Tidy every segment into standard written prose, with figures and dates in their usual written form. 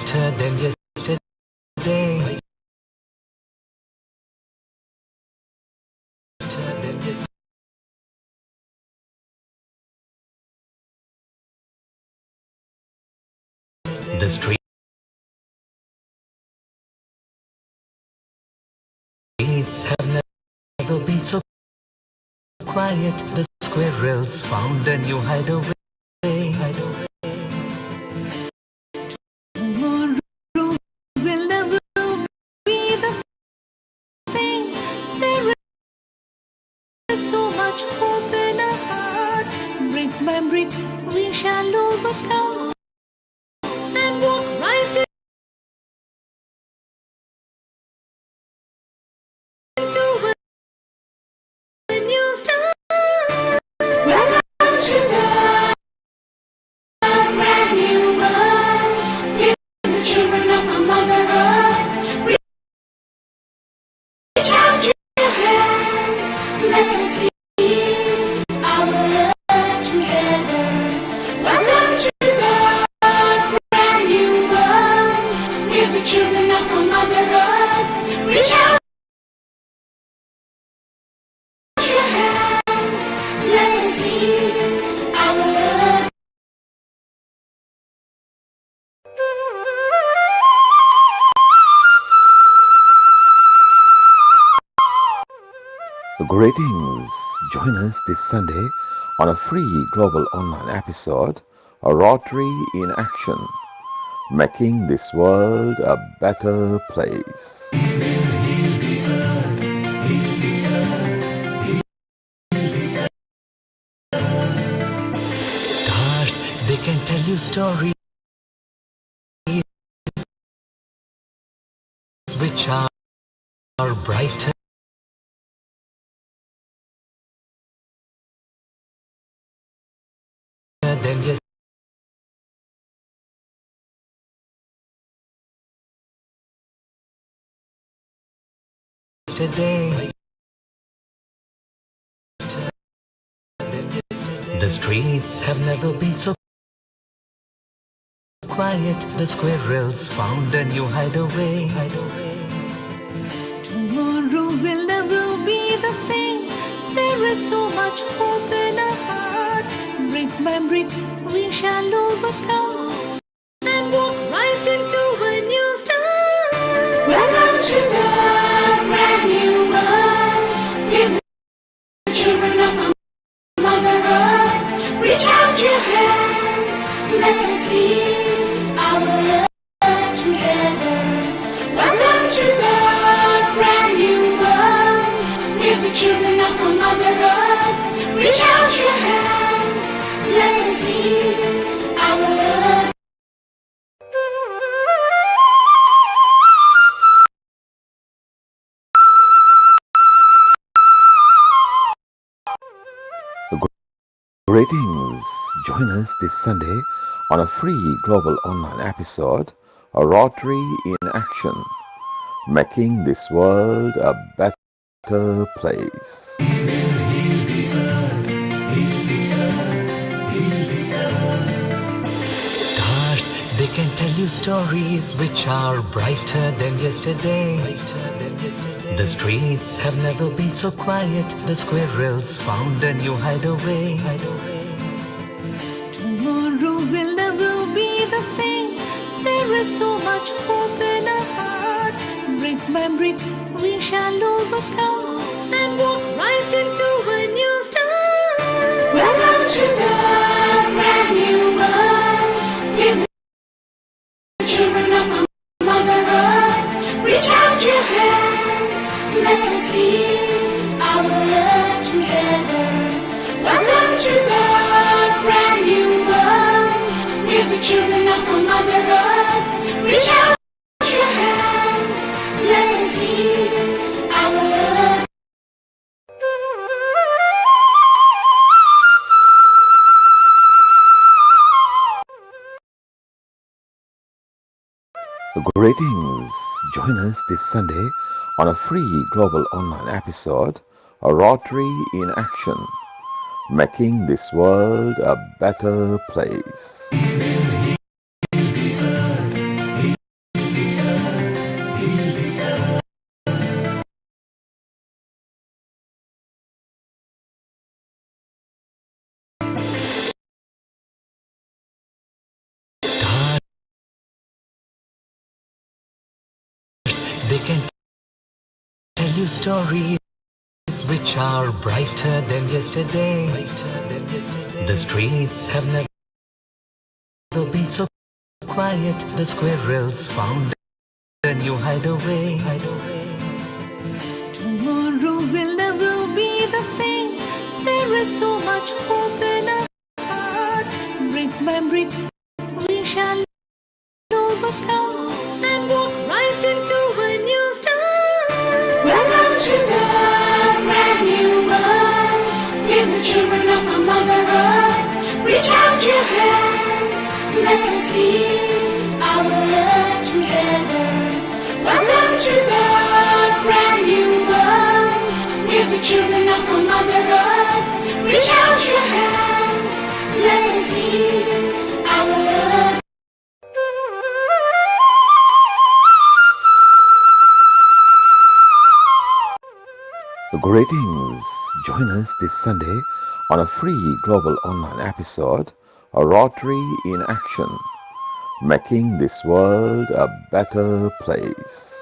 brighter than yesterday. The streets have never been so quiet. The squirrels found a new hideaway. Tomorrow will never be the same. There is so much hope in our hearts. Brick by brick we shall overcome and walk right into a new start. Welcome to the brand new world. We're the children of a mother earth. Reach out your hands. Let us lead our earth together. Welcome to the brand new world. We're the children of a mother earth. Reach out your hands. Let us lead our earth. Greetings! Join us this Sunday on a free global online episode, A Rotary in Action, making this world a better place. Stars, they can tell you stories which are brighter than yesterday. The streets have never been so quiet. The squirrels found a new hideaway. Tomorrow will never be the same. There is so much hope in our hearts. Brick by brick we shall overcome and walk right into a new start. Welcome to the brand new world. We're the children of a mother earth. Reach out your hands. Let us lead our earth together. Welcome to the brand new world. We're the children of a mother earth. Reach out your hands. Let us lead our earth. Greetings! Join us this Sunday on a free global online episode, A Rotary in Action, making this world a better place. Stars, they can tell you stories which are brighter than yesterday. The streets have never been so quiet. The squirrels found a new hideaway. Tomorrow will never be the same. There is so much hope in our hearts. Brick by brick we shall overcome and walk right into a new start. Welcome to the brand new world. We're the children of a mother earth. Reach out your hands. Let us lead our earth together. Welcome to the brand new world. We're the children of a mother earth. Reach out your hands. Let us lead our earth. Greetings! Join us this Sunday on a free global online episode, A Rotary in Action, making this world a better place. they can tell you stories which are brighter than yesterday. The streets have never been so quiet. The squirrels found a new hideaway. Tomorrow will never be the same. There is so much hope in our hearts. Brick by brick, we shall overcome and walk right into a new start. Welcome to the brand new world. With the children of our Mother Earth, reach out your hands. Let us heal our earth together. Welcome to the brand new world. With the children of our Mother Earth, reach out your hands. Let us heal our earth. Greetings! Join us this Sunday on a free global online episode, A Rotary in Action, making this world a better place.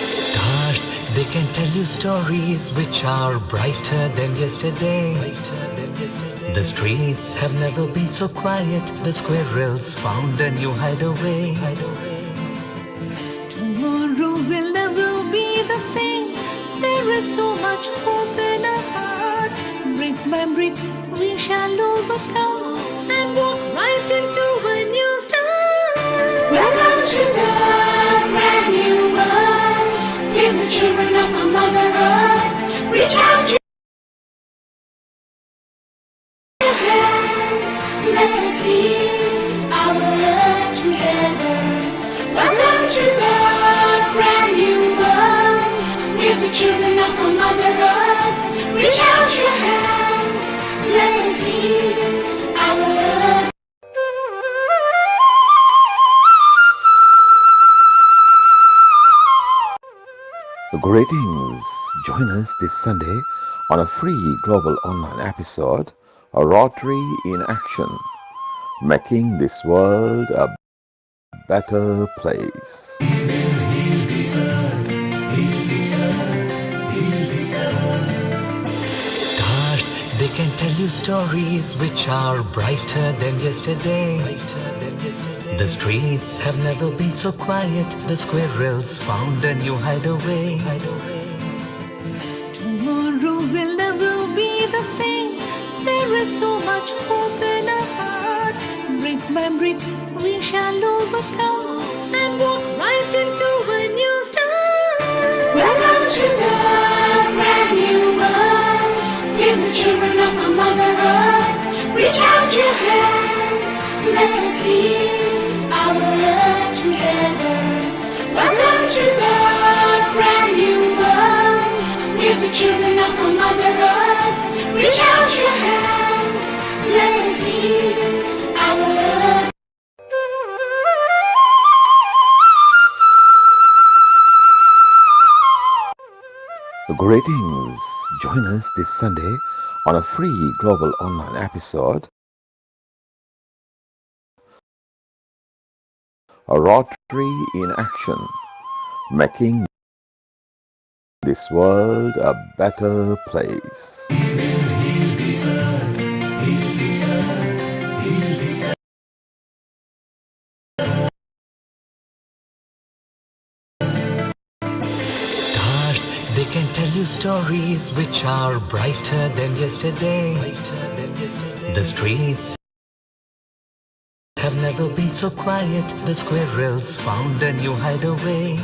Stars, they can tell you stories which are brighter than yesterday. The streets have never been so quiet. The squirrels found a new hideaway. Tomorrow will never be the same. There is so much hope in our hearts. Brick by brick, we shall overcome and walk right into a new start. Welcome to the brand new world. With the children of our Mother Earth, reach out your hands. Let us heal our earth together. Welcome to the brand new world. With the children of our Mother Earth, reach out your hands. Let us heal our earth. Greetings! Join us this Sunday on a free global online episode, A Rotary in Action, making this world a better place. Stars, they can tell you stories which are brighter than yesterday. The streets have never been so quiet. The squirrels found a new hideaway. Tomorrow will never be the same. There is so much hope in our hearts. Brick by brick, we shall overcome and walk right into a new start. Welcome to the brand new world. With the children of our Mother Earth, reach out your hands. Let us heal our earth together. Welcome to the brand new world. With the children of our Mother Earth, reach out your hands. Let us heal our earth. Greetings! Join us this Sunday on a free global online episode, A Rotary in Action, making this world a better place. Stars, they can tell you stories which are brighter than yesterday. The streets have never been so quiet. The squirrels found a new hideaway.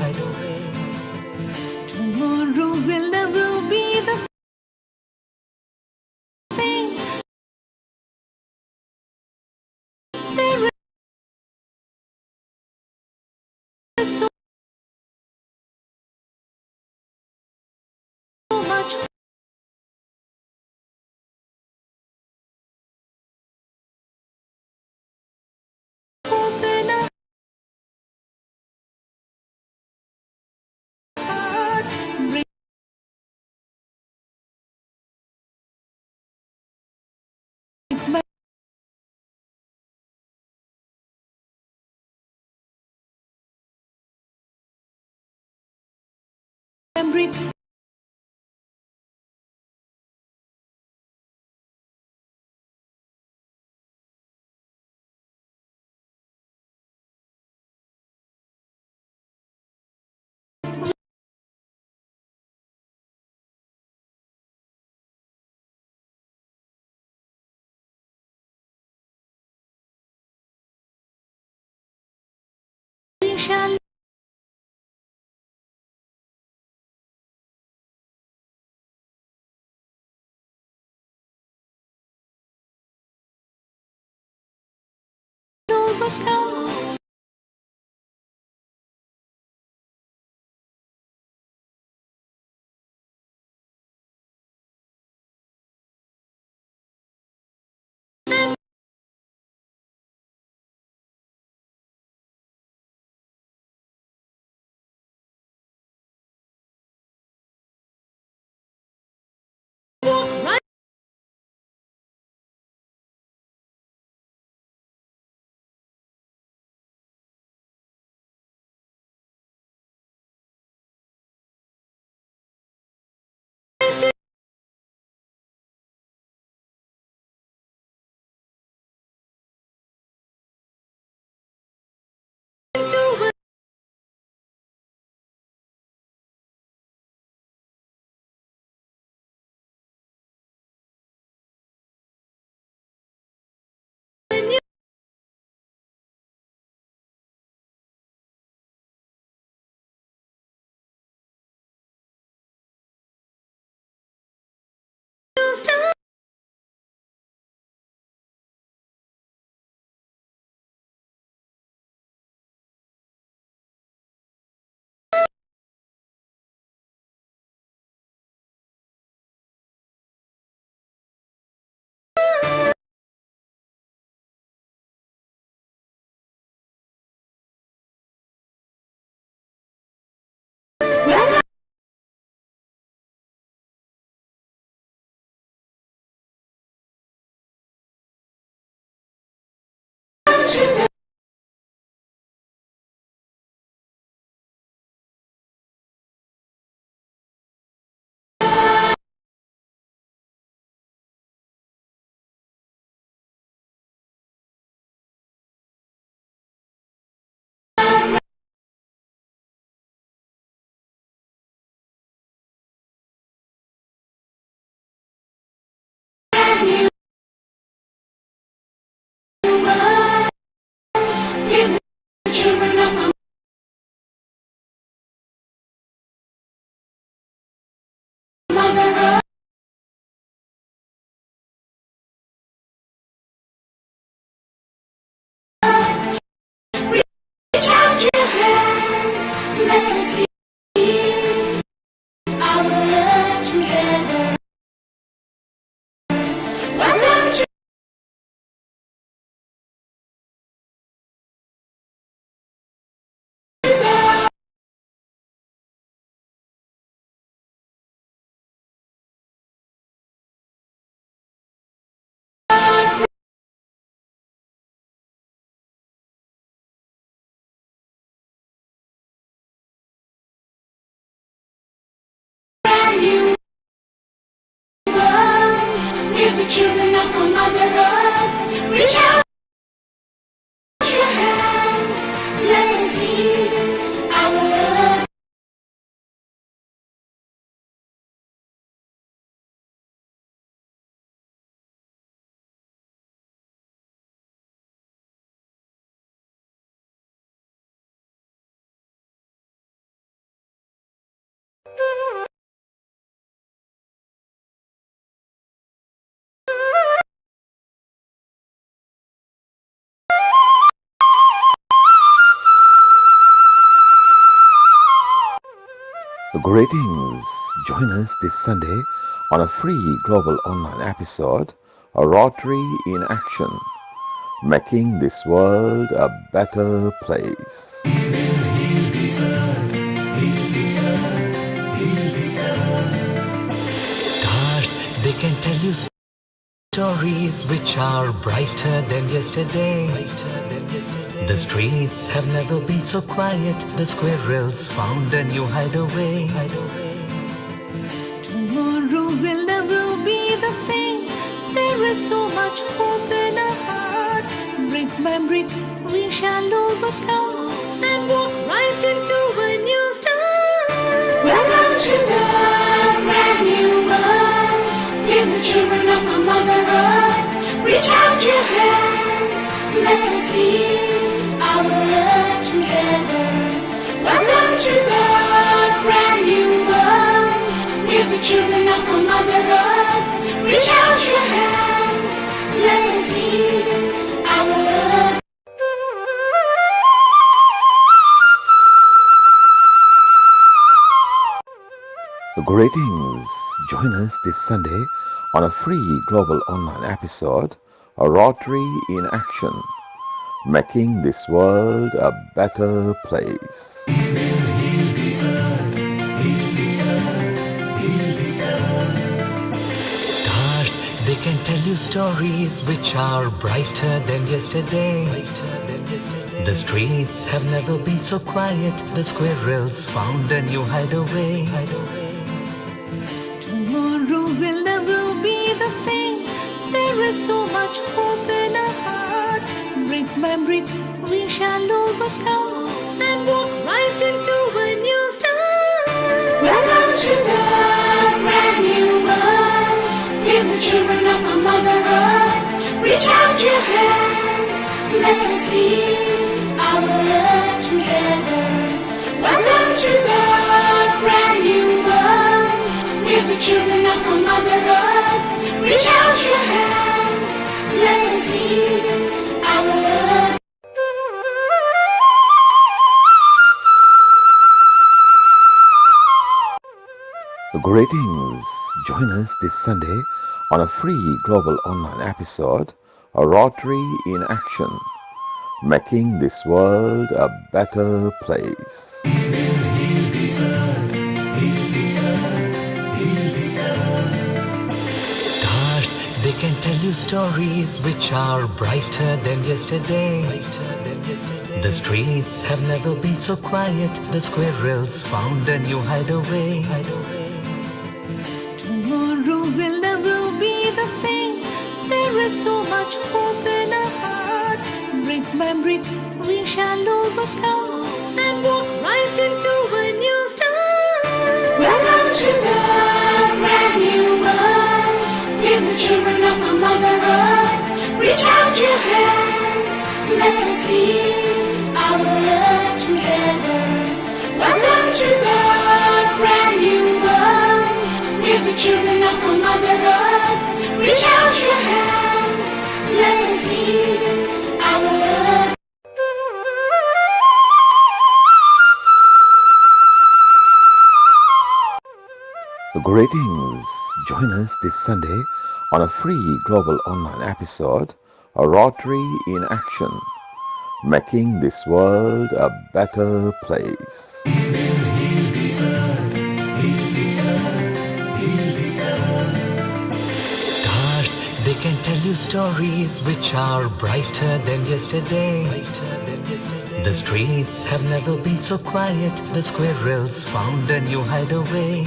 Tomorrow will never be the same. There is so much hope in our hearts. brick. We shall overcome. Walk right into a new start. to the brand new world. Give the children of Mother Earth. Reach out your hands, let us heal our earth together. Welcome to the brand new world. Give the children of our Mother Earth. Reach out your hands, let us heal our earth. Greetings! Join us this Sunday on a free global online episode, A Rotary in Action, making this world a better place. Stars, they can tell you stories which are brighter than yesterday. The streets have never been so quiet. The squirrels found a new hideaway. Tomorrow will never be the same. There is so much hope in our hearts. Brick by brick, we shall overcome and walk right into a new start. Welcome to the brand new world. We're the children of our Mother Earth. Reach out your hands, let us lead our earth together. Welcome to the brand new world. We're the children of our Mother Earth. Reach out your hands, let us lead our earth. Greetings! Join us this Sunday on a free global online episode, A Rotary in Action, making this world a better place. Stars, they can tell you stories which are brighter than yesterday. The streets have never been so quiet. The squirrels found a new hideaway. Tomorrow will never be the same. There is so much hope in our hearts. Brick by brick, we shall overcome and walk right into a new start. Welcome to the brand new world. We're the children of our Mother Earth. Reach out your hands, let us lead our earth together. Welcome to the brand new world. We're the children of our Mother Earth. Reach out your hands, let us lead our earth. Greetings! Join us this Sunday on a free global online episode, A Rotary in Action, making this world a better place. Stars, they can tell you stories which are brighter than yesterday. The streets have never been so quiet. The squirrels found a new hideaway. Tomorrow will never be the same. There is so much hope in our hearts. Brick by brick, we shall overcome and walk right into a new start. Welcome to the brand new world. We're the children of our Mother Earth. Reach out your hands, let us lead our earth together. Welcome to the brand new world. We're the children of our Mother Earth. Reach out your hands, let us lead our earth. Greetings! Join us this Sunday on a free global online episode, A Rotary in Action, making this world a better place. Stars, they can tell you stories which are brighter than yesterday. The streets have never been so quiet. The squirrels found a new hideaway.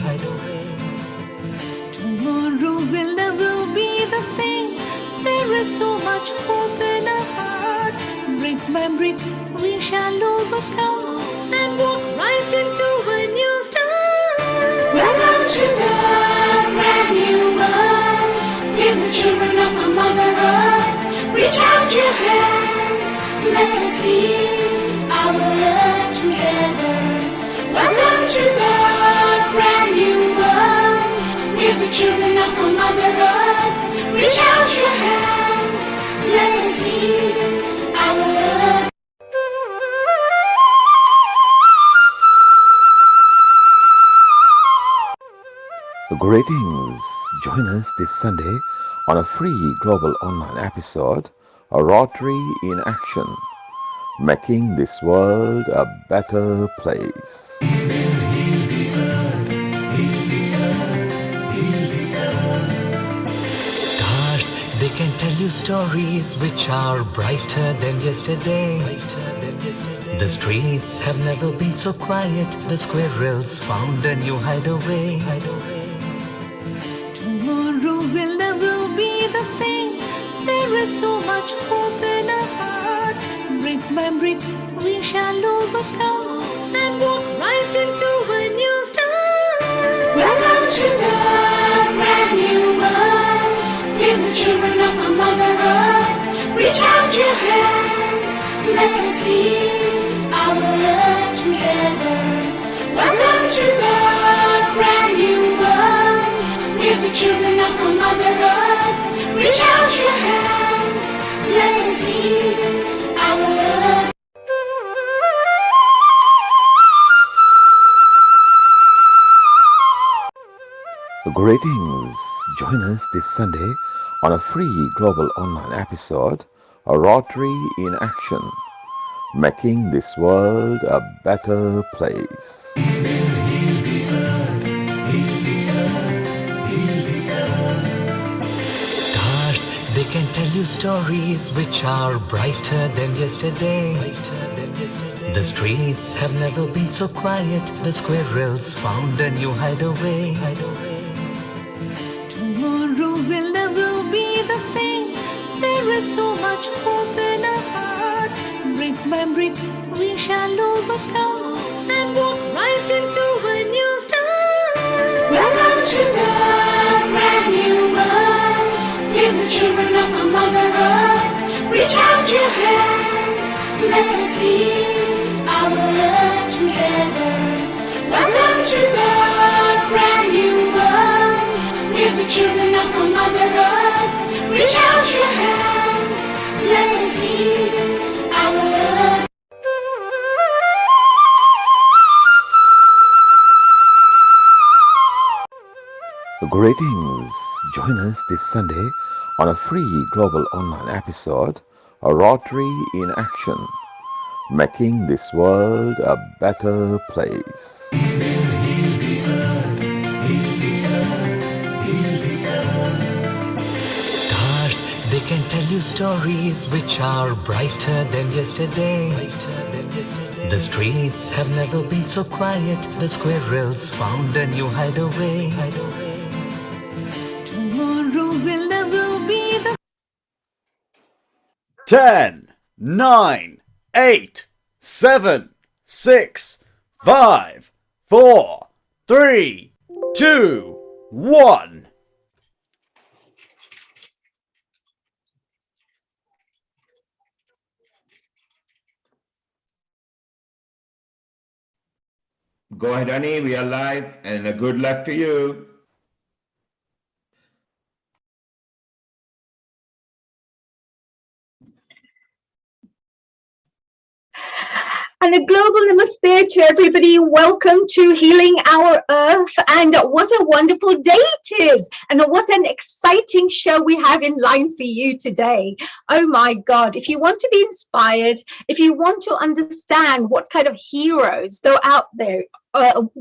Tomorrow will never be the same. There is so much hope in our hearts. Brick by brick, we shall overcome and walk right into a new start. Welcome to the brand new world. We're the children of our Mother Earth. Reach out your hands, let us lead our earth together. Welcome to the brand new world. We're the children of our Mother Earth. Reach out your hands, let us lead our earth. Greetings! Join us this Sunday on a free global online episode, A Rotary in Action, making this world a better place. Stars, they can tell you stories which are brighter than yesterday. The streets have never been so quiet. The squirrels found a new hideaway. is so much hope in our hearts. Brick by brick, we shall overcome and walk right into a new start. Welcome to the brand new world. With the children of our Mother Earth. Reach out your hands, let us lead our earth together. Welcome to the brand new world. With the children of our Mother Earth. Reach out your hands, let us lead our earth. Greetings! Join us this Sunday on a free global online episode, A Rotary in Action, making this world a better place. Stars, they can tell you stories which are brighter than yesterday. The streets have never been so quiet. The squirrels found a new hideaway. Tomorrow will never be the same. There is so much hope in our hearts. Brick by brick, we shall overcome and walk right into a new start. Welcome to the brand new world. With the children of our Mother Earth. Reach out your hands, let us lead our earth together. Welcome to the brand new world. With the children of our Mother Earth. Reach out your hands, let us lead our earth. Greetings! Join us this Sunday on a free global online episode, A Rotary in Action, making this world a better place. Stars, they can tell you stories which are brighter than yesterday. The streets have never been so quiet. The squirrels found a new hideaway. Tomorrow will never be the 10, 9, 8, 7, 6, 5, 4, 3, 2, 1. Go ahead, honey. We are live, and good luck to you. And a global namaste to everybody. Welcome to Healing Our Earth. And what a wonderful day it is. And what an exciting show we have in line for you today. Oh my God. If you want to be inspired, if you want to understand what kind of heroes go out there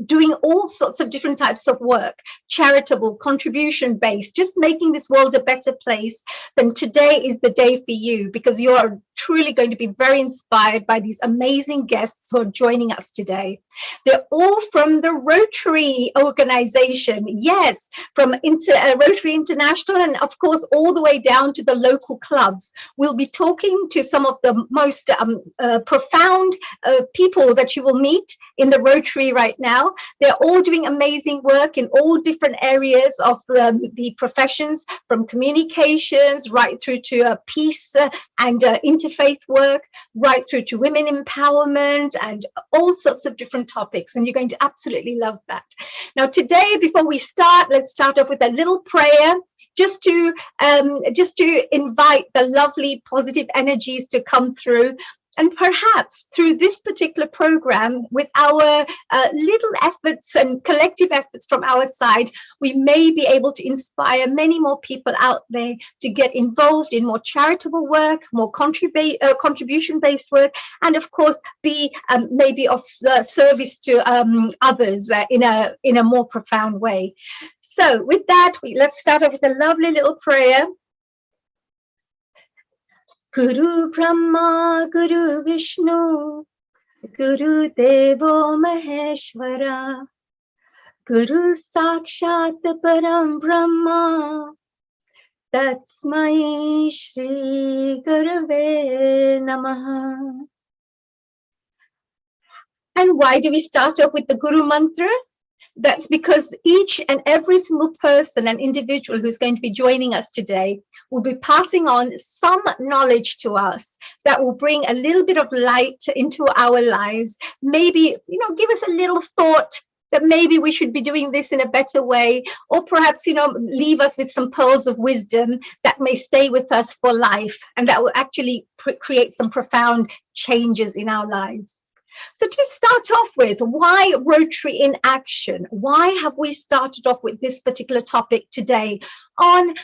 doing all sorts of different types of work, charitable, contribution-based, just making this world a better place, then today is the day for you, because you are truly going to be very inspired by these amazing guests who are joining us today. They're all from the Rotary organization, yes, from Rotary International, and of course all the way down to the local clubs. We'll be talking to some of the most profound people that you will meet in the Rotary right now. They're all doing amazing work in all different areas of the professions, from communications right through to peace and interfaith work, right through to women empowerment and all sorts of different topics. And you're going to absolutely love that. Now, today, before we start, let's start off with a little prayer. Just to invite the lovely positive energies to come through. And perhaps through this particular program, with our little efforts and collective efforts from our side, we may be able to inspire many more people out there to get involved in more charitable work, more contribution-based work, and of course, be maybe of service to others in a more profound way. So with that, let's start off with a lovely little prayer. Guru Brahma, Guru Vishnu, Guru Devo Maheshwara, Guru Sakshat Param Brahma, Tatsmai Shri Shri Gurave Namaha. And why do we start off with the Guru Mantra? That's because each and every single person and individual who's going to be joining us today will be passing on some knowledge to us that will bring a little bit of light into our lives. Maybe, give us a little thought that maybe we should be doing this in a better way, or perhaps, leave us with some pearls of wisdom that may stay with us for life, and that will actually create some profound changes in our lives. So to start off with, why Rotary in action? Why have we started off with this particular topic today on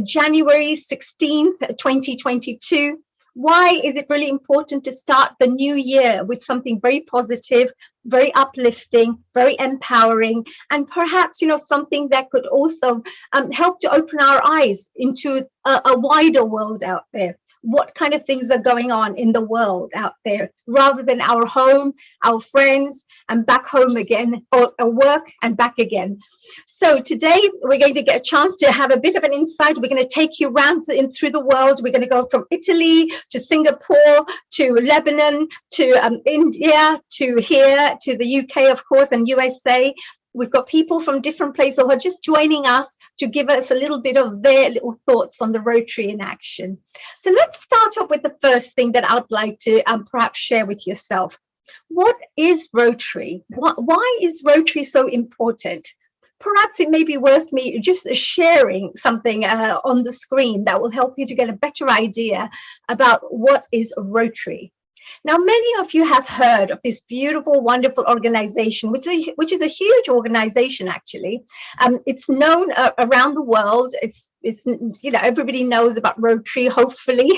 January 16th, 2022? Why is it really important to start the new year with something very positive, very uplifting, very empowering, and perhaps, something that could also help to open our eyes into a wider world out there? What kind of things are going on in the world out there, rather than our home, our friends, and back home again, or work and back again. So today we're going to get a chance to have a bit of an insight. We're going to take you around through the world. We're going to go from Italy to Singapore to Lebanon to India to here to the UK, of course, and USA. We've got people from different places who are just joining us to give us a little bit of their little thoughts on the Rotary in action. So let's start off with the first thing that I'd like to perhaps share with yourself. What is Rotary? Why is Rotary so important? Perhaps it may be worth me just sharing something on the screen that will help you to get a better idea about what is Rotary. Now, many of you have heard of this beautiful, wonderful organization, which is a huge organization, actually. It's known around the world. It's everybody knows about Rotary, hopefully.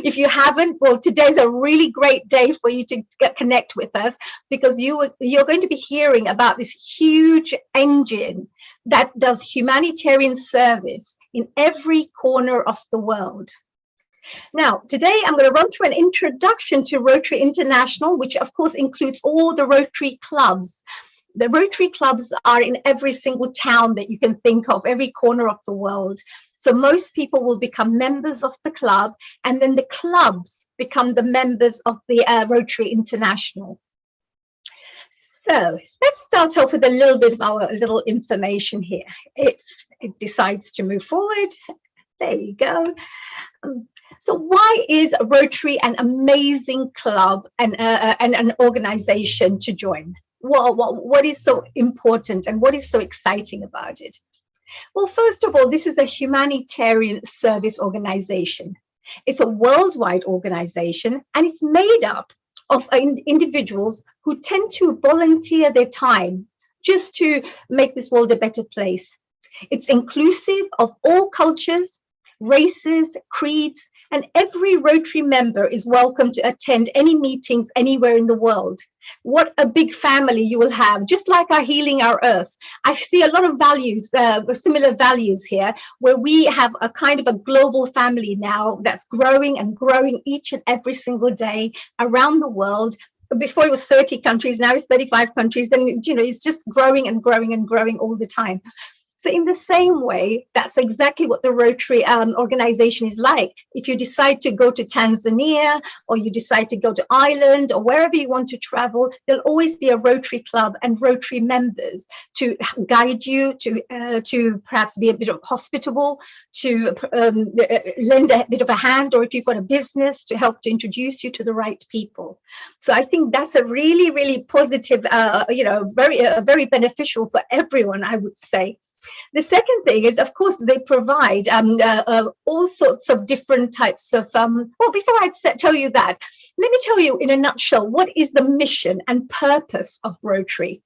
If you haven't, well, today's a really great day for you to connect with us, because you're going to be hearing about this huge engine that does humanitarian service in every corner of the world. Now, today I'm going to run through an introduction to Rotary International, which of course includes all the Rotary clubs. The Rotary clubs are in every single town that you can think of, every corner of the world. So most people will become members of the club, and then the clubs become the members of the Rotary International. So let's start off with a little bit of our little information here. If it decides to move forward, there you go. So why is Rotary an amazing club and an organization to join? What is so important and what is so exciting about it? Well, first of all, this is a humanitarian service organization. It's a worldwide organization, and it's made up of individuals who tend to volunteer their time just to make this world a better place. It's inclusive of all cultures, races, creeds, and every Rotary member is welcome to attend any meetings anywhere in the world. What a big family you will have, just like our Healing Our Earth. I see a lot of values, similar values here, where we have a kind of a global family now that's growing and growing each and every single day around the world. Before it was 30 countries, now it's 35 countries, and it's just growing and growing and growing all the time. So in the same way, that's exactly what the Rotary organization is like. If you decide to go to Tanzania, or you decide to go to Ireland, or wherever you want to travel, there'll always be a Rotary club and Rotary members to guide you, to perhaps be a bit of hospitable, to lend a bit of a hand, or if you've got a business, to help to introduce you to the right people. So I think that's a really, really positive, very beneficial for everyone, I would say. The second thing is, of course, they provide all sorts of different types of, well, before I tell you that, let me tell you in a nutshell, what is the mission and purpose of Rotary?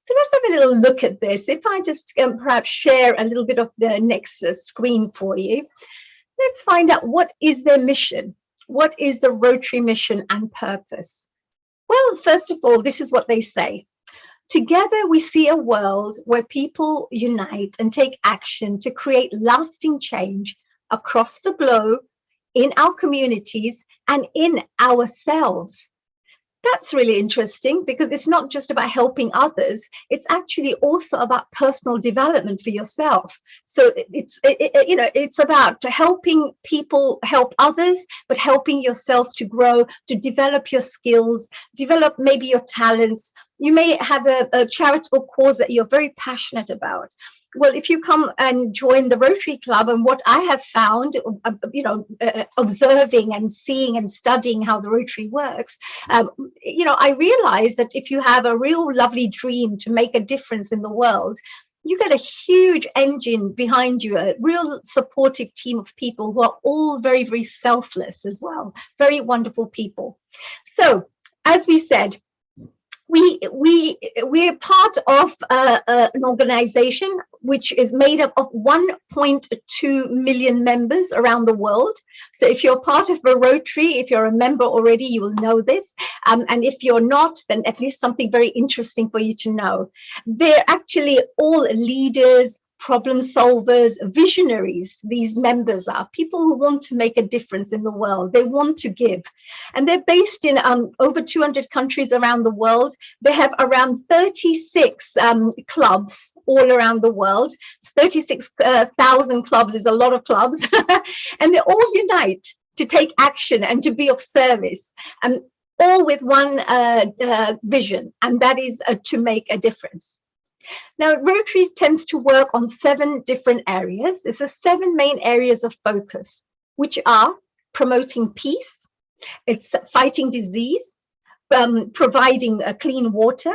So let's have a little look at this. If I just perhaps share a little bit of the next screen for you, let's find out what is their mission. What is the Rotary mission and purpose? Well, first of all, this is what they say. Together, we see a world where people unite and take action to create lasting change across the globe, in our communities, and in ourselves. That's really interesting, because it's not just about helping others, it's actually also about personal development for yourself. So it's about helping people help others, but helping yourself to grow, to develop your skills, develop maybe your talents. You may have a charitable cause that you're very passionate about. Well, if you come and join the Rotary Club, and what I have found, observing and seeing and studying how the Rotary works, I realize that if you have a real lovely dream to make a difference in the world, you get a huge engine behind you, a real supportive team of people who are all very, very selfless as well, very wonderful people. So, as we said, we're part of an organization which is made up of 1.2 million members around the world. So if you're part of a Rotary, if you're a member already, you will know this. And if you're not, then at least something very interesting for you to know. They're actually all leaders, problem solvers, visionaries. These members are people who want to make a difference in the world. They want to give. And they're based in over 200 countries around the world. They have around 36 clubs all around the world. 36,000 clubs is a lot of clubs. And they all unite to take action and to be of service. And all with one vision, and that is to make a difference. Now, Rotary tends to work on 7 different areas. There's 7 main areas of focus, which are promoting peace, it's fighting disease, providing clean water,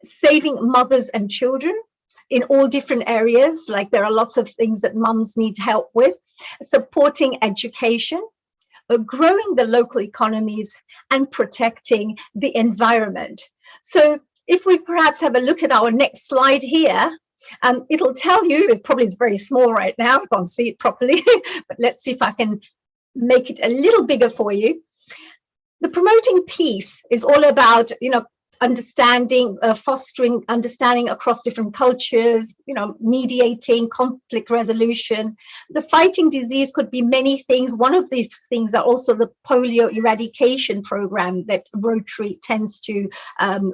saving mothers and children in all different areas, like there are lots of things that mums need help with, supporting education, growing the local economies, and protecting the environment. So if we perhaps have a look at our next slide here, it'll tell you, it probably is very small right now, I can't see it properly, but let's see if I can make it a little bigger for you. The promoting peace is all about, understanding, fostering understanding across different cultures, mediating conflict resolution. The fighting disease could be many things. One of these things are also the polio eradication program that Rotary tends to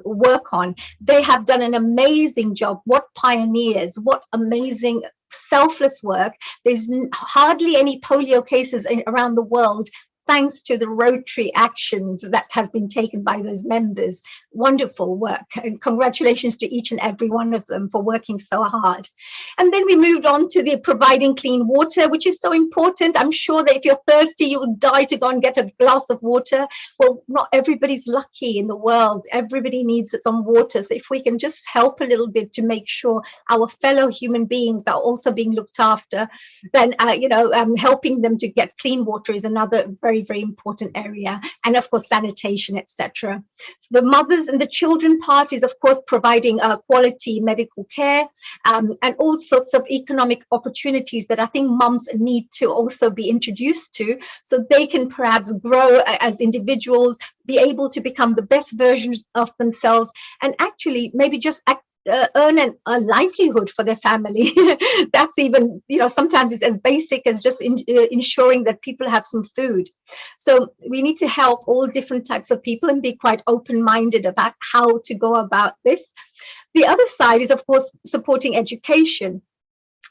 work on. They have done an amazing job. What pioneers, what amazing selfless work. There's hardly any polio cases around the world, thanks to the Rotary actions that have been taken by those members. Wonderful work, and congratulations to each and every one of them for working so hard. And then we moved on to the providing clean water, which is so important. I'm sure that if you're thirsty, you will die to go and get a glass of water. Well, not everybody's lucky in the world. Everybody needs some water. So if we can just help a little bit to make sure our fellow human beings are also being looked after, then, helping them to get clean water is another very, very important area. And of course, sanitation, etc. So the mothers and the children part is, of course, providing quality medical care, and all sorts of economic opportunities that I think mums need to also be introduced to, so they can perhaps grow as individuals, be able to become the best versions of themselves, and actually maybe just earn a livelihood for their family. That's even, sometimes it's as basic as just ensuring that people have some food. So we need to help all different types of people and be quite open-minded about how to go about this. The other side is, of course, supporting education.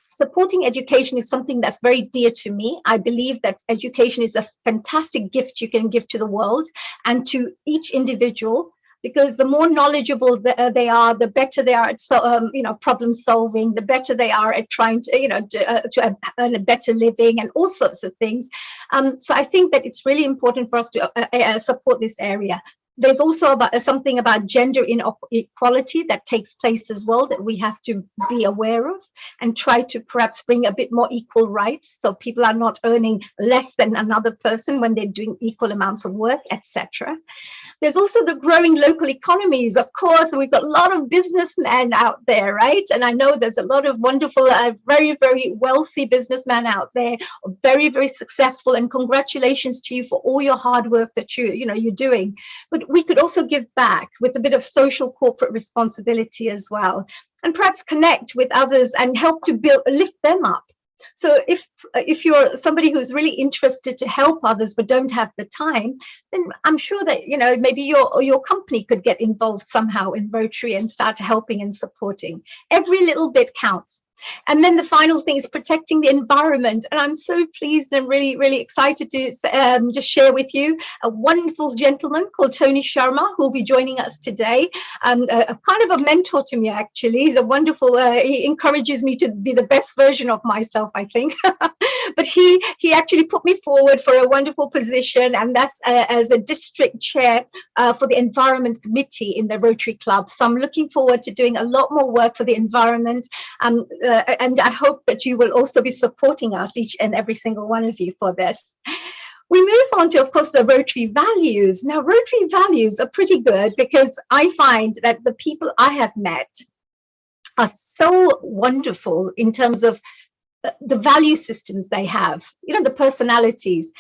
Supporting education is something that's very dear to me. I believe that education is a fantastic gift you can give to the world and to each individual, because the more knowledgeable they are, the better they are at problem solving, the better they are at trying to earn a better living and all sorts of things. So I think that it's really important for us to support this area. There's also something about gender inequality that takes place as well, that we have to be aware of and try to perhaps bring a bit more equal rights, so people are not earning less than another person when they're doing equal amounts of work, etc. There's also the growing local economies. Of course, we've got a lot of businessmen out there, right? And I know there's a lot of wonderful, very, very wealthy businessmen out there, very, very successful. And congratulations to you for all your hard work that you're doing. But we could also give back with a bit of social corporate responsibility as well, and perhaps connect with others and help to lift them up. So if you're somebody who's really interested to help others but don't have the time, then I'm sure that maybe your company could get involved somehow in Rotary and start helping and supporting. Every little bit counts. And then the final thing is protecting the environment. And I'm so pleased and really, really excited to just share with you a wonderful gentleman called Tony Sharma, who will be joining us today. A kind of a mentor to me, actually. He's a wonderful, he encourages me to be the best version of myself, I think. But he actually put me forward for a wonderful position, and that's as a district chair for the Environment Committee in the Rotary Club. So I'm looking forward to doing a lot more work for the environment. And I hope that you will also be supporting us, each and every single one of you, for this. We move on to, of course, the Rotary values. Now, Rotary values are pretty good because I find that the people I have met are so wonderful in terms of the value systems they have, the personalities.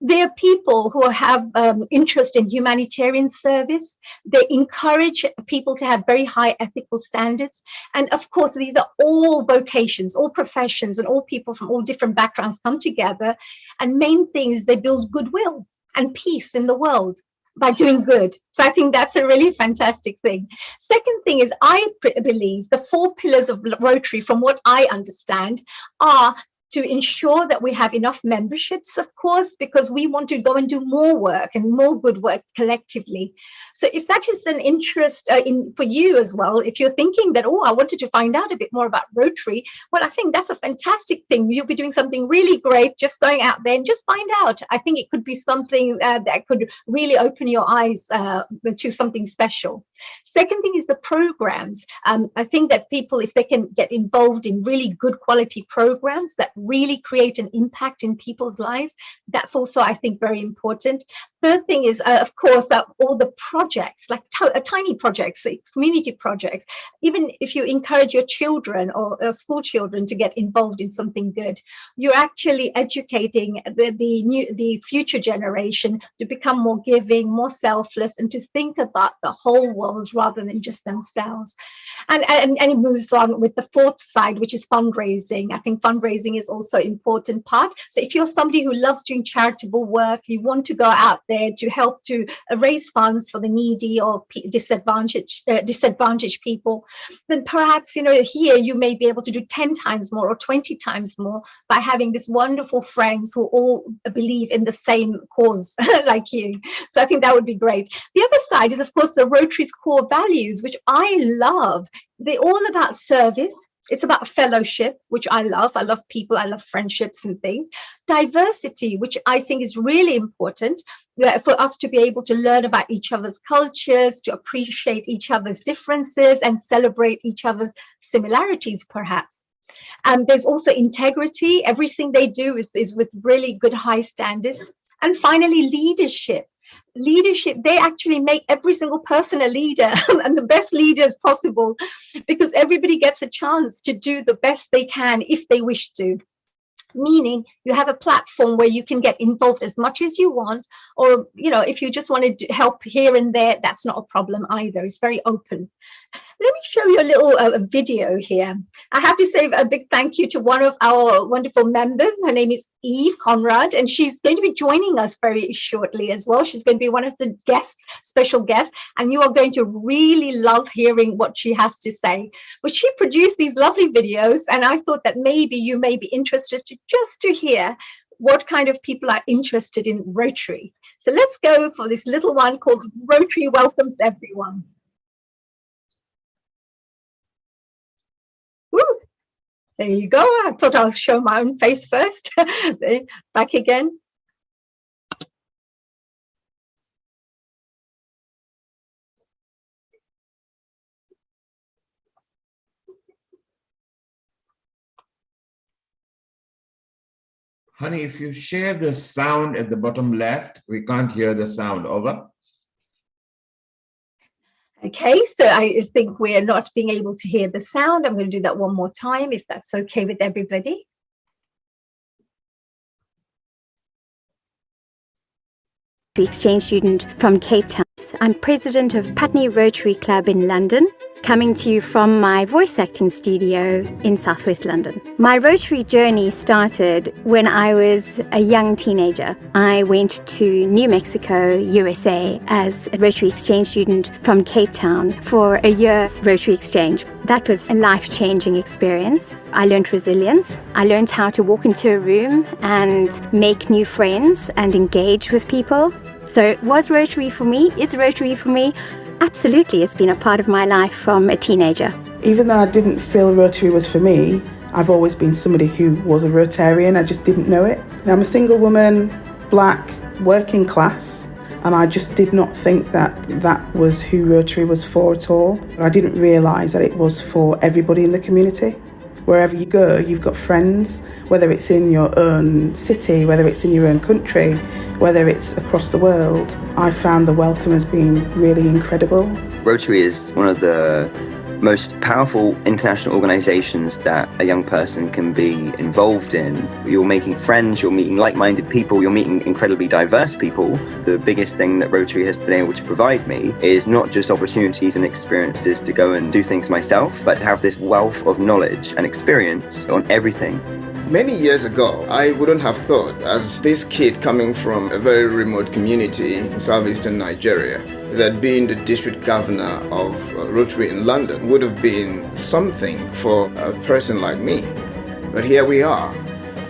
They are people who have interest in humanitarian service. They encourage people to have very high ethical standards. And of course, these are all vocations, all professions, and all people from all different backgrounds come together. And main thing is they build goodwill and peace in the world by doing good. So I think that's a really fantastic thing. Second thing is, I believe the 4 pillars of Rotary, from what I understand, are to ensure that we have enough memberships, of course, because we want to go and do more work and more good work collectively. So if that is an interest for you as well, if you're thinking that, I wanted to find out a bit more about Rotary, well, I think that's a fantastic thing. You'll be doing something really great, just going out there and just find out. I think it could be something that could really open your eyes to something special. Second thing is the programs. I think that people, if they can get involved in really good quality programs that really create an impact in people's lives, that's also, I think, very important. Third thing is, of course, all the projects, like tiny projects, like community projects. Even if you encourage your children or school children to get involved in something good, you're actually educating the future generation to become more giving, more selfless, and to think about the whole world rather than just themselves. And it moves on with the fourth side, which is fundraising. I think fundraising is also an important part. So if you're somebody who loves doing charitable work, you want to go out there to help to raise funds for the needy or disadvantaged people, then perhaps, here you may be able to do 10 times more or 20 times more by having these wonderful friends who all believe in the same cause like you. So I think that would be great. The other side is, of course, the Rotary's core values, which I love. They're all about service. It's about fellowship, which I love. I love people. I love friendships and things. Diversity, which I think is really important for us to be able to learn about each other's cultures, to appreciate each other's differences and celebrate each other's similarities, perhaps. There's also integrity. Everything they do is with really good high standards. And finally, leadership. Leadership, they actually make every single person a leader and the best leaders possible, because everybody gets a chance to do the best they can if they wish to. Meaning you have a platform where you can get involved as much as you want, or if you just want to help here and there, that's not a problem either. It's very open. Let me show you a little video here. I have to say a big thank you to one of our wonderful members. Her name is Eve Conrad, and she's going to be joining us very shortly as well. She's going to be one of the guests, special guests, and you are going to really love hearing what she has to say. But she produced these lovely videos, and I thought that maybe you may be interested just to hear what kind of people are interested in Rotary. So let's go for this little one called Rotary Welcomes Everyone. Woo. There you go. I thought I'll show my own face first. Back again. Honey, if you share the sound at the bottom left, we can't hear the sound. Over. Okay, so I think we're not being able to hear the sound. I'm going to do that one more time, if that's okay with everybody. Exchange student from Cape Town. I'm president of Putney Rotary Club in London. coming to you from my voice acting studio in southwest London. My Rotary journey started when I was a young teenager. I went to New Mexico, USA, as a Rotary exchange student from Cape Town for a year's Rotary exchange. That was a life-changing experience. I learned resilience. I learned how to walk into a room and make new friends and engage with people. So was Rotary for me? Is Rotary for me? Absolutely, it's been a part of my life from a teenager. Even though I didn't feel Rotary was for me, I've always been somebody who was a Rotarian. I just didn't know it. And I'm a single woman, black, working class, and I just did not think that that was who Rotary was for at all. I didn't realise that it was for everybody in the community. Wherever you go, you've got friends, whether it's in your own city, whether it's in your own country, whether it's across the world. I found the welcome as being really incredible. Rotary is one of the most powerful international organizations that a young person can be involved in. You're making friends, you're meeting like-minded people, you're meeting incredibly diverse people. The biggest thing that Rotary has been able to provide me is not just opportunities and experiences to go and do things myself, but to have this wealth of knowledge and experience on everything. Many years ago, I wouldn't have thought, as this kid coming from a very remote community in southeastern Nigeria, that being the district governor of Rotary in London would have been something for a person like me. But here we are.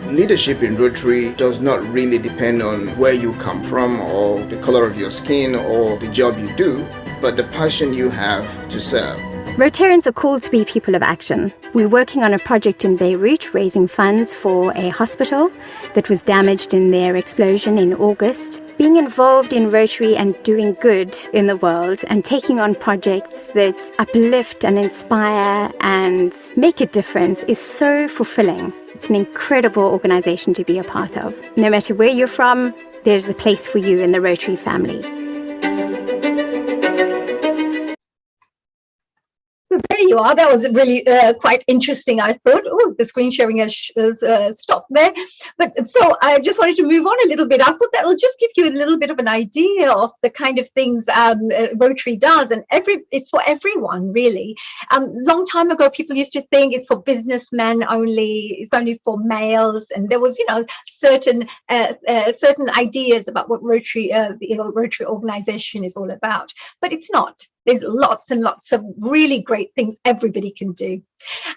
Leadership in Rotary does not really depend on where you come from or the color of your skin or the job you do, but the passion you have to serve. Rotarians are called to be people of action. We're working on a project in Beirut raising funds for a hospital that was damaged in their explosion in August. Being involved in Rotary and doing good in the world and taking on projects that uplift and inspire and make a difference is so fulfilling. It's an incredible organization to be a part of. No matter where you're from, there's a place for you in the Rotary family. There you are. That was really quite interesting. I thought, oh, the screen sharing has stopped there. But so I just wanted to move on a little bit. I thought that will just give you a little bit of an idea of the kind of things Rotary does, and it's for everyone, really. Long time ago, people used to think it's for businessmen only. It's only for males, and there was, certain ideas about what Rotary, the Rotary organization, is all about. But it's not. There's lots and lots of really great things everybody can do.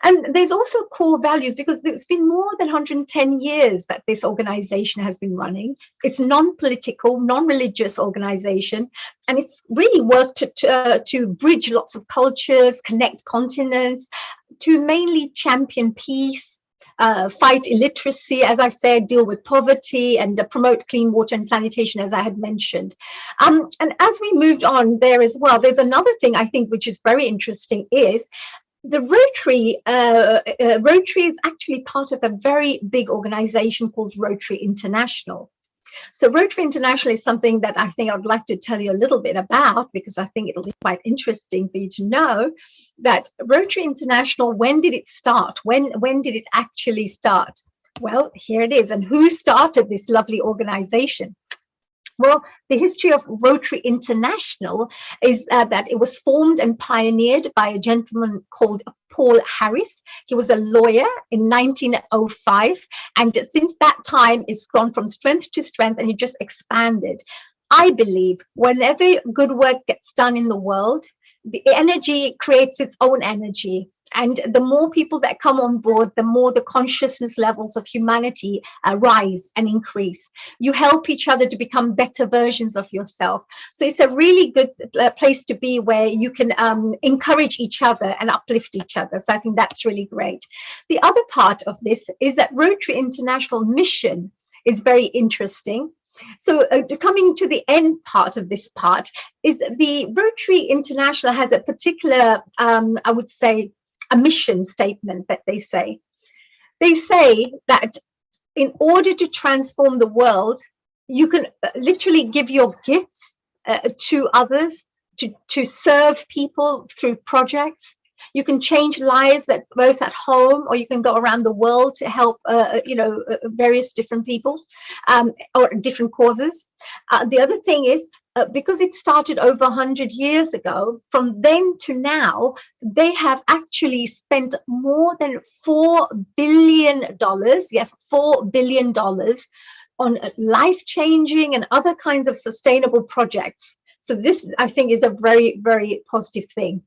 And there's also core values, because it's been more than 110 years that this organization has been running. It's non-political, non-religious organization, and it's really worked to bridge lots of cultures, connect continents, to mainly champion peace, fight illiteracy, as I said, deal with poverty, and promote clean water and sanitation, as I had mentioned. And as we moved on there as well, there's another thing I think which is very interesting is the Rotary. Rotary is actually part of a very big organization called Rotary International. So Rotary International is something that I think I would like to tell you a little bit about, because I think it'll be quite interesting for you to know that Rotary International, when did it start? When did it actually start? Well, here it is. And who started this lovely organization? Well, the history of Rotary International is that it was formed and pioneered by a gentleman called Paul Harris. He was a lawyer in 1905, and since that time it's gone from strength to strength, and it just expanded. I believe whenever good work gets done in the world, the energy creates its own energy. And the more people that come on board, the more the consciousness levels of humanity rise and increase. You help each other to become better versions of yourself. So it's a really good place to be, where you can encourage each other and uplift each other. So I think that's really great. The other part of this is that Rotary International mission is very interesting. So coming to the end part of this part is the Rotary International has a particular, I would say, a mission statement that they say. They say that in order to transform the world, you can literally give your gifts to others, to serve people through projects. You can change lives both at home, or you can go around the world to help, various different people, or different causes. The other thing is, because it started over 100 years ago, from then to now, they have actually spent more than $4 billion, yes, $4 billion on life-changing and other kinds of sustainable projects. So this, I think, is a very, very positive thing.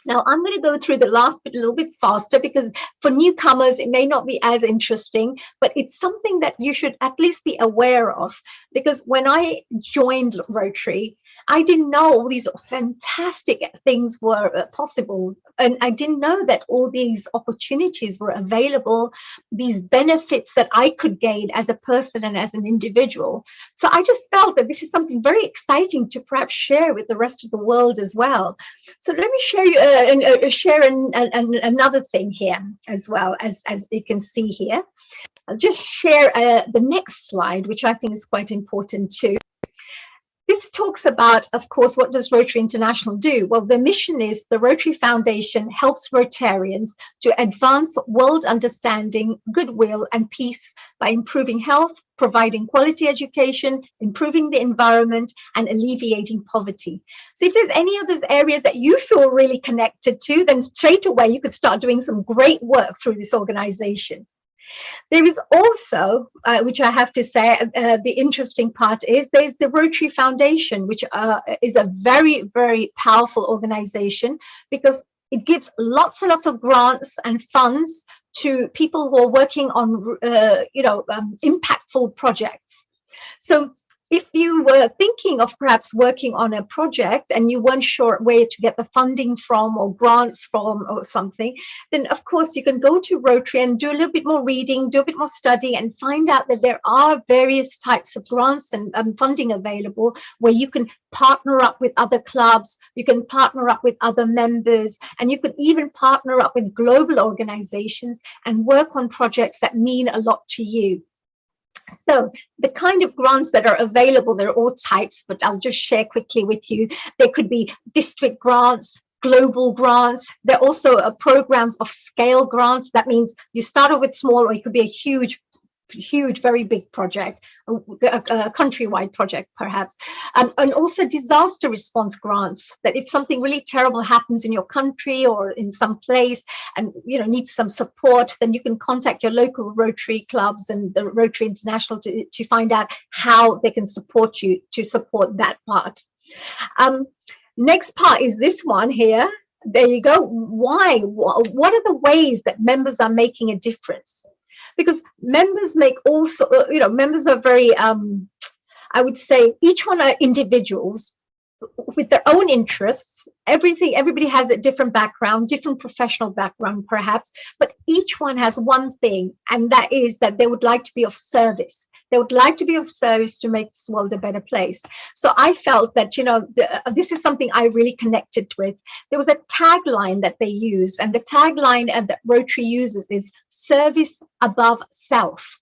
Now, I'm going to go through the last bit a little bit faster, because for newcomers, it may not be as interesting, but it's something that you should at least be aware of. Because when I joined Rotary, I didn't know all these fantastic things were possible. And I didn't know that all these opportunities were available, these benefits that I could gain as a person and as an individual. So I just felt that this is something very exciting to perhaps share with the rest of the world as well. So let me share another thing here as well, as you can see here. I'll just share the next slide, which I think is quite important too. This talks about, of course, what does Rotary International do? Well, the mission is the Rotary Foundation helps Rotarians to advance world understanding, goodwill, and peace by improving health, providing quality education, improving the environment, and alleviating poverty. So if there's any of those areas that you feel really connected to, then straight away you could start doing some great work through this organization. There is also, which I have to say, the interesting part is there's the Rotary Foundation, which is a very, very powerful organization, because it gives lots and lots of grants and funds to people who are working on, impactful projects. So if you were thinking of perhaps working on a project and you weren't sure where to get the funding from or grants from or something, then of course you can go to Rotary and do a little bit more reading, do a bit more study, and find out that there are various types of grants and funding available where you can partner up with other clubs, you can partner up with other members, and you can even partner up with global organizations and work on projects that mean a lot to you. So the kind of grants that are available, there are all types, but I'll just share quickly with you. There could be district grants, global grants. There are also programs of scale grants. That means you start off with small, or it could be a huge, very big project, a countrywide project perhaps, and also disaster response grants, that if something really terrible happens in your country or in some place and needs some support, then you can contact your local Rotary clubs and the Rotary International to find out how they can support you to support that part. Next part is this one here. There you go. Why? What are the ways that members are making a difference? Because members make also, members are very, I would say, each one are individuals with their own interests. Everybody has a different background, different professional background, perhaps, but each one has one thing, and that is that they would like to be of service. They would like to be of service to make this world a better place. So I felt that, this is something I really connected with. There was a tagline that they use, and the tagline that Rotary uses is service above self.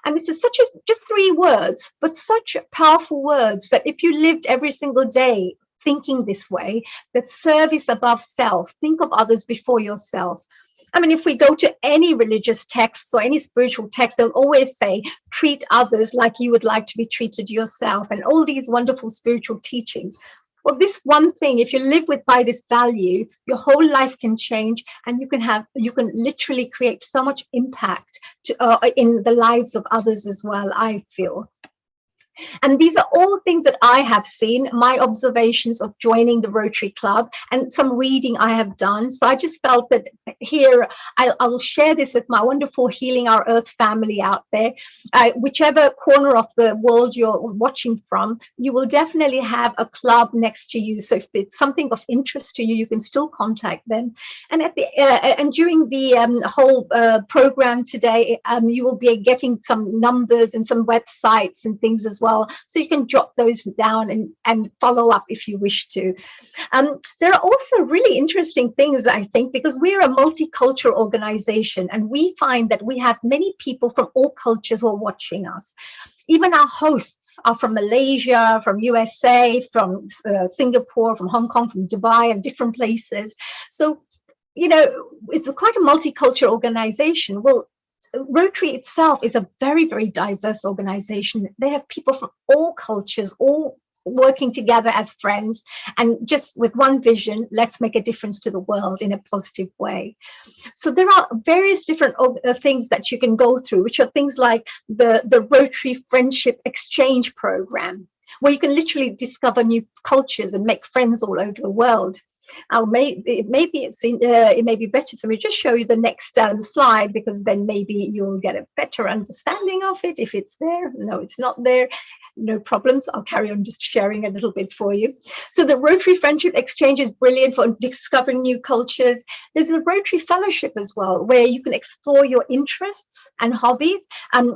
And this is just 3 words, but such powerful words that if you lived every single day thinking this way, that service above self, think of others before yourself. I mean, if we go to any religious texts or any spiritual text, they'll always say, treat others like you would like to be treated yourself, and all these wonderful spiritual teachings. Well, this one thing, if you live by this value, your whole life can change, and you can literally create so much impact in the lives of others as well, I feel. And these are all things that I have seen, my observations of joining the Rotary Club and some reading I have done. So I just felt that here I'll share this with my wonderful Healing Our Earth family out there. Whichever corner of the world you're watching from, you will definitely have a club next to you. So if it's something of interest to you, you can still contact them. And and during the whole program today, you will be getting some numbers and some websites and things as well. So you can jot those down and follow up if you wish to. There are also really interesting things, I think, because we're a multicultural organization, and we find that we have many people from all cultures who are watching us. Even our hosts are from Malaysia, from U.S.A, from Singapore, from Hong Kong, from Dubai, and different places. So it's quite a multicultural organization. Well, Rotary itself is a very, very diverse organization. They have people from all cultures, all working together as friends, and just with one vision, let's make a difference to the world in a positive way. So there are various different things that you can go through, which are things like the Rotary Friendship Exchange Program, where you can literally discover new cultures and make friends all over the world. It may be better for me to just show you the next slide, because then maybe you'll get a better understanding of it if it's there. No, it's not there. No problems. I'll carry on just sharing a little bit for you. So the Rotary Friendship Exchange is brilliant for discovering new cultures. There's a Rotary Fellowship as well, where you can explore your interests and hobbies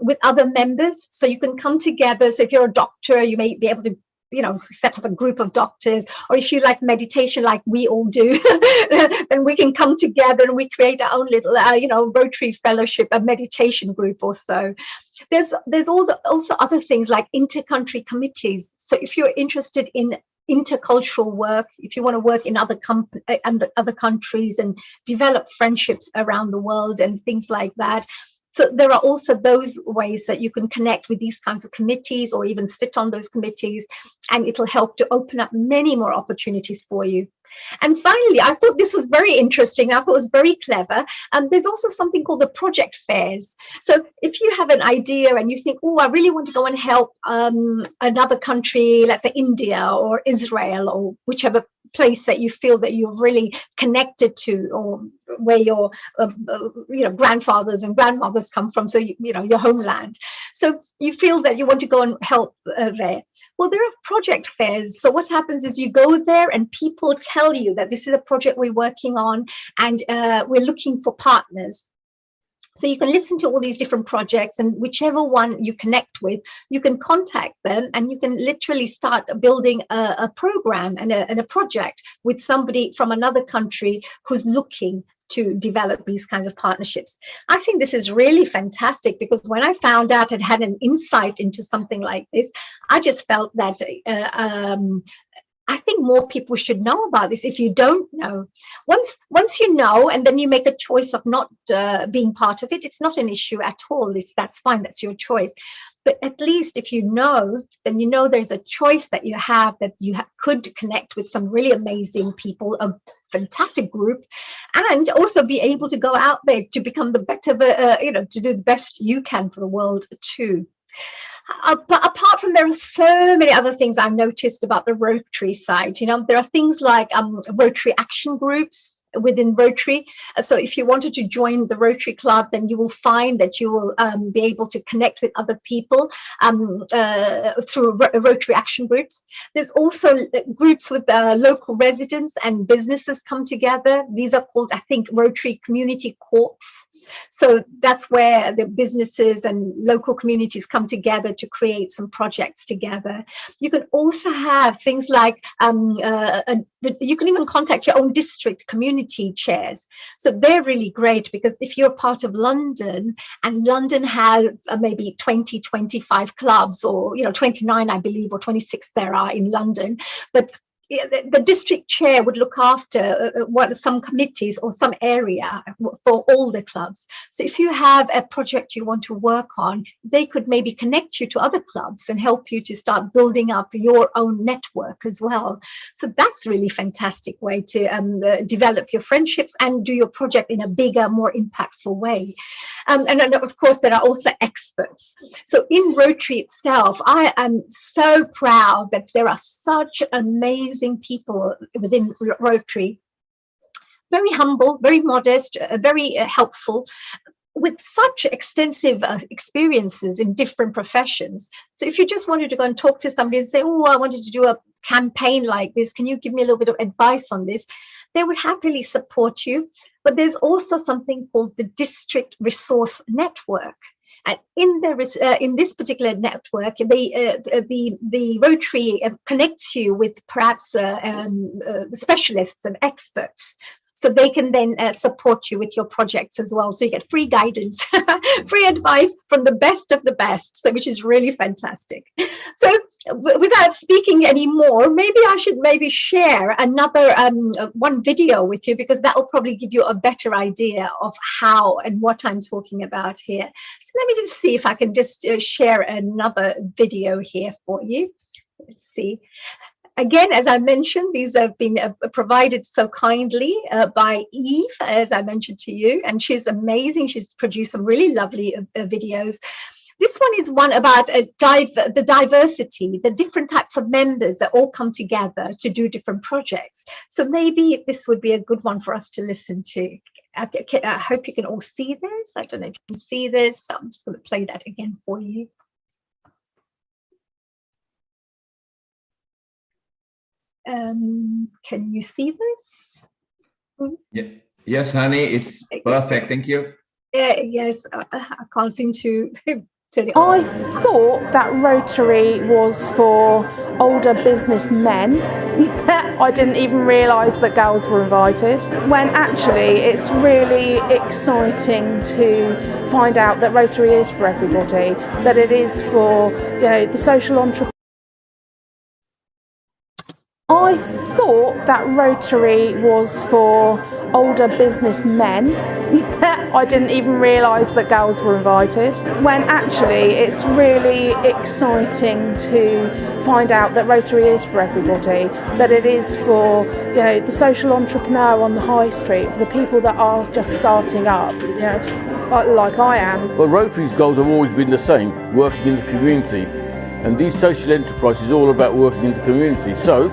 with other members. So you can come together. So if you're a doctor, you may be able to set up a group of doctors, or if you like meditation like we all do, then we can come together and we create our own little Rotary Fellowship, a meditation group or so. There's also other things like inter-country committees. So if you're interested in intercultural work, if you want to work in other countries and develop friendships around the world and things like that. So there are also those ways that you can connect with these kinds of committees, or even sit on those committees, and it'll help to open up many more opportunities for you. And finally, I thought this was very interesting. I thought it was very clever. There's also something called the project fairs. So if you have an idea and you think, oh, I really want to go and help another country, let's say India or Israel or whichever place that you feel that you're really connected to, or where your grandfathers and grandmothers come from, so your homeland. So you feel that you want to go and help there. Well, there are project fairs. So what happens is you go there and people tell you that this is a project we're working on, and we're looking for partners. So you can listen to all these different projects, and whichever one you connect with, you can contact them, and you can literally start building a program and a project with somebody from another country who's looking to develop these kinds of partnerships. I think this is really fantastic, because when I found out and had an insight into something like this, I just felt that I think more people should know about this. If you don't know, once you know, and then you make a choice of not being part of it, it's not an issue at all. That's fine. That's your choice. But at least if you know, then you know there's a choice that you have, that you could connect with some really amazing people, a fantastic group, and also be able to go out there to become the better, to do the best you can for the world too. But apart from, there are so many other things I've noticed about the Rotary side. There are things like Rotary action groups within Rotary. So if you wanted to join the Rotary Club, then you will find that you will be able to connect with other people through Rotary action groups. There's also groups with local residents and businesses come together. These are called, I think, Rotary community courts. So that's where the businesses and local communities come together to create some projects together. You can also have things like, you can even contact your own district community chairs. So they're really great, because if you're part of London, and London has maybe 20, 25 clubs, or 29, I believe, or 26 there are in London, but the district chair would look after some committees or some area for all the clubs. So if you have a project you want to work on, they could maybe connect you to other clubs and help you to start building up your own network as well. So that's really fantastic way to develop your friendships and do your project in a bigger, more impactful way. And of course, there are also experts. So in Rotary itself, I am so proud that there are such amazing people within Rotary, very humble, very modest, very helpful, with such extensive experiences in different professions. So if you just wanted to go and talk to somebody and say, oh, I wanted to do a campaign like this, can you give me a little bit of advice on this? They would happily support you. But there's also something called the District Resource Network. And in this particular network, the Rotary connects you with perhaps specialists and experts, so they can then support you with your projects as well. So you get free guidance, free advice from the best of the best, so which is really fantastic. So without speaking anymore, maybe I should share another one video with you, because that will probably give you a better idea of how and what I'm talking about here. So let me just see if I can just share another video here for you. Let's see. Again, as I mentioned, these have been provided so kindly by Eve, as I mentioned to you, and she's amazing. She's produced some really lovely videos. This one is one about the diversity, the different types of members that all come together to do different projects. So maybe this would be a good one for us to listen to. I hope you can all see this. I don't know if you can see this. So I'm just going to play that again for you. Can you see this? Yeah. Yes, honey, it's perfect. Thank you. Yes, I can't seem to turn it I on. thought that Rotary was for older businessmen. I didn't even realise that girls were invited, when actually it's really exciting to find out that Rotary is for everybody, that it is for, you know, the social entrepreneur. I thought that Rotary was for older businessmen. I didn't even realise that girls were invited, when actually it's really exciting to find out that Rotary is for everybody, that it is for, you know, the social entrepreneur on the high street, for the people that are just starting up, you know, like I am. Well, Rotary's goals have always been the same: working in the community, and these social enterprises are all about working in the community. So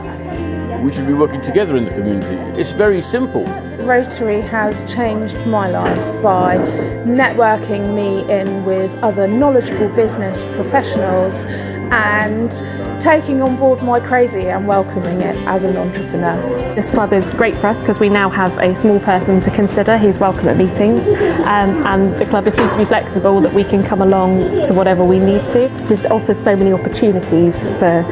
we should be working together in the community. It's very simple. Rotary has changed my life by networking me in with other knowledgeable business professionals and taking on board my crazy and welcoming it as an entrepreneur. This club is great for us because we now have a small person to consider. He's welcome at meetings, and the club is seen to be flexible, that we can come along to whatever we need to. It just offers so many opportunities for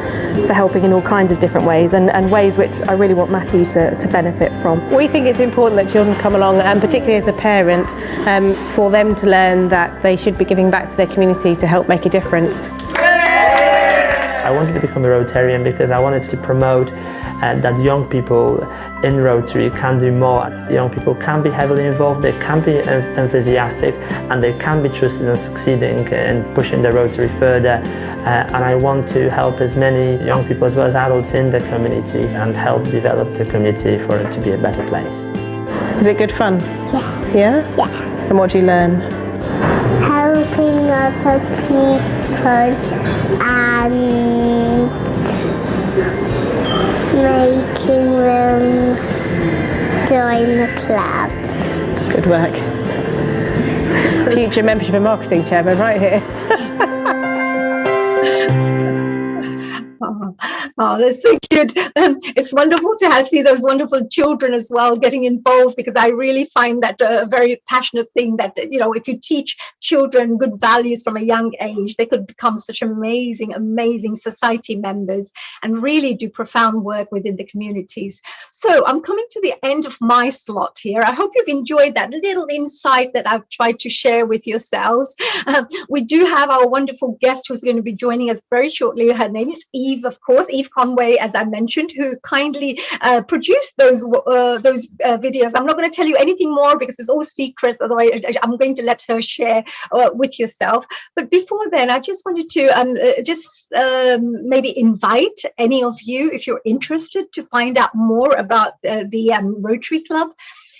helping in all kinds of different ways, and ways which I really want Matthew to benefit from. We think it's important that children come along, and particularly as a parent, for them to learn that they should be giving back to their community to help make a difference. I wanted to become a Rotarian because I wanted to promote that young people in Rotary can do more. Young people can be heavily involved, they can be enthusiastic, and they can be trusted in succeeding in pushing the Rotary further. And I want to help as many young people as well as adults in the community and help develop the community for it to be a better place. Is it good fun? Yeah. Yeah? Yeah. And what do you learn? Helping other people and making them join the club. Good work. Future membership and marketing chairman right here. Oh, that's so cute. It's wonderful to see those wonderful children as well getting involved, because I really find that a very passionate thing, that, you know, if you teach children good values from a young age, they could become such amazing, amazing society members and really do profound work within the communities. So I'm coming to the end of my slot here. I hope you've enjoyed that little insight that I've tried to share with yourselves. We do have our wonderful guest who's going to be joining us very shortly. Her name is Eve, of course, Eve Conway, as I mentioned, who kindly produced those videos. I'm not going to tell you anything more because it's all secrets. Otherwise, I'm going to let her share with yourself. But before then, I just wanted to maybe invite any of you, if you're interested, to find out more about the Rotary Club.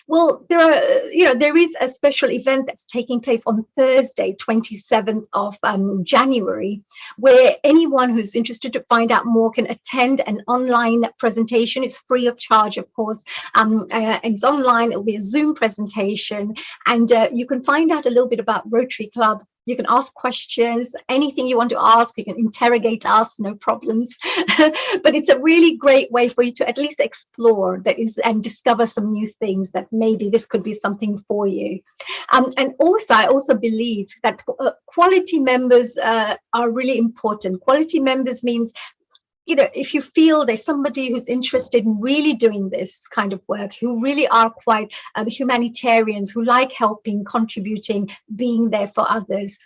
Well, there is a special event that's taking place on Thursday, 27th of January, where anyone who's interested to find out more can attend an online presentation. It's free of charge, of course. It's online. It'll be a Zoom presentation, and you can find out a little bit about Rotary Club. You can ask questions, anything you want to ask. You can interrogate us, no problems. But it's a really great way for you to at least explore and discover some new things, that maybe this could be something for you. And also, I also believe that quality members are really important. Quality members means, you know, if you feel there's somebody who's interested in really doing this kind of work, who really are quite humanitarians, who like helping, contributing, being there for others,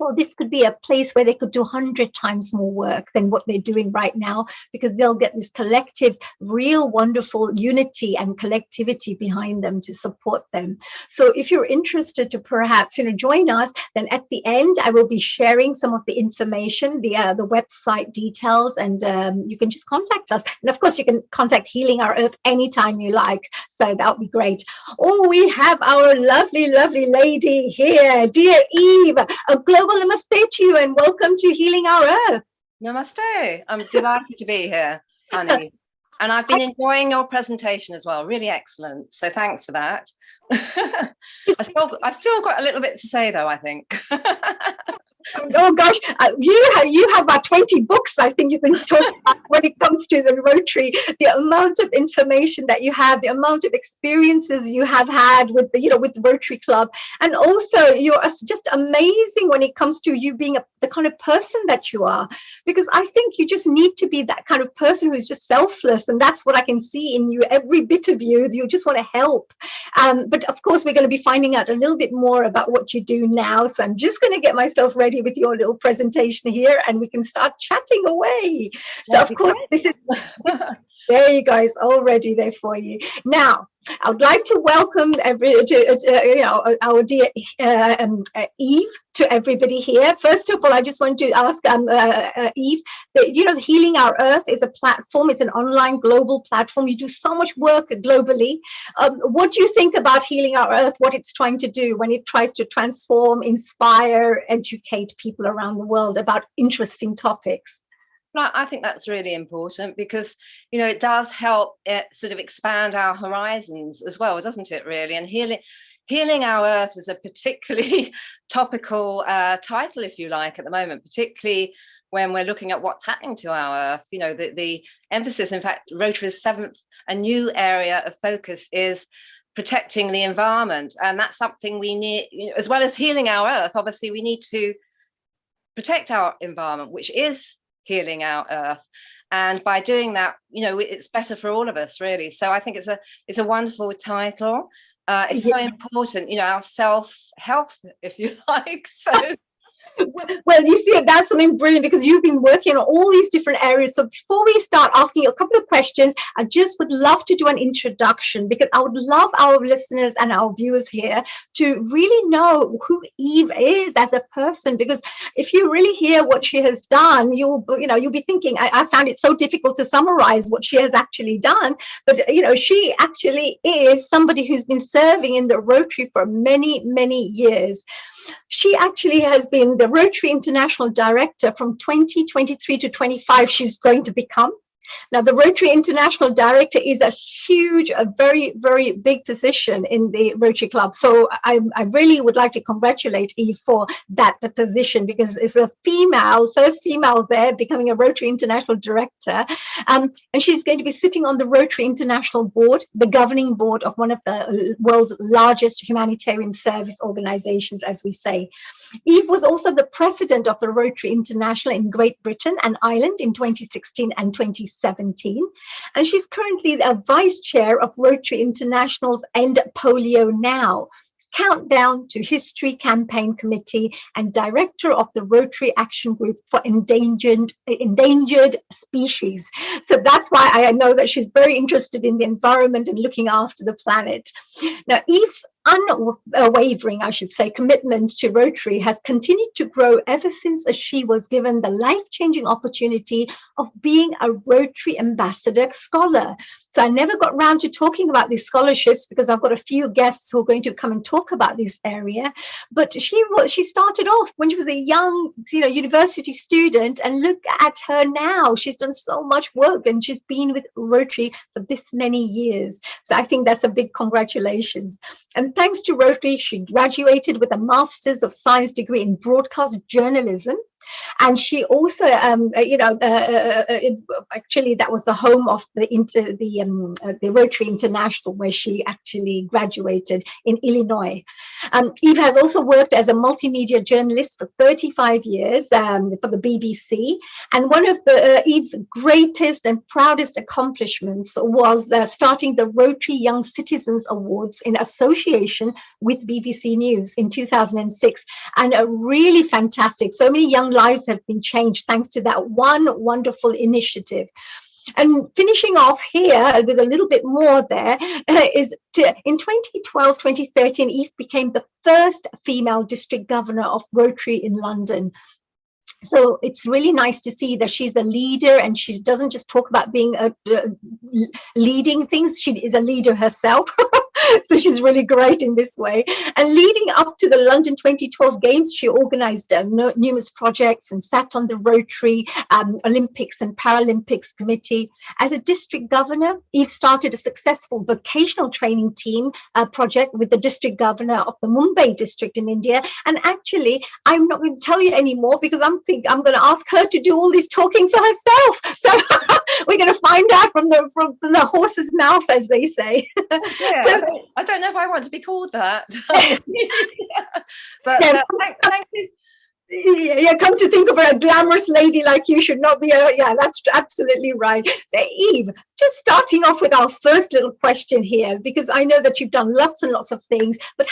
well, this could be a place where they could do 100 times more work than what they're doing right now, because they'll get this collective, real wonderful unity and collectivity behind them to support them. So if you're interested to perhaps, join us, then at the end, I will be sharing some of the information, the website details, and you can just contact us. And of course, you can contact Healing Our Earth anytime you like. So that would be great. Oh, we have our lovely, lovely lady here, dear Eve. A global namaste to you and welcome to Healing Our Earth. Namaste. I'm delighted to be here, honey. And I've been enjoying your presentation as well. Really excellent. So thanks for that. I've still got a little bit to say, though, I think. Oh gosh, you have about 20 books I think you can talk about when it comes to the Rotary, the amount of information that you have, the amount of experiences you have had with the with the Rotary Club, and also you're just amazing when it comes to you being the kind of person that you are, because I think you just need to be that kind of person who's just selfless, and that's what I can see in you, every bit of you. You just want to help, but of course we're going to be finding out a little bit more about what you do now, so I'm just going to get myself ready with your little presentation here and we can start chatting away. So of course this is there you go, it's all ready there for you. Now I would like to welcome our dear Eve to everybody here. First of all, I just want to ask Eve that Healing Our Earth is a platform. It's an online global platform. You do so much work globally. What do you think about Healing Our Earth, what it's trying to do when it tries to transform, inspire, educate people around the world about interesting topics? I think that's really important because, it does help sort of expand our horizons as well, doesn't it, really? And Healing Our Earth is a particularly topical title, if you like, at the moment, particularly when we're looking at what's happening to our Earth. The emphasis, in fact, Rotary's seventh, a new area of focus is protecting the environment. And that's something we need, as well as healing our Earth, obviously, we need to protect our environment, which is healing our Earth, and by doing that, it's better for all of us, really. So I think it's a wonderful title. It's so important, our self-health, if you like. So well, you see, that's something brilliant because you've been working on all these different areas. So before we start asking you a couple of questions, I just would love to do an introduction, because I would love our listeners and our viewers here to really know who Eve is as a person, because if you really hear what she has done, you'll be thinking, I found it so difficult to summarize what she has actually done, but she actually is somebody who's been serving in the Rotary for many, many years. She actually has been the Rotary International Director from 2023 to 25. She's going to become. Now, the Rotary International Director is a very, very big position in the Rotary Club. So I really would like to congratulate Eve for that position, because it's a first female there becoming a Rotary International Director. And she's going to be sitting on the Rotary International Board, the governing board of one of the world's largest humanitarian service organizations, as we say. Eve was also the president of the Rotary International in Great Britain and Ireland in 2016 and 2017. And she's currently the vice chair of Rotary International's End Polio Now Countdown to History Campaign Committee and director of the Rotary Action Group for Endangered Species. So that's why I know that she's very interested in the environment and looking after the planet. Now, Eve's unwavering, I should say, commitment to Rotary has continued to grow ever since she was given the life-changing opportunity of being a Rotary Ambassador Scholar. So I never got around to talking about these scholarships because I've got a few guests who are going to come and talk about this area. But she started off when she was a young, university student, and look at her now. She's done so much work and she's been with Rotary for this many years. So I think that's a big congratulations. And thanks to Rotary, she graduated with a Master's of Science degree in Broadcast Journalism And she also, actually that was the home of the Rotary International, where she actually graduated in Illinois. Eve has also worked as a multimedia journalist for 35 years for the BBC. And one of Eve's greatest and proudest accomplishments was starting the Rotary Young Citizens Awards in association with BBC News in 2006. And really fantastic. So many young lives have been changed thanks to that one wonderful initiative. And finishing off here with a little bit more there in 2012, 2013, Eve became the first female district governor of Rotary in London. So it's really nice to see that she's a leader, and she doesn't just talk about being leading things. She is a leader herself. So she's really great in this way. And leading up to the London 2012 Games, she organized numerous projects and sat on the Rotary Olympics and Paralympics Committee. As a district governor, Eve started a successful vocational training team project with the district governor of the Mumbai district in India. And actually, I'm not going to tell you anymore because I'm going to ask her to do all this talking for herself. So we're going to find out from the horse's mouth, as they say. Yeah, so, I don't know if I want to be called that. But thank you. Yeah, come to think of it, a glamorous lady like you should not be yeah, that's absolutely right. So Eve, just starting off with our first little question here, because I know that you've done lots and lots of things, but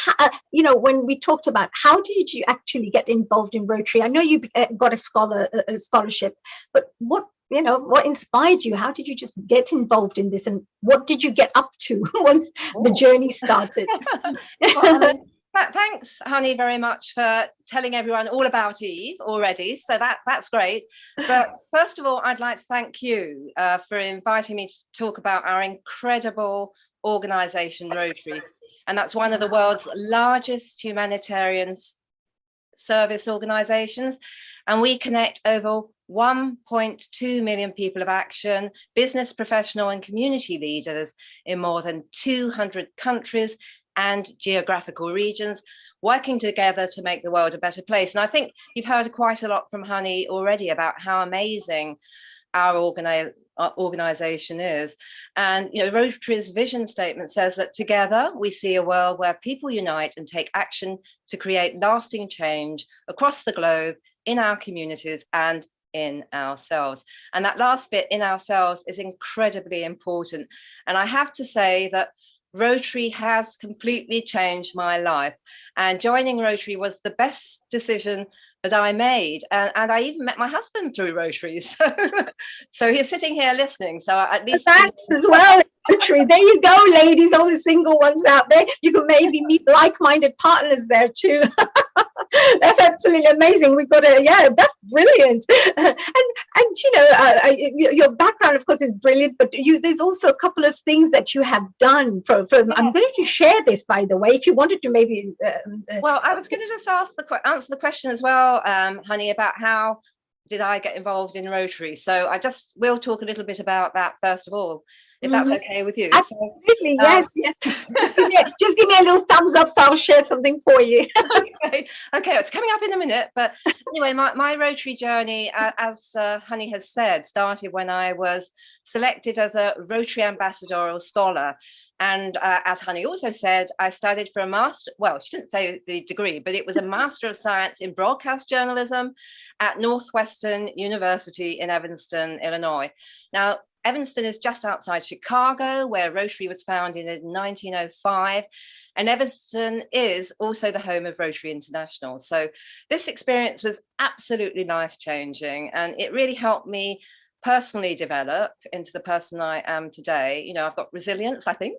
when we talked about how did you actually get involved in Rotary? I know you got a scholarship, but what inspired you? How did you just get involved in this, and what did you get up to once the journey started? Thanks, Honey, very much for telling everyone all about Eve already. So that's great. But first of all, I'd like to thank you for inviting me to talk about our incredible organisation, Rotary. And that's one of the world's largest humanitarian service organisations. And we connect over 1.2 million people of action, business, professional and community leaders in more than 200 countries and geographical regions, working together to make the world a better place. And I think you've heard quite a lot from Honey already about how amazing our organisation is. And Rotary's vision statement says that together we see a world where people unite and take action to create lasting change across the globe, in our communities and in ourselves. And that last bit, in ourselves, is incredibly important. And I have to say that Rotary has completely changed my life, and joining Rotary was the best decision that I made, and I even met my husband through Rotary, so he's sitting here listening, so at least thanks as well. Rotary, there you go, ladies, all the single ones out there, you can maybe meet like-minded partners there too. That's absolutely amazing. We've got that's brilliant. And your background, of course, is brilliant, but there's also a couple of things that you have done from I'm going to share this, by the way, if you wanted to maybe well, I was going to just answer the question as well, Honey, about how did I get involved in Rotary. So we'll talk a little bit about that first of all, if that's okay with you. Absolutely, yes. Just give me a little thumbs up, so I'll share something for you. Okay, it's coming up in a minute. But anyway, my Rotary journey, as Honey has said, started when I was selected as a Rotary Ambassadorial Scholar. And as Honey also said, I studied for a master, well, she didn't say the degree, but it was a Master of Science in Broadcast Journalism at Northwestern University in Evanston, Illinois. Now, Evanston is just outside Chicago, where Rotary was founded in 1905. And Evanston is also the home of Rotary International. So this experience was absolutely life-changing, and it really helped me personally develop into the person I am today. I've got resilience, I think,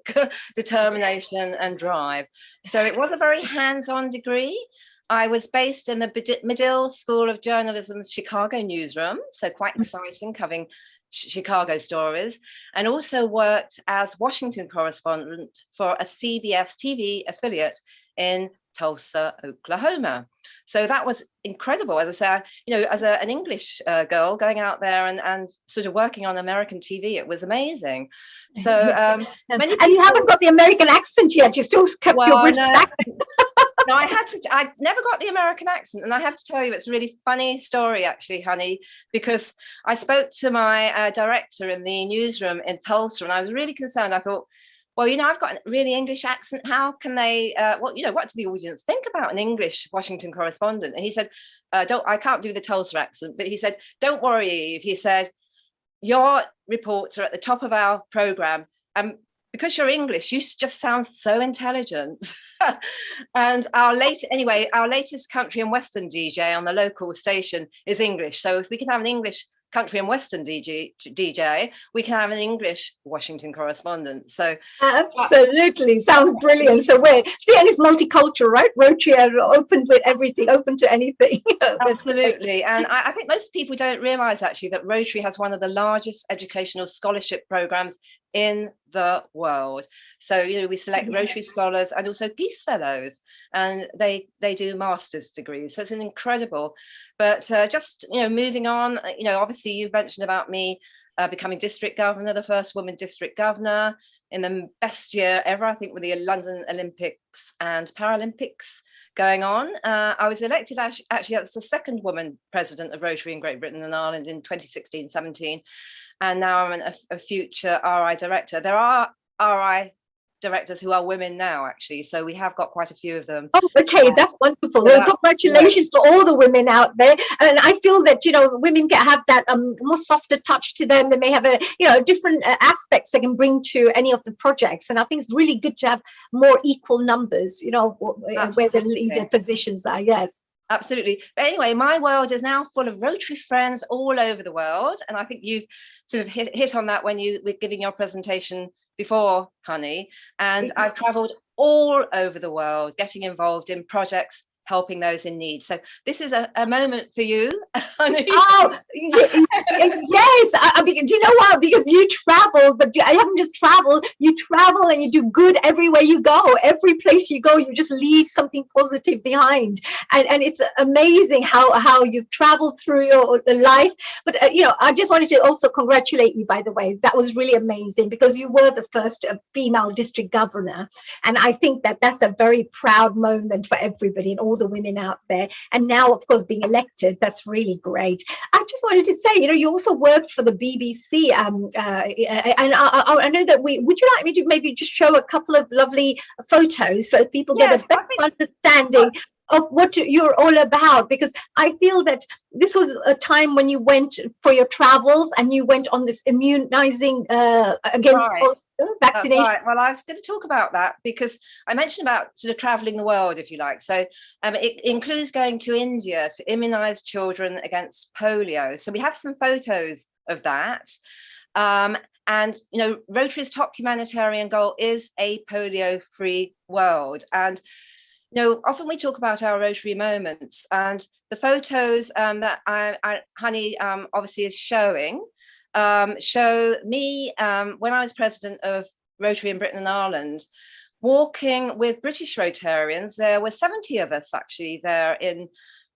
determination and drive. So it was a very hands-on degree. I was based in the Medill School of Journalism's Chicago newsroom, so quite exciting, covering Chicago stories, and also worked as Washington correspondent for a CBS TV affiliate in Tulsa, Oklahoma. So that was incredible. As I say, as an English girl going out there and sort of working on American TV, it was amazing. So and you haven't got the American accent yet. You still kept your British accent. No, I never got the American accent. And I have to tell you, it's a really funny story, actually, honey, because I spoke to my director in the newsroom in Tulsa, and I was really concerned. I thought, well, I've got a really English accent. How can they, what do the audience think about an English Washington correspondent? And he said, I can't do the Tulsa accent, but he said, don't worry, Eve. He said, your reports are at the top of our program. And because you're English, you just sound so intelligent. And our latest country and western DJ on the local station is English. So if we can have an English country and western DJ, we can have an English Washington correspondent. So absolutely, sounds brilliant. So and it's multicultural, right? Rotary are open with everything, open to anything. Absolutely. And I think most people don't realize actually that Rotary has one of the largest educational scholarship programs in the world. So we select Rotary scholars and also Peace Fellows, and they do master's degrees. So it's an incredible. But just moving on, obviously you've mentioned about me becoming district governor, the first woman district governor in the best year ever, I think, with the London Olympics and Paralympics going on. I was elected actually as the second woman president of Rotary in Great Britain and Ireland in 2016-17. And now I'm a future RI director. There are RI directors who are women now, actually. So we have got quite a few of them. Oh, okay, that's wonderful. Well, congratulations to all the women out there. And I feel that, women can have that more softer touch to them. They may have different aspects they can bring to any of the projects. And I think it's really good to have more equal numbers, where the leader positions are. Yes. Absolutely. But anyway, my world is now full of Rotary friends all over the world. And I think you've sort of hit on that when you were giving your presentation before, honey. And I've traveled all over the world, getting involved in projects helping those in need. So this is a moment for you, honey. Oh, yes. I mean, do you know what? Because you travel, but I haven't just traveled. You travel and you do good everywhere you go. Every place you go, you just leave something positive behind. And it's amazing how you've traveled through your life. But, I just wanted to also congratulate you, by the way. That was really amazing because you were the first female district governor. And I think that's a very proud moment for everybody and all the women out there. And now, of course, being elected, that's really great. I just wanted to say, you also worked for the BBC, and I know that would you like me to maybe just show a couple of lovely photos so people get a better understanding of what you're all about? Because I feel that this was a time when you went for your travels and you went on this immunizing against vaccination. Right. Well, I was going to talk about that because I mentioned about sort of traveling the world, if you like. So it includes going to India to immunize children against polio. So we have some photos of that. And, Rotary's top humanitarian goal is a polio-free world. And often we talk about our Rotary moments, and the photos that Honey obviously is showing show me when I was president of Rotary in Britain and Ireland, walking with British Rotarians. There were 70 of us actually there in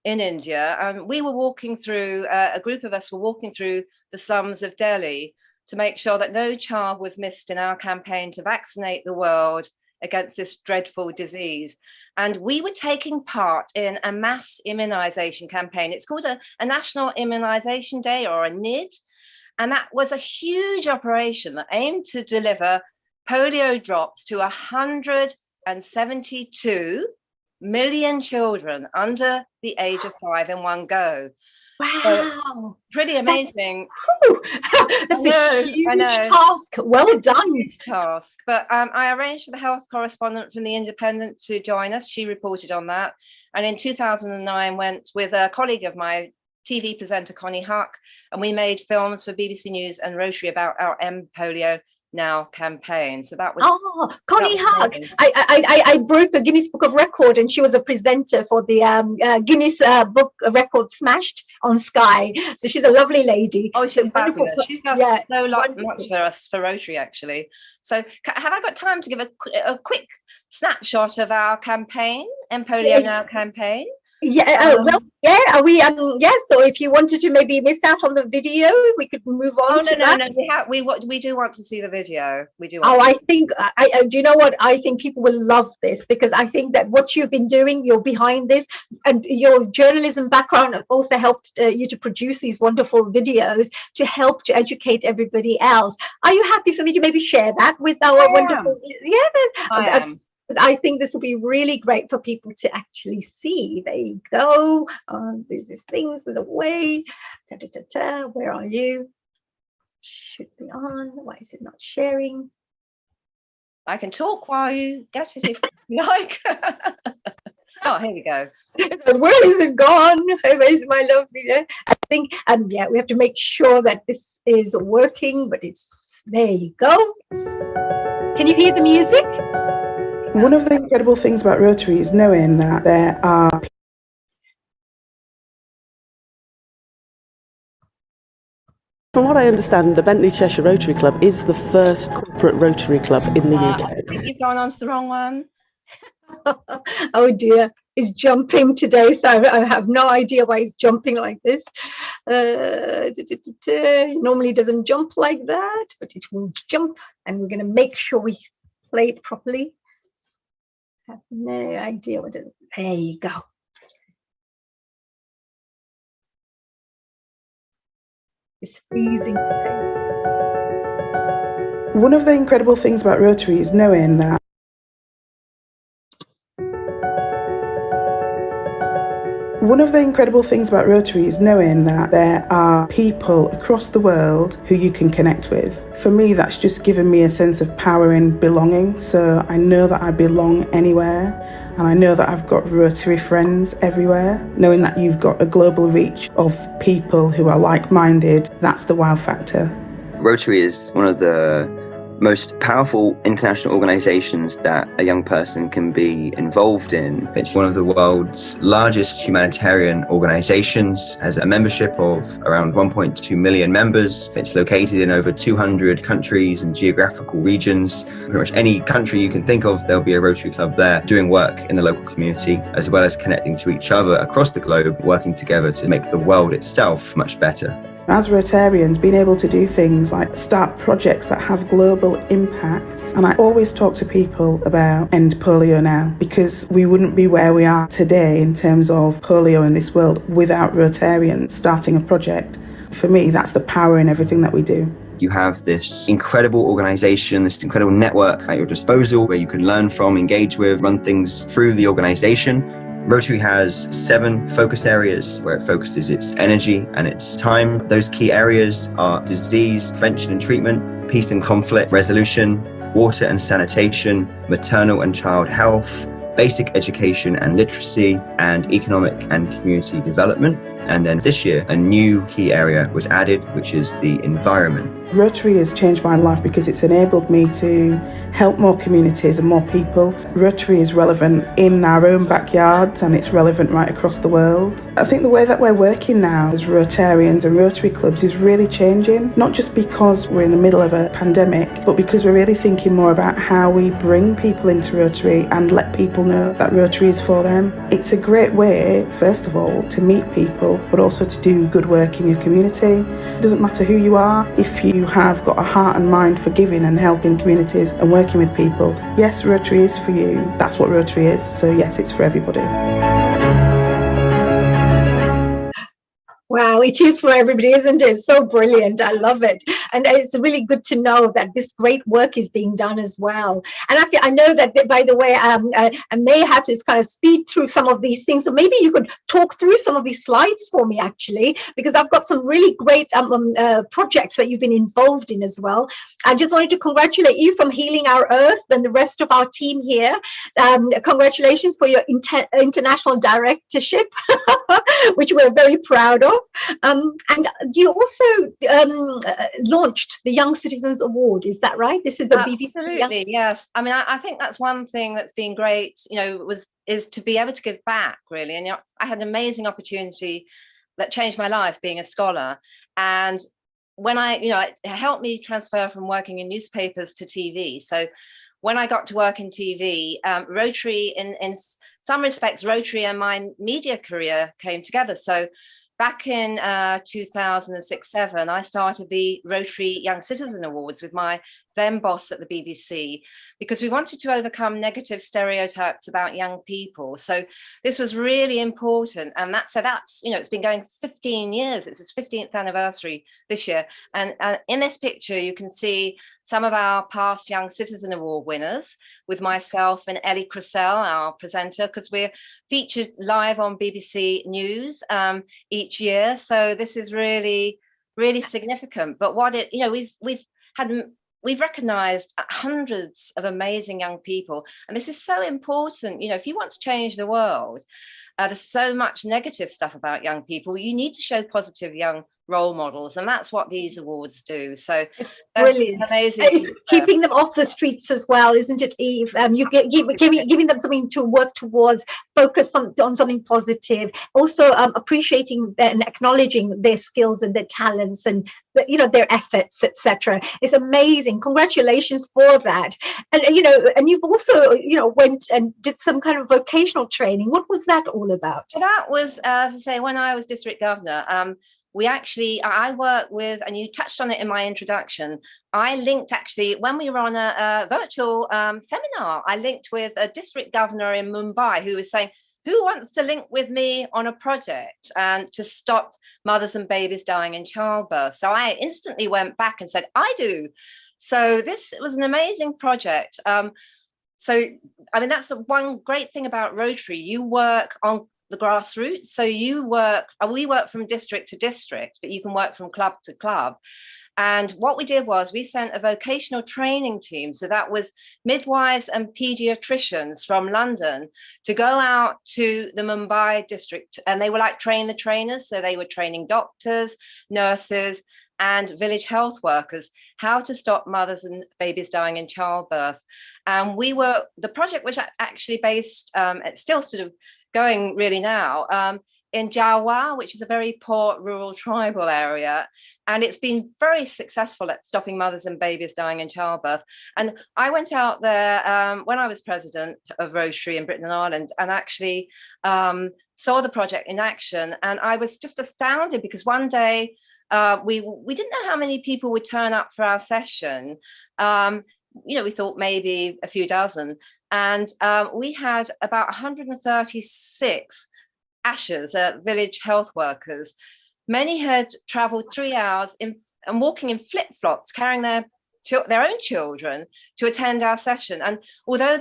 India. We were walking through, a group of us were walking through the slums of Delhi to make sure that no child was missed in our campaign to vaccinate the world against this dreadful disease. And we were taking part in a mass immunization campaign. It's called a National Immunization Day, or a NID. And that was a huge operation that aimed to deliver polio drops to 172 million children under the age of 5 in one go. Wow. So, pretty amazing. That's a huge task. Well done. Huge task. But I arranged for the health correspondent from The Independent to join us. She reported on that. And in 2009, went with a colleague of mine, TV presenter Connie Huck, and we made films for BBC News and Rotary about our End Polio Now campaign. So that was Connie Huck. I broke the Guinness Book of Record, and she was a presenter for the Guinness Book Record Smashed on Sky. So she's a lovely lady. Oh, she's fabulous. She's got so much for us for Rotary, actually. So have I got time to give a quick snapshot of our campaign, End Polio Now campaign? Yeah, well, yeah, are we, yeah, so if you wanted to maybe miss out on the video, we could move on to that. We do want to see the video. We do. Oh, I think, do you know what? I think people will love this, because I think that what you've been doing, you're behind this, and your journalism background also helped you to produce these wonderful videos to help to educate everybody else. Are you happy for me to maybe share that with our wonderful? I am. I think this will be really great for people to actually see. There you go. There's these things in the way. Where are you? Should be on. Why is it not sharing? I can talk while you get it if you like. Oh, here we go. Where is it gone? Where's my lovely? I think, yeah, we have to make sure that this is working, but it's, there you go. Can you hear the music? One of the incredible things about Rotary is knowing that there are From what I understand, the Bentley Cheshire Rotary Club is the first corporate Rotary club in the UK. I think you've gone on to the wrong one. Oh dear, he's jumping today, so I have no idea why he's jumping like this. He normally doesn't jump like that, but it will jump, and we're going to make sure we play it properly. I have no idea what it is. There you go. It's freezing today. One of the incredible things about Rotary is knowing that there are people across the world who you can connect with. For me, that's just given me a sense of power and belonging. So I know that I belong anywhere, and I know that I've got Rotary friends everywhere. Knowing that you've got a global reach of people who are like-minded, that's the wow factor. Rotary is one of the most powerful international organizations that a young person can be involved in. It's one of the world's largest humanitarian organizations, has a membership of around 1.2 million members. It's located in over 200 countries and geographical regions. Pretty much any country you can think of, there'll be a Rotary Club there doing work in the local community, as well as connecting to each other across the globe, working together to make the world itself much better. As Rotarians, being able to do things like start projects that have global impact. And I always talk to people about End Polio Now, because we wouldn't be where we are today in terms of polio in this world without Rotarians starting a project. For me, that's the power in everything that we do. You have this incredible organization, this incredible network at your disposal where you can learn from, engage with, run things through the organization. Rotary has 7 focus areas where it focuses its energy and its time. Those key areas are disease prevention and treatment, peace and conflict resolution, water and sanitation, maternal and child health, basic education and literacy, and economic and community development. And then this year, a new key area was added, which is the environment. Rotary has changed my life because it's enabled me to help more communities and more people. Rotary is relevant in our own backyards, and it's relevant right across the world. I think the way that we're working now as Rotarians and Rotary clubs is really changing, not just because we're in the middle of a pandemic, but because we're really thinking more about how we bring people into Rotary and let people know that Rotary is for them. It's a great way, first of all, to meet people, but also to do good work in your community. It doesn't matter who you are, if you have got a heart and mind for giving and helping communities and working with people, yes, Rotary is for you. That's what Rotary is, so yes, it's for everybody. Wow, it is for everybody, isn't it? It's so brilliant. I love it. And it's really good to know that this great work is being done as well. And I know that, by the way, I may have to kind of speed through some of these things. So maybe you could talk through some of these slides for me, actually, because I've got some really great projects that you've been involved in as well. I just wanted to congratulate you from Healing Our Earth and the rest of our team here. Congratulations for your international directorship, which we're very proud of. And you also launched the Young Citizens Award, is that right? This is a BBC. Absolutely, yes. I mean, I think that's one thing that's been great, you know, is to be able to give back, really. And you know, I had an amazing opportunity that changed my life being a scholar. And when it helped me transfer from working in newspapers to TV. So when I got to work in TV, Rotary in some respects, Rotary and my media career came together. So back in 2006-07, I started the Rotary Young Citizen Awards with my then boss at the BBC, because we wanted to overcome negative stereotypes about young people. So this was really important. And that's, it's been going 15 years. It's its 15th anniversary this year. And in this picture, you can see some of our past Young Citizen Award winners with myself and Ellie Cressell, our presenter, because we're featured live on BBC News each year. So this is really, really significant. But we've recognized hundreds of amazing young people. And this is so important. If you want to change the world, there's so much negative stuff about young people. You need to show positive young role models, and that's what these awards do. So it's brilliant. Amazing. It's keeping them off the streets as well, isn't it, Eve? You giving them something to work towards, focus on something positive, also appreciating and acknowledging their skills and their talents and their efforts, etc. It's amazing. Congratulations for that. And and you've also went and did some kind of vocational training. What was that all about? So that was, as I say, when I was district governor. I work with, and you touched on it in my introduction, I linked actually, when we were on a virtual seminar, I linked with a district governor in Mumbai who was saying, who wants to link with me on a project and to stop mothers and babies dying in childbirth? So I instantly went back and said, I do. So this was an amazing project. That's one great thing about Rotary. You work on the grassroots. So we work from district to district, but you can work from club to club. And what we did was we sent a vocational training team. So that was midwives and pediatricians from London to go out to the Mumbai district, and they were like train the trainers. So they were training doctors, nurses, and village health workers how to stop mothers and babies dying in childbirth. And the project was actually based, it's still sort of going really now, in Jawa, which is a very poor rural tribal area. And it's been very successful at stopping mothers and babies dying in childbirth. And I went out there when I was president of Rotary in Britain and Ireland, and actually saw the project in action. And I was just astounded because one day we didn't know how many people would turn up for our session. We thought maybe a few dozen. And we had about 136 ASHAs, village health workers. Many had travelled 3 hours and walking in flip-flops, carrying their own children to attend our session. And although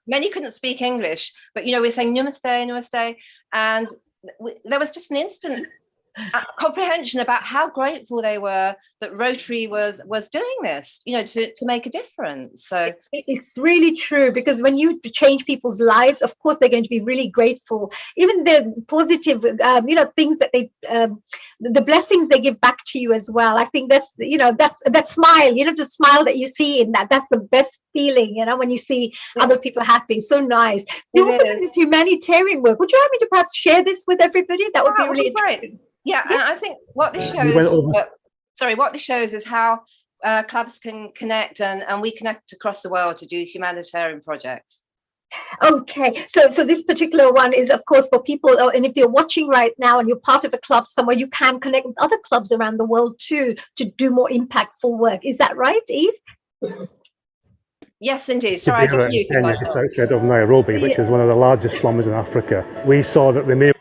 many couldn't speak English, but we're saying namaste, namaste, and there was just an instant comprehension about how grateful they were that Rotary was doing this, to make a difference. So it's really true, because when you change people's lives, of course they're going to be really grateful. Even the positive, things that they, the blessings they give back to you as well. I think that's, that smile, the smile that you see in that's the best feeling, when you see other people happy. So nice. You also do this humanitarian work. Would you like me to perhaps share this with everybody? That would be really interesting. Yeah, and I think what this shows is how clubs can connect, and we connect across the world to do humanitarian projects. Okay, so this particular one is, of course, for people, and if you're watching right now and you're part of a club somewhere, you can connect with other clubs around the world too to do more impactful work. Is that right, Eve? Yes, indeed. Sorry, I just muted Kenya, just outside of Nairobi, which is one of the largest slums in Africa. We saw that the male.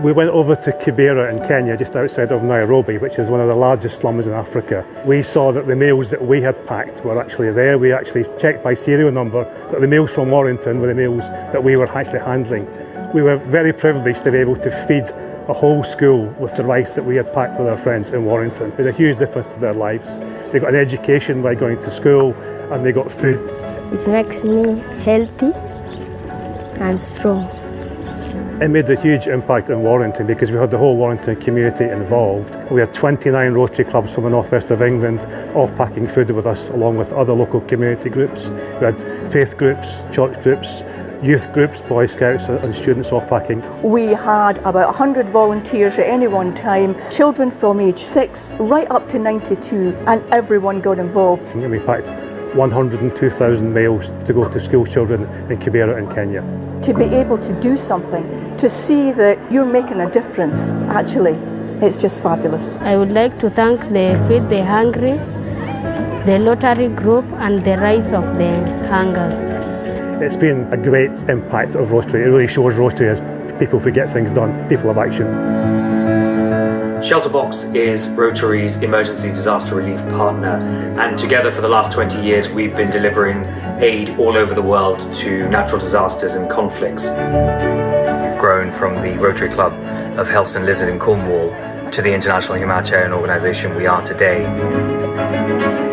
We went over to Kibera in Kenya, just outside of Nairobi, which is one of the largest slums in Africa. We saw that the meals that we had packed were actually there. We actually checked by serial number that the meals from Warrington were the meals that we were actually handling. We were very privileged to be able to feed a whole school with the rice that we had packed with our friends in Warrington. It made a huge difference to their lives. They got an education by going to school, and they got food. It makes me healthy and strong. It made a huge impact in Warrington because we had the whole Warrington community involved. We had 29 Rotary clubs from the northwest of England all packing food with us, along with other local community groups. We had faith groups, church groups, youth groups, Boy Scouts and students all packing. We had about 100 volunteers at any one time, children from age 6 right up to 92, and everyone got involved. And we packed 102,000 miles to go to school children in Kibera in Kenya. To be able to do something, to see that you're making a difference, actually, it's just fabulous. I would like to thank the Feed the Hungry, the Rotary Group, and the Rise of the Hunger. It's been a great impact of Rotary. It really shows Rotary as people who get things done, people of action. Shelterbox is Rotary's emergency disaster relief partner, and together for the last 20 years we've been delivering aid all over the world to natural disasters and conflicts. We've grown from the Rotary Club of Helston Lizard in Cornwall to the international humanitarian organisation we are today.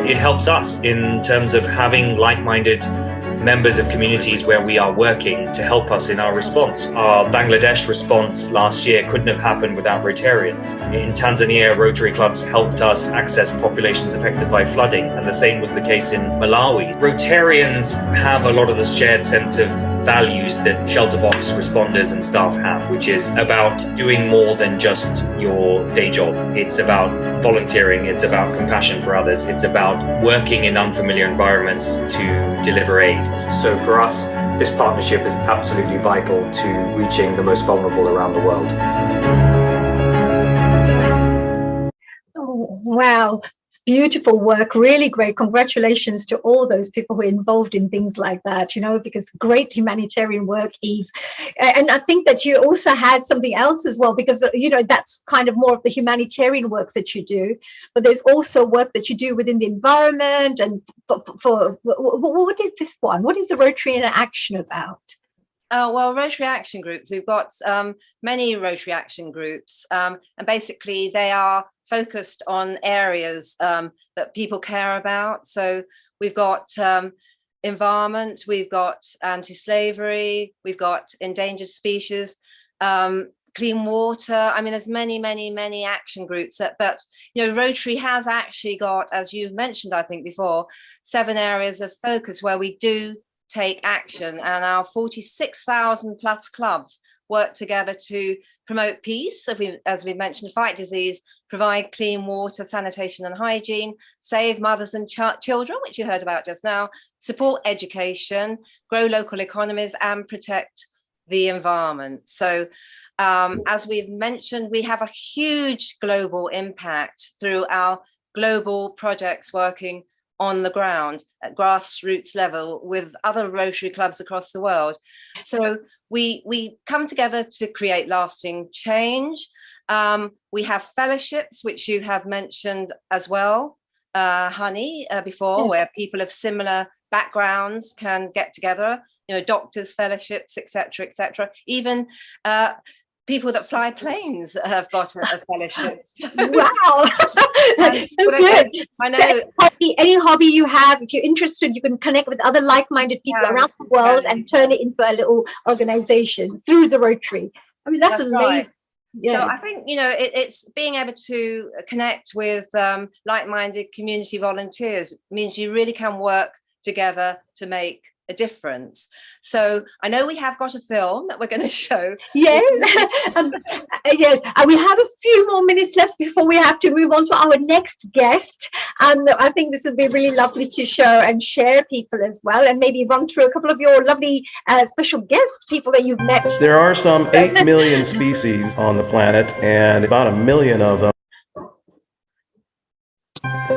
It helps us in terms of having like-minded members of communities where we are working to help us in our response. Our Bangladesh response last year couldn't have happened without Rotarians. In Tanzania, Rotary clubs helped us access populations affected by flooding, and the same was the case in Malawi. Rotarians have a lot of the shared sense of values that Shelterbox responders and staff have, which is about doing more than just your day job. It's about volunteering, it's about compassion for others, it's about working in unfamiliar environments to deliver aid. So for us, this partnership is absolutely vital to reaching the most vulnerable around the world. Oh, wow. It's beautiful work, really great. Congratulations to all those people who are involved in things like that, you know, because great humanitarian work, Eve. And I think that you also had something else as well, because, you know, that's kind of more of the humanitarian work that you do, but there's also work that you do within the environment. And for what is this one? What is the Rotary in Action about? Well, Rotary Action Groups, we've got many Rotary Action Groups, and basically they are focused on areas that people care about. So we've got environment, we've got anti-slavery, we've got endangered species, clean water. I mean, there's many action groups but you know, Rotary has actually got, as you've mentioned, I think before, 7 areas of focus where we do take action, and our 46,000 plus clubs work together to promote peace, as we mentioned, fight disease, provide clean water, sanitation and hygiene, save mothers and children, which you heard about just now, support education, grow local economies and protect the environment. So as we've mentioned, we have a huge global impact through our global projects working on the ground at grassroots level with other Rotary clubs across the world. So we come together to create lasting change. We have fellowships, which you have mentioned as well, Honey, before, where people of similar backgrounds can get together, you know, doctors' fellowships, etc., etc. Even people that fly planes have got a fellowship. Wow. So good. I know. So any hobby you have, if you're interested, you can connect with other like-minded people around the world and turn it into a little organization through the Rotary. I mean, that's amazing. Right. Yeah. So I think, you know, it's being able to connect with like-minded community volunteers means you really can work together to make a difference. So I know we have got a film that we're going to show. Yes, yes. We have a few more minutes left before we have to move on to our next guest. And I think this would be really lovely to show and share people as well, and maybe run through a couple of your lovely special guest people that you've met. There are some 8 million species on the planet, and about 1 million of them.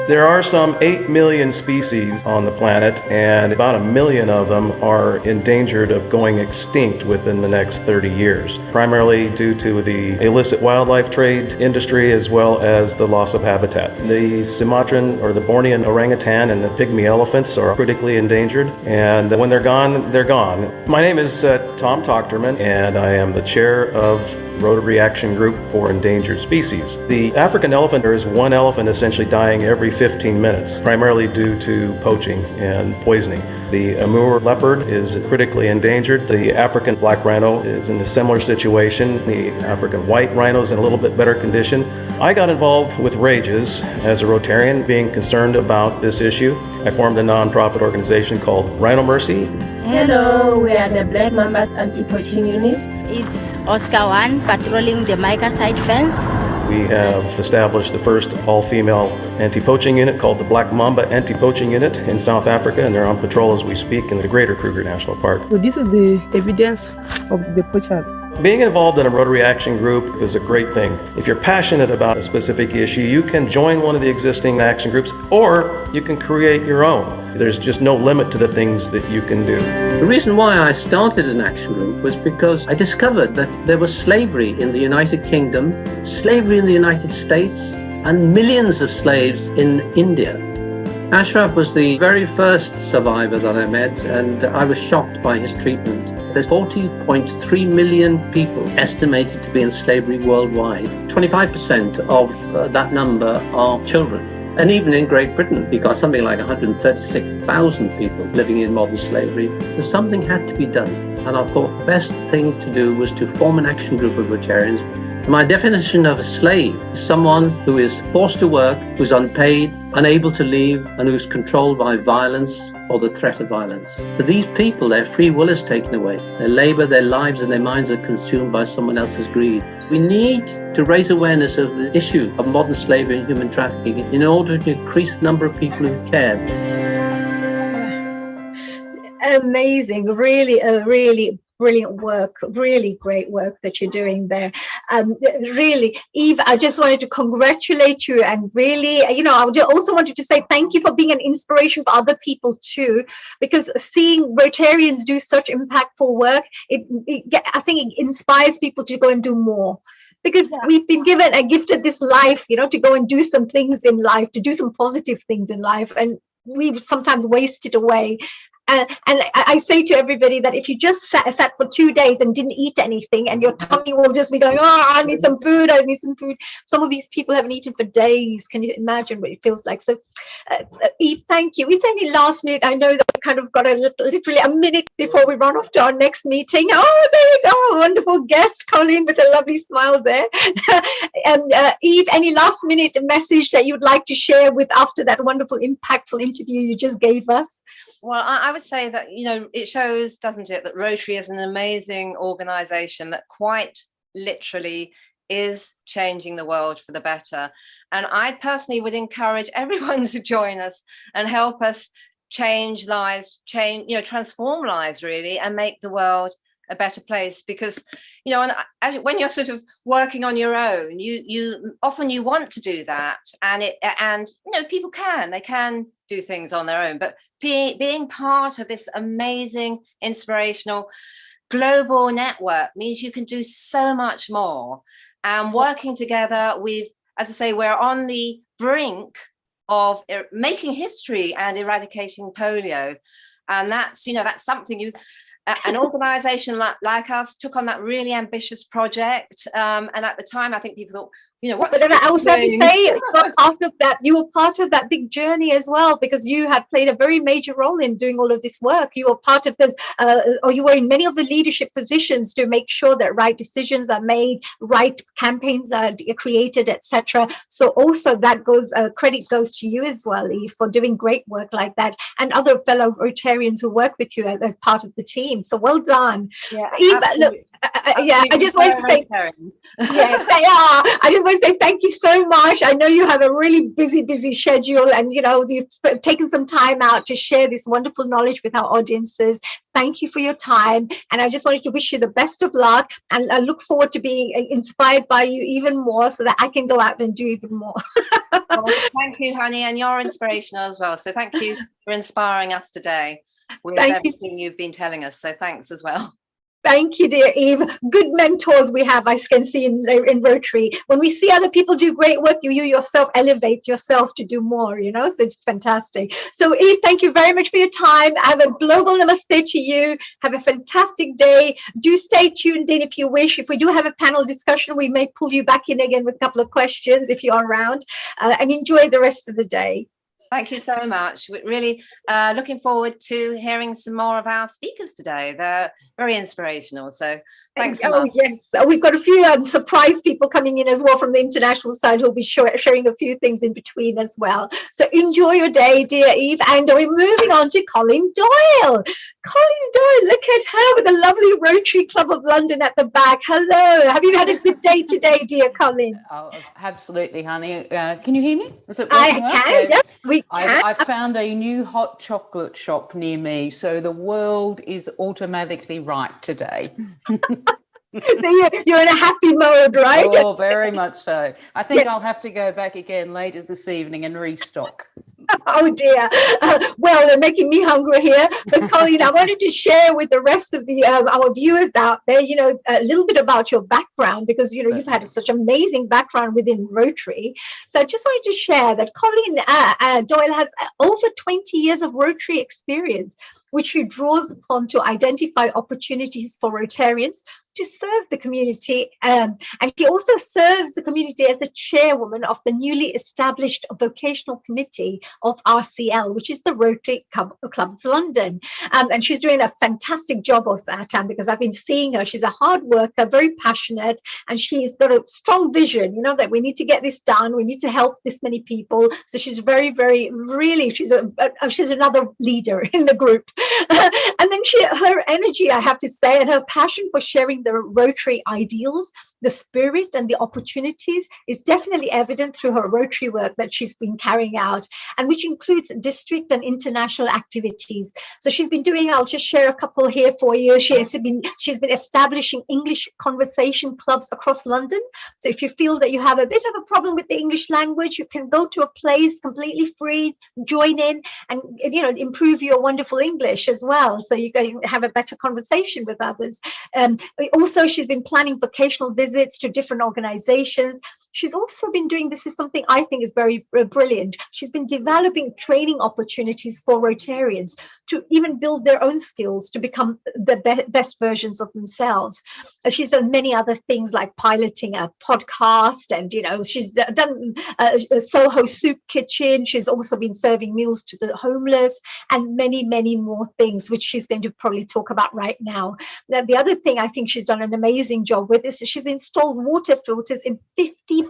There are some 8 million species on the planet, and about 1 million of them are endangered of going extinct within the next 30 years, primarily due to the illicit wildlife trade industry as well as the loss of habitat. The Sumatran or the Bornean orangutan and the pygmy elephants are critically endangered, and when they're gone, they're gone. My name is Tom Tochterman, and I am the chair of Rotary Action Group for Endangered Species. The African elephant, there is one elephant essentially dying every 15 minutes, primarily due to poaching and poisoning. The Amur leopard is critically endangered. The African black rhino is in a similar situation. The African white rhino is in a little bit better condition. I got involved with RAGES as a Rotarian, being concerned about this issue. I formed a non-profit organization called Rhino Mercy. Hello, we are the Black Mambas Anti-Poaching Unit. It's Oscar 1 patrolling the Mica side fence. We have established the first all-female anti-poaching unit called the Black Mamba Anti-Poaching Unit in South Africa, and they're on patrol as we speak in the Greater Kruger National Park. So this is the evidence of the poachers. Being involved in a Rotary Action Group is a great thing. If you're passionate about a specific issue, you can join one of the existing action groups, or you can create your own. There's just no limit to the things that you can do. The reason why I started an action group was because I discovered that there was slavery in the United Kingdom, slavery in the United States, and millions of slaves in India. Ashraf was the very first survivor that I met, and I was shocked by his treatment. There's 40.3 million people estimated to be in slavery worldwide. 25% of that number are children. And even in Great Britain, you got something like 136,000 people living in modern slavery. So something had to be done. And I thought the best thing to do was to form an action group of Rotarians. My definition of a slave is someone who is forced to work, who's unpaid, unable to leave, and who's controlled by violence or the threat of violence. For these people, their free will is taken away. Their labor, their lives, and their minds are consumed by someone else's greed. We need to raise awareness of the issue of modern slavery and human trafficking in order to increase the number of people who care. Amazing, really brilliant work, really great work that you're doing there. Really, Eve, I just wanted to congratulate you, and really, I also wanted to say thank you for being an inspiration for other people too, because seeing Rotarians do such impactful work, I think it inspires people to go and do more. Because we've been given and gifted this life, to go and do some things in life, to do some positive things in life, and we sometimes waste it away. And I say to everybody that if you just sat for 2 days and didn't eat anything, and your tummy will just be going, oh, I need some food. Some of these people haven't eaten for days. Can you imagine what it feels like? So, Eve, thank you. Is there any last minute? I know that we kind of got literally a minute before we run off to our next meeting. Oh, there you go. A wonderful guest, Colleen, with a lovely smile there. And Eve, any last minute message that you'd like to share with after that wonderful, impactful interview you just gave us? Well, I would say that, it shows, doesn't it, that Rotary is an amazing organisation that quite literally is changing the world for the better. And I personally would encourage everyone to join us and help us change lives, transform lives really, and make the world a better place. Because, when you're sort of working on your own, you often want to do that, and people can do things on their own, but being part of this amazing, inspirational global network means you can do so much more. And working together, as I say, we're on the brink of making history and eradicating polio, and that's something an organisation like us took on that really ambitious project, and at the time I think people thought, what? But I also have to say, you were part of that big journey as well, because you have played a very major role in doing all of this work. You were part of this, or you were in many of the leadership positions to make sure that right decisions are made, right campaigns are created, etc. So also that credit goes to you as well, Eve, for doing great work like that, and other fellow Rotarians who work with you as part of the team. So well done. Yeah, Eve, look, I just wanted to say, I just want to say thank you so much. I know you have a really busy schedule, and you've taken some time out to share this wonderful knowledge with our audiences. Thank you for your time, and I just wanted to wish you the best of luck, and I look forward to being inspired by you even more, so that I can go out and do even more. Well, thank you, honey, and you're inspirational as well. So thank you for inspiring us today with everything you've been telling us. So thanks as well. Thank you, dear Eve. Good mentors we have, I can see in Rotary. When we see other people do great work, you yourself elevate yourself to do more, so it's fantastic. So Eve, thank you very much for your time. Have a global namaste to you. Have a fantastic day. Do stay tuned in if you wish. If we do have a panel discussion, we may pull you back in again with a couple of questions if you're around, and enjoy the rest of the day. Thank you so much. We're really looking forward to hearing some more of our speakers today. They're very inspirational. So Thanks. Oh, yes. We've got a few surprise people coming in as well from the international side who'll be sharing a few things in between as well. So enjoy your day, dear Eve. And we're moving on to Colin Doyle. Colin Doyle, look at her with the lovely Rotary Club of London at the back. Hello. Have you had a good day today, dear Colin? Oh, absolutely, honey. Can you hear me? Is it I working can, well? yes, we can. I've found a new hot chocolate shop near me, so the world is automatically right today. So you're in a happy mode, right? Oh, very much so. I think I'll have to go back again later this evening and restock. Oh dear. Well, they're making me hungry here. But Colleen, I wanted to share with the rest of the our viewers out there, a little bit about your background, because you've had such amazing background within Rotary. So I just wanted to share that Colleen Doyle has over 20 years of Rotary experience, which she draws upon to identify opportunities for Rotarians to serve the community. And she also serves the community as a chairwoman of the newly established vocational committee of RCL, which is the Rotary Club of London. And she's doing a fantastic job of that, because I've been seeing her. She's a hard worker, very passionate, and she's got a strong vision, that we need to get this done. We need to help this many people. So she's very, very, really, she's another leader in the group. And then her energy, I have to say, and her passion for sharing the Rotary ideals, the spirit and the opportunities is definitely evident through her Rotary work that she's been carrying out, and which includes district and international activities. So she's been doing, I'll just share a couple here for you. She's been establishing English conversation clubs across London. So if you feel that you have a bit of a problem with the English language, you can go to a place completely free, join in, and improve your wonderful English as well, so you can have a better conversation with others. Also, she's been planning vocational visits to different organizations. She's also been doing, this is something I think is very brilliant, she's been developing training opportunities for Rotarians to even build their own skills to become the best versions of themselves. She's done many other things like piloting a podcast, and she's done a Soho soup kitchen. She's also been serving meals to the homeless, and many, many more things, which she's going to probably talk about right now. Now, the other thing I think she's done an amazing job with is she's installed water filters in 50+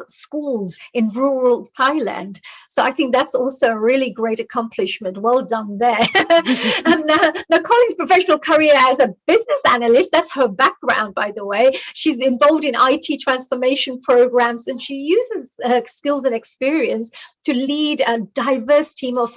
schools in rural Thailand. So I think that's also a really great accomplishment. Well done there. And now Colin's professional career as a business analyst, that's her background, by the way. She's involved in IT transformation programs, and she uses her skills and experience to lead a diverse team of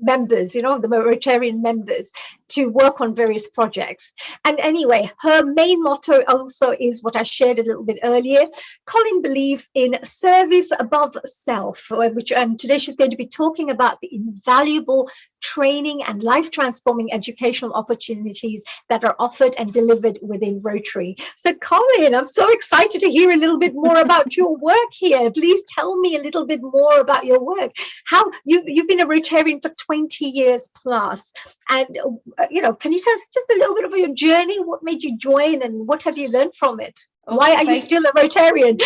members, the Rotarian members, to work on various projects. And anyway, her main motto also is what I shared a little bit earlier. Colin believes in service above self, and today she's going to be talking about the invaluable training and life-transforming educational opportunities that are offered and delivered within Rotary. So Colin, I'm so excited to hear a little bit more about your work here. Please tell me a little bit more about your work. How you've been a Rotarian for 20 years plus, and can you tell us just a little bit of your journey? What made you join, and what have you learned from it? Why are you still a Rotarian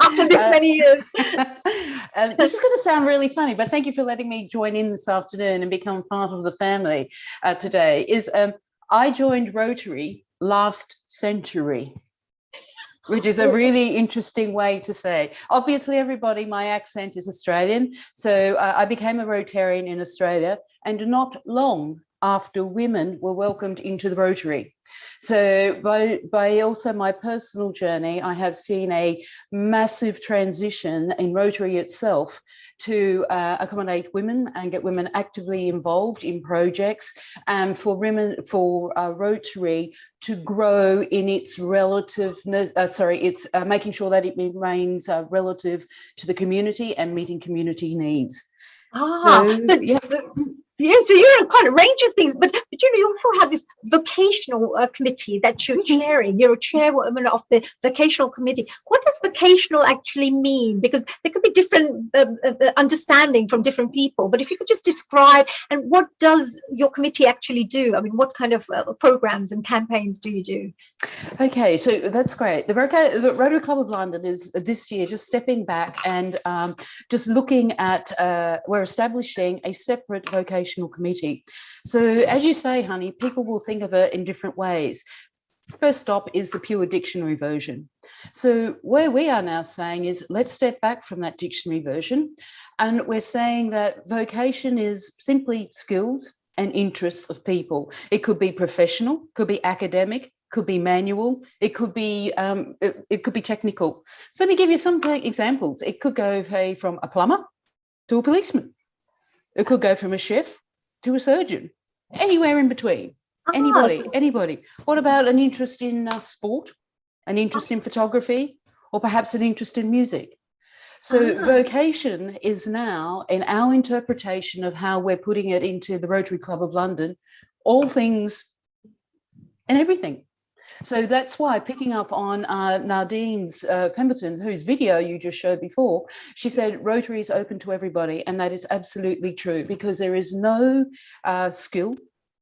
after this many years? This is going to sound really funny, but thank you for letting me join in this afternoon and become part of the family today. I joined Rotary last century, which is a really interesting way to say. Obviously, my accent is Australian, so I became a Rotarian in Australia, and not long after women were welcomed into the Rotary. So by also my personal journey, I have seen a massive transition in Rotary itself to accommodate women and get women actively involved in projects, and for Rotary to grow in its it's making sure that it remains relative to the community and meeting community needs. So you're in quite a range of things, but you also have this vocational committee that you're chairing. You're a chairwoman of the vocational committee. What does vocational actually mean? Because there could be different understanding from different people, but if you could just describe, and what does your committee actually do? I mean, what kind of programs and campaigns do you do? Okay, so that's great. The Rotary Club of London is this year just stepping back and just looking at, we're establishing a separate vocational committee. So as you say, honey, people will think of it in different ways. First stop is the pure dictionary version. So where we are now saying is, let's step back from that dictionary version, and we're saying that vocation is simply skills and interests of people. It could be professional, could be academic, could be manual, it could be technical. So let me give you some examples. It could go from a plumber to a policeman. It could go from a chef to a surgeon, anywhere in between. Anybody. What about an interest in sport, an interest in photography, or perhaps an interest in music? So vocation is now, in our interpretation of how we're putting it into the Rotary Club of London, all things and everything. So that's why, picking up on Nadine's Pemberton, whose video you just showed before, she said Rotary is open to everybody, and that is absolutely true, because there is no skill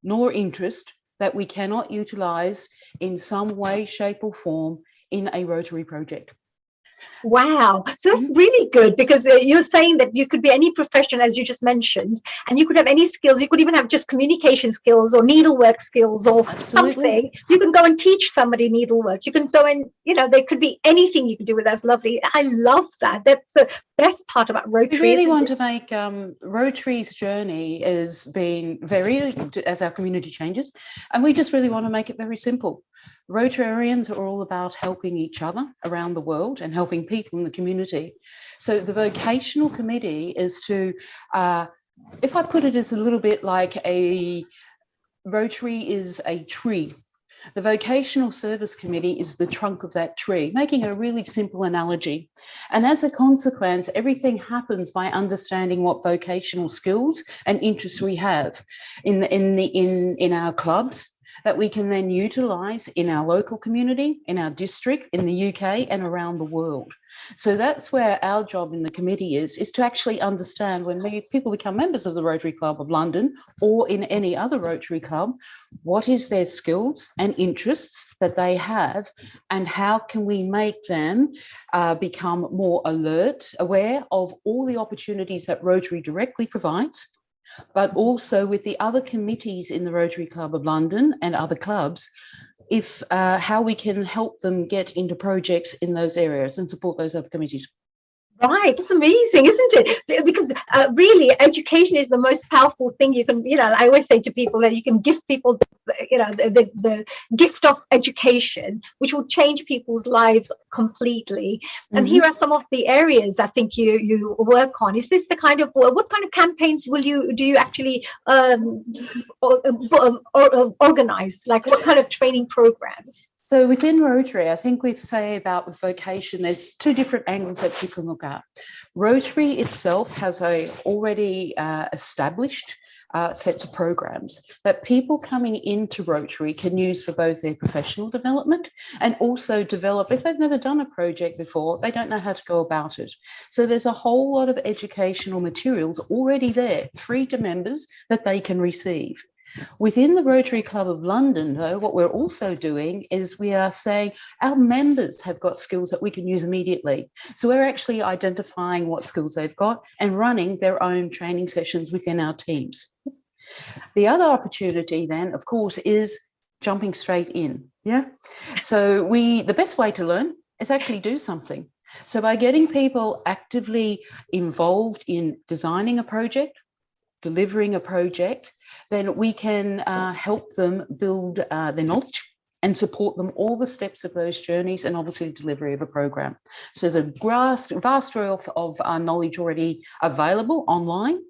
nor interest that we cannot utilise in some way, shape or form in a Rotary project. Wow. So that's really good, because you're saying that you could be any profession, as you just mentioned, and you could have any skills. You could even have just communication skills or needlework skills or something. You can go and teach somebody needlework. You can go and, there could be anything you can do with that. That's lovely. I love that. That's the best part about Rotary. We really want to make Rotary's journey as being varied as our community changes, and we just really want to make it very simple. Rotarians are all about helping each other around the world and helping people in the community. So the vocational committee is to, if I put it as a little bit like a Rotary is a tree, the vocational service committee is the trunk of that tree, making a really simple analogy. And as a consequence, everything happens by understanding what vocational skills and interests we have in our clubs, that we can then utilise in our local community, in our district, in the UK and around the world. So that's where our job in the committee is to actually understand, when people become members of the Rotary Club of London or in any other Rotary Club, what is their skills and interests that they have, and how can we make them become more alert, aware of all the opportunities that Rotary directly provides, but also with the other committees in the Rotary Club of London and other clubs, how we can help them get into projects in those areas and support those other committees. Right, that's amazing, isn't it? Because really, education is the most powerful thing you can, I always say to people that you can give people, the gift of education, which will change people's lives completely. And here are some of the areas I think you work on. Is this the kind of, what kind of campaigns do you actually organize? Like, what kind of training programs? So within Rotary, I think we say about with vocation, there's two different angles that you can look at. Rotary itself has already established sets of programs that people coming into Rotary can use for both their professional development and also develop, if they've never done a project before, they don't know how to go about it. So there's a whole lot of educational materials already there, free to members, that they can receive. Within the Rotary Club of London, though, what we're also doing is we are saying our members have got skills that we can use immediately. So we're actually identifying what skills they've got and running their own training sessions within our teams. The other opportunity then, of course, is jumping straight in. Yeah. So the best way to learn is actually do something. So by getting people actively involved in designing a project, delivering a project, then we can help them build their knowledge and support them all the steps of those journeys, and obviously delivery of a program. So there's a vast wealth of knowledge already available online.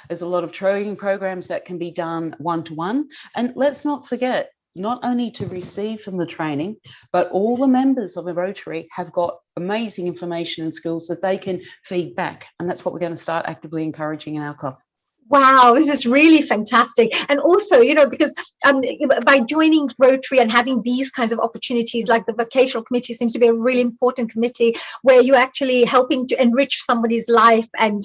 There's a lot of training programs that can be done one-to-one. And let's not forget, not only to receive from the training, but all the members of a Rotary have got amazing information and skills that they can feed back. And that's what we're going to start actively encouraging in our club. Wow, this is really fantastic. And also, because by joining Rotary and having these kinds of opportunities, like the vocational committee seems to be a really important committee where you're actually helping to enrich somebody's life and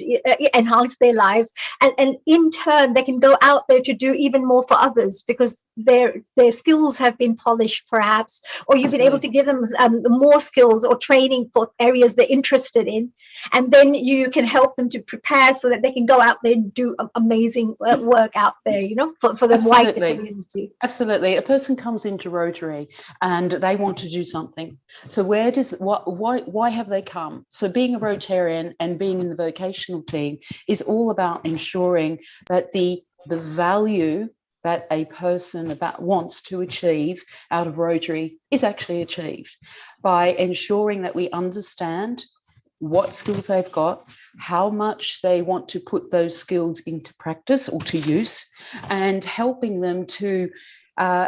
enhance their lives. And in turn, they can go out there to do even more for others because their skills have been polished, perhaps, or you've been able to give them more skills or training for areas they're interested in. And then you can help them to prepare so that they can go out there and do amazing work out there, for the wider community. Absolutely. A person comes into Rotary and they want to do something. So why have they come? So being a Rotarian and being in the vocational team is all about ensuring that the value that a person wants to achieve out of Rotary is actually achieved by ensuring that we understand what skills they've got, how much they want to put those skills into practice or to use, and helping them to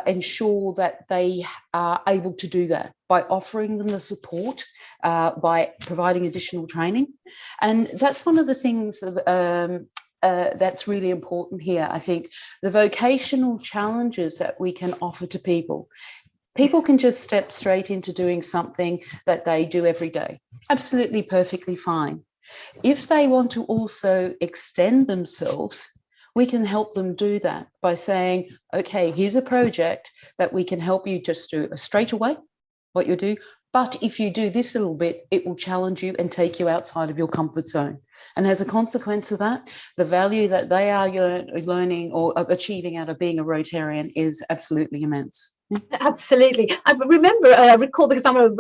ensure that they are able to do that by offering them the support, by providing additional training. And that's one of the things that's really important here. I think the vocational challenges that we can offer to people. People can just step straight into doing something that they do every day. Absolutely perfectly fine. If they want to also extend themselves, we can help them do that by saying, okay, here's a project that we can help you just do straight away what you do. But if you do this a little bit, it will challenge you and take you outside of your comfort zone. And as a consequence of that, the value that they are learning or achieving out of being a Rotarian is absolutely immense. Absolutely. I recall because I'm a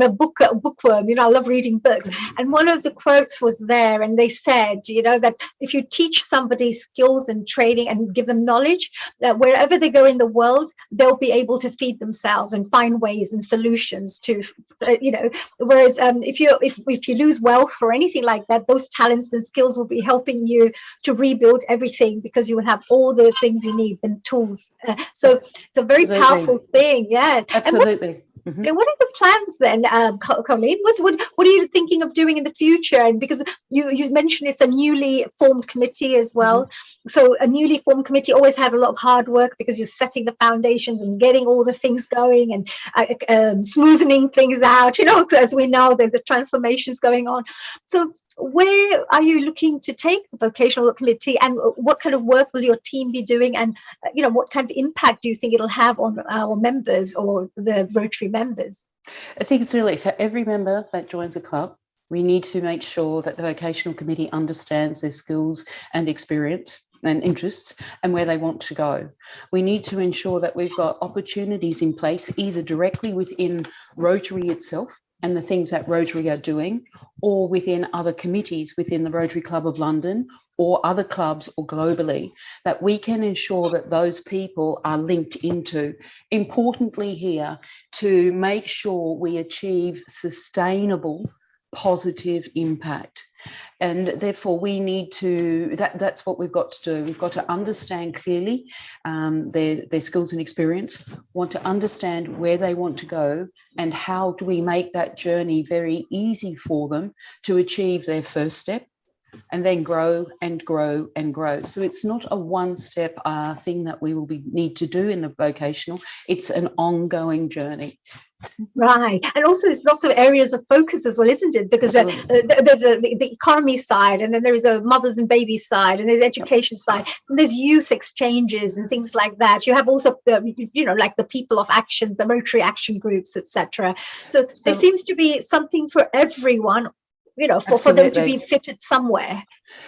bookworm, I love reading books. And one of the quotes was there, and they said, that if you teach somebody skills and training and give them knowledge, that wherever they go in the world, they'll be able to feed themselves and find ways and solutions to, whereas if you lose wealth or anything like that, those talents and skills will be helping you to rebuild everything because you will have all the things you need and tools. So it's a very powerful thing. Yes, absolutely. What are the plans then, Colleen? What are you thinking of doing in the future? And because you mentioned it's a newly formed committee as well, so a newly formed committee always has a lot of hard work because you're setting the foundations and getting all the things going and smoothing things out. As we know, there's a transformations going on. So where are you looking to take the vocational committee, and what kind of work will your team be doing, and what kind of impact do you think it'll have on our members or the Rotary members? I think it's really for every member that joins a club, we need to make sure that the vocational committee understands their skills and experience and interests and where they want to go. We need to ensure that we've got opportunities in place either directly within Rotary itself and the things that Rotary are doing, or within other committees within the Rotary Club of London or other clubs or globally, that we can ensure that those people are linked into. Importantly here, to make sure we achieve sustainable positive impact. And therefore we need to, that's what we've got to do. We've got to understand clearly their skills and experience, want to understand where they want to go, and how do we make that journey very easy for them to achieve their first step, and then grow and grow and grow. So it's not a one-step thing that we will need to do in the vocational. It's an ongoing journey. Right. And also there's lots of areas of focus as well, isn't it? Because there's the economy side, and then there is a mothers and babies side, and there's education side, and there's youth exchanges and things like that. You have also, like the people of action, the Rotary action groups, etc. So there seems to be something for everyone, for them to be fitted somewhere.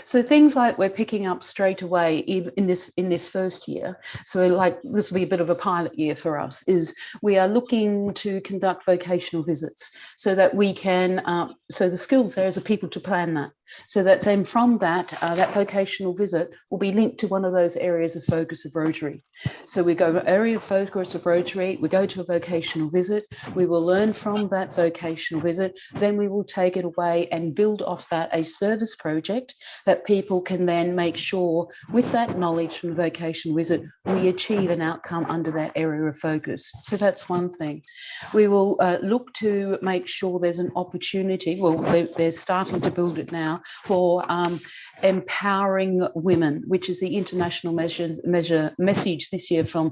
So things like we're picking up straight away in this first year. So like this will be a bit of a pilot year for us, is we are looking to conduct vocational visits so that we can, so the skills there is a people to plan that. So that then from that, that vocational visit will be linked to one of those areas of focus of Rotary. So we go area of focus of Rotary, we go to a vocational visit, we will learn from that vocational visit, then we will take it away and build off that a service project that people can then make sure with that knowledge from the vocation wizard, we achieve an outcome under that area of focus. So that's one thing. We will look to make sure there's an opportunity, well, they're starting to build it now, for empowering women, which is the international message this year from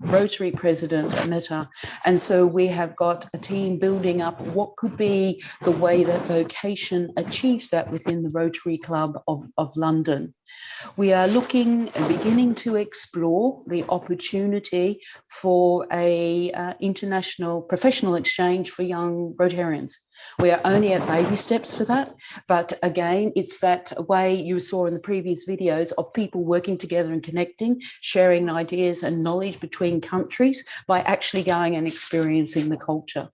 Rotary President Meta. And so we have got a team building up what could be the way that vocation achieves that within the Rotary Club of London. We are beginning to explore the opportunity for a international professional exchange for young Rotarians. We are only at baby steps for that. But again, it's that way you saw in the previous videos of people working together and connecting, sharing ideas and knowledge between countries by actually going and experiencing the culture.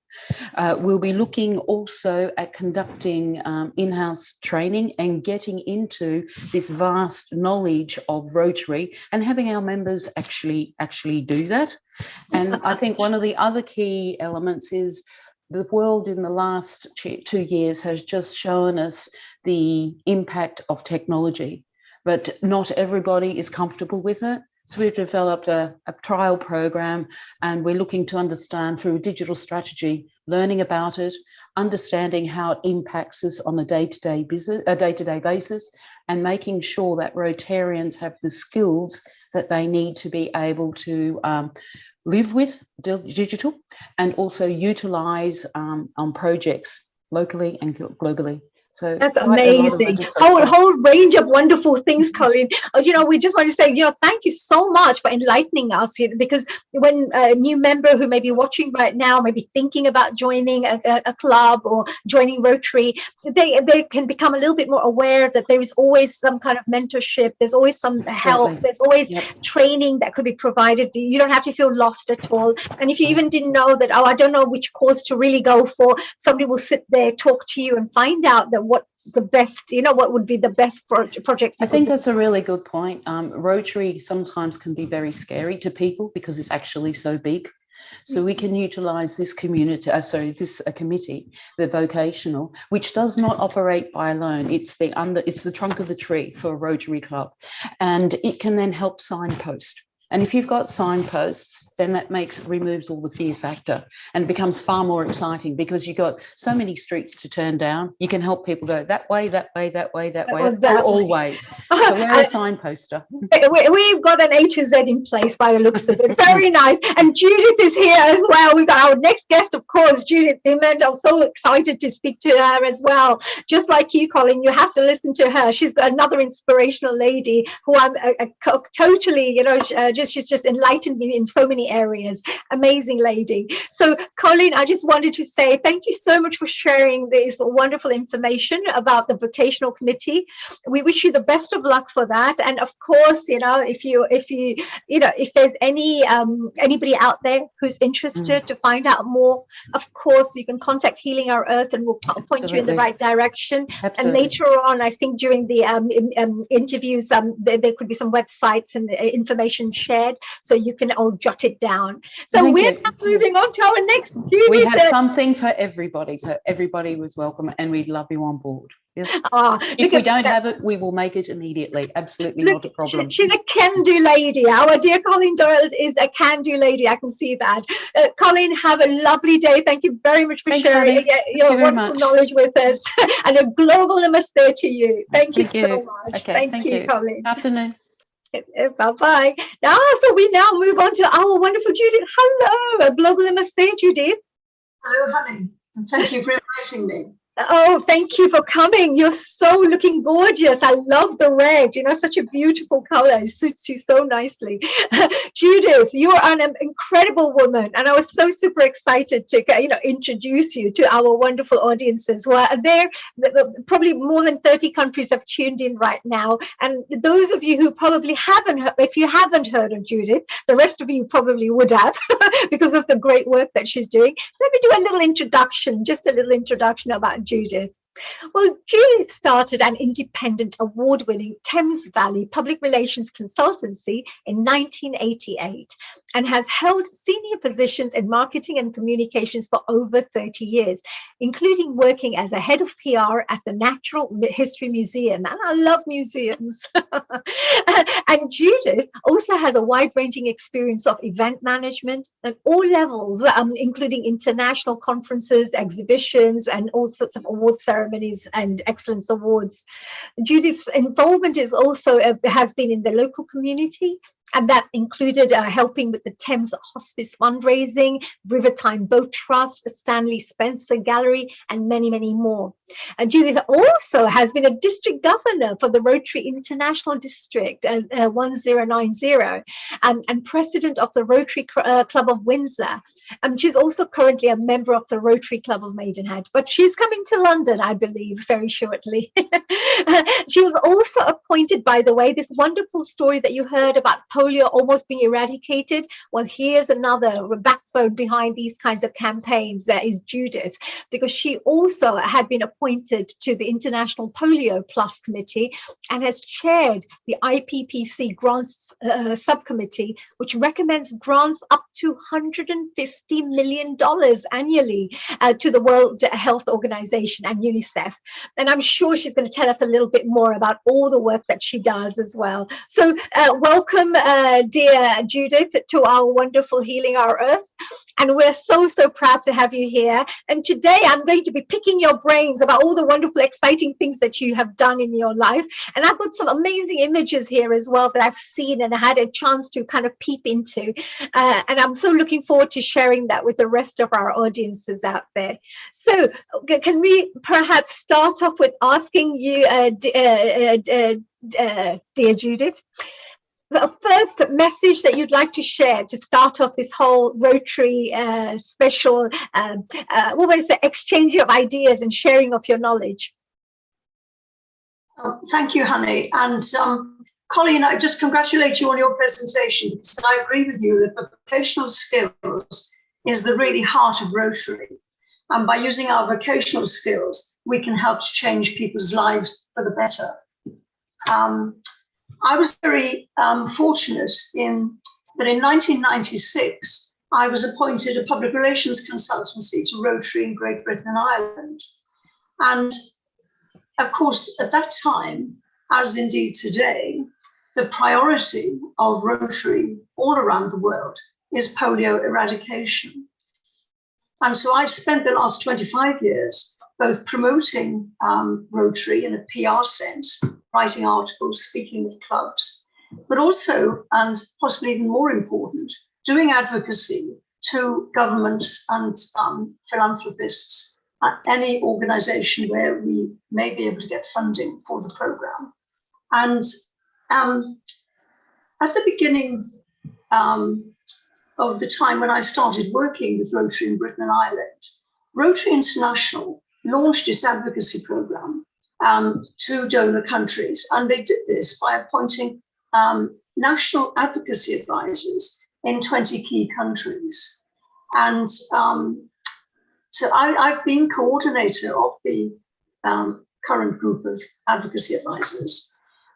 We'll be looking also at conducting in-house training and getting into this vast knowledge of Rotary and having our members actually do that. And I think one of the other key elements is the world in the last 2 years has just shown us the impact of technology, but not everybody is comfortable with it. So we've developed a trial program, and we're looking to understand through a digital strategy, learning about it, understanding how it impacts us on a day-to-day basis, and making sure that Rotarians have the skills that they need to be able to live with digital and also utilize on projects locally and globally. So that's amazing. Whole range of wonderful things, Colleen. We just want to say, thank you so much for enlightening us, because when a new member who may be watching right now, may be thinking about joining a club or joining Rotary, they can become a little bit more aware that there is always some kind of mentorship. There's always some help. There's always training that could be provided. You don't have to feel lost at all. And if you even didn't know that, I don't know which course to really go for, somebody will sit there, talk to you and find out that what's the best, what would be the best projects. I think that's a really good point. Rotary sometimes can be very scary to people because it's actually so big. So we can utilize this community, this committee, the vocational, which does not operate by alone. It's the trunk of the tree for a Rotary Club, and it can then help signpost. And if you've got signposts, then that removes all the fear factor and becomes far more exciting because you've got so many streets to turn down. You can help people go that way, that way, that way, that way, or all ways. So we're a signposter. We've got an A to Z in place by the looks of it. Very nice. And Judith is here as well. We've got our next guest, of course, Judith Dimond. I'm so excited to speak to her as well. Just like you, Colin, you have to listen to her. She's another inspirational lady who I'm totally, she's just enlightened me in so many areas. Amazing lady. So, Colleen, I just wanted to say thank you so much for sharing this wonderful information about the vocational committee. We wish you the best of luck for that. And of course, if there's anybody out there who's interested to find out more, of course, you can contact Healing Our Earth, and we'll point you in the right direction. Absolutely. And later on, I think during the interviews, there could be some websites and information shared, so you can all jot it down. So we're now moving on to our next Judith. We have something for everybody, so everybody was welcome, and we'd love you on board. Yes. If we don't have it, we will make it immediately. Absolutely not a problem. She's a can-do lady. Our dear Colleen Doyle is a can-do lady. I can see that. Colleen, have a lovely day. Thank you very much for sharing your wonderful knowledge with us. And a global namaste to you. Thank you so much. Okay, thank you, Colleen. Afternoon. Bye-bye. So we now move on to our wonderful Judith. Hello, a global namaste, Judith. Hello, honey. And thank you for inviting me. Oh, thank you for coming. You're so looking gorgeous. I love the red. Such a beautiful color. It suits you so nicely. Judith, you are an incredible woman. And I was so super excited to, introduce you to our wonderful audiences who are there. Probably more than 30 countries have tuned in right now. And those of you who probably haven't heard, if you haven't heard of Judith, the rest of you probably would have because of the great work that she's doing. Let me do a little introduction, just a little introduction about Judith. Well, Judith started an independent, award-winning Thames Valley public relations consultancy in 1988 and has held senior positions in marketing and communications for over 30 years, including working as a head of PR at the Natural History Museum. And I love museums. And Judith also has a wide-ranging experience of event management at all levels, including international conferences, exhibitions, and all sorts of award ceremonies and excellence awards. Judith's involvement is also has been in the local community, and that's included helping with the Thames Hospice fundraising, Rivertime Boat Trust, Stanley Spencer Gallery, and many, many more. Judith also has been a district governor for the Rotary International District 1090 and president of the Rotary Club of Windsor. She's also currently a member of the Rotary Club of Maidenhead, but she's coming to London, I believe, very shortly. She was also appointed, by the way, this wonderful story that you heard about polio almost being eradicated. Well, here's another backbone behind these kinds of campaigns. That is Judith, because she also had been appointed to the International Polio Plus Committee and has chaired the IPPC Grants Subcommittee, which recommends grants up to $150 million annually to the World Health Organization and UNICEF. And I'm sure she's going to tell us a little bit more about all the work that she does as well. So welcome, dear Judith, to our wonderful Healing Our Earth. And we're so, so proud to have you here. And today I'm going to be picking your brains about all the wonderful, exciting things that you have done in your life. And I've got some amazing images here as well that I've seen and had a chance to kind of peep into. And I'm so looking forward to sharing that with the rest of our audiences out there. So can we perhaps start off with asking you, dear Judith, the first message that you'd like to share to start off this whole Rotary special, what would I say, exchange of ideas and sharing of your knowledge? Thank you, Honey. And Colleen, I just congratulate you on your presentation, because I agree with you that vocational skills is the really heart of Rotary. And by using our vocational skills, we can help to change people's lives for the better. I was very fortunate that in 1996, I was appointed a public relations consultancy to Rotary in Great Britain and Ireland. And of course, at that time, as indeed today, the priority of Rotary all around the world is polio eradication. And so I've spent the last 25 years both promoting Rotary in a PR sense, writing articles, speaking with clubs, but also, and possibly even more important, doing advocacy to governments and philanthropists at any organization where we may be able to get funding for the program. And at the beginning of the time when I started working with Rotary in Britain and Ireland, Rotary International launched its advocacy program to donor countries. And they did this by appointing national advocacy advisors in 20 key countries. And so I've been coordinator of the current group of advocacy advisors.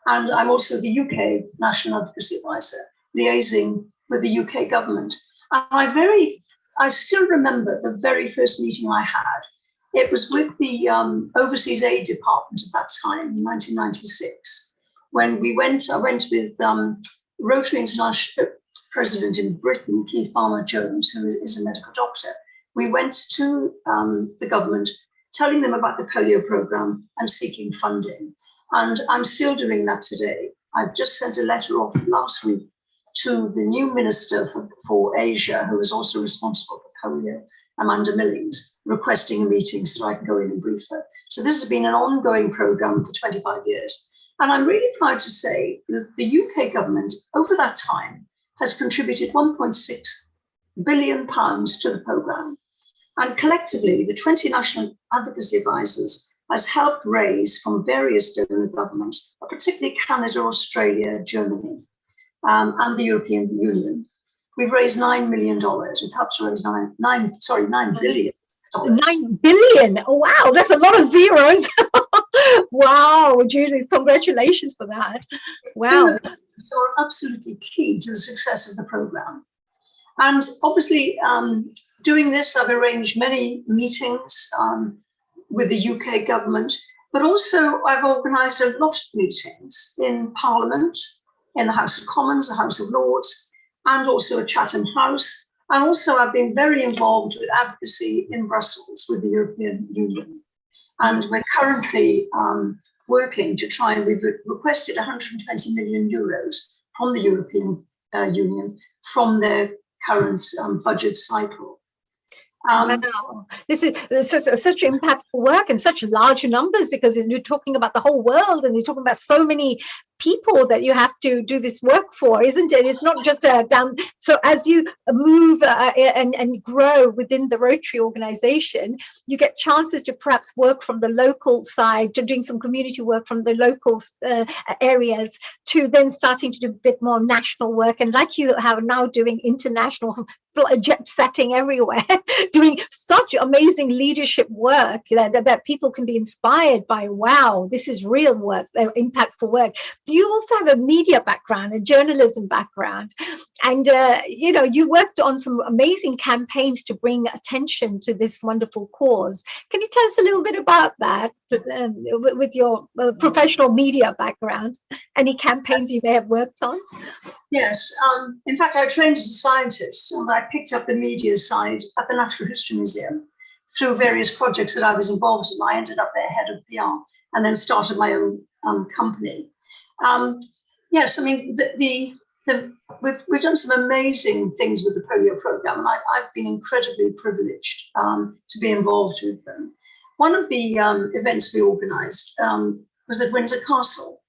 And I'm also the UK National Advocacy Advisor, liaising with the UK government. And I still remember the very first meeting I had. It was with the Overseas Aid Department at that time, in 1996, when I went with Rotary International President in Britain, Keith Barnard-Jones, who is a medical doctor. We went to the government, telling them about the polio program and seeking funding. And I'm still doing that today. I've just sent a letter off last week to the new Minister for Asia, who is also responsible for polio, Amanda Millings, requesting a meeting so I can go in and brief her. So this has been an ongoing program for 25 years. And I'm really proud to say that the UK government over that time has contributed £1.6 billion to the program. And collectively, the 20 national advocacy advisors has helped raise from various donor governments, particularly Canada, Australia, Germany, and the European Union. We've raised $9 million. We've helped to raise $9 billion 9 billion. Oh, wow, that's a lot of zeros. Wow, Julie, congratulations for that. Wow. So are absolutely key to the success of the program. And obviously, doing this, I've arranged many meetings with the UK government, but also I've organised a lot of meetings in Parliament, in the House of Commons, the House of Lords, and also at Chatham House. And also I've been very involved with advocacy in Brussels with the European Union. And we're currently working to try, and we've requested 120 million euros from the European Union from their current budget cycle. Wow. This is such impactful work and such large numbers, because you're talking about the whole world and you're talking about so many people that you have to do this work for, isn't it? It's not just down. So as you move and grow within the Rotary organization, you get chances to perhaps work from the local side, to doing some community work from the local areas, to then starting to do a bit more national work. And like you have now doing international, jet setting everywhere, doing such amazing leadership work that people can be inspired by. Wow, this is real work, impactful work. You also have a media background, a journalism background, and you worked on some amazing campaigns to bring attention to this wonderful cause. Can you tell us a little bit about that with your professional media background? Any campaigns you may have worked on? Yes, in fact, I trained as a scientist, and I picked up the media side at the Natural History Museum through various projects that I was involved in. I ended up their head of PR and then started my own company. Yes, I mean, we've done some amazing things with the polio program, and I've been incredibly privileged to be involved with them. One of the events we organised was at Windsor Castle.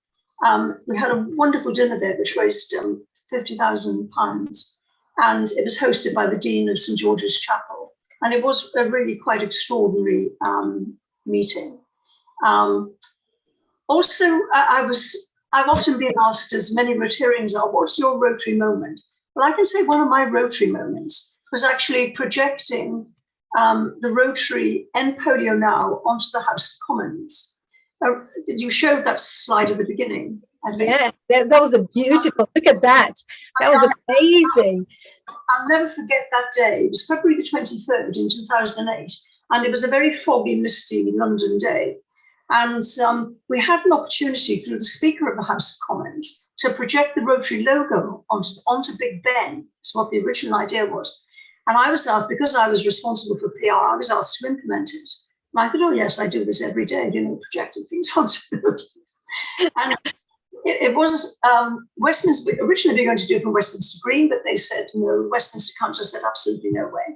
We had a wonderful dinner there, which raised £50,000, and it was hosted by the Dean of St George's Chapel, and it was a really quite extraordinary meeting. Also, I've often been asked, as many Rotarians are, what's your Rotary moment? Well, I can say one of my Rotary moments was actually projecting the Rotary End Polio Now onto the House of Commons. You showed that slide at the beginning, I think. Yeah, that was a beautiful, look at that. That was amazing. I'll never forget that day. It was February the 23rd in 2008, and it was a very foggy, misty London day. And we had an opportunity through the Speaker of the House of Commons to project the Rotary logo onto Big Ben. That's what the original idea was. And I was asked, because I was responsible for PR, I was asked to implement it. And I thought, oh, yes, I do this every day, projecting things onto the building. And it was Westminster, originally we were going to do it from Westminster Green, but they said no. Westminster Council said absolutely no way.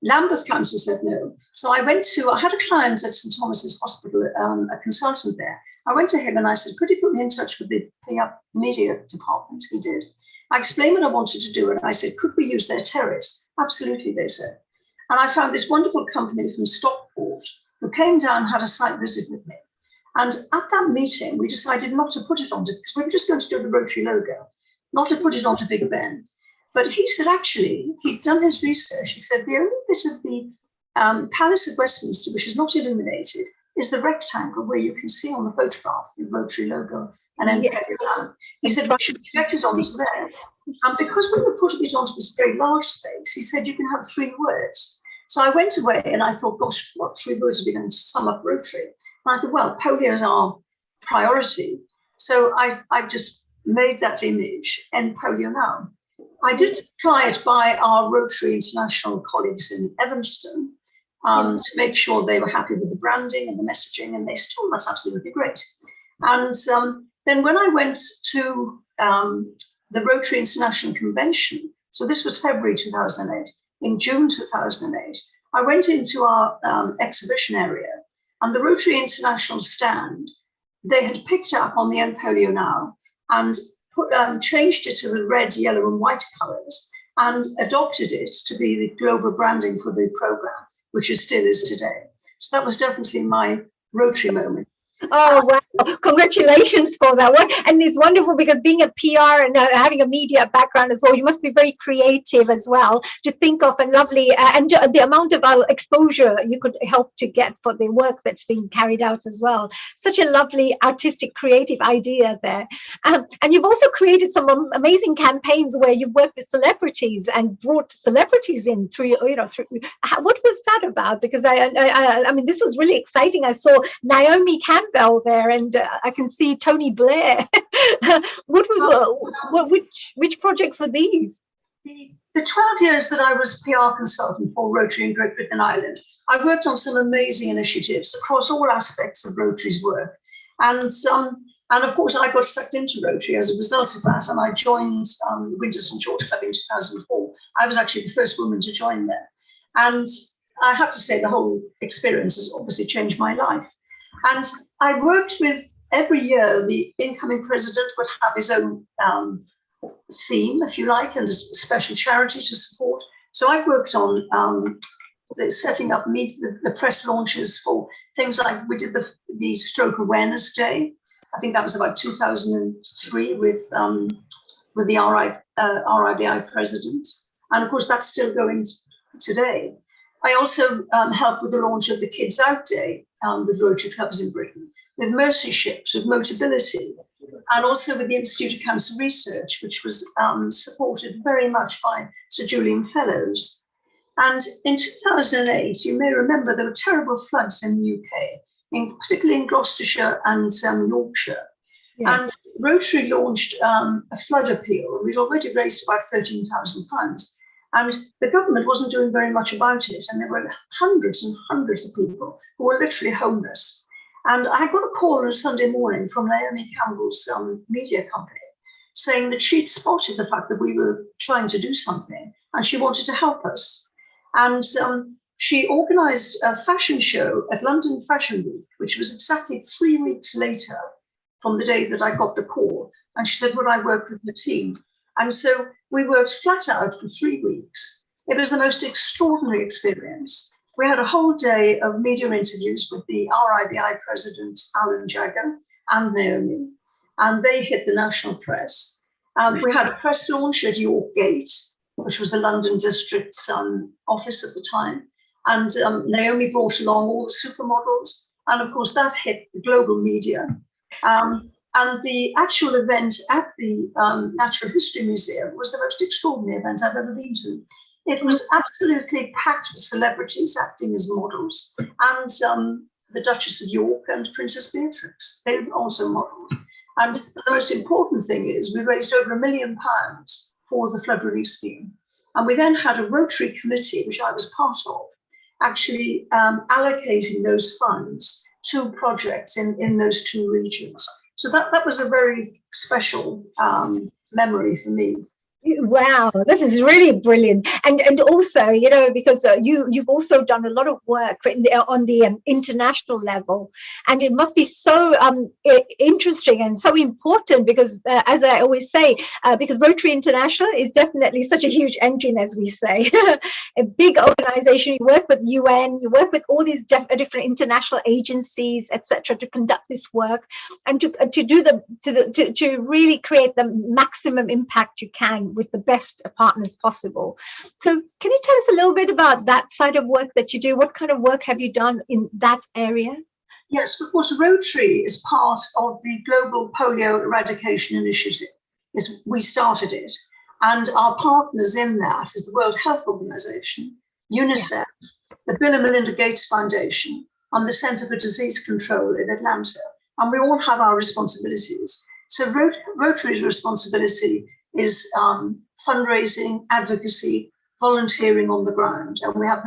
Lambeth Council said no. So I had a client at St Thomas's Hospital, a consultant there. I went to him and I said, could you put me in touch with the media department? He did. I explained what I wanted to do, and I said, could we use their terrace? Absolutely, they said. And I found this wonderful company from Stockport who came down, had a site visit with me. And at that meeting, we decided not to put it onto, because we were just going to do the Rotary logo, not to put it onto Big Ben. But he said, actually, he'd done his research. He said, the only bit of the Palace of Westminster, which is not illuminated, is the rectangle where you can see on the photograph the Rotary logo and then he said, we should project it onto there. And because we were putting it onto this very large space, he said, you can have 3 words. So I went away and I thought, gosh, what 3 words are we going to sum up Rotary? And I thought, well, polio is our priority. So I just made that image, End Polio Now. I did try it by our Rotary International colleagues in Evanston to make sure they were happy with the branding and the messaging, and they still, that's absolutely great. And then when I went to the Rotary International Convention, so this was February 2008, in June 2008, I went into our exhibition area, and the Rotary International stand, they had picked up on the End Polio Now and changed it to the red, yellow and white colours and adopted it to be the global branding for the programme, which it still is today. So that was definitely my Rotary moment. Oh, wow. Congratulations for that one. And it's wonderful because being a PR and having a media background as well, you must be very creative as well to think of a lovely, and the amount of exposure you could help to get for the work that's being carried out as well. Such a lovely artistic, creative idea there. And you've also created some amazing campaigns where you've worked with celebrities and brought celebrities in through, what was that about? Because I mean, this was really exciting. I saw Naomi Campbell there, and I can see Tony Blair. Which projects were these? The 12 years that I was PR consultant for Rotary in Great Britain Island, I worked on some amazing initiatives across all aspects of Rotary's work. And of course, I got sucked into Rotary as a result of that, and I joined the Windsor St George Club in 2004. I was actually the first woman to join there. And I have to say the whole experience has obviously changed my life. And I worked with, every year, the incoming president would have his own theme, if you like, and a special charity to support. So I worked on setting up the press launches for things like, we did the Stroke Awareness Day. I think that was about 2003 with the RIBI president. And of course, that's still going today. I also helped with the launch of the Kids Out Day with Rotary clubs in Britain, with Mercy Ships, with Motability, and also with the Institute of Cancer Research, which was supported very much by Sir Julian Fellows. And in 2008, you may remember there were terrible floods in the UK, particularly in Gloucestershire and Yorkshire. Yes. And Rotary launched a flood appeal. We'd already raised about £13,000. And the government wasn't doing very much about it. And there were hundreds and hundreds of people who were literally homeless. And I got a call on a Sunday morning from Naomi Campbell's media company saying that she'd spotted the fact that we were trying to do something and she wanted to help us. And she organised a fashion show at London Fashion Week, which was exactly 3 weeks later from the day that I got the call. And she said, would I work with the team? And so we worked flat out for 3 weeks. It was the most extraordinary experience. We had a whole day of media interviews with the RIBI president, Alan Jagger, and Naomi, and they hit the national press. We had a press launch at York Gate, which was the London district's office at the time. And Naomi brought along all the supermodels. And of course, that hit the global media. And the actual event at the Natural History Museum was the most extraordinary event I've ever been to. It was absolutely packed with celebrities acting as models, and the Duchess of York and Princess Beatrix, they also modeled. And the most important thing is we raised over £1 million for the flood relief scheme. And we then had a Rotary committee, which I was part of, actually allocating those funds to projects in those two regions. So that was a very special memory for me. Wow, this is really brilliant. And also, because you've also done a lot of work on the international level, and it must be so interesting and so important because, as I always say, because Rotary International is definitely such a huge engine, as we say, a big organization. You work with UN, you work with all these different international agencies, etc., to conduct this work and to really create the maximum impact you can with the best partners possible. So can you tell us a little bit about that side of work that you do? What kind of work have you done in that area? Yes, of course, Rotary is part of the Global Polio Eradication Initiative. We started it. And our partners in that is the World Health Organization, UNICEF, the Bill and Melinda Gates Foundation, and the Center for Disease Control in Atlanta. And we all have our responsibilities. So Rotary's responsibility is fundraising, advocacy, volunteering on the ground. And we have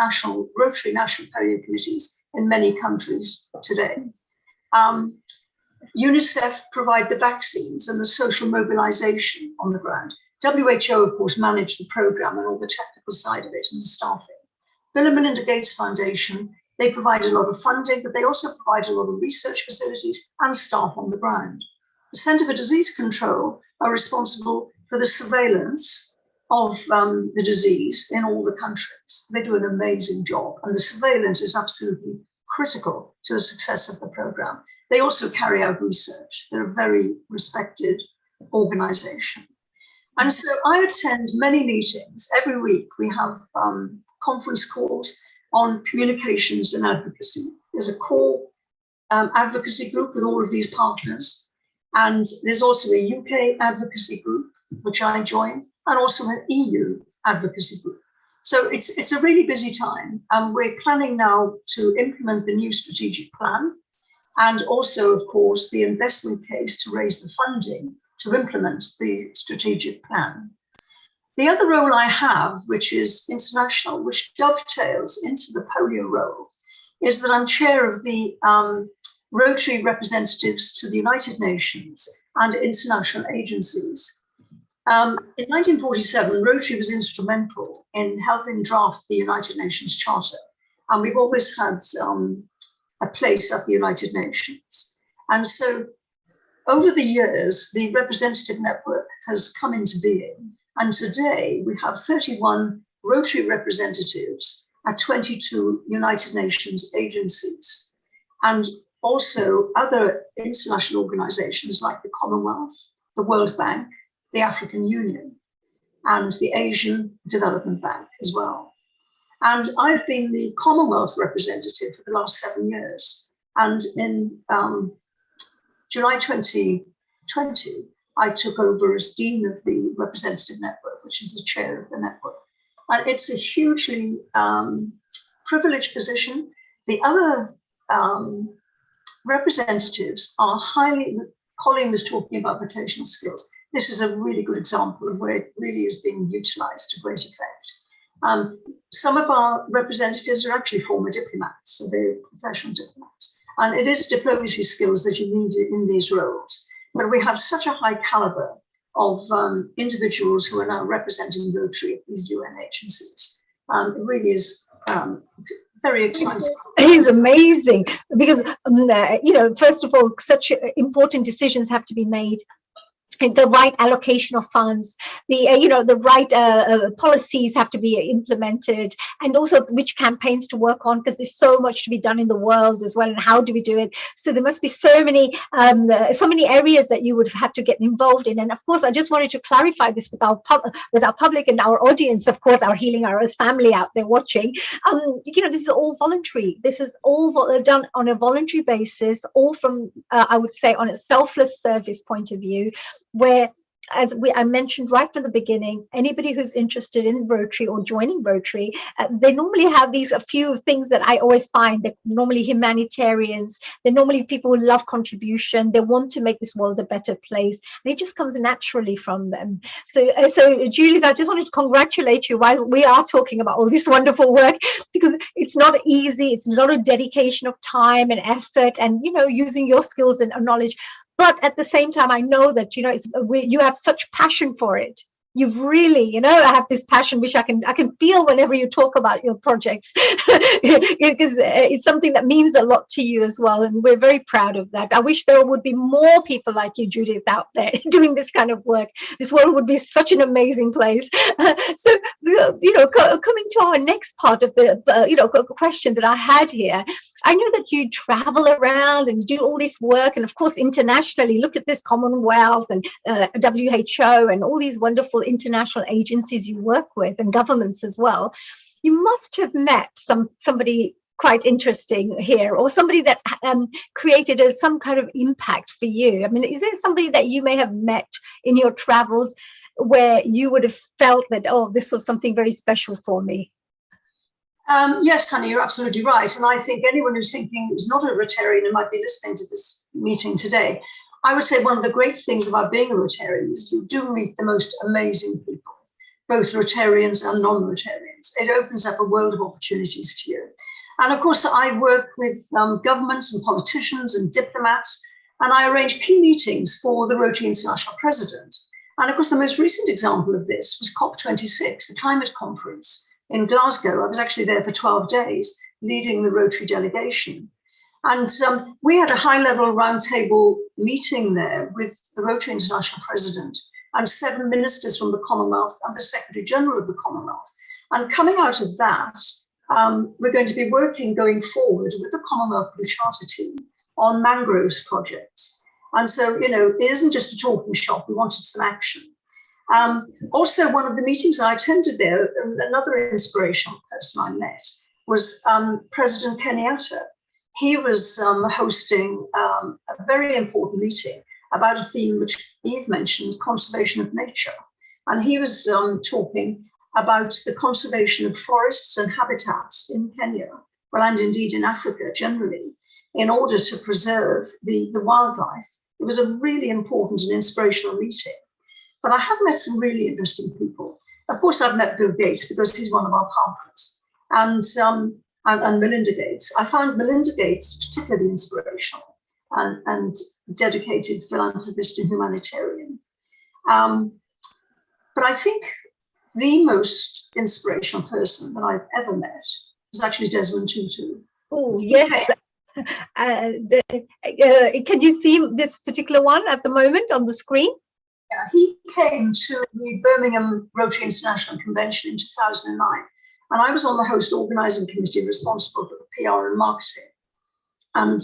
Rotary National Polio Committees in many countries today. UNICEF provide the vaccines and the social mobilization on the ground. WHO, of course, managed the program and all the technical side of it and the staffing. Bill and Melinda Gates Foundation, they provide a lot of funding, but they also provide a lot of research facilities and staff on the ground. The Center for Disease Control are responsible for the surveillance of the disease in all the countries. They do an amazing job, and the surveillance is absolutely critical to the success of the program. They also carry out research. They're a very respected organization. And so I attend many meetings. Every week we have conference calls on communications and advocacy. There's a core advocacy group with all of these partners. And there's also a UK advocacy group, which I joined, and also an EU advocacy group. So it's a really busy time. We're planning now to implement the new strategic plan, and also, of course, the investment case to raise the funding to implement the strategic plan. The other role I have, which is international, which dovetails into the polio role, is that I'm chair of the Rotary representatives to the United Nations and international agencies. In 1947, Rotary was instrumental in helping draft the United Nations Charter, and we've always had a place at the United Nations. And so over the years, the representative network has come into being, and today we have 31 Rotary representatives at 22 United Nations agencies, and also other international organizations like the Commonwealth, the World Bank, the African Union, and the Asian Development Bank as well. And I've been the Commonwealth representative for the last 7 years. And in July 2020, I took over as Dean of the Representative Network, which is the chair of the network. And it's a hugely privileged position. The other representatives are highly, Colin was talking about vocational skills. This is a really good example of where it really is being utilized to great effect. Some of our representatives are actually former diplomats, so they're professional diplomats. And it is diplomacy skills that you need in these roles. But we have such a high caliber of individuals who are now representing Rotary at these UN agencies. It really is very exciting. It is amazing because, first of all, such important decisions have to be made. The right allocation of funds, the right policies have to be implemented, and also which campaigns to work on, because there's so much to be done in the world as well, and how do we do it? So there must be so many areas that you would have had to get involved in. And of course, I just wanted to clarify this with our public and our audience, of course, our Healing Our Earth family out there watching. This is all voluntary. This is all done on a voluntary basis, all from I would say on a selfless service point of view, where, as I mentioned right from the beginning, anybody who's interested in Rotary or joining Rotary, they normally have a few things that I always find. They're normally humanitarians. They're normally people who love contribution. They want to make this world a better place, and it just comes naturally from them. So Judith, I just wanted to congratulate you while we are talking about all this wonderful work, because it's not easy. It's a lot of dedication of time and effort, and using your skills and knowledge. But at the same time, I know that, you have such passion for it. You've really, have this passion, which I can feel whenever you talk about your projects, because it's something that means a lot to you as well. And we're very proud of that. I wish there would be more people like you, Judith, out there doing this kind of work. This world would be such an amazing place. So, coming to our next part of the, question that I had here, I know that you travel around and you do all this work, and of course internationally, look at this Commonwealth and WHO and all these wonderful international agencies you work with, and governments as well. You must have met somebody quite interesting here, or somebody that created some kind of impact for you. I mean, is there somebody that you may have met in your travels where you would have felt that, oh, this was something very special for me? Yes, honey, you're absolutely right. And I think anyone who's not a Rotarian and might be listening to this meeting today, I would say one of the great things about being a Rotarian is you do meet the most amazing people, both Rotarians and non-Rotarians. It opens up a world of opportunities to you. And of course, I work with governments and politicians and diplomats, and I arrange key meetings for the Rotary International President. And of course, the most recent example of this was COP26, the climate conference in Glasgow. I was actually there for 12 days, leading the Rotary delegation. And we had a high-level roundtable meeting there with the Rotary International President and 7 ministers from the Commonwealth and the Secretary General of the Commonwealth. And coming out of that, we're going to be working going forward with the Commonwealth Blue Charter team on mangroves projects. And so, it isn't just a talking shop. We wanted some action. Also, one of the meetings I attended there, another inspirational person I met was President Kenyatta. He was hosting a very important meeting about a theme which Eve mentioned, conservation of nature. And he was talking about the conservation of forests and habitats in Kenya, well, and indeed in Africa generally, in order to preserve the wildlife. It was a really important and inspirational meeting. But I have met some really interesting people. Of course, I've met Bill Gates because he's one of our partners, and Melinda Gates. I found Melinda Gates particularly inspirational and dedicated philanthropist and humanitarian. But I think the most inspirational person that I've ever met was actually Desmond Tutu. Oh, yes. Can you see this particular one at the moment on the screen? Yeah, he came to the Birmingham Rotary International Convention in 2009, and I was on the host organizing committee responsible for the PR and marketing. And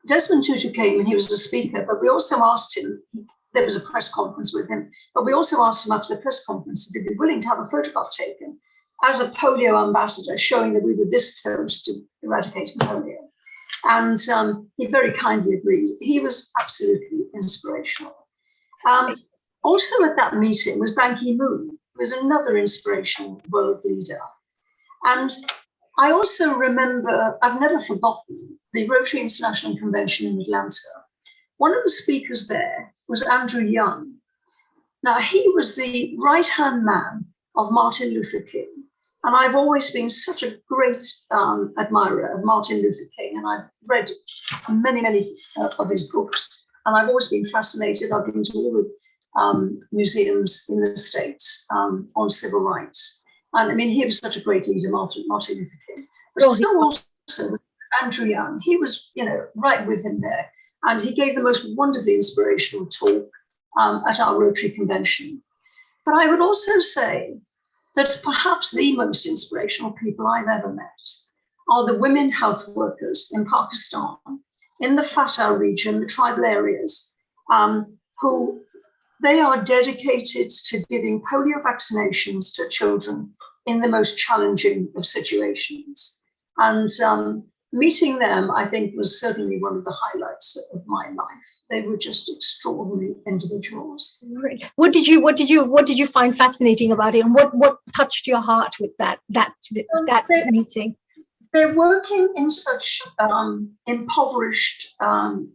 Desmond Tutu came and he was a speaker, but we also asked him, there was a press conference with him, but we also asked him after the press conference if he'd be willing to have a photograph taken as a polio ambassador, showing that we were this close to eradicating polio. And he very kindly agreed. He was absolutely inspirational. Also at that meeting was Ban Ki-moon, who was another inspirational world leader. And I also remember, I've never forgotten, the Rotary International Convention in Atlanta. One of the speakers there was Andrew Young. Now, he was the right-hand man of Martin Luther King. And I've always been such a great admirer of Martin Luther King. And I've read many, many of his books. And I've always been fascinated. I've been to all the museums in the States on civil rights. And I mean, he was such a great leader, Martin Luther King. But so also Andrew Young, he was, right with him there. And he gave the most wonderfully inspirational talk at our Rotary convention. But I would also say that perhaps the most inspirational people I've ever met are the women health workers in Pakistan, in the Fatah region, the tribal areas, who they are dedicated to giving polio vaccinations to children in the most challenging of situations. And meeting them, I think, was certainly one of the highlights of my life. They were just extraordinary individuals. What did you find fascinating about it, and what touched your heart with that meeting? They're working in such impoverished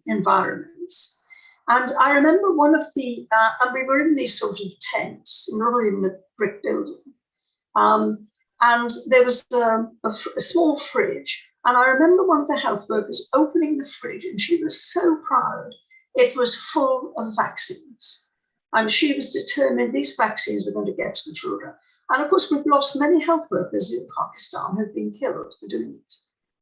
environments. And I remember one of the, and we were in these sort of tents, not in a brick building. And there was a small fridge. And I remember one of the health workers opening the fridge, and she was so proud. It was full of vaccines. And she was determined these vaccines were going to get to the children. And of course, we've lost many health workers in Pakistan who've been killed for doing it.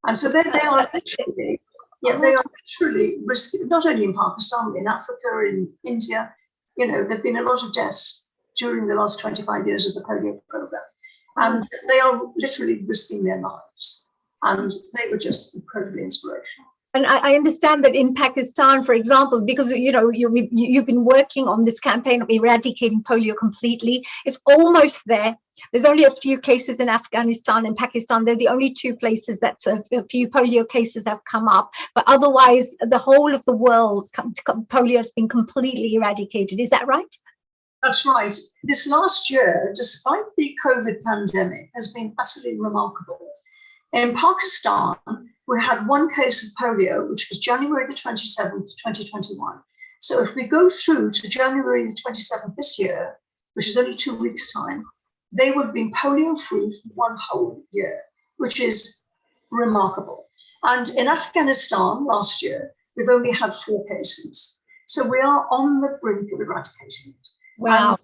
And so they are literally, they are literally risking, not only in Pakistan, in Africa, in India, there've been a lot of deaths during the last 25 years of the polio program. And they are literally risking their lives. And they were just incredibly inspirational. And I understand that in Pakistan, for example, because you've been working on this campaign of eradicating polio completely, it's almost there. There's only a few cases in Afghanistan and Pakistan. They're the only two places that a few polio cases have come up. But otherwise, the whole of the world, polio has been completely eradicated. Is that right? That's right. This last year, despite the COVID pandemic, has been utterly remarkable. In Pakistan, we had one case of polio, which was January the 27th, 2021. So if we go through to January the 27th this year, which is only 2 weeks' time, they would have been polio-free for one whole year, which is remarkable. And in Afghanistan last year, we've only had 4 cases. So we are on the brink of eradicating it. Wow.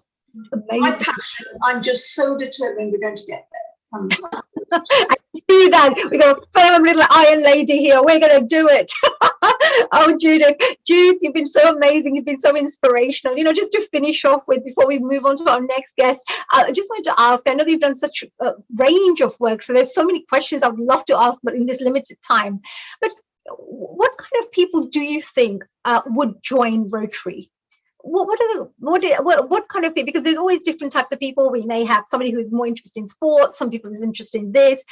Amazing. My passion, I'm just so determined we're going to get there. I see that. We got a firm little iron lady here. We're going to do it. Oh, Judith, you've been so amazing. You've been so inspirational. Just to finish off with, before we move on to our next guest, I just wanted to ask, I know that you've done such a range of work, so there's so many questions I would love to ask, but in this limited time. But what kind of people do you think would join Rotary? What kind of people? Because there's always different types of people. We may have somebody who's more interested in sports, some people who's interested in this.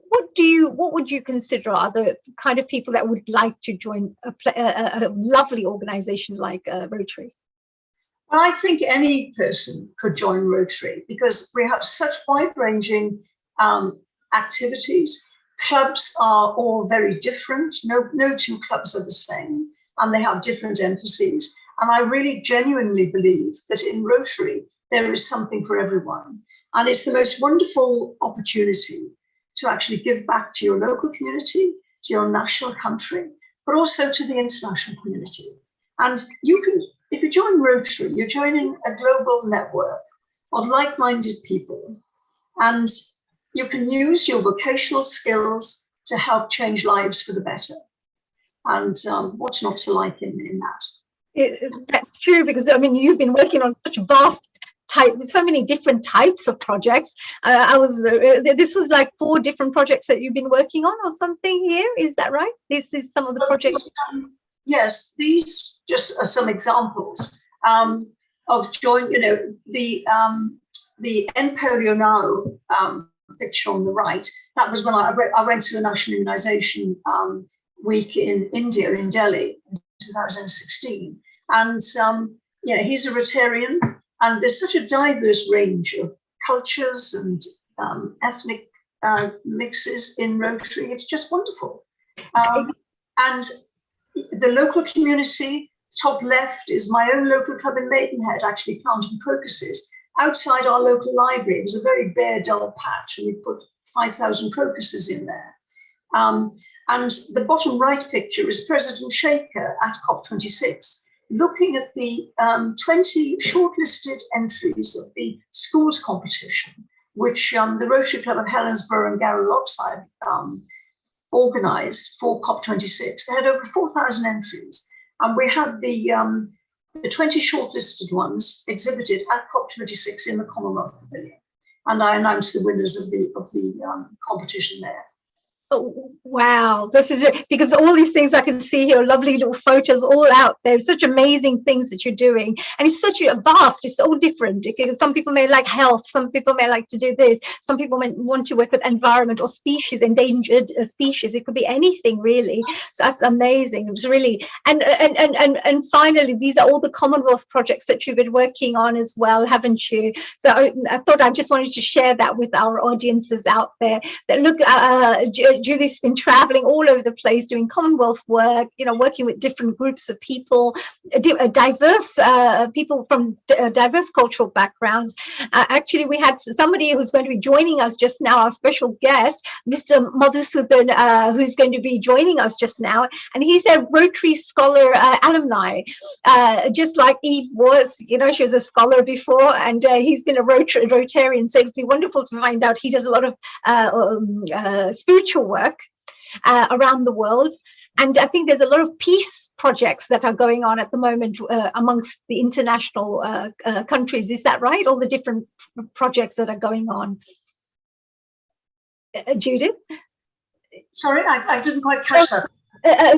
What would you consider are the kind of people that would like to join a lovely organization like Rotary? Well, I think any person could join Rotary because we have such wide-ranging activities. Clubs are all very different. No two clubs are the same, and they have different emphases. And I really genuinely believe that in Rotary, there is something for everyone. And it's the most wonderful opportunity to actually give back to your local community, to your national country, but also to the international community. And you can, if you join Rotary, you're joining a global network of like-minded people. And you can use your vocational skills to help change lives for the better. And what's not to like in that? That's true, because I mean, you've been working on such vast so many different types of projects. This was like 4 different projects that you've been working on or something here. Is that right? This is some of the projects. Yes, these just are some examples of joint, the Emporio Now picture on the right. That was when I went to a national immunization week in India, in Delhi, in 2016. And he's a Rotarian, and there's such a diverse range of cultures and ethnic mixes in Rotary. It's just wonderful. And the local community, top left, is my own local club in Maidenhead, actually planting crocuses outside our local library. It was a very bare, dull patch, and we put 5,000 crocuses in there. And the bottom right picture is President Shaker at COP26, looking at the 20 shortlisted entries of the schools competition, which the Rotary Club of Helensburgh and Garrow Lochside organised for COP26. They had over 4,000 entries, and we had the 20 shortlisted ones exhibited at COP26 in the Commonwealth Pavilion, and I announced the winners of the competition there. Oh, wow, this is it, because all these things I can see here, lovely little photos all out there, such amazing things that you're doing, and it's such a vast, it's all different. Some people may like health, some people may like to do this, some people may want to work with environment or species, endangered species. It could be anything really. So that's amazing. It was really, and finally, these are all the Commonwealth projects that you've been working on as well, haven't you? So I thought I just wanted to share that with our audiences out there, that look, Julie's been traveling all over the place doing Commonwealth work, working with different groups of people, diverse people from diverse cultural backgrounds. Actually, we had somebody who's going to be joining us just now, our special guest, Mr. Madhusudan, who's going to be joining us just now. And he's a Rotary Scholar alumni, just like Eve was. She was a scholar before, and he's been a Rotarian. So it'd be wonderful to find out. He does a lot of spiritual work around the world, and I think there's a lot of peace projects that are going on at the moment amongst the international countries. Is that right? All the different projects that are going on. Judith? Sorry, I didn't quite catch that.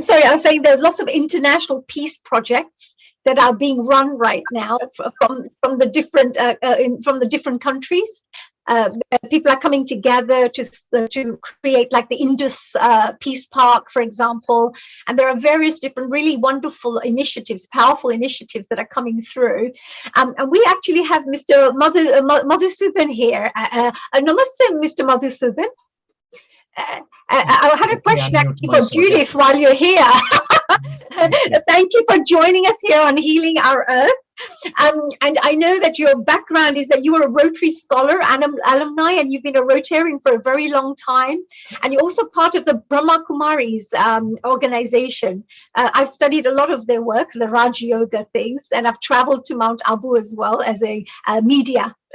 Sorry, I was saying there's lots of international peace projects that are being run right now from the different countries. People are coming together to create, like the Indus Peace Park, for example, and there are various different really wonderful initiatives, powerful initiatives that are coming through. And we actually have Mr. Madhusudan here. Namaste, Mr. Madhusudan. I had a question actually for Judith while you're here. Thank you for joining us here on Healing Our Earth. And I know that your background is that you were a Rotary Scholar and alumni, and you've been a Rotarian for a very long time. And you're also part of the Brahma Kumaris organization. I've studied a lot of their work, the Raj Yoga things, and I've traveled to Mount Abu as well as a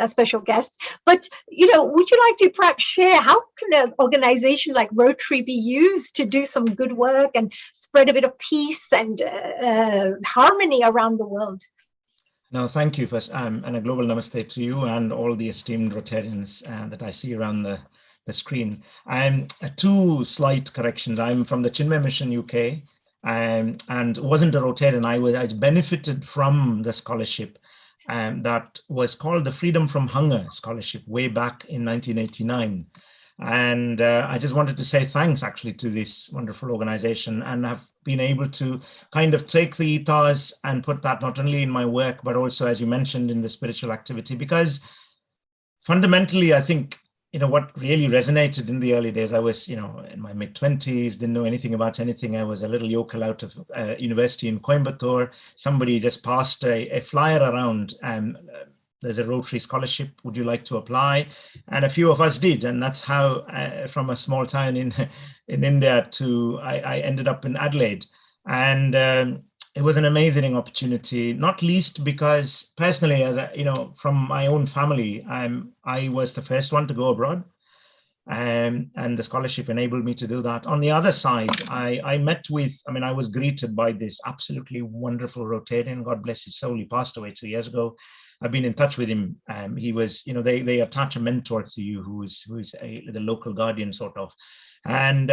special guest. But, would you like to perhaps share how can an organization like Rotary be used to do some good work and spread a bit of peace and harmony around the world? No, thank you first, and a global namaste to you and all the esteemed Rotarians that I see around the the screen. Two slight corrections. I'm from the Chinmay Mission, UK, and wasn't a Rotarian. I benefited from the scholarship that was called the Freedom from Hunger Scholarship way back in 1989. And I just wanted to say thanks actually to this wonderful organization, and have been able to kind of take the ethos and put that not only in my work, but also, as you mentioned, in the spiritual activity. Because fundamentally, I think, what really resonated in the early days, I was, in my mid-20s, didn't know anything about anything. I was a little yokel out of university in Coimbatore. Somebody just passed a flyer around, and there's a Rotary scholarship. Would you like to apply? And a few of us did. And that's how, from a small town in India I ended up in Adelaide. And it was an amazing opportunity, not least because personally, as from my own family, I was the first one to go abroad. And the scholarship enabled me to do that. On the other side, I was greeted by this absolutely wonderful Rotarian. God bless his soul. He passed away 2 years ago. I've been in touch with him. He was, they attach a mentor to you who is the local guardian sort of. And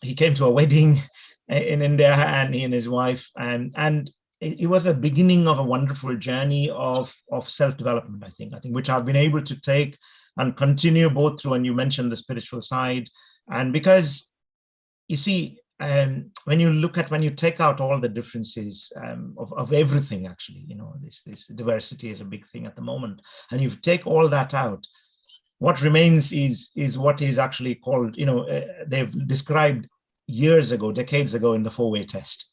he came to a wedding in India, and he and his wife, and it was a beginning of a wonderful journey of self-development, I think, which I've been able to take and continue both through, and you mentioned the spiritual side. And because you see, when you take out all the differences of everything, actually, this diversity is a big thing at the moment. And if you take all that out, what remains is what is actually called, they've described years ago, decades ago, in the four-way test.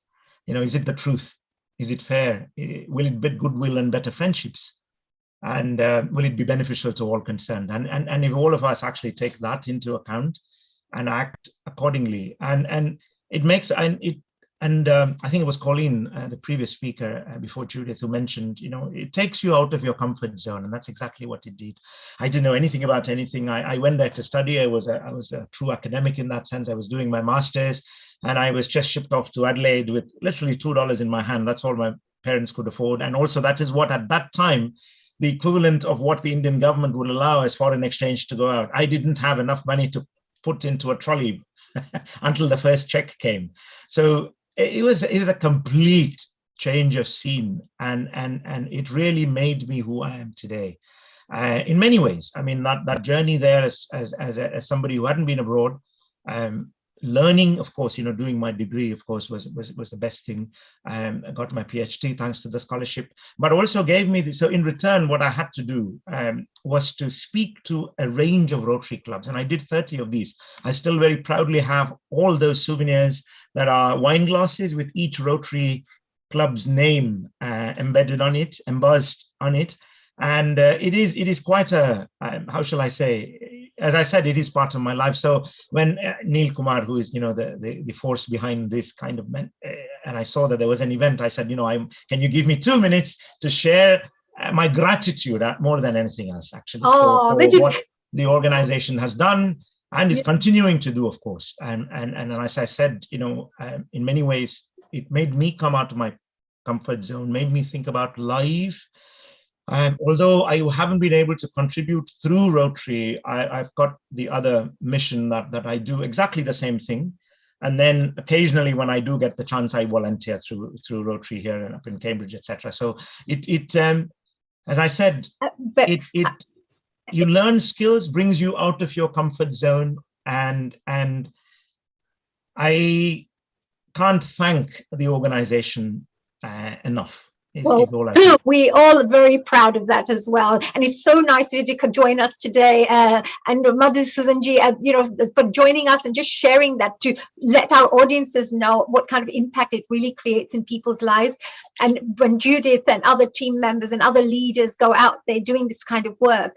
Is it the truth? Is it fair? Will it build goodwill and better friendships? And will it be beneficial to all concerned? And if all of us actually take that into account and act accordingly, and it makes, I think it was Colleen, the previous speaker before Judith, who mentioned, it takes you out of your comfort zone, and that's exactly what it did. I didn't know anything about anything. I went there to study. I was a true academic in that sense. I was doing my master's, and I was just shipped off to Adelaide with literally $2 in my hand. That's all my parents could afford. And also that is what at that time, the equivalent of what the Indian government would allow as foreign exchange to go out. I didn't have enough money to put into a trolley until the first check came. So it was a complete change of scene, and it really made me who I am today. In many ways, that journey there as somebody who hadn't been abroad, learning, of course, doing my degree, of course, was the best thing. I got my PhD thanks to the scholarship, but also gave me so in return, what I had to do was to speak to a range of Rotary clubs, and I did 30 of these. I still very proudly have all those souvenirs that are wine glasses with each Rotary club's name embedded on it, embossed on it. And it is quite a, how shall I say, as I said, it is part of my life. So when Neil Kumar, who is, the force behind this kind of, and I saw that there was an event, I said, can you give me 2 minutes to share my gratitude more than anything else, actually, for what the organization has done and is continuing to do, of course. And as I said, in many ways, it made me come out of my comfort zone, made me think about life. Although I haven't been able to contribute through Rotary, I've got the other mission that I do exactly the same thing. And then occasionally when I do get the chance, I volunteer through Rotary here and up in Cambridge, etc. So it as I said, you learn skills, brings you out of your comfort zone, and I can't thank the organization enough. Well, we all are very proud of that as well, and it's so nice that you could join us today, and Madhusudanji, for joining us and just sharing that to let our audiences know what kind of impact it really creates in people's lives. And when Judith and other team members and other leaders go out there doing this kind of work,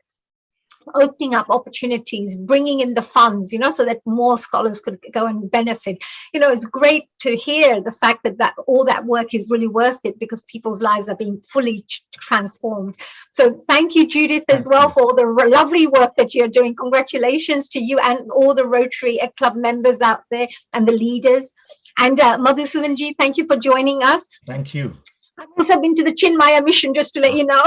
opening up opportunities, bringing in the funds, so that more scholars could go and benefit. It's great to hear the fact that all that work is really worth it because people's lives are being fully transformed. So thank you, Judith, as well, for the lovely work that you're doing. Congratulations to you and all the Rotary Club members out there and the leaders. And Madhusudanji, thank you for joining us. Thank you. I've also been to the Chinmaya mission, just to let you know.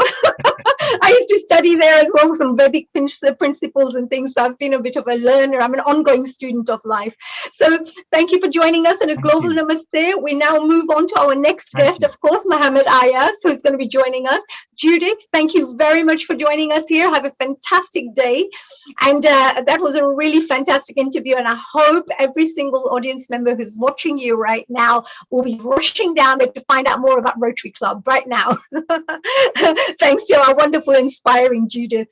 I used to study there as well, some Vedic principles and things. So I've been a bit of a learner. I'm an ongoing student of life. So thank you for joining us in a global namaste. We now move on to our next guest, of course, Mohammed Ayaz, who's going to be joining us. Judith, thank you very much for joining us here. Have a fantastic day. And that was a really fantastic interview. And I hope every single audience member who's watching you right now will be rushing down there to find out more about Rotary Club right now. Thanks to our wonderful, inspiring Judith.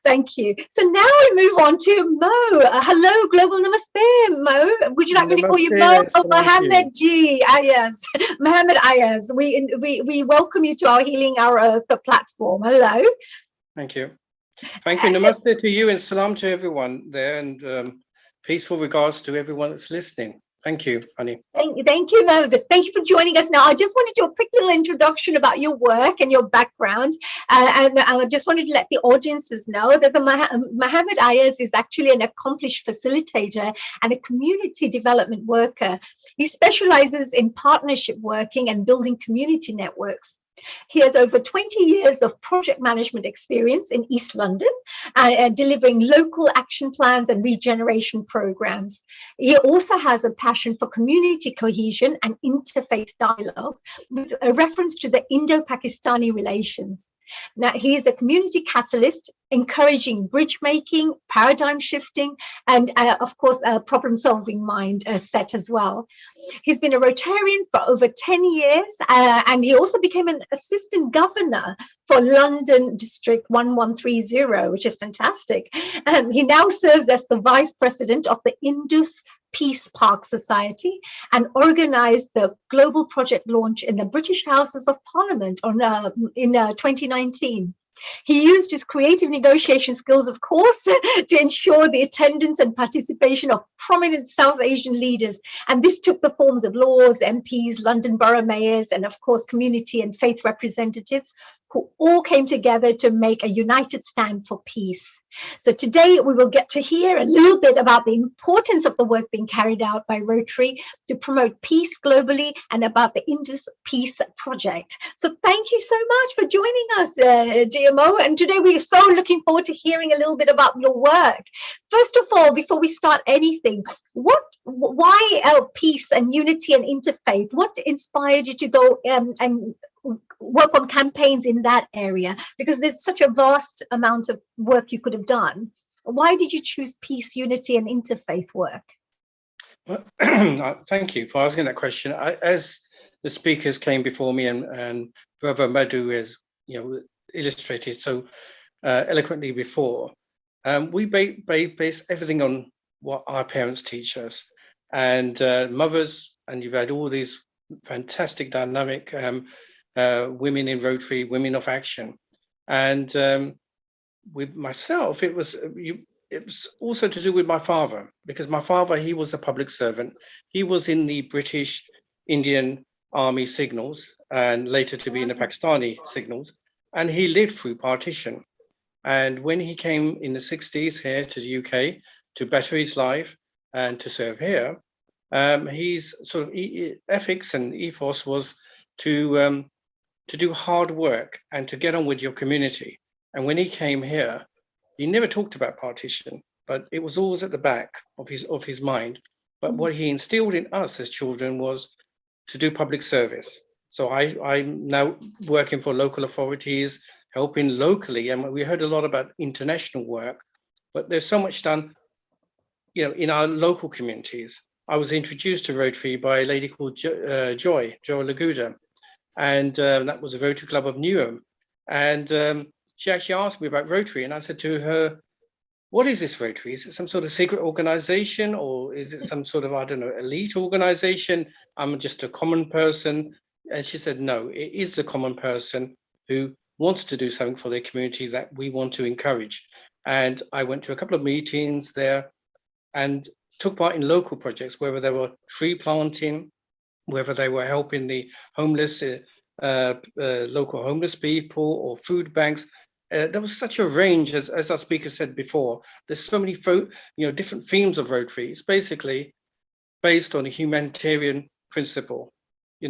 Thank you. So now we move on to Mo. Hello, Global Namaste, Mo. Would you like me to call you Mo or Mohammed G? Ayaz. Mohammed Ayaz. We welcome you to our Healing Our Earth platform. Hello. Thank you. Thank you. Namaste to you and salam to everyone there, and peaceful regards to everyone that's listening. Thank you, honey. Thank you, Mo. Thank you for joining us. Now, I just wanted to do a quick little introduction about your work and your background. And I just wanted to let the audiences know that the Mohammed Ayaz is actually an accomplished facilitator and a community development worker. He specializes in partnership working and building community networks. He has over 20 years of project management experience in East London, delivering local action plans and regeneration programs. He also has a passion for community cohesion and interfaith dialogue, with a reference to the Indo-Pakistani relations. Now, he is a community catalyst, encouraging bridge making, paradigm shifting, and of course, a problem-solving mindset as well. He's been a Rotarian for over 10 years, and he also became an assistant governor for London District 1130, which is fantastic. He now serves as the vice president of the Indus Peace Park Society and organized the global project launch in the British Houses of Parliament in 2019. He used his creative negotiation skills, of course, to ensure the attendance and participation of prominent South Asian leaders. And this took the forms of lords, MPs, London borough mayors, and of course, community and faith representatives who all came together to make a united stand for peace. So today we will get to hear a little bit about the importance of the work being carried out by Rotary to promote peace globally and about the Indus Peace Project. So thank you so much for joining us, GMO. And today we're so looking forward to hearing a little bit about your work. First of all, before we start anything, why peace and unity and interfaith? What inspired you to go and work on campaigns in that area? Because there's such a vast amount of work you could have done. Why did you choose peace, unity, and interfaith work? Well, thank you for asking that question. As the speakers came before me and Brother Madhu has illustrated so eloquently before, we base everything on what our parents teach us, and mothers, and you've had all these fantastic dynamic women in Rotary, women of action. And with myself, it was also to do with my father, because my father, he was a public servant. He was in the British Indian Army signals and later to be in the Pakistani signals. And he lived through partition. And when he came in the 60s here to the UK to better his life and to serve here, his sort of ethics and ethos was to do hard work and to get on with your community. And when he came here, he never talked about partition, but it was always at the back of his mind. But what he instilled in us as children was to do public service. So I'm now working for local authorities, helping locally, and we heard a lot about international work, but there's so much done, in our local communities. I was introduced to Rotary by a lady called Joy Laguda, and that was a Rotary Club of Newham. And she actually asked me about Rotary, and I said to her, what is this Rotary? Is it some sort of secret organization, or is it some sort of, I don't know, elite organization? I'm just a common person. And she said, no, it is the common person who wants to do something for their community that we want to encourage. And I went to a couple of meetings there and took part in local projects, whether they were tree planting, whether they were helping the homeless, local homeless people, or food banks. There was such a range, as our speaker said before. There's so many different themes of Rotary. It's basically based on a humanitarian principle.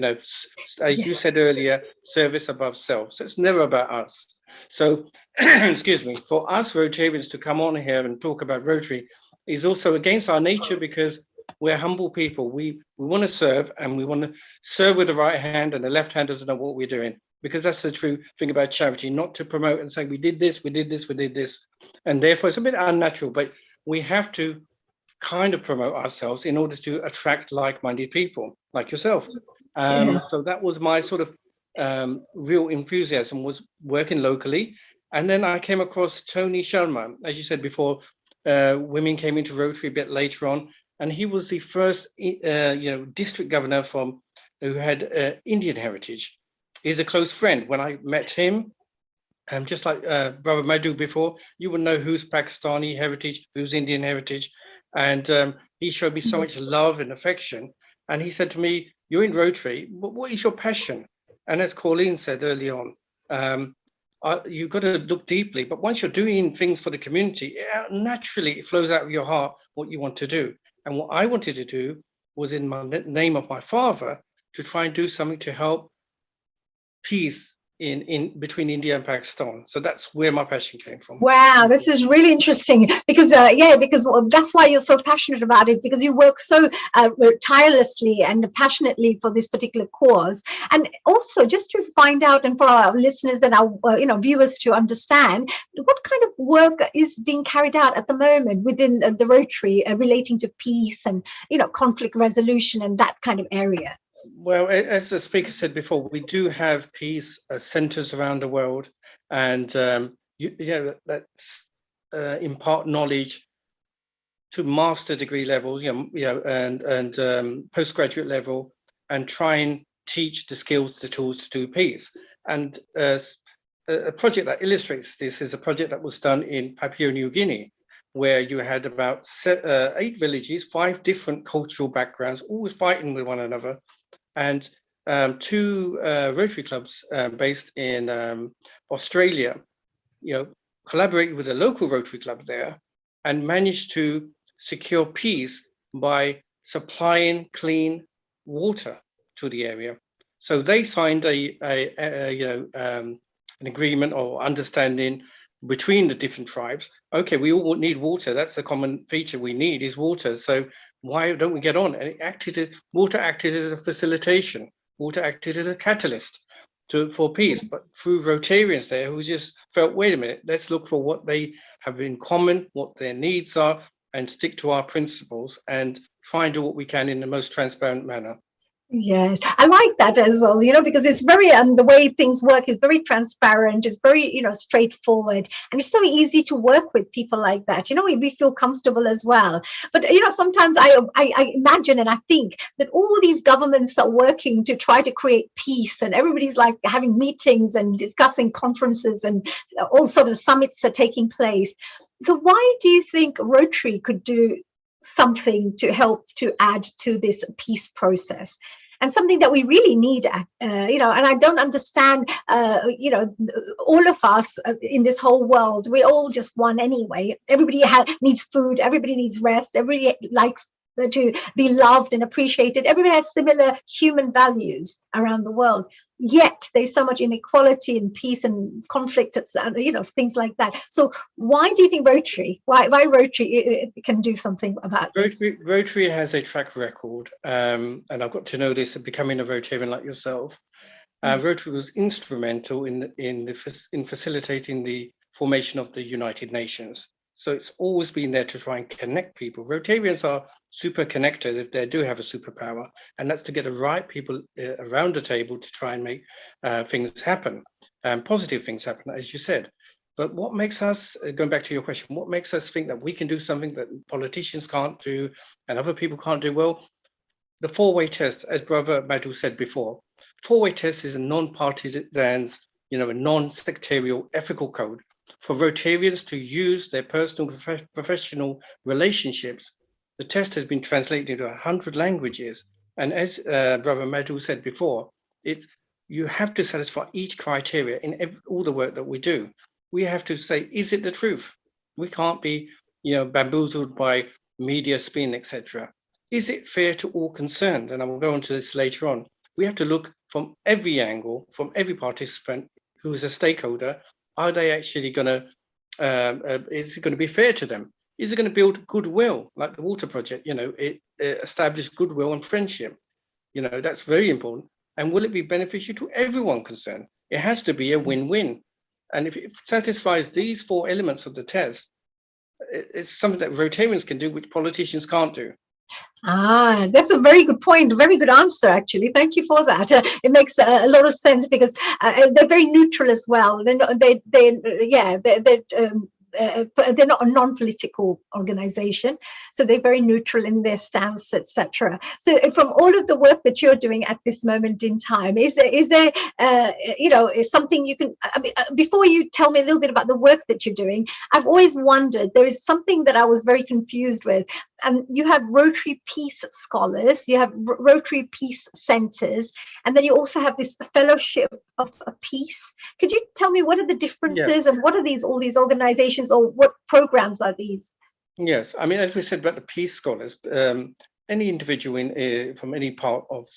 as you said earlier, service above self. So it's never about us. So, excuse me, for us Rotarians to come on here and talk about Rotary is also against our nature, because we're humble people. We want to serve, and we want to serve with the right hand, and the left hand doesn't know what we're doing, because that's the true thing about charity, not to promote and say, we did this, we did this, we did this. And therefore it's a bit unnatural, but we have to kind of promote ourselves in order to attract like-minded people like yourself. So that was my sort of real enthusiasm, was working locally. And then I came across Tony Sharma. As you said before, women came into Rotary a bit later on, and he was the first district governor who had Indian heritage. He's a close friend. When I met him, just like Brother Madhu before, you would know who's Pakistani heritage, who's Indian heritage. And he showed me so much love and affection. And he said to me, you're in Rotary, but what is your passion? And as Colleen said early on, you've got to look deeply. But once you're doing things for the community, naturally it flows out of your heart what you want to do. And what I wanted to do was, in my name of my father, to try and do something to help peace in between India and Pakistan. So that's where my passion came from. Wow, this is really interesting, because because that's why you're so passionate about it, because you work so tirelessly and passionately for this particular cause. And also, just to find out, and for our listeners and our viewers to understand, what kind of work is being carried out at the moment within the Rotary relating to peace and conflict resolution and that kind of area? Well, as the speaker said before, we do have peace centers around the world, and that's impart knowledge to master degree levels, and postgraduate level, and try and teach the skills, the tools to do peace. And a project that illustrates this is a project that was done in Papua New Guinea, where you had about 8 villages, 5 different cultural backgrounds, always fighting with one another. And 2 Rotary clubs based in Australia, collaborated with a local Rotary club there and managed to secure peace by supplying clean water to the area. So they signed an agreement or understanding between the different tribes. Okay, we all need water. That's the common feature we need, is water. So why don't we get on? And water acted as a facilitation. Water acted as a catalyst for peace. But through Rotarians there who just felt, wait a minute, let's look for what they have in common, what their needs are, and stick to our principles and try and do what we can in the most transparent manner. Yes, I like that as well, because it's very, the way things work is very transparent, it's very, straightforward, and it's so easy to work with people like that. We feel comfortable as well. But, sometimes I imagine and I think that all these governments are working to try to create peace, and everybody's like having meetings and discussing conferences, and all sort of summits are taking place. So why do you think Rotary could do something to help to add to this peace process, and something that we really need, and I don't understand, all of us in this whole world, we're all just one anyway. Everybody needs food, everybody needs rest, everybody likes to be loved and appreciated. Everybody has similar human values around the world. Yet there's so much inequality and peace and conflict, things like that. So why do you think Rotary, why Rotary can do something about this? Rotary has a track record, and I've got to know this, becoming a Rotarian like yourself. Rotary was instrumental in facilitating the formation of the United Nations. So it's always been there to try and connect people. Rotarians are super connectors if they do have a superpower, and that's to get the right people around the table to try and make things happen, positive things happen, as you said. But what makes us, going back to your question, what makes us think that we can do something that politicians can't do and other people can't do? Well, the 4-way test, as Brother Madhu said before, 4-way test is a non-partisan, a non-sectarial ethical code for Rotarians to use their personal professional relationships. The test has been translated into 100 languages. And as Brother Madhu said before, you have to satisfy each criteria in all the work that we do. We have to say, is it the truth? We can't be bamboozled by media spin, etc. Is it fair to all concerned? And I will go into this later on. we have to look from every angle, from every participant who is a stakeholder. Are they actually going to, is it going to be fair to them? Is it going to build goodwill, like the water project? It established goodwill and friendship. That's very important. And will it be beneficial to everyone concerned? It has to be a win-win. And if it satisfies these 4 elements of the test, it's something that Rotarians can do, which politicians can't do. That's a very good point, a very good answer, actually. Thank you for that. It makes a lot of sense because they're very neutral as well. They're not a non-political organization, so they're very neutral in their stance, etc. So from all of the work that you're doing at this moment in time, is there is something you can, before you tell me a little bit about the work that you're doing, I've always wondered, there is something that I was very confused with. And you have Rotary Peace Scholars, you have Rotary Peace Centers, and then you also have this Fellowship of Peace. Could you tell me what are the differences and what are all these organizations, or what programs are these? Yes, I mean, as we said about the Peace Scholars, any individual from any part of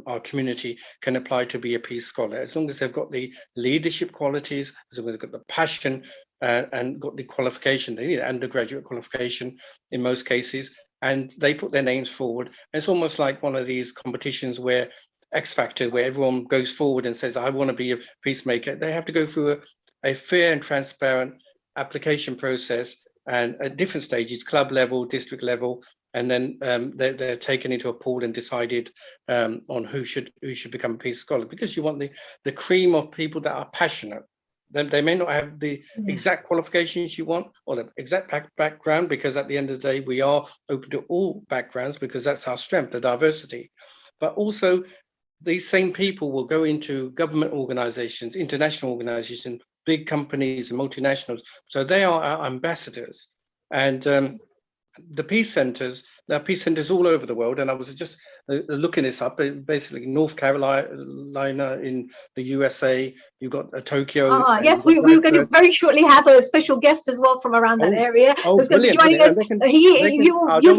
our community can apply to be a Peace Scholar, as long as they've got the leadership qualities, as long as they've got the passion and got the qualification. They need an undergraduate qualification in most cases, and they put their names forward. And it's almost like one of these competitions where X Factor, where everyone goes forward and says, I want to be a peacemaker. They have to go through a fair and transparent application process, and at different stages, club level, district level, and then they're taken into a pool and decided on who should become a Peace Scholar, because you want the cream of people that are passionate. They may not have the exact qualifications you want or the exact background, because at the end of the day, we are open to all backgrounds because that's our strength, the diversity. But also, these same people will go into government organizations, international organizations, big companies and multinationals. So they are our ambassadors. And the peace centers, there are peace centers all over the world. And I was just looking this up, basically North Carolina in the USA, you've got Tokyo. Yes, we're going to very shortly have a special guest as well from around that area. Who's going to be joining us. You're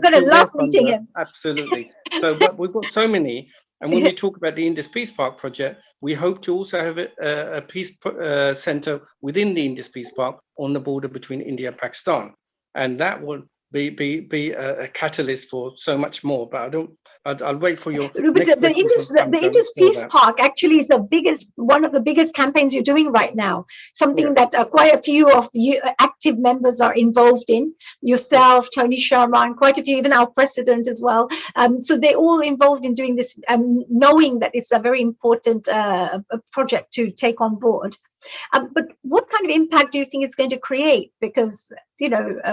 going to love meeting him. Absolutely. So, but we've got so many. And when we talk about the Indus Peace Park project, we hope to also have a peace center within the Indus Peace Park on the border between India and Pakistan. And that will be a catalyst for so much more. But I'll wait for your. But the Indus Peace Park actually is one of the biggest campaigns you're doing right now. Something that quite a few of you active members are involved in. Yourself, Tony Sharma, and quite a few, even our president as well. So they're all involved in doing this, knowing that it's a very important project to take on board. But what kind of impact do you think it's going to create? Because,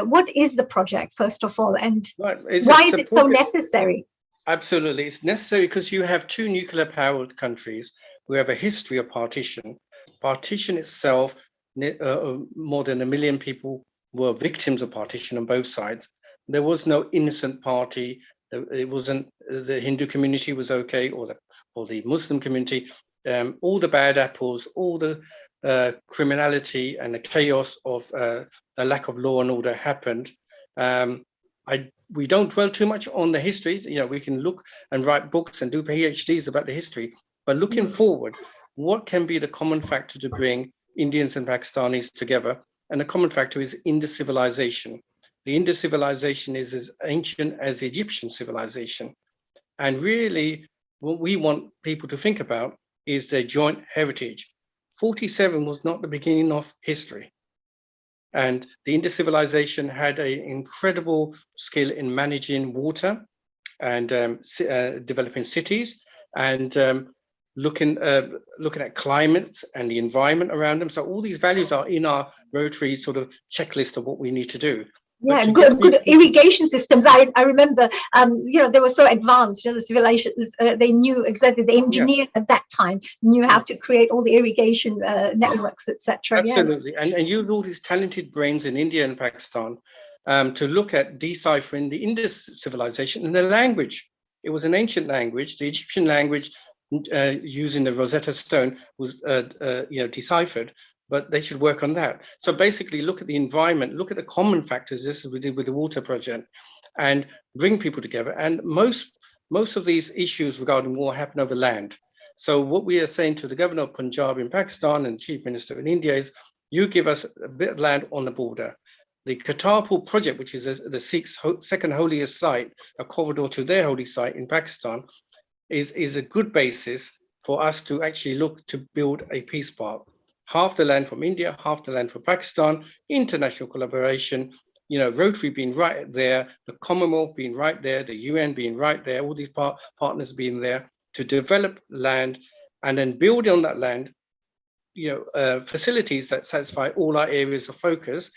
what is the project, first of all, and why is it so necessary? Absolutely. It's necessary because you have 2 nuclear-powered countries who have a history of partition. Partition itself, more than 1 million people were victims of partition on both sides. There was no innocent party. It wasn't, the Hindu community was okay, or the Muslim community. All the bad apples, all the criminality and the chaos of a lack of law and order happened. We don't dwell too much on the history. We can look and write books and do PhDs about the history, but looking forward, what can be the common factor to bring Indians and Pakistanis together? And the common factor is Indus civilization. The Indus civilization is as ancient as Egyptian civilization. And really, what we want people to think about is their joint heritage. 47 was not the beginning of history. And the Indus civilization had an incredible skill in managing water and developing cities and looking at climate and the environment around them. So all these values are in our Rotary sort of checklist of what we need to do. Yeah, good irrigation systems. I remember, they were so advanced. The civilizations, they knew exactly. The engineers at that time knew how to create all the irrigation networks, etc. Absolutely, yes. And used all these talented brains in India and Pakistan to look at deciphering the Indus civilization and the language. It was an ancient language. The Egyptian language, using the Rosetta Stone, was deciphered. But they should work on that. So basically, look at the environment, look at the common factors. This is what we did with the water project, and bring people together. And most most of these issues regarding war happen over land. So what we are saying to the governor of Punjab in Pakistan and chief minister in India is, you give us a bit of land on the border. The Kartarpur project, which is the Sikhs' second holiest site, a corridor to their holy site in Pakistan, is a good basis for us to actually look to build a peace park. Half the land from India, half the land from Pakistan, international collaboration, you know, Rotary being right there, the Commonwealth being right there, the UN being right there, all these partners being there to develop land and then build on that land, you know, facilities that satisfy all our areas of focus,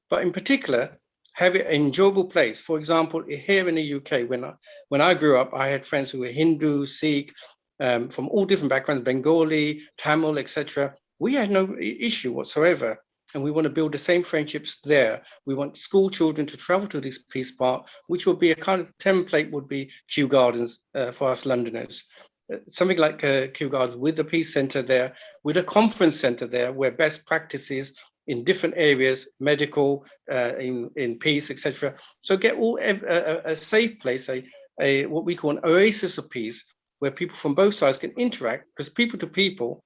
but in particular, have it an enjoyable place. For example, here in the UK, when I grew up, I had friends who were Hindu, Sikh, from all different backgrounds, Bengali, Tamil, etc. We had no issue whatsoever. And we want to build the same friendships there. We want school children to travel to this peace park, which would be a kind of template, would be Kew Gardens for us Londoners. Something like Kew Gardens with the peace centre there, with a conference centre there, where best practices in different areas, medical, in peace, etc. So get all a safe place, a what we call an oasis of peace, where people from both sides can interact, because people to people,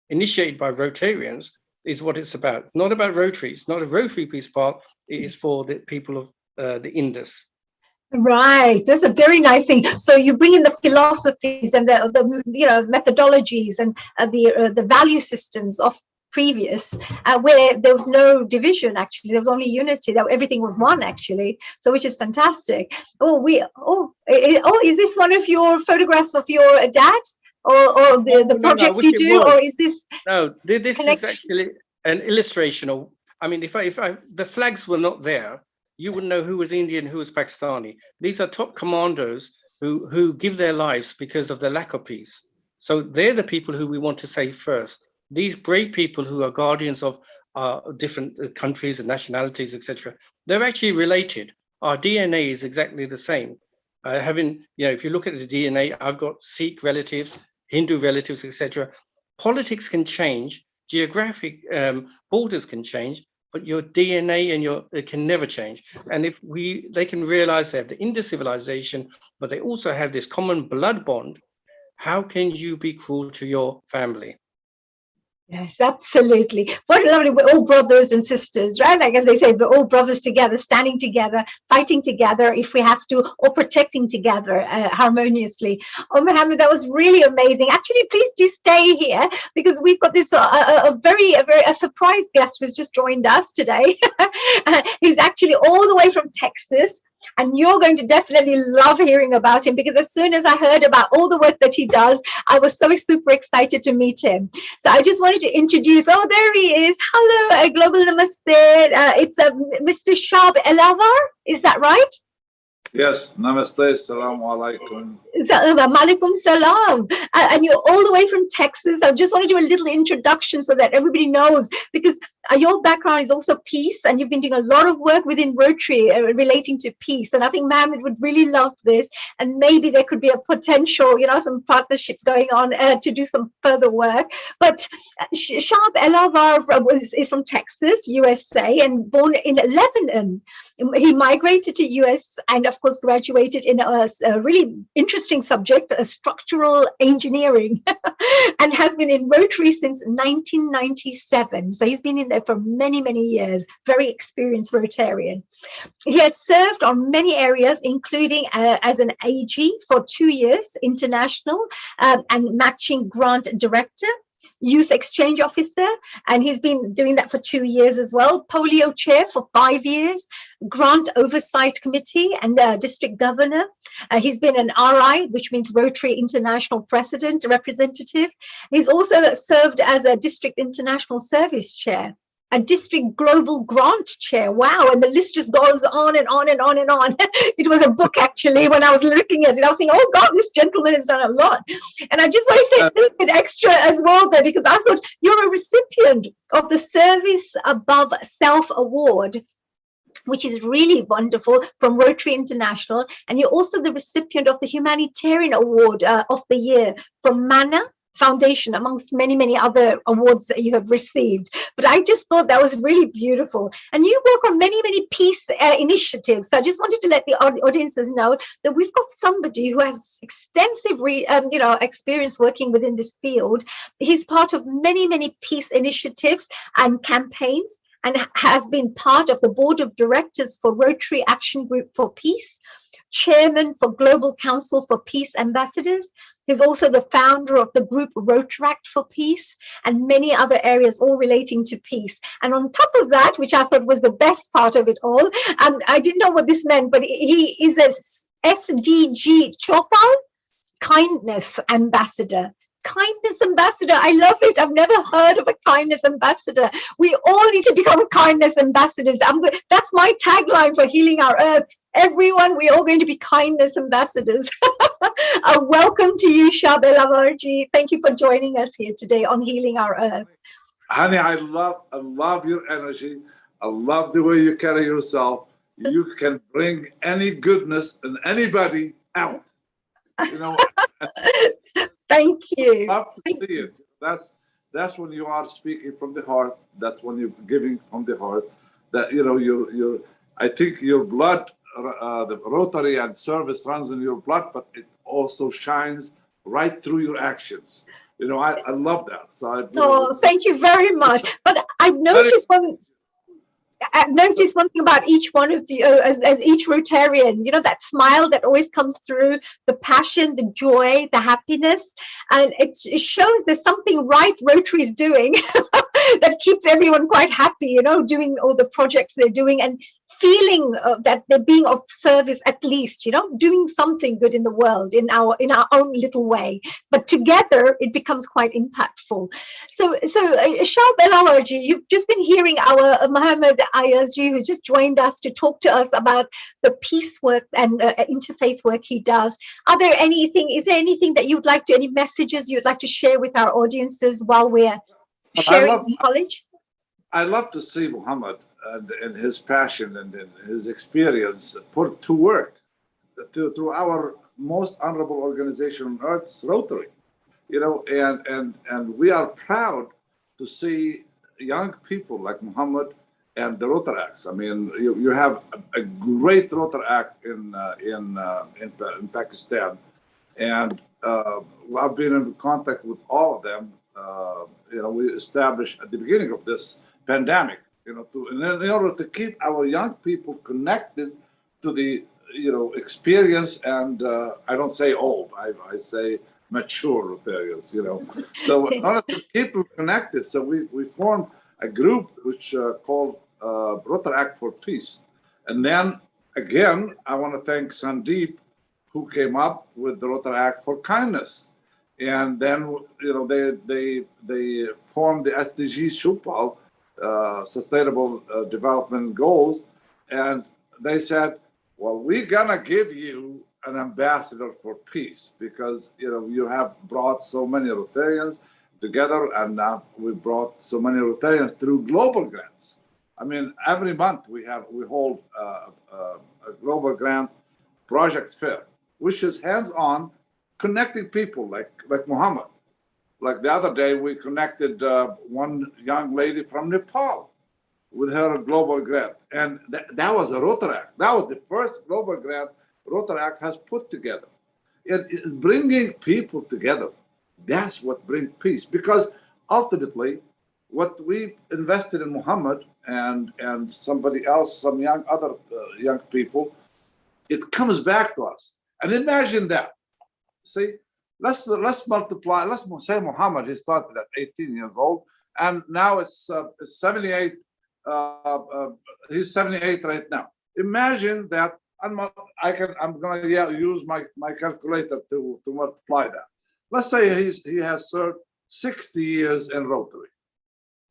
initiated by Rotarians, is what it's about. Not about Rotary. It's not a Rotary peace park. It is for the people of the Indus. Right, that's a very nice thing. So you bring in the philosophies and the you know, methodologies and the value systems of previous, where there was no division. Actually, there was only unity. That everything was one, actually. So, which is fantastic. Is this one of your photographs of your dad, or the projects you do, or is this? No, this is actually an illustration of. I mean, if the flags were not there, you wouldn't know who was Indian, who was Pakistani. These are top commandos who give their lives because of the lack of peace. So they're the people who we want to save first. These brave people who are guardians of different countries and nationalities, etc., they're actually related. Our DNA is exactly the same. If you look at the DNA, I've got Sikh relatives, Hindu relatives, etc. Politics can change, geographic borders can change, but your DNA and it can never change. And if they can realize they have the Indus civilization, but they also have this common blood bond, how can you be cruel to your family? Yes, absolutely. What lovely, we're all brothers and sisters, right? Like as they say, we're all brothers together, standing together, fighting together if we have to, or protecting together harmoniously. Oh, Mohammed, that was really amazing. Actually, please do stay here, because we've got this a very surprise guest who's just joined us today. He's actually all the way from Texas. And you're going to definitely love hearing about him, because as soon as I heard about all the work that he does, I was so super excited to meet him. So I just wanted to introduce, there he is. Hello, Global Namaste. It's Mr. Shab Elavar. Is that right? Yes, Namaste, Assalamu alaikum. Malaikum salam. And you're all the way from Texas. I just want to do a little introduction so that everybody knows, because your background is also peace, and you've been doing a lot of work within Rotary relating to peace. And I think Mohammed would really love this. And maybe there could be a potential, some partnerships going on to do some further work. But Shab Elavar is from Texas, USA, and born in Lebanon. He migrated to US and, of course, graduated in a really interesting subject, structural engineering, and has been in Rotary since 1997. So he's been in there for many, many years, very experienced Rotarian. He has served on many areas, including as an AG for 2 years, international and matching grant director, youth exchange officer, and he's been doing that for 2 years as well, polio chair for 5 years, grant oversight committee, and district governor. He's been an RI, which means Rotary International President representative. He's also served as a district international service chair, a district global grant chair. Wow. And the list just goes on and on and on and on. It was a book, actually, when I was looking at it. I was thinking, oh God, this gentleman has done a lot. And I just want to say a little bit extra as well there, because I thought you're a recipient of the Service Above Self Award, which is really wonderful, from Rotary International. And you're also the recipient of the Humanitarian Award of the Year from MANA, Foundation, amongst many, many other awards that you have received. But I just thought that was really beautiful. And you work on many, many peace initiatives. So I just wanted to let the audiences know that we've got somebody who has extensive experience working within this field. He's part of many, many peace initiatives and campaigns, and has been part of the board of directors for Rotary Action Group for Peace, chairman for Global Council for Peace Ambassadors. He's also the founder of the group Rotaract for Peace, and many other areas all relating to peace. And on top of that, which I thought was the best part of it all, I didn't know what this meant, but he is a SDG Chopal Kindness Ambassador. Kindness ambassador. I love it. I've never heard of a kindness ambassador. We all need to become kindness ambassadors. That's my tagline for Healing Our Earth. Everyone, we're all going to be kindness ambassadors. Welcome to you, Shabel Amarji. Thank you for joining us here today on Healing Our Earth. Honey, I love your energy. I love the way you carry yourself. You can bring any goodness in anybody out. You know. Thank you. Love to see it. That's when you are speaking from the heart. That's when you're giving from the heart. That your I think your blood, the Rotary and service runs in your blood, but it also shines right through your actions. I love that. So thank you very much. But I've noticed one thing about each one of you, as each Rotarian, that smile that always comes through, the passion, the joy, the happiness, and it shows there's something right Rotary is doing that keeps everyone quite happy, doing all the projects they're doing and feeling that they're being of service, at least, doing something good in the world in our own little way. But together, it becomes quite impactful. So Shabel Amarji, you've just been hearing our Mohammed Ayazji, who's just joined us to talk to us about the peace work and interfaith work he does. Is there anything that you'd like to, any messages you'd like to share with our audiences while we're sharing knowledge? I love to see Muhammad and his passion and his experience put to work through our most honorable organization on earth, Rotary. And we are proud to see young people like Muhammad and the Rotaracts. I mean, you have a great Rotaract in Pakistan, and I've been in contact with all of them. We established at the beginning of this pandemic, in order to keep our young people connected to the, experience and I don't say old, I say mature Rotarians, So in order to keep them connected, so we formed a group which called Rotaract for Peace. And then again, I want to thank Sandeep, who came up with the Rotaract for Kindness. And then, they formed the SDG Chopal, Sustainable Development Goals, and they said, well, we're gonna give you an ambassador for peace because you have brought so many Rotarians together, and now we brought so many Rotarians through global grants. I mean, every month we hold a global grant project fair, which is hands-on, connecting people like Muhammad. Like the other day, we connected one young lady from Nepal with her global grant. And that was a Rotaract. That was the first global grant Rotaract has put together. Bringing people together, that's what brings peace. Because ultimately, what we invested in Muhammad and somebody else, some other young people, it comes back to us. And imagine that. See? Let's multiply. Let's say Muhammad, he started at 18 years old, and now it's 78. He's 78 right now. Imagine that. I'm going to use my calculator to multiply that. Let's say he has served 60 years in Rotary,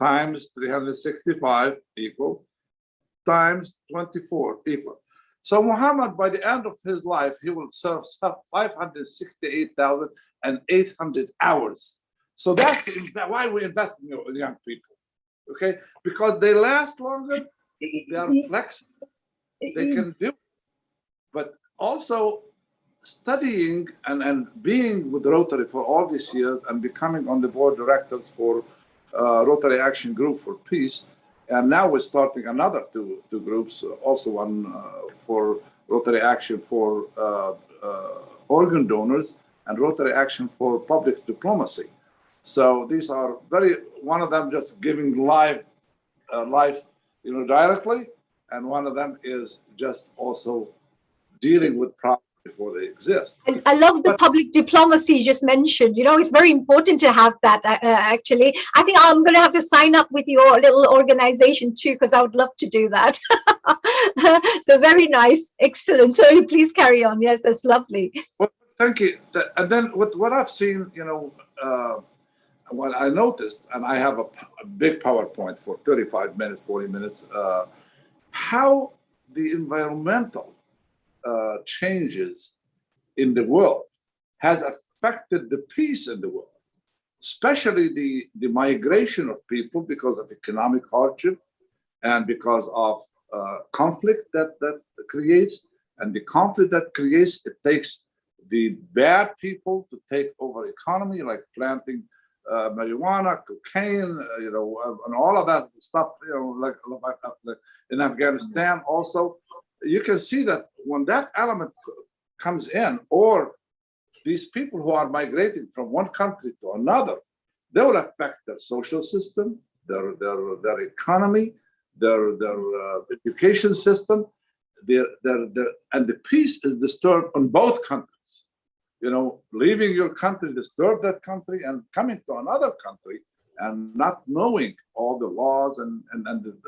times 365 equal, times 24 equal. So Muhammad, by the end of his life, he will serve 568,800 hours. So that's why we invest in young people, okay? Because they last longer, they are flexible, they can do. But also, studying and being with Rotary for all these years and becoming on the board directors for Rotary Action Group for Peace. And now we're starting another two groups, also one for Rotary Action for organ donors and Rotary Action for public diplomacy. So these are one of them just giving life, directly, and one of them is just also dealing with problems before they exist. And I love the public diplomacy you just mentioned. It's very important to have that, actually. I think I'm going to have to sign up with your little organization too, because I would love to do that. So very nice. Excellent. So please carry on. Yes, that's lovely. Well, thank you. And then with what I've seen, what I noticed, and I have a big PowerPoint for 35 minutes, 40 minutes, how the environmental changes in the world has affected the peace in the world, especially the migration of people because of economic hardship and because of conflict that creates, and the conflict that creates, it takes the bad people to take over economy, like planting marijuana, cocaine, and all of that stuff, like in Afghanistan also. You can see that when that element comes in, or these people who are migrating from one country to another, they will affect their social system, their economy, their education system, and the peace is disturbed on both countries. Leaving your country disturb that country, and coming to another country and not knowing all the laws and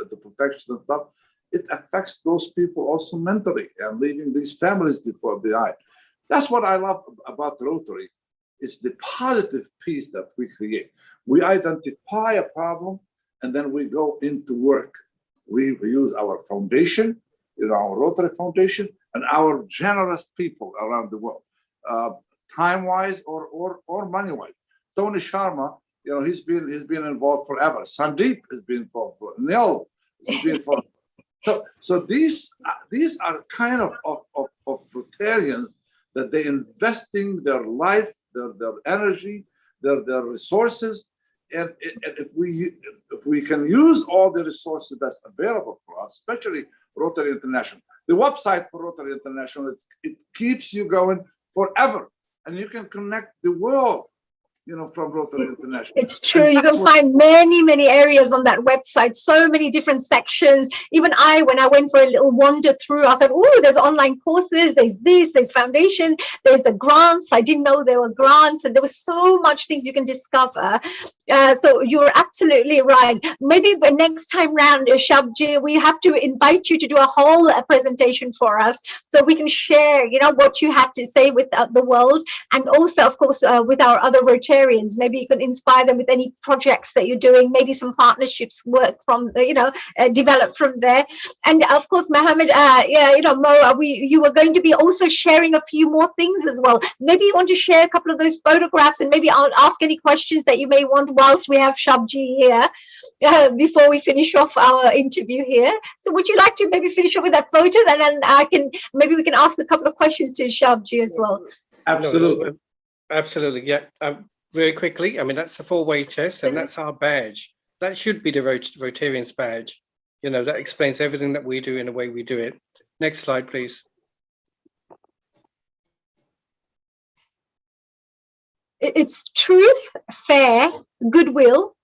the protection and stuff, it affects those people also mentally, and leaving these families behind. That's what I love about Rotary, is the positive peace that we create. We identify a problem, and then we go into work. We use our foundation, our Rotary Foundation, and our generous people around the world, time-wise or money-wise. Tony Sharma, he's been involved forever. Sandeep has been involved. Neil has been involved. So these are kind of Rotarians that they investing their life, their energy, their resources, and if we can use all the resources that's available for us, especially Rotary International. The website for Rotary International, it keeps you going forever, and you can connect the world, from Rotary International. It's true. You can find many areas on that website, so many different sections. Even when I went for a little wander through, I thought, oh, there's online courses, there's foundation, there's grants. I didn't know there were grants, and there was so much things you can discover. So you're absolutely right. Maybe the next time round, Shabji, we have to invite you to do a whole presentation for us, so we can share, what you had to say with the world, and also, of course, with our other Rotarians. Maybe you can inspire them with any projects that you're doing, maybe some partnerships work from, develop from there. And of course, Mohammed, Mo, you were going to be also sharing a few more things as well. Maybe you want to share a couple of those photographs, and maybe I'll ask any questions that you may want whilst we have Shabji here, before we finish off our interview here. So would you like to maybe finish off with that photos, and then maybe we can ask a couple of questions to Shabji as well. Absolutely, yeah. Very quickly, that's a four-way test, and that's our badge. That should be the Rotarian's badge. That explains everything that we do in the way we do it. Next slide, please. It's truth, fair, goodwill,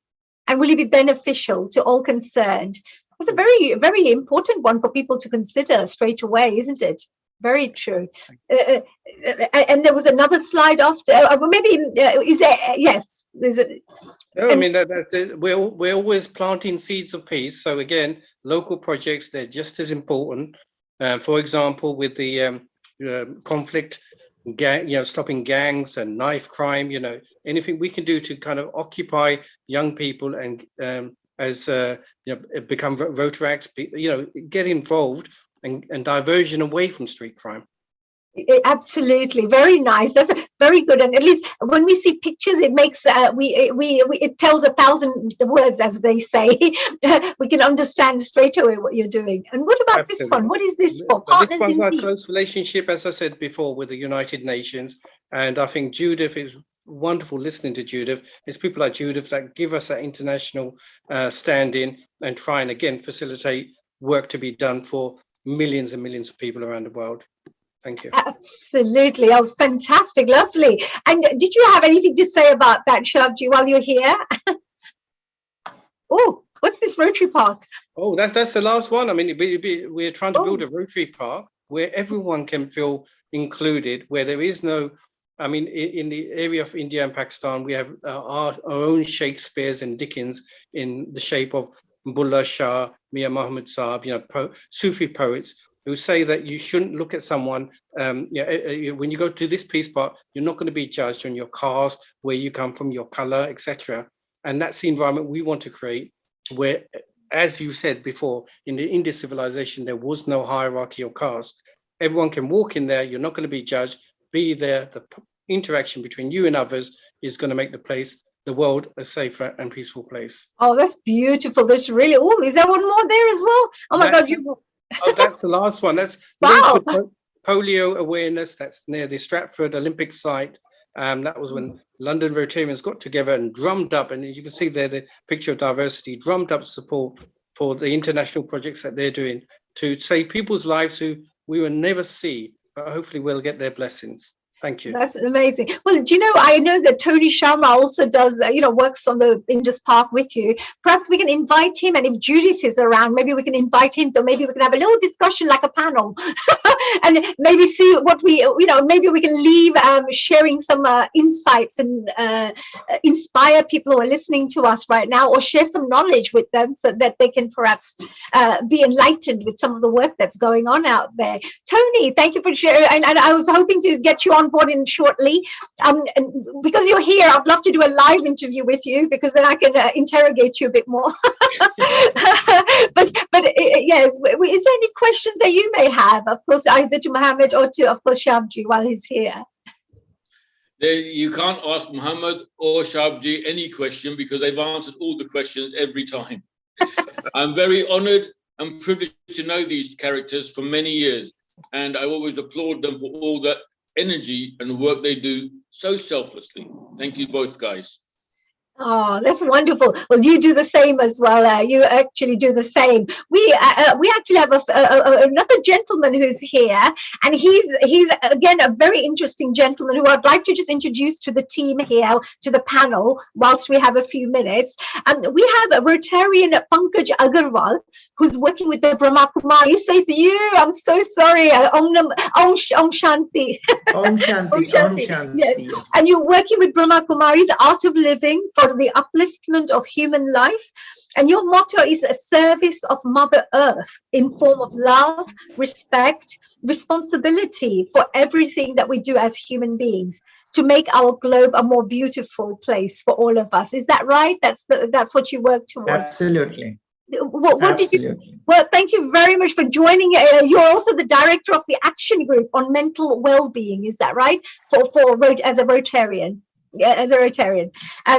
and will it be beneficial to all concerned? That's a very, very important one for people to consider straight away, isn't it? Very true. And there was another slide after. Maybe is there? Yes. There's a. No, we're always planting seeds of peace. So again, local projects, they're just as important. For example, with the conflict, stopping gangs and knife crime. Anything we can do to kind of occupy young people and become Rotaracts. Get involved. And diversion away from street crime. Absolutely, very nice. That's very good, and at least when we see pictures, it makes it tells 1,000 words, as they say. We can understand straight away what you're doing. And what about this one? What is this for? But this Partners one's in our Peace. close relationship, as I said before, with the United Nations. And I think Judith is wonderful listening to Judith. It's people like Judith that give us that international stand-in and try and, again, facilitate work to be done for millions and millions of people around the world. Thank you. Absolutely. Oh, fantastic. Lovely. And did you have anything to say about that, Shabji, while you're here? Oh, what's this Rotary Park? Oh, that's the last one. I mean, we're trying to build a Rotary Park where everyone can feel included, where there is no, I mean, in the area of India and Pakistan, we have our own Shakespeare's and Dickens in the shape of Bulleh Shah, Mir Muhammad Saab, Sufi poets who say that you shouldn't look at someone, when you go to this peace park, you're not going to be judged on your caste, where you come from, your color, etc. And that's the environment we want to create, where, as you said before, in the Indian civilization, there was no hierarchy or caste. Everyone can walk in there, you're not going to be judged, be there. The interaction between you and others is going to make the world a safer and peaceful place. Oh, that's beautiful. That's really, oh, is there one more there as well? Oh my God. Oh, that's the last one. That's wow. Polio awareness. That's near the Stratford Olympic site. That was when London Rotarians got together and drummed up, and as you can see there, the picture of diversity, drummed up support for the international projects that they're doing to save people's lives who we will never see, but hopefully we'll get their blessings. Thank you. That's amazing. Well, do you know, I know that Tony Sharma also does, works on the Indus Park with you. Perhaps we can invite him, and if Judith is around, maybe we can invite him, so maybe we can have a little discussion like a panel and maybe see what maybe we can leave sharing some insights and inspire people who are listening to us right now, or share some knowledge with them so that they can perhaps be enlightened with some of the work that's going on out there. Tony, thank you for sharing. And I was hoping to get you on board in shortly. And because you're here, I'd love to do a live interview with you, because then I can interrogate you a bit more. but yes, is there any questions that you may have? Of course, either to Mohammed or to, of course, Shabji while he's here. You can't ask Mohammed or Shabji any question, because they've answered all the questions every time. I'm very honored and privileged to know these characters for many years, and I always applaud them for all the energy and work they do so selflessly. Thank you both, guys. Oh, that's wonderful. Well, you do the same as well. You actually do the same. We actually have another gentleman who's here, and he's again a very interesting gentleman who I'd like to just introduce to the team here, to the panel, whilst we have a few minutes. And we have a Rotarian, Pankaj Agarwal, who's working with the Brahma Kumari. So it's you. I'm so sorry. Om Shanti. Om Shanti. Om Shanti. Yes. And you're working with Brahma Kumari's Art of Living for the upliftment of human life. And your motto is a service of Mother Earth in form of love, respect, responsibility for everything that we do as human beings to make our globe a more beautiful place for all of us. Is that right? That's what you work towards. Absolutely. What did you? Well, thank you very much for joining. You're also the director of the Action Group on Mental Well-being. Is that right? As a Rotarian. Yeah, as a Rotarian.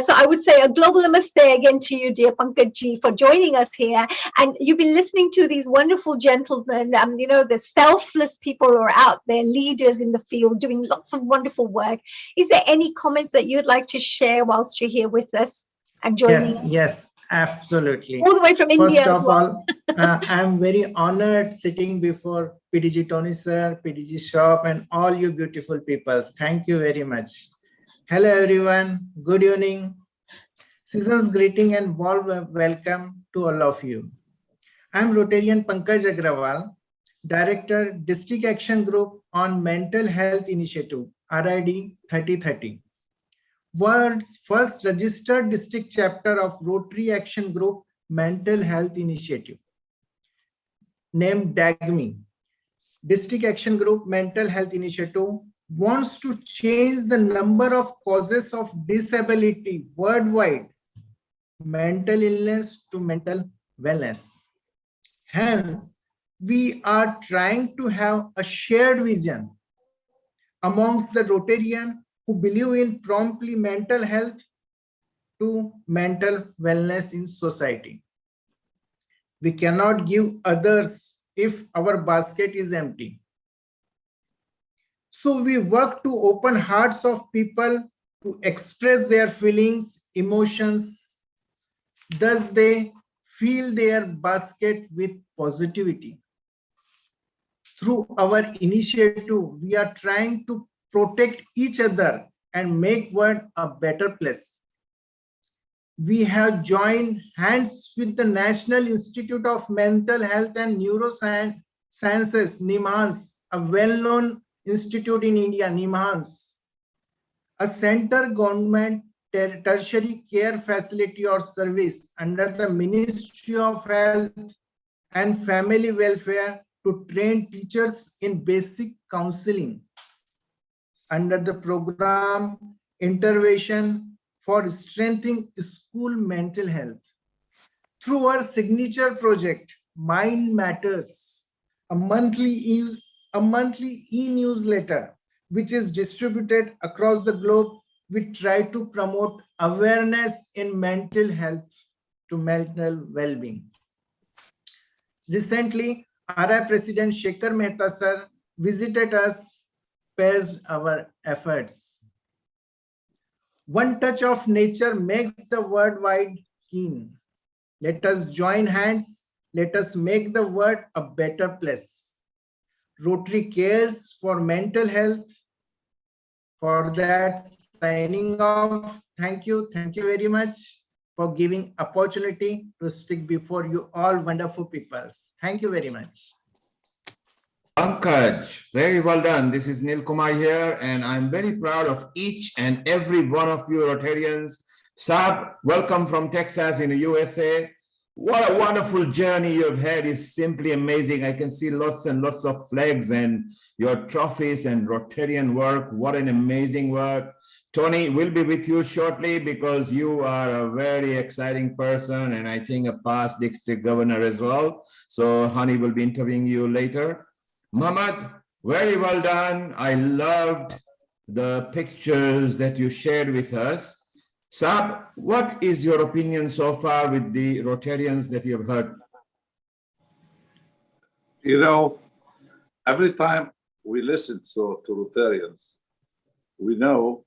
So I would say a global namaste again to you, dear Pankaj, for joining us here. And you've been listening to these wonderful gentlemen, the selfless people who are out there, leaders in the field, doing lots of wonderful work. Is there any comments that you'd like to share whilst you're here with us and joining us? Yes, absolutely. All the way from India as well. First of all, I'm very honored sitting before PDG Tony sir, PDG Shop, and all you beautiful people. Thank you very much. Hello everyone, good evening. Season's greeting and warm welcome to all of you. I'm Rotarian Pankaj Agrawal, Director, District Action Group on Mental Health Initiative, RID 3030. World's first registered district chapter of Rotary Action Group Mental Health Initiative, named DAGMI. District Action Group Mental Health Initiative wants to change the number of causes of disability worldwide, mental illness to mental wellness. Hence, we are trying to have a shared vision amongst the Rotarians who believe in promptly mental health to mental wellness in society. We cannot give others if our basket is empty. So we work to open hearts of people to express their feelings, emotions. Thus they fill their basket with positivity. Through our initiative, we are trying to protect each other and make world a better place. We have joined hands with the National Institute of Mental Health and Neurosciences, NIMHANS, a well-known institute in India, NIMHANS, a center government tertiary care facility or service under the Ministry of Health and Family Welfare to train teachers in basic counseling under the program Intervention for Strengthening School Mental Health. Through our signature project, Mind Matters, a monthly e-newsletter which is distributed across the globe, we try to promote awareness in mental health to mental well-being. Recently, RI President Shekhar Mehta sir visited us, praised our efforts. One touch of nature makes the worldwide keen. Let us join hands. Let us make the world a better place. Rotary cares for mental health. For that, signing off. Thank you. Thank you very much for giving opportunity to speak before you all wonderful people. Thank you very much. Pankaj, very well done. This is Nil Kumar here, and I'm very proud of each and every one of you Rotarians. Saab, welcome from Texas in the USA. What a wonderful journey you've had. Is simply amazing. I can see lots and lots of flags and your trophies and Rotarian work. What an amazing work. Tony, we'll be with you shortly because you are a very exciting person and I think a past district governor as well. So Hani will be interviewing you later. Muhammad, very well done. I loved the pictures that you shared with us. Saab, what is your opinion so far with the Rotarians that you have heard? You know, every time we listen to Rotarians, we know,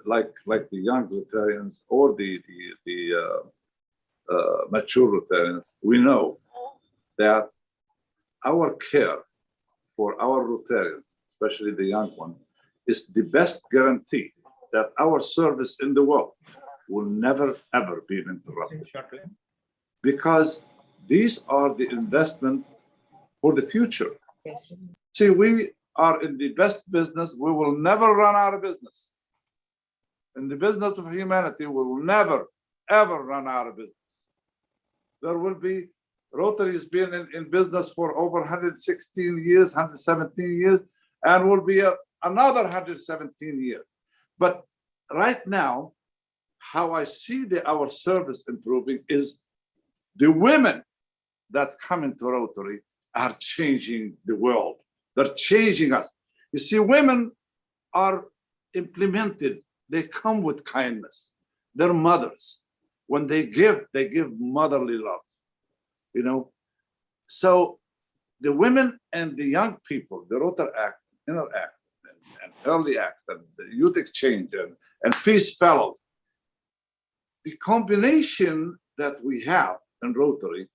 like the young Rotarians or the mature Rotarians, we know that our care for our Rotarians, especially the young one, is the best guarantee that our service in the world will never, ever be interrupted. Because these are the investment for the future. See, we are in the best business. We will never run out of business. In the business of humanity, we will never, ever run out of business. There will be, Rotary has been in business for over 116 years, 117 years, and will be another 117 years. But right now, how I see our service improving is the women that come into Rotary are changing the world. They're changing us. You see, women are implemented. They come with kindness. They're mothers. When they give motherly love, you know. So the women and the young people, the Rotary Act, Interact, and Early Act, and the Youth Exchange, and Peace Fellows, the combination that we have in Rotary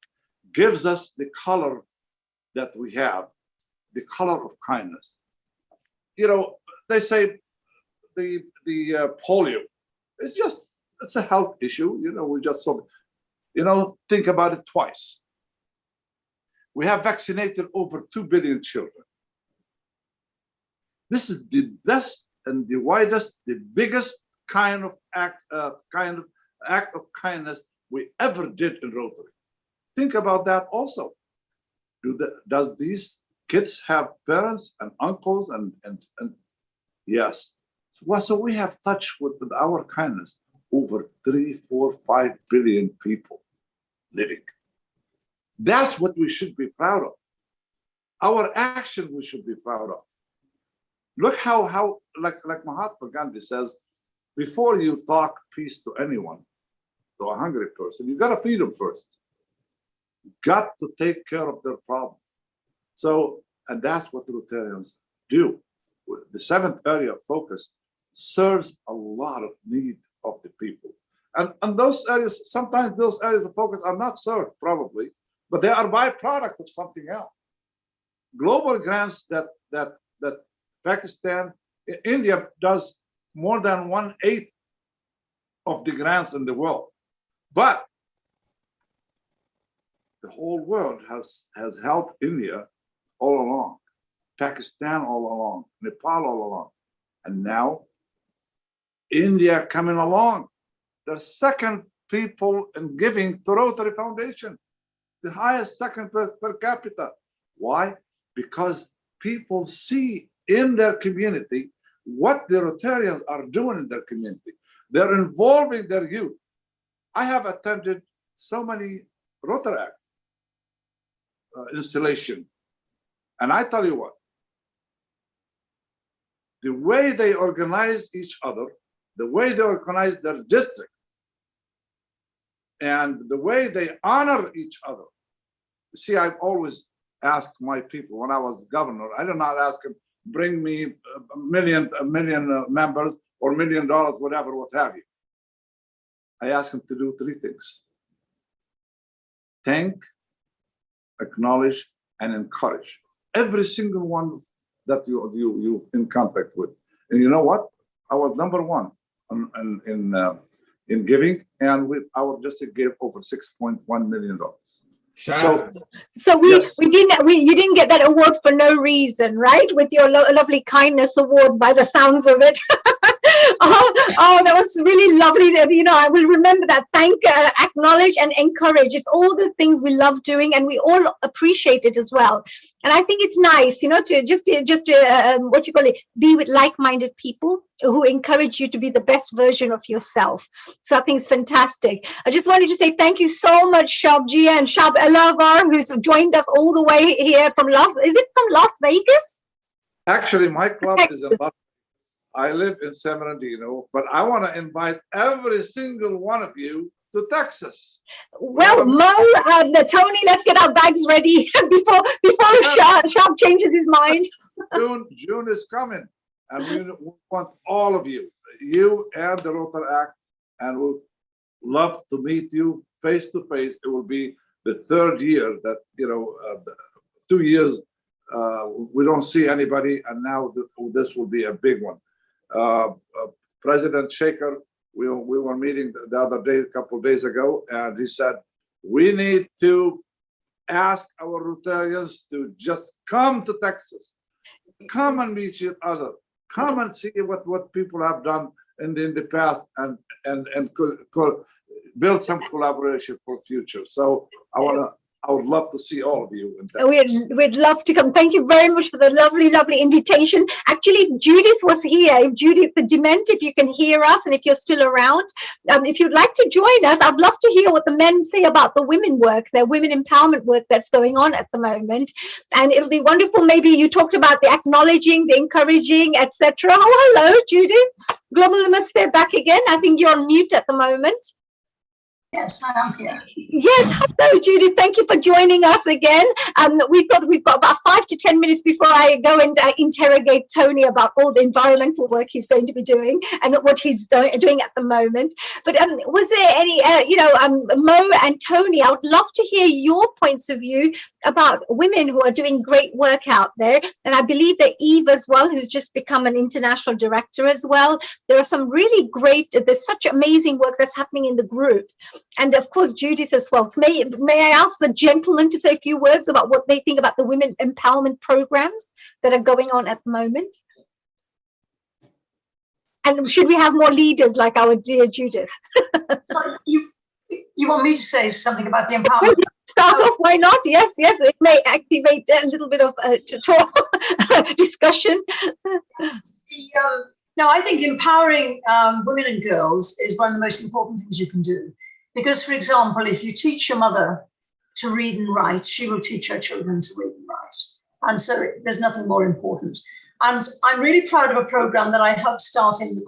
gives us the color that we have, the color of kindness. You know, they say the polio, it's a health issue. You know, we just saw, you know, think about it twice. We have vaccinated over 2 billion children. This is the best and the widest, the biggest kind of act of kindness we ever did in Rotary. Think about that also. Does these kids have parents and uncles and yes. So we have touched with our kindness over 3, 4, 5 billion people living. That's what we should be proud of. Our action we should be proud of. Look how like Mahatma Gandhi says, before you talk peace to anyone, to a hungry person, you got to feed them first. Got to take care of their problem. So, and that's what the Rotarians do. The seventh area of focus serves a lot of need of the people. And those areas, sometimes those areas of focus are not served, probably, but they are byproduct of something else. Global grants that Pakistan, India does more than 1/8 of the grants in the world. But the whole world has helped India all along, Pakistan all along, Nepal all along. And now India coming along. The second people in giving to Rotary Foundation, the highest second per capita. Why? Because people see in their community what the Rotarians are doing in their community. They're involving their youth. I have attended so many Rotary installation, and I tell you what, the way they organize each other, the way they organize their district, and the way they honor each other. You see, I've always asked my people when I was governor, I did not ask them, bring me a million members or $1 million, whatever, what have you. I asked them to do 3 things: thank, acknowledge, and encourage every single one that you in contact with. And you know what? I was #1 in giving, and with our district gave over $6.1 million. So you didn't get that award for no reason, right? With your lovely kindness award, by the sounds of it. oh, that was really lovely. That, I will remember that. Thank, acknowledge, and encourage. It's all the things we love doing, and we all appreciate it as well. And I think it's nice, to just what you call it, be with like-minded people who encourage you to be the best version of yourself. So I think it's fantastic. I just wanted to say thank you so much, Shabji and Shab Elavar, who's joined us all the way here from Las Vegas? Actually, my club is in Las. I live in San Bernardino, but I want to invite every single one of you to Texas. Well, Mo, Tony, let's get our bags ready before Shab changes his mind. June is coming, and we want all of you and the Rotary Act, and we'll love to meet you face to face. It will be the 3rd year that 2 years we don't see anybody, and now this will be a big one. President Shaker, we were meeting the other day, a couple of days ago, and he said, we need to ask our Rotarians to just come to Texas, come and meet each other, come and see what people have done in the past, and build some collaboration for future. So I would love to see all of you. We'd love to come. Thank you very much for the lovely, lovely invitation. Actually, if Judith was here, if Judith the Dement, if you can hear us, and if you're still around, if you'd like to join us, I'd love to hear what the men say about the women work, their women empowerment work that's going on at the moment. And it'll be wonderful. Maybe you talked about the acknowledging, the encouraging, etc. Oh, hello, Judith. Global Namaste back again. I think you're on mute at the moment. Yes, I am here. Yes, hello, Judith. Thank you for joining us again. We thought we've got about 5 to 10 minutes before I go and interrogate Tony about all the environmental work he's going to be doing and what he's doing at the moment. But was there any, Mo and Tony, I would love to hear your points of view about women who are doing great work out there. And I believe that Eve as well, who's just become an international director as well. There are some really great, there's such amazing work that's happening in the group. And of course, Judith as well. May I ask the gentlemen to say a few words about what they think about the women empowerment programs that are going on at the moment? And should we have more leaders like our dear Judith? So you want me to say something about the empowerment? Start off, why not? Yes, it may activate a little bit of discussion. No, I think empowering women and girls is one of the most important things you can do. Because, for example, if you teach your mother to read and write, she will teach her children to read and write. And so there's nothing more important. And I'm really proud of a program that I helped start in the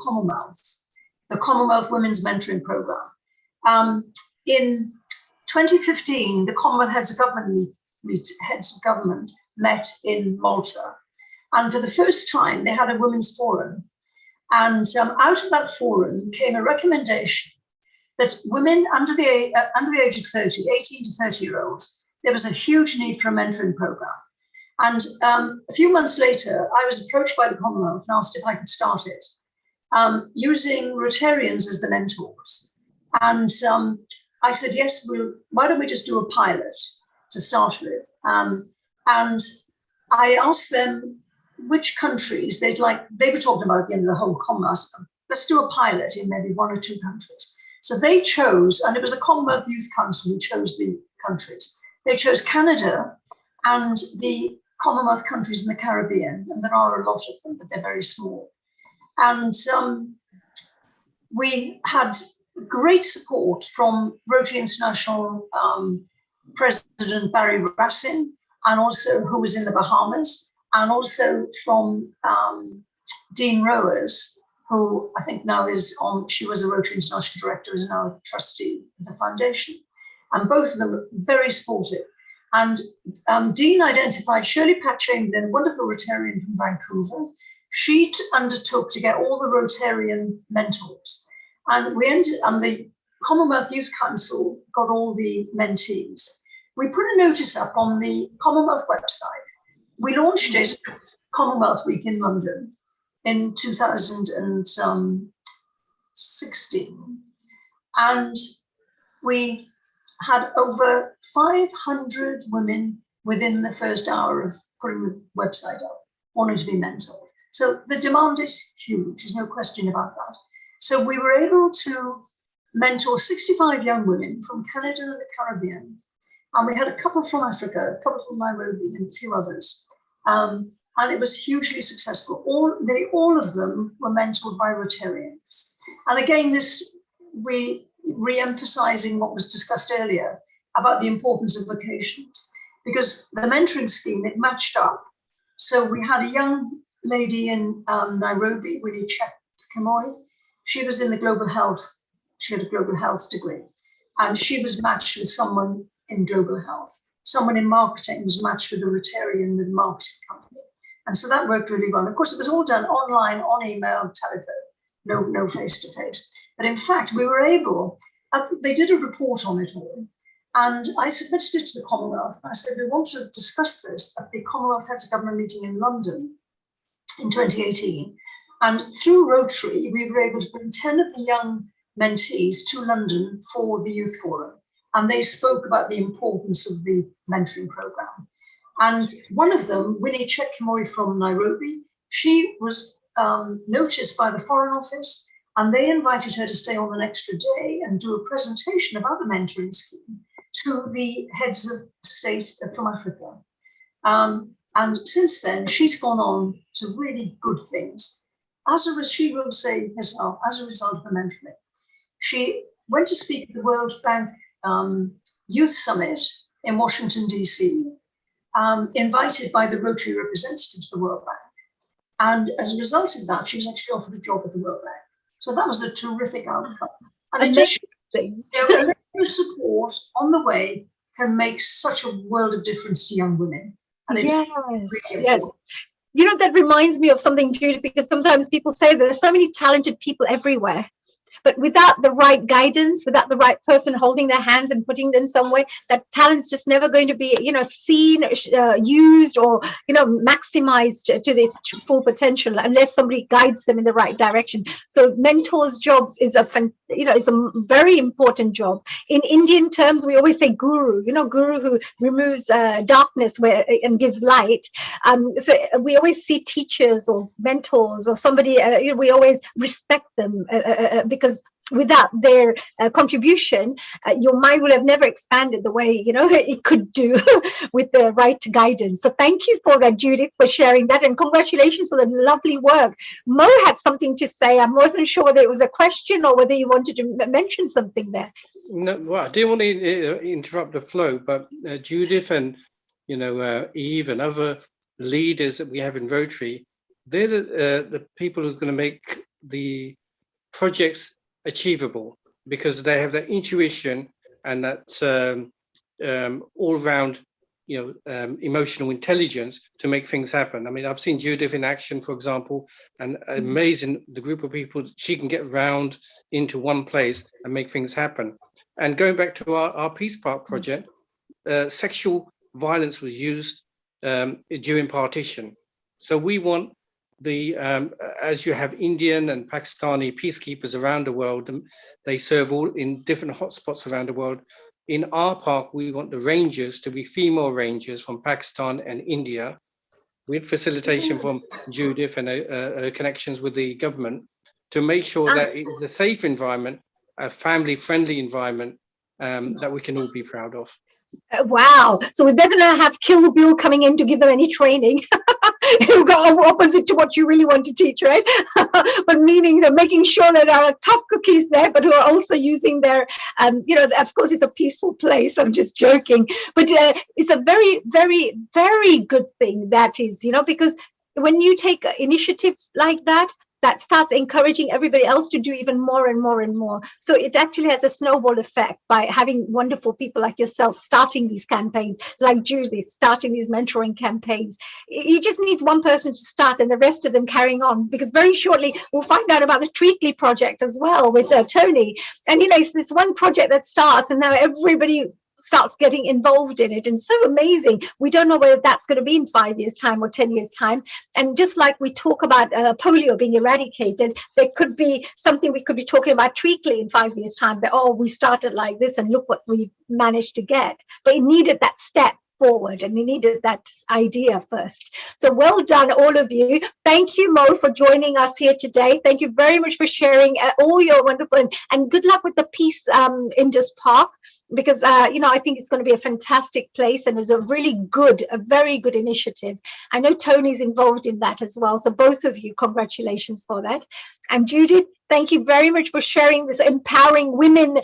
Commonwealth Women's Mentoring Program. In 2015, the Commonwealth Heads of Government met in Malta. And for the first time, they had a women's forum. And out of that forum came a recommendation that women under the age of 30, 18 to 30-year-olds, there was a huge need for a mentoring program. And a few months later, I was approached by the Commonwealth and asked if I could start it, using Rotarians as the mentors. And I said, yes, why don't we just do a pilot to start with? And I asked them which countries they'd like. They were talking about the whole Commonwealth. Let's do a pilot in maybe 1 or 2 countries. So they chose, and it was a Commonwealth Youth Council who chose the countries. They chose Canada and the Commonwealth countries in the Caribbean, and there are a lot of them, but they're very small. And we had great support from Rotary International President Barry Racine, and also who was in the Bahamas, and also from Dean Rowers, who I think now she was a Rotary International Director, is now a trustee of the foundation. And both of them were very supportive. And Dean identified Shirley Pat-Chamberlain, a wonderful Rotarian from Vancouver. She undertook to get all the Rotarian mentors. And the Commonwealth Youth Council got all the mentees. We put a notice up on the Commonwealth website. We launched it Commonwealth Week in London in 2016. And we had over 500 women within the first hour of putting the website up, wanting to be mentored. So the demand is huge, there's no question about that. So we were able to mentor 65 young women from Canada and the Caribbean. And we had a couple from Africa, a couple from Nairobi, and a few others. And it was hugely successful. All of them were mentored by Rotarians. And again, re-emphasizing what was discussed earlier about the importance of vocations, because the mentoring scheme, it matched up. So we had a young lady in Nairobi, Winnie Chekimoy. She was in the global health. She had a global health degree, and she was matched with someone in global health. Someone in marketing was matched with a Rotarian with a marketing company. And so that worked really well. Of course, it was all done online, on email, telephone, no face-to-face. But in fact, we were able, they did a report on it all. And I submitted it to the Commonwealth. I said, we want to discuss this at the Commonwealth Heads of Government meeting in London in 2018. And through Rotary, we were able to bring 10 of the young mentees to London for the Youth Forum. And they spoke about the importance of the mentoring program. And one of them, Winnie Chekimoy from Nairobi, she was noticed by the Foreign Office, and they invited her to stay on an extra day and do a presentation about the mentoring scheme to the heads of state from Africa. And since then, she's gone on to really good things. She will say herself, as a result of the mentoring, she went to speak at the World Bank Youth Summit in Washington, D.C., invited by the Rotary representative to the World Bank. And as a result of that, she was actually offered a job at the World Bank. So that was a terrific outcome. And it just, a little support on the way can make such a world of difference to young women. And it's really yes. You know, that reminds me of something, Judith, because sometimes people say that there's so many talented people everywhere. But without the right guidance, without the right person holding their hands and putting them somewhere, that talent's just never going to be, seen, used, or, maximized to its full potential unless somebody guides them in the right direction. So mentors' jobs is a very important job. In Indian terms, we always say guru, guru who removes darkness and gives light. So we always see teachers or mentors or somebody, we always respect them because without their contribution, your mind would have never expanded the way it could do with the right guidance. So thank you for that, Judith, for sharing that, and congratulations for the lovely work. Mo had something to say. I wasn't sure whether it was a question or whether you wanted to mention something there. No, well, I didn't want to interrupt the flow, but Judith and Eve and other leaders that we have in Rotary, they're the people who are going to make the projects achievable, because they have that intuition and that all-round, emotional intelligence to make things happen. I mean, I've seen Judith in action, for example, and amazing the group of people she can get round into one place and make things happen. And going back to our Peace Park project, sexual violence was used during partition. So we want as you have Indian and Pakistani peacekeepers around the world, they serve all in different hotspots around the world. In our park, we want the rangers to be female rangers from Pakistan and India, with facilitation from Judith and connections with the government, to make sure that it's a safe environment, a family-friendly environment that we can all be proud of. Wow. So we better not have Kill Bill coming in to give them any training. You've got opposite to what you really want to teach, right? But meaning that making sure that there are tough cookies there, but who are also using their, of course, it's a peaceful place. I'm just joking. But it's a very, very, very good thing that is, because when you take initiatives like that, that starts encouraging everybody else to do even more and more and more. So it actually has a snowball effect by having wonderful people like yourself starting these campaigns, like Judith starting these mentoring campaigns. It just needs one person to start and the rest of them carrying on, because very shortly we'll find out about the Treatley project as well with Tony. And, it's this one project that starts and now everybody starts getting involved in it, and so amazing. We don't know whether that's going to be in 5 years' time or 10 years' time. And just like we talk about polio being eradicated, there could be something we could be talking about Treatley in 5 years' time, that, we started like this and look what we managed to get. But it needed that step forward, and we needed that idea first. So well done, all of you. Thank you, Mo, for joining us here today. Thank you very much for sharing all your wonderful, and good luck with the Peace Indus Park, because I think it's going to be a fantastic place, and it's a very good initiative. I know Tony's involved in that as well, so both of you, congratulations for that. And Judith, thank you very much for sharing this empowering women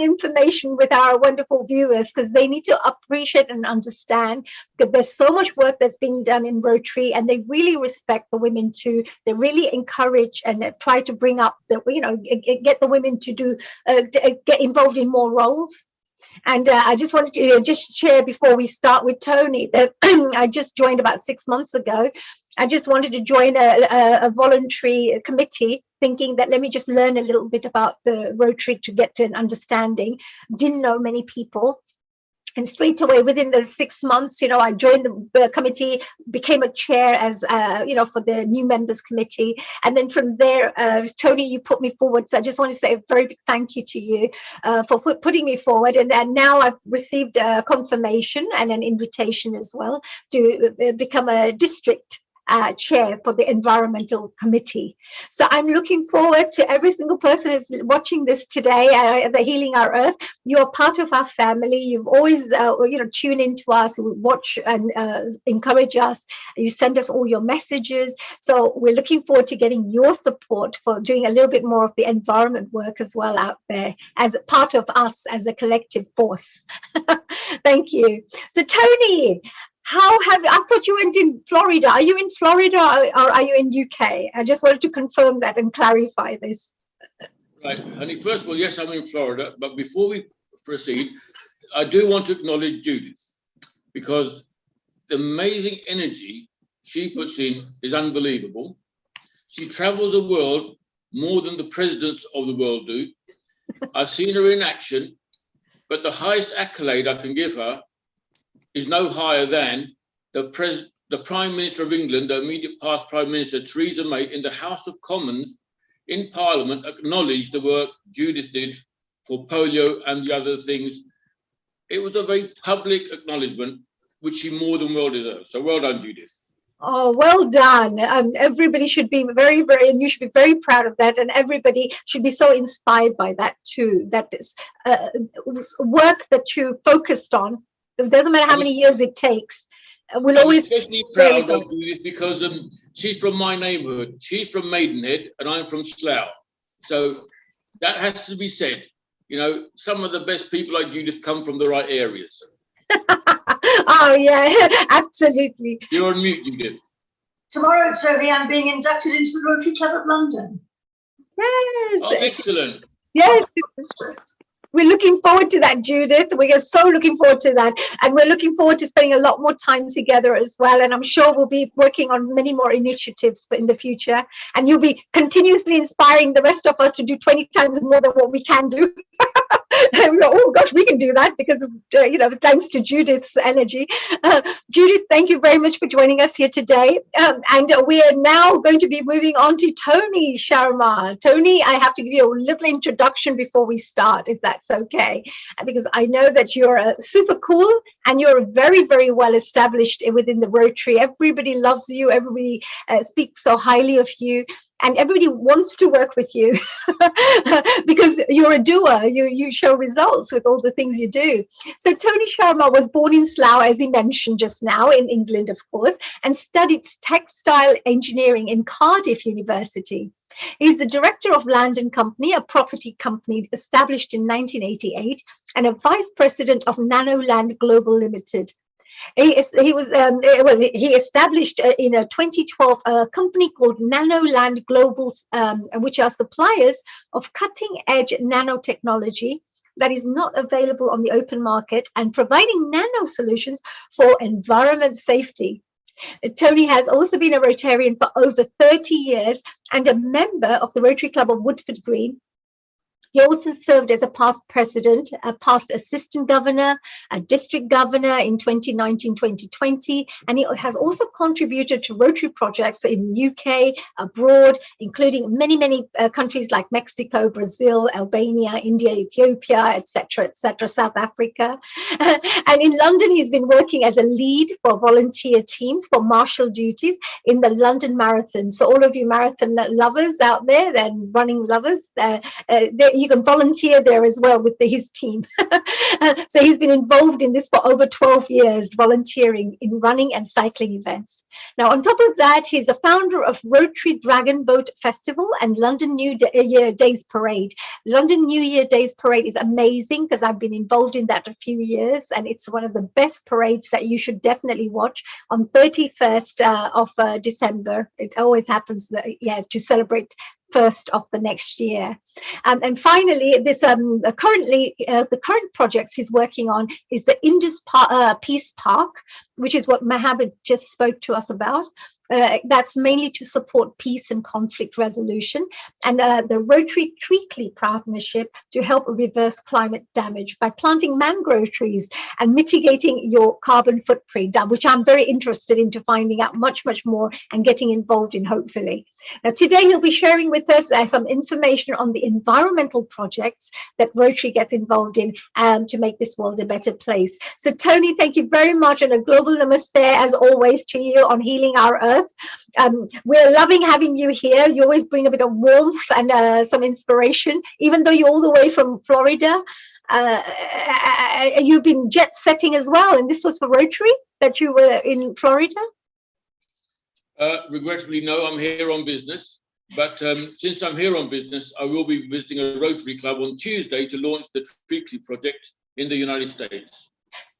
information with our wonderful viewers, because they need to appreciate and understand that there's so much work that's being done in Rotary, and they really respect the women too. They really encourage and try to bring up get the women to get involved in more roles. And I just wanted to share before we start with Tony that I just joined about 6 months ago. I just wanted to join a voluntary committee, thinking that let me just learn a little bit about the Rotary to get to an understanding. Didn't know many people. And straight away, within the 6 months, I joined the committee, became a chair as, for the new members committee. And then from there, Tony, you put me forward. So I just want to say a very big thank you to you for putting me forward. And now I've received a confirmation and an invitation as well to become a district chair for the environmental committee. So I'm looking forward to every single person who's watching this today, the Healing Our Earth. You're part of our family. You've always, tune into us, watch and encourage us. You send us all your messages. So we're looking forward to getting your support for doing a little bit more of the environment work as well out there, as part of us as a collective force. Thank you. So Tony, I thought you went in Florida. Are you in Florida or are you in UK? I just wanted to confirm that and clarify this. Right, honey, first of all, yes, I'm in Florida, but before we proceed, I do want to acknowledge Judith, because the amazing energy she puts in is unbelievable. She travels the world more than the presidents of the world do. I've seen her in action, but the highest accolade I can give her is no higher than the Prime Minister of England, the immediate past Prime Minister, Theresa May, in the House of Commons in Parliament, acknowledged the work Judith did for polio and the other things. It was a very public acknowledgement, which she more than well deserves. So well done, Judith. Oh, well done. Everybody should be very, very, and you should be very proud of that. And everybody should be so inspired by that too. That is work that you focused on. It doesn't matter how many years it takes. We'll always be especially proud of Judith because she's from my neighbourhood. She's from Maidenhead and I'm from Slough. So that has to be said. Some of the best people like Judith come from the right areas. Oh, yeah, absolutely. You're on mute, Judith. Tomorrow, Tony, I'm being inducted into the Rotary Club of London. Yes. Oh, excellent. Yes. We're looking forward to that, Judith. We are so looking forward to that. And we're looking forward to spending a lot more time together as well. And I'm sure we'll be working on many more initiatives in the future. And you'll be continuously inspiring the rest of us to do 20 times more than what we can do. Oh gosh, we can do that because thanks to Judith's energy. Judith, thank you very much for joining us here today. And we are now going to be moving on to Tony Sharma. Tony, I have to give you a little introduction before we start, if that's okay, because I know that you're super cool and you're very, very well established within the Rotary. Everybody loves you. Everybody speaks so highly of you. And everybody wants to work with you because you're a doer. You show results with all the things you do. So Tony Sharma was born in Slough, as he mentioned just now, in England, of course, and studied textile engineering in Cardiff University. He's the director of Land and Company, a property company established in 1988, and a vice president of Nanoland Global Limited. He established in 2012 a company called Nanoland Global, which are suppliers of cutting-edge nanotechnology that is not available on the open market and providing nano solutions for environment safety. Tony has also been a Rotarian for over 30 years and a member of the Rotary Club of Woodford Green. He also served as a past president, a past assistant governor, a district governor in 2019-2020, and he has also contributed to Rotary projects in UK, abroad, including many countries like Mexico, Brazil, Albania, India, Ethiopia, etc., South Africa. And in London, he's been working as a lead for volunteer teams for marshal duties in the London Marathon. So all of you marathon lovers out there, then running lovers, you can volunteer there as well with his team. So he's been involved in this for over 12 years, volunteering in running and cycling events. Now, on top of that, he's the founder of Rotary Dragon Boat Festival and London New Year Days Parade. London New Year Days Parade is amazing because I've been involved in that a few years, and it's one of the best parades that you should definitely watch on 31st of December. It always happens to celebrate 1st of the next year. And finally, this currently the current projects he's working on is the Indus Peace Park, which is what Mohammed just spoke to us about. That's mainly to support peace and conflict resolution, and the Rotary Treacly partnership to help reverse climate damage by planting mangrove trees and mitigating your carbon footprint, which I'm very interested into finding out much more and getting involved in, hopefully. Now, today he'll be sharing with us some information on the environmental projects that Rotary gets involved in to make this world a better place. So, Tony, thank you very much, and a global namaste, as always, to you on Healing Our Earth. We're loving having you here. You always bring a bit of warmth and some inspiration, even though you're all the way from Florida. You've been jet setting as well, and this was for Rotary that you were in Florida? Regrettably, no, I'm here on business. But since I'm here on business, I will be visiting a Rotary Club on Tuesday to launch the Treacly project in the United States.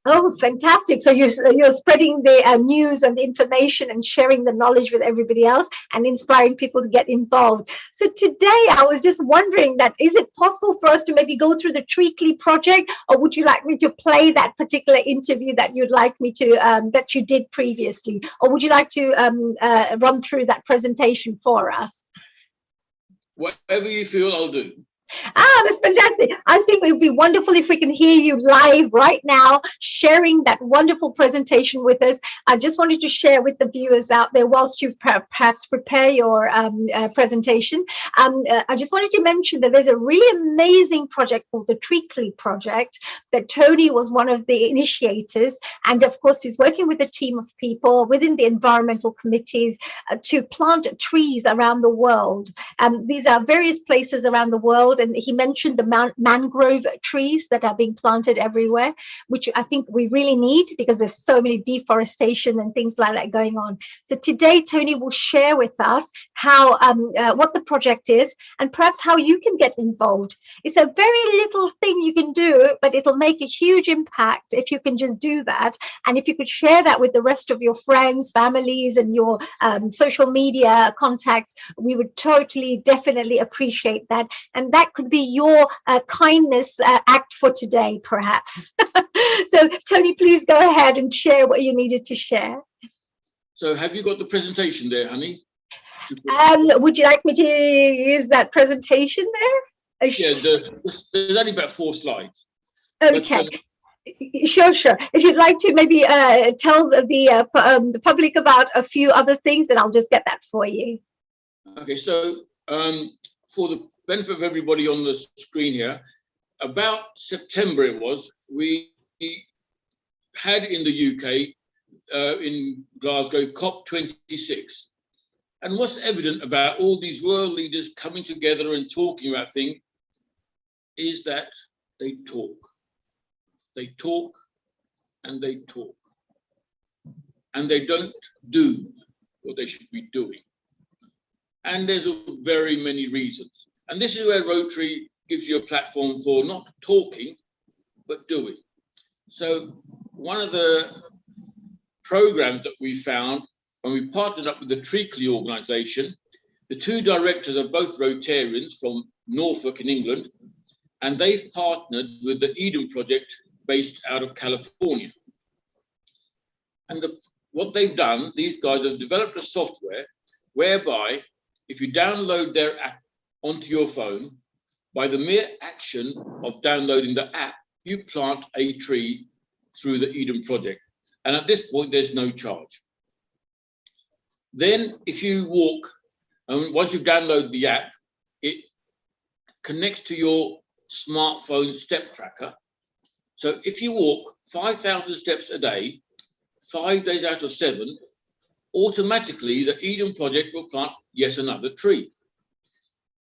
Oh, fantastic. So you're spreading the news and the information and sharing the knowledge with everybody else and inspiring people to get involved. So today I was just wondering that, is it possible for us to maybe go through the Treacly project, or would you like me to play that particular interview that you'd like me to, that you did previously? Or would you like to run through that presentation for us? Whatever you feel, I'll do. That's fantastic. I think it would be wonderful if we can hear you live right now, sharing that wonderful presentation with us. I just wanted to share with the viewers out there, whilst you perhaps prepare your presentation, I just wanted to mention that there's a really amazing project called the Treacly project that Tony was one of the initiators. And of course, he's working with a team of people within the environmental committees to plant trees around the world. These are various places around the world. world. And he mentioned the mangrove trees that are being planted everywhere, which I think we really need because there's so many deforestation and things like that going on. So today, Tony will share with us how what the project is and perhaps how you can get involved. It's a very little thing you can do, but it'll make a huge impact if you can just do that. And if you could share that with the rest of your friends, families, and your social media contacts, we would totally, definitely appreciate that. And that could be your kindness act for today, perhaps. So, Tony, please go ahead and share what you needed to share. So have you got the presentation there, honey? Would you like me to use that presentation there? Yeah, there's only about 4 slides. Okay. Sure. If you'd like to maybe tell the public about a few other things, then I'll just get that for you. Okay, so for the benefit of everybody on the screen here, about September it was, we had in the UK, in Glasgow, COP26. And what's evident about all these world leaders coming together and talking about things is that they talk. They talk and they talk. And they don't do what they should be doing. And there's very many reasons. And this is where Rotary gives you a platform for not talking, but doing. So one of the programs that we found when we partnered up with the Treacly organization, the 2 directors are both Rotarians from Norfolk in England, and they've partnered with the Eden Project based out of California. And what they've done, these guys have developed a software whereby if you download their app onto your phone, by the mere action of downloading the app, you plant a tree through the Eden Project. And at this point, there's no charge. Then if you walk, and once you download the app, it connects to your smartphone step tracker. So if you walk 5,000 steps a day, 5 days out of 7, automatically the Eden Project will plant yet another tree.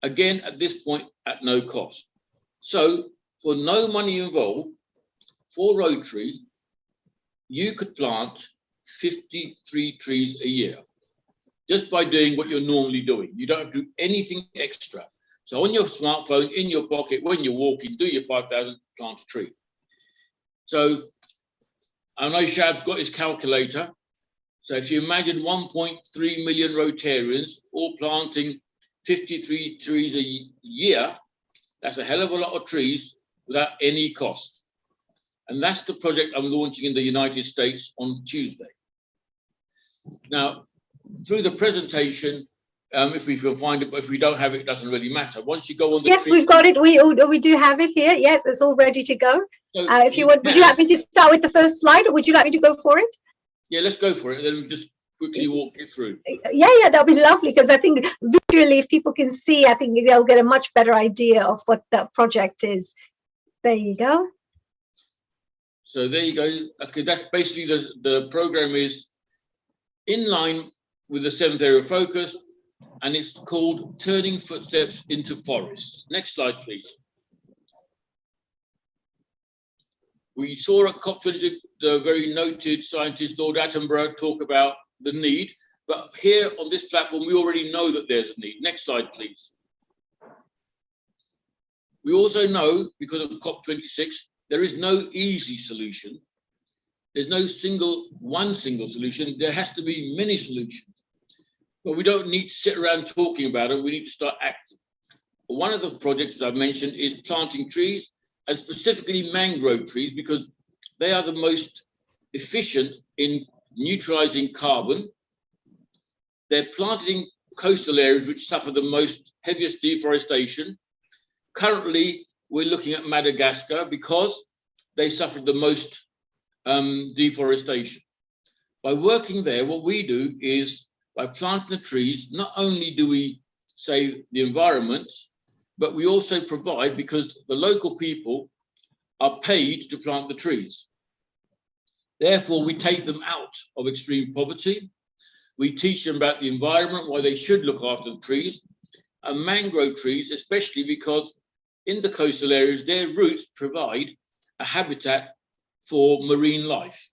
Again, at this point, at no cost. So for no money involved, for Rotary, you could plant 53 trees a year just by doing what you're normally doing. You don't have to do anything extra. So on your smartphone, in your pocket, when you're walking, do your 5,000, plant a tree. So I know Shab's got his calculator. So if you imagine 1.3 million Rotarians all planting 53 trees a year, that's a hell of a lot of trees without any cost. And that's the project I'm launching in the United States on Tuesday. Now, through the presentation, if we can find it, but if we don't have it, it doesn't really matter. Once you go on the yes, we've got it. We do have it here. Yes, it's all ready to go. So if you would you like me to start with the first slide, or would you like me to go for it? Yeah, let's go for it. Then we just quickly walk it through. Yeah, that'll be lovely, because I think visually, if people can see, I think they'll get a much better idea of what the project is. There you go. So there you go. Okay, that's basically the program is in line with the 7th area of focus, and it's called Turning Footsteps into Forests. Next slide, please. We saw at COP26 the very noted scientist Lord Attenborough talk about the need, but here on this platform, we already know that there's a need. Next slide, please. We also know, because of COP26, there is no easy solution. There's no one single solution. There has to be many solutions. But we don't need to sit around talking about it. We need to start acting. One of the projects I've mentioned is planting trees, and specifically mangrove trees, because they are the most efficient in neutralizing carbon. They're planted in coastal areas which suffer the most heaviest deforestation. Currently, we're looking at Madagascar because they suffered the most deforestation. By working there, what we do is, by planting the trees, not only do we save the environment, but we also provide, because the local people are paid to plant the trees. Therefore, we take them out of extreme poverty. We teach them about the environment, why they should look after the trees, and mangrove trees, especially because in the coastal areas, their roots provide a habitat for marine life.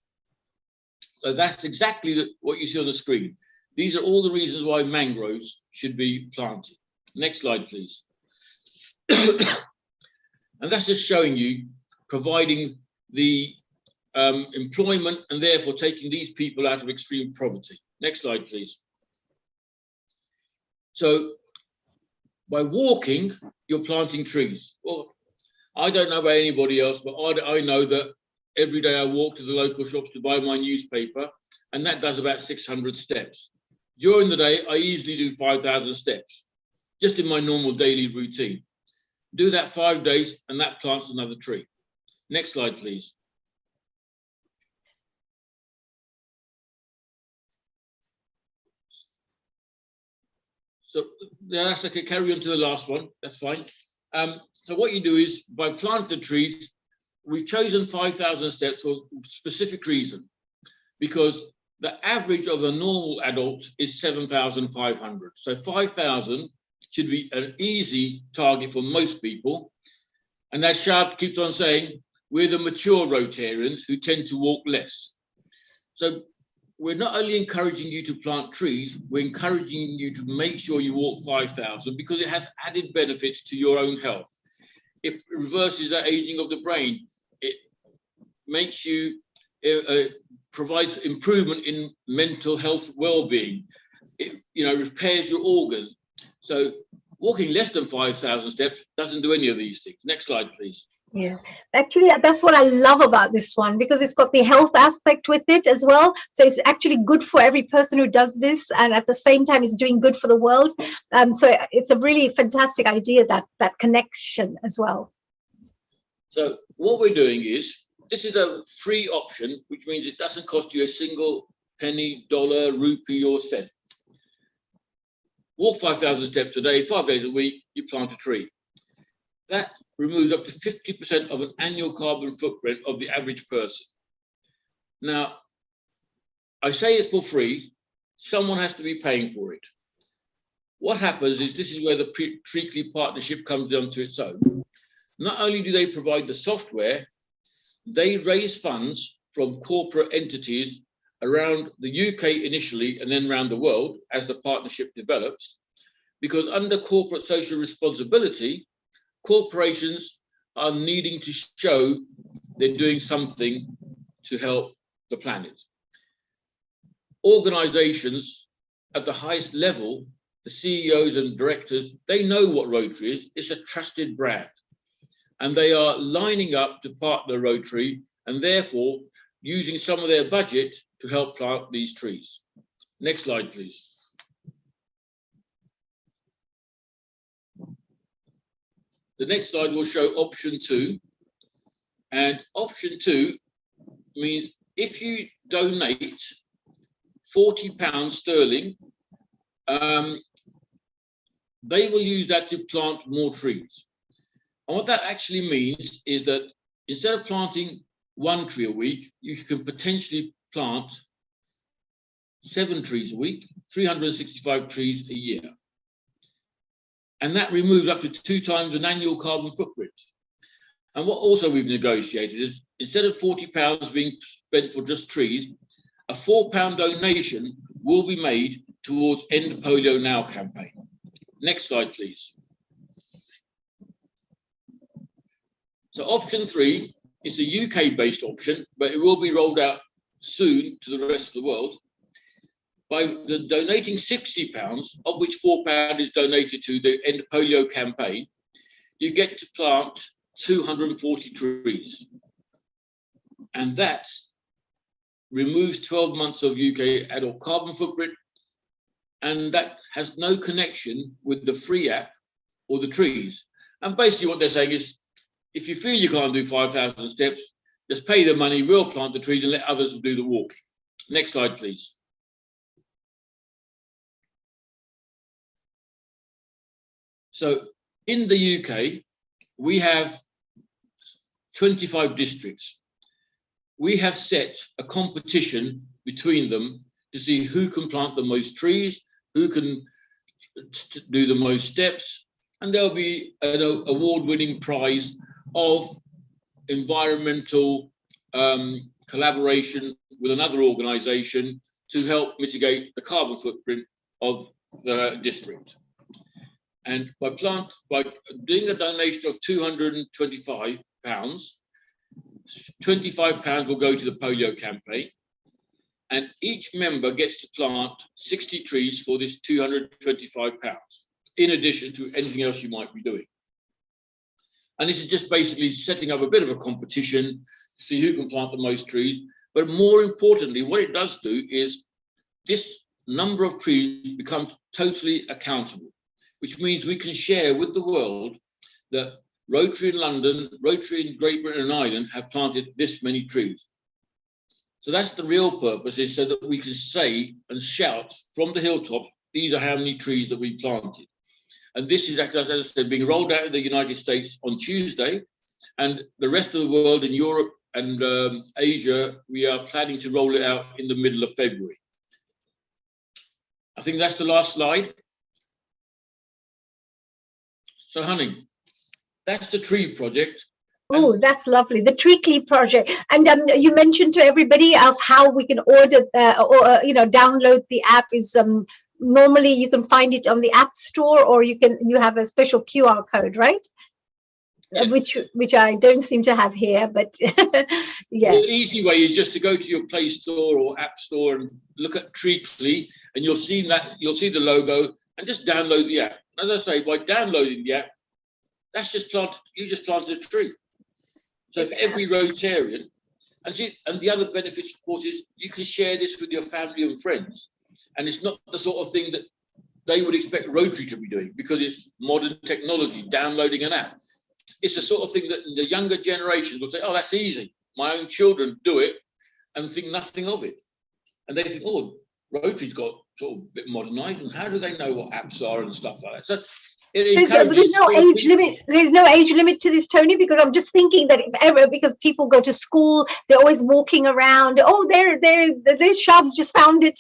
So that's exactly what you see on the screen. These are all the reasons why mangroves should be planted. Next slide, please. And that's just showing you providing the employment and therefore taking these people out of extreme poverty. Next slide, please. So by walking, you're planting trees. Well, I don't know about anybody else, but I know that every day I walk to the local shops to buy my newspaper, and that does about 600 steps. During the day, I easily do 5,000 steps, just in my normal daily routine. Do that 5 days, and that plants another tree. Next slide, please. So that's okay, carry on to the last one, that's fine. So what you do is, by planting the trees, we've chosen 5,000 steps for a specific reason, because the average of a normal adult is 7,500. So 5,000 should be an easy target for most people. And as Shab keeps on saying, we're the mature Rotarians who tend to walk less. So we're not only encouraging you to plant trees, we're encouraging you to make sure you walk 5,000 because it has added benefits to your own health. It reverses the aging of the brain. It makes you, provides improvement in mental health well-being. It, repairs your organs. So walking less than 5,000 steps doesn't do any of these things. Next slide, please. Yeah, actually, that's what I love about this one, because it's got the health aspect with it as well. So it's actually good for every person who does this, and at the same time, it's doing good for the world. So it's a really fantastic idea, that connection as well. So what we're doing is, this is a free option, which means it doesn't cost you a single penny, dollar, rupee, or cent. Walk 5,000 steps a day, 5 days a week, you plant a tree. That removes up to 50% of an annual carbon footprint of the average person. Now, I say it's for free, someone has to be paying for it. What happens is, this is where the Treacly partnership comes down to its own. Not only do they provide the software, they raise funds from corporate entities around the UK initially, and then around the world as the partnership develops, because under corporate social responsibility, corporations are needing to show they're doing something to help the planet. Organizations at the highest level, the CEOs and directors, they know what Rotary is. It's a trusted brand. And they are lining up to partner Rotary, and therefore using some of their budget to help plant these trees. Next slide, please. The next slide will show option 2. And option 2 means if you donate £40 sterling, they will use that to plant more trees. And what that actually means is that instead of planting 1 tree a week, you can potentially plant 7 trees a week, 365 trees a year. And that removes up to 2 times an annual carbon footprint. And what also we've negotiated is, instead of £40 being spent for just trees, a £4 donation will be made towards End Polio Now campaign. Next slide, please. So option 3 is a UK-based option, but it will be rolled out soon to the rest of the world. By donating £60, of which £4 is donated to the End Polio campaign, you get to plant 240 trees. And that removes 12 months of UK adult carbon footprint, and that has no connection with the free app or the trees. And basically what they're saying is, if you feel you can't do 5,000 steps, just pay the money, we'll plant the trees and let others do the walking. Next slide, please. So in the UK, we have 25 districts. We have set a competition between them to see who can plant the most trees, who can do the most steps, and there'll be an award-winning prize of environmental collaboration with another organisation to help mitigate the carbon footprint of the district. And by doing a donation of £225, £25 will go to the polio campaign, and each member gets to plant 60 trees for this £225, in addition to anything else you might be doing. And this is just basically setting up a bit of a competition to see who can plant the most trees. But more importantly, what it does do is this number of trees becomes totally accountable, which means we can share with the world that Rotary in London, Rotary in Great Britain and Ireland have planted this many trees. So that's the real purpose, is so that we can say and shout from the hilltops, these are how many trees that we planted. And this is, as I said, being rolled out in the United States on Tuesday, and the rest of the world in Europe and Asia, we are planning to roll it out in the middle of February. I think that's the last slide. So, honey, that's the tree project. Oh, that's lovely. The Tree project. And you mentioned to everybody of how we can order or download the app is normally you can find it on the App Store, or you have a special QR code, right? Yes. Which I don't seem to have here, but yeah. The easy way is just to go to your Play Store or App Store and look at Treecly, and you'll see the logo, and just download the app. As I say, by downloading the app, you just planted a tree. So if every Rotarian, and the other benefits, of course, is you can share this with your family and friends, and it's not the sort of thing that they would expect Rotary to be doing, because it's modern technology, downloading an app. It's the sort of thing that the younger generations will say, oh, that's easy. My own children do it and think nothing of it. And they think, oh, Rotary's got sort of a bit modernized, and how do they know what apps are and stuff like that? So there's no age limit. There's no age limit to this, Tony, because I'm just thinking that if ever, because people go to school, they're always walking around. Oh, there's Shab's just found it.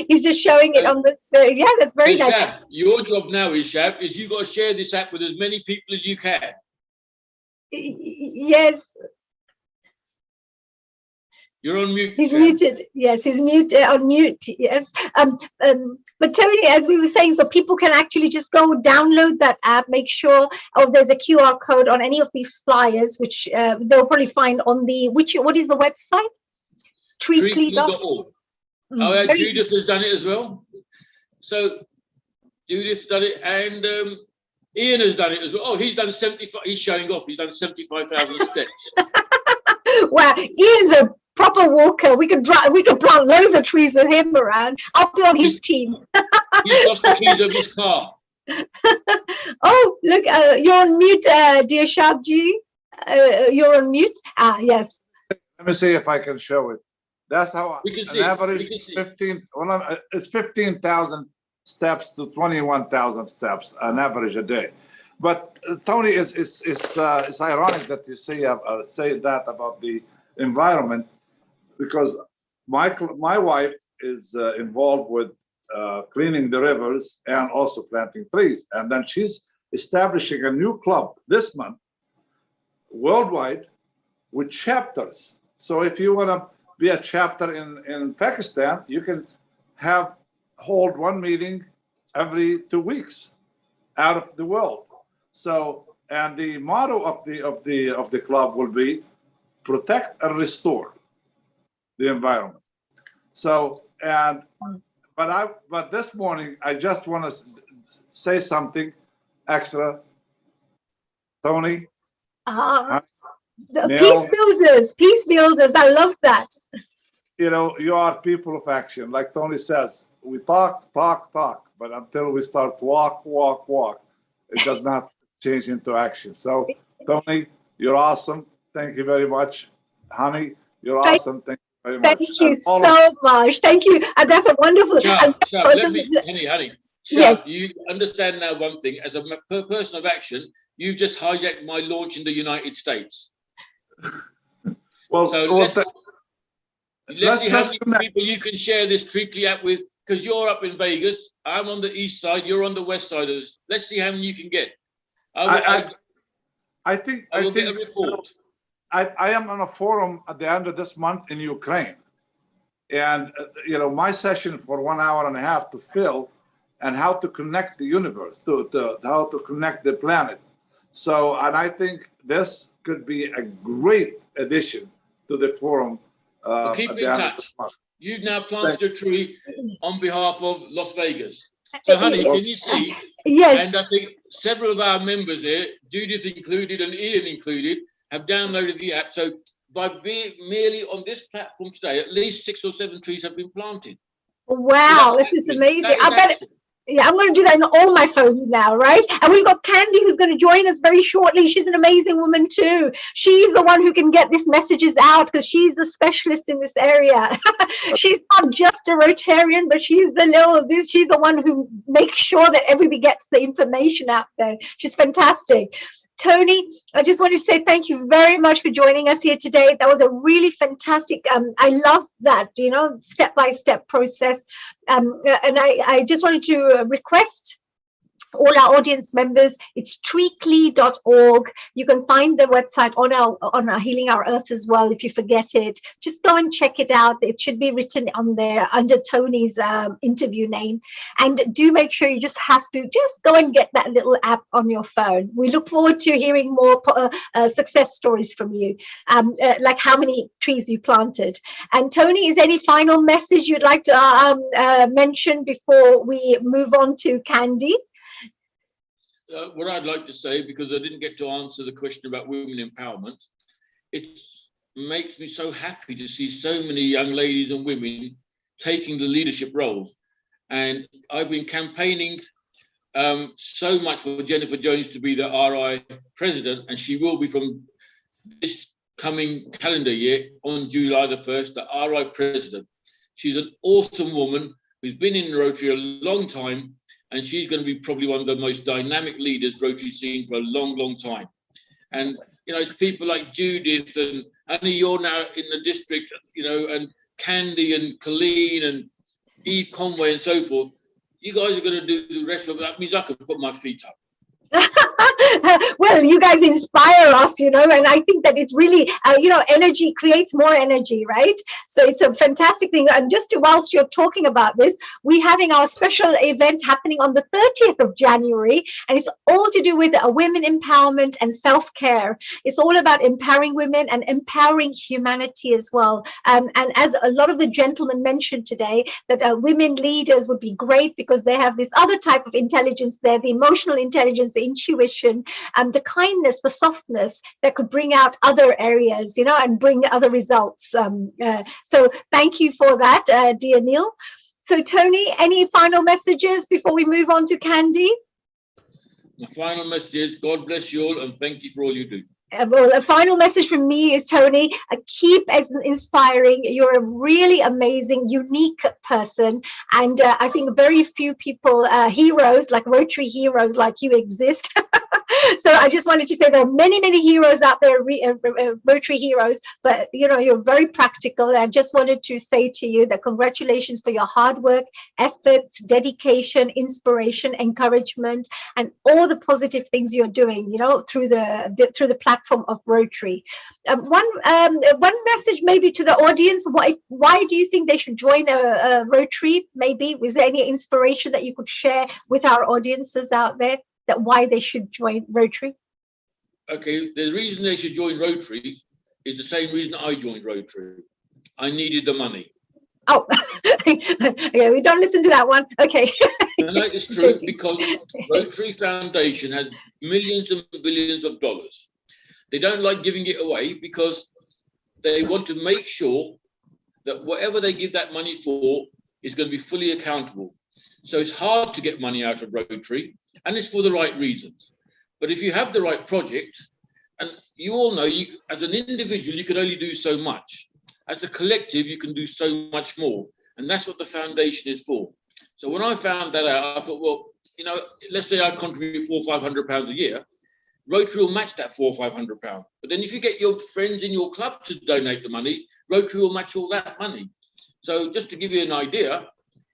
He's just showing it on this. Yeah, that's very nice. Shab, your job now is, Shab, is you've got to share this app with as many people as you can. Yes. You're on mute. He's Shab. muted. Yes, he's on mute. Yes. But Tony, as we were saying, so people can actually just go download that app, make sure there's a QR code on any of these flyers, which they'll probably find on what is the website? Treecly.org. Oh, yeah, Judith has done it as well. So Judith's done it, and Ian has done it as well. Oh, he's done 75. He's showing off. He's done 75,000 steps. Wow, Ian's a proper walker. We could plant loads of trees with him around. I'll be on his team. He's lost the keys of his car. Oh, look, you're on mute, dear Shabji. You're on mute. Ah, yes. Let me see if I can show it. That's how an average 15. Well, it's 15,000 steps to 21,000 steps on average a day. But Tony, it's ironic that you say that about the environment, because my wife is involved with cleaning the rivers and also planting trees, and then she's establishing a new club this month worldwide with chapters. So if you want to be a chapter in Pakistan, you can hold one meeting every 2 weeks out of the world. So, and the motto of the club will be protect and restore the environment. So, but this morning I just want to say something extra. Tony, peace builders. I love that. You are people of action. Like Tony says, we talk, but until we start to walk, it does not change into action. So, Tony, you're awesome. Thank you very much. Honey, you're awesome. Thank you very much. Thank you so much. Thank you. And that's a wonderful. Honey. Yes. You understand now one thing. As a person of action, you've just hijacked my launch in the United States. Well, so let's see how many people you can share this Treecly app with, because you're up in Vegas, I'm on the east side, you're on the west side of this. Let's see how many you can get. I think get a report. I am on a forum at the end of this month in Ukraine, and my session for 1.5 hours to fill, and how to connect the universe to how to connect the planet. So, and I think this could be a great addition to the forum. Well, keep in touch. You've now planted a tree on behalf of Las Vegas. So, honey, can you see? Yes. And I think several of our members here, Judith included and Ian included, have downloaded the app. So by being merely on this platform today, at least 6 or 7 trees have been planted. Wow, this is amazing. I'm going to do that on all my phones now, right? And we've got Candy who's going to join us very shortly. She's an amazing woman too. She's the one who can get these messages out because she's the specialist in this area. She's not just a Rotarian, but she's the one who makes sure that everybody gets the information out there. She's fantastic. Tony, I just want to say thank you very much for joining us here today. That was a really fantastic, I love that, step-by-step process. And I just wanted to request all our audience members, it's treecly.org. You can find the website on our Healing Our Earth as well. If you forget it, just go and check it out. It should be written on there under Tony's interview name. And do make sure you just go and get that little app on your phone. We look forward to hearing more success stories from you, like how many trees you planted. And Tony, is there any final message you'd like to mention before we move on to Candy? What I'd like to say, because I didn't get to answer the question about women empowerment, it makes me so happy to see so many young ladies and women taking the leadership roles. And I've been campaigning so much for Jennifer Jones to be the RI president, and she will be from this coming calendar year on July the 1st, the RI president. She's an awesome woman who's been in Rotary a long time, and she's going to be probably one of the most dynamic leaders Rotary's seen for a long, long time. And, it's people like Judith and Annie, you're now in the district, and Candy and Colleen and Eve Conway and so forth. You guys are going to do the rest of it. That means I can put my feet up. Well, you guys inspire us, and I think that it's really, energy creates more energy, right? So it's a fantastic thing. And just whilst you're talking about this, we're having our special event happening on the 30th of January, and it's all to do with women empowerment and self-care. It's all about empowering women and empowering humanity as well. And as a lot of the gentlemen mentioned today, that women leaders would be great because they have this other type of intelligence there, the emotional intelligence, the intuition, the kindness, the softness that could bring out other areas, and bring other results. So thank you for that, dear Neil. So Tony, any final messages before we move on to Candy? My final message is God bless you all and thank you for all you do. Well, a final message from me is, Tony, keep inspiring. You're a really amazing, unique person. And I think very few people, heroes, like Rotary heroes like you exist. So I just wanted to say there are many, many heroes out there, Rotary heroes, but you're very practical. And I just wanted to say to you that congratulations for your hard work, efforts, dedication, inspiration, encouragement, and all the positive things you're doing, through the platform of Rotary. One message maybe to the audience: why do you think they should join a Rotary? Maybe was there any inspiration that you could share with our audiences out there? That why they should join Rotary? Okay, the reason they should join Rotary is the same reason I joined Rotary. I needed the money. Oh, okay, we don't listen to that one. Okay. No, it's true, because Rotary Foundation has millions and billions of dollars. They don't like giving it away because they want to make sure that whatever they give that money for is going to be fully accountable. So it's hard to get money out of Rotary, and it's for the right reasons. But if you have the right project, and you all know, as an individual, you can only do so much. As a collective, you can do so much more. And that's what the foundation is for. So when I found that out, I thought, well, let's say I contribute £400 or £500 a year, Rotary will match that £400 or £500. But then if you get your friends in your club to donate the money, Rotary will match all that money. So just to give you an idea,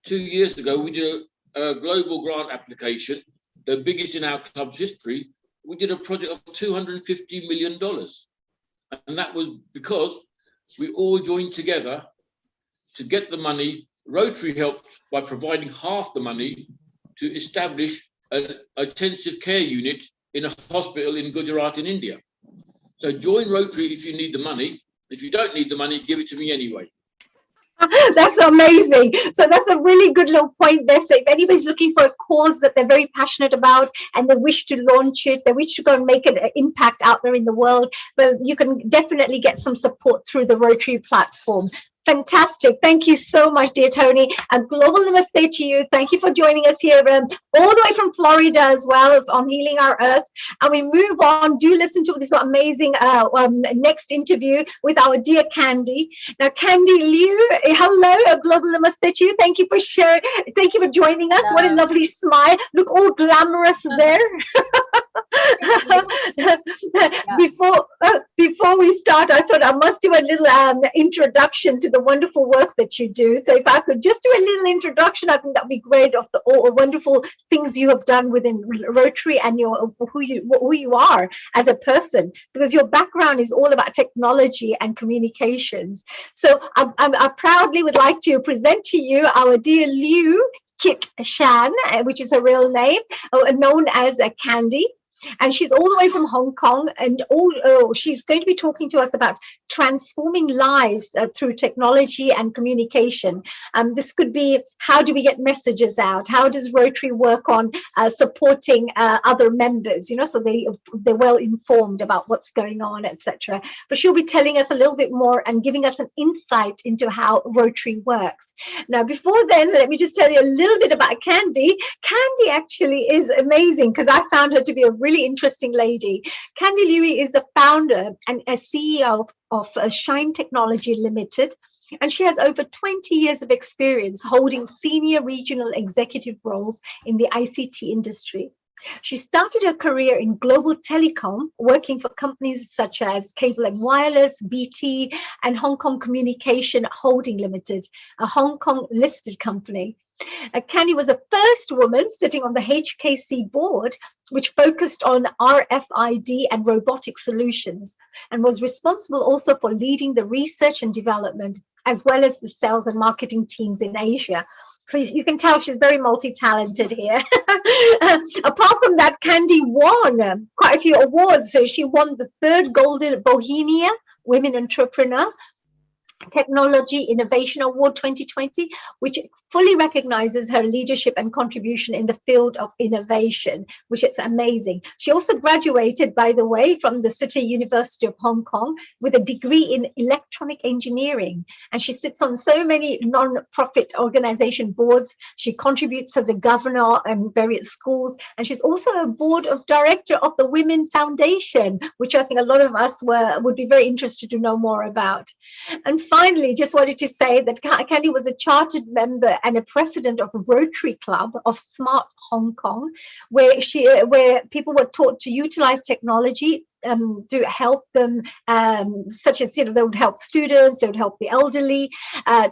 2 years ago, we did a global grant application, the biggest in our club's history, we did a project of $250 million. And that was because we all joined together to get the money. Rotary helped by providing half the money to establish an intensive care unit in a hospital in Gujarat in India. So join Rotary if you need the money. If you don't need the money, give it to me anyway. That's amazing. So that's a really good little point there. So if anybody's looking for a cause that they're very passionate about and they wish to launch it, they wish to go and make an impact out there in the world, well, you can definitely get some support through the Rotary platform. Fantastic. Thank you so much, dear Tony. And global namaste to you. Thank you for joining us here all the way from Florida as well on Healing Our Earth. And we move on. Do listen to this amazing next interview with our dear Candy. Now, Candy Liu, hello, a global namaste to you. Thank you for sharing. Thank you for joining us. What a lovely smile. Look all glamorous there. Before we start, I thought I must do a little introduction to the wonderful work that you do. So if I could just do a little introduction, I think that'd be great of the all wonderful things you have done within Rotary and who you are as a person, because your background is all about technology and communications. So I proudly would like to present to you our dear Liu Kit Shan, which is her real name, known as Candy. And she's all the way from Hong Kong, and she's going to be talking to us about transforming lives through technology and communication. This could be, how do we get messages out? How does Rotary work on supporting other members, so they're well informed about what's going on, etc. But she'll be telling us a little bit more and giving us an insight into how Rotary works. Now, before then, let me just tell you a little bit about Candy. Candy actually is amazing because I found her to be a really interesting lady. Candy Liu is the founder and a CEO of Shine Technology Limited, and she has over 20 years of experience holding senior regional executive roles in the ICT industry. She started her career in global telecom, working for companies such as Cable and Wireless, BT, and Hong Kong Communication Holding Limited, a Hong Kong listed company. Candy was the first woman sitting on the HKST board, which focused on RFID and robotic solutions, and was responsible also for leading the research and development, as well as the sales and marketing teams in Asia. So you can tell she's very multi-talented here. Apart from that, Candy won quite a few awards. So she won the 3rd Golden Bohemia Women Entrepreneur Technology Innovation Award 2020, which fully recognizes her leadership and contribution in the field of innovation, which is amazing. She also graduated, by the way, from the City University of Hong Kong with a degree in electronic engineering. And she sits on so many non-profit organization boards. She contributes as a governor in various schools. And she's also a board of director of the Women Foundation, which I think a lot of us would be very interested to know more about. And finally, just wanted to say that Candy was a chartered member and a president of a Rotary Club of Smart Hong Kong, where people were taught to utilize technology to help them, such as, they would help students, they would help the elderly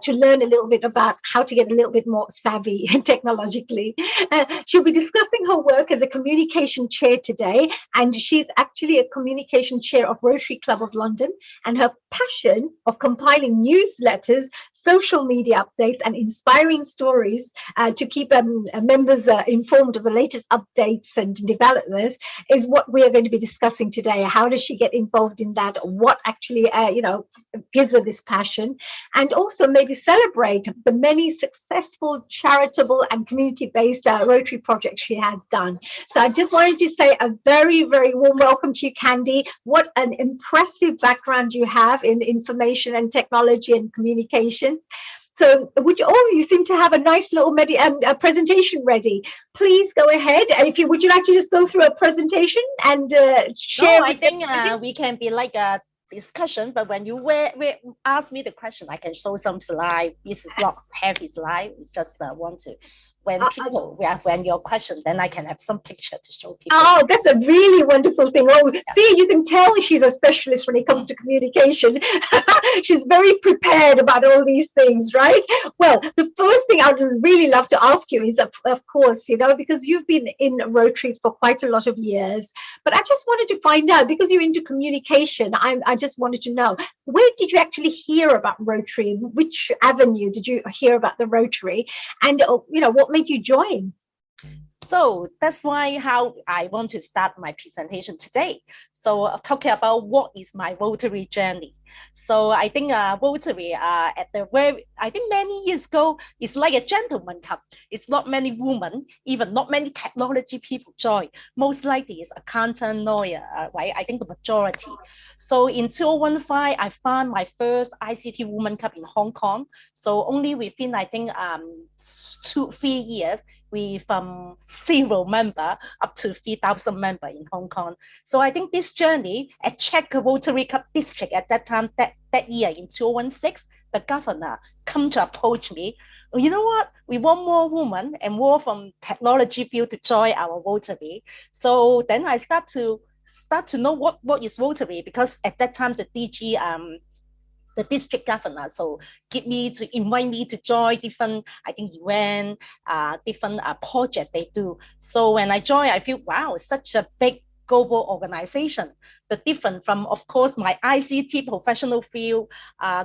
to learn a little bit about how to get a little bit more savvy technologically. She'll be discussing her work as a communication chair today, and she's actually a communication chair of Rotary Club of London, and her passion of compiling newsletters, social media updates, and inspiring stories to keep members informed of the latest updates and developments is what we are going to be discussing today. How does she get involved in that? What actually, gives her this passion? And also maybe celebrate the many successful, charitable and community-based Rotary projects she has done. So I just wanted to say a very, very warm welcome to you, Candy. What an impressive background you have in information and technology and communication. So you seem to have a nice little presentation ready. Please go ahead. And would you like to just go through a presentation and share? No, I think we can be like a discussion, but when you ask me the question, I can show some slide. This is not heavy slide. We just want to when people, when your question, then I can have some picture to show people. Oh, that's a really wonderful thing. Oh, see, you can tell she's a specialist when it comes to communication. She's very prepared about all these things, right? Well, the first thing I would really love to ask you is, of course, you know, because you've been in Rotary for quite a lot of years, but I just wanted to find out, because you're into communication, I just wanted to know, where did you actually hear about Rotary? Which avenue did you hear about the Rotary? And, you know, what made you join? So that's why how I want to start my presentation today. So talking about what is my Rotary journey. So I think Rotary at the very, I think many years ago, it's like a gentleman club. It's not many women, even not many technology people join. Most likely it's accountant, lawyer, right? I think the majority. So in 2015, I found my first ICT Women Club in Hong Kong. So only within, I think, 2-3 years, we from 0 member up to 3,000 member in Hong Kong. So I think this journey at Czech Rotary Club District at that time, that year in 2016, the governor come to approach me. You know what? We want more women and more from technology field to join our Rotary. So then I start to know what is Rotary, because at that time the DG the district governor so invite me to join different, I think, event, different project they do. So when I joined, I feel, wow, such a big global organization. The different from, of course, my ICT professional field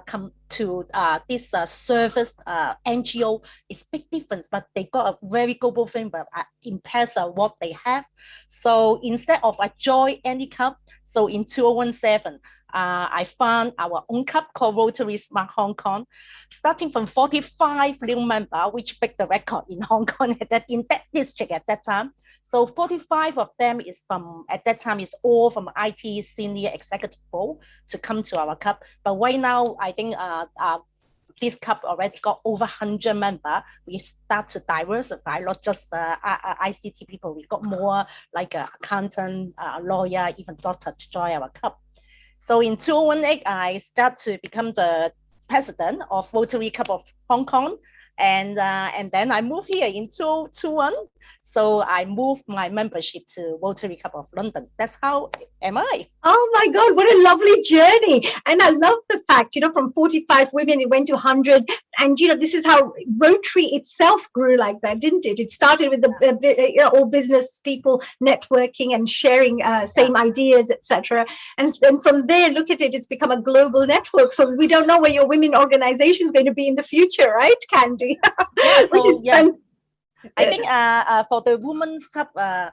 come to this service NGO is big difference, but they got a very global framework. I'm impressed at what they have. So instead of I join any club, so in 2017, I found our own club called Rotary Smart Hong Kong, starting from 45 new members, which break the record in Hong Kong in that district at that time. So 45 of them is from, at that time, is all from IT senior executive role to come to our club. But right now, I think this club already got over 100 members. We start to diversify, not just ICT people. We got more like accountant, lawyer, even doctor to join our club. So in 2018, I start to become the president of Rotary Club of Hong Kong. And then I moved here in 2021. So I moved my membership to Rotary Club of London. That's how am I. Oh my God, what a lovely journey. And I love the fact, you know, from 45 women, it went to 100. And, you know, this is how Rotary itself grew like that, didn't it? It started with all business people networking and sharing same ideas, etc. And then from there, look at it, it's become a global network. So we don't know where your women organization is going to be in the future, right, Candy? Yeah, which is fun. I think for the Women's Club, I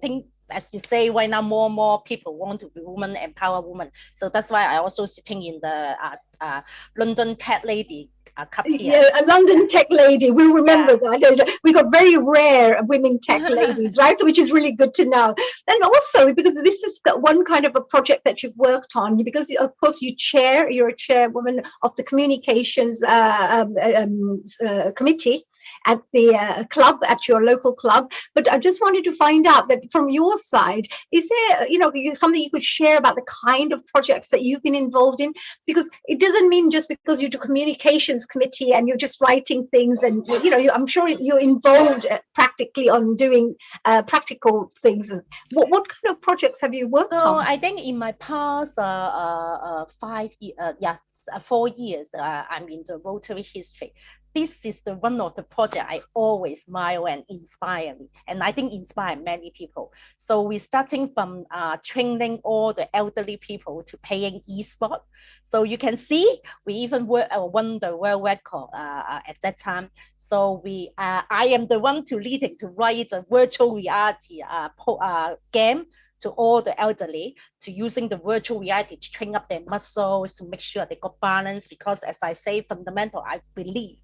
think, as you say, right now more and more people want to be women, empower women. So that's why I also sitting in the London Tech Lady Cup here. Yeah, a London Tech Lady. We remember that. We got very rare women tech ladies, right? So, which is really good to know. And also because this is one kind of a project that you've worked on, because of course you're a chairwoman of the communications committee at the club, at your local club. But I just wanted to find out that from your side, is there, you know, something you could share about the kind of projects that you've been involved in? Because it doesn't mean just because you do communications committee and you're just writing things and, you know, I'm sure you're involved practically on doing practical things. What kind of projects have you worked on? I think in my past 4 years, I'm in the Rotary history. This is the one of the projects I always smile and inspire me, and I think inspire many people. So we're starting from training all the elderly people to playing e-sport. So you can see we even won the world record at that time. So I am the one to write a virtual reality game to all the elderly, to using the virtual reality to train up their muscles, to make sure they got balance. Because as I say, fundamental, I believe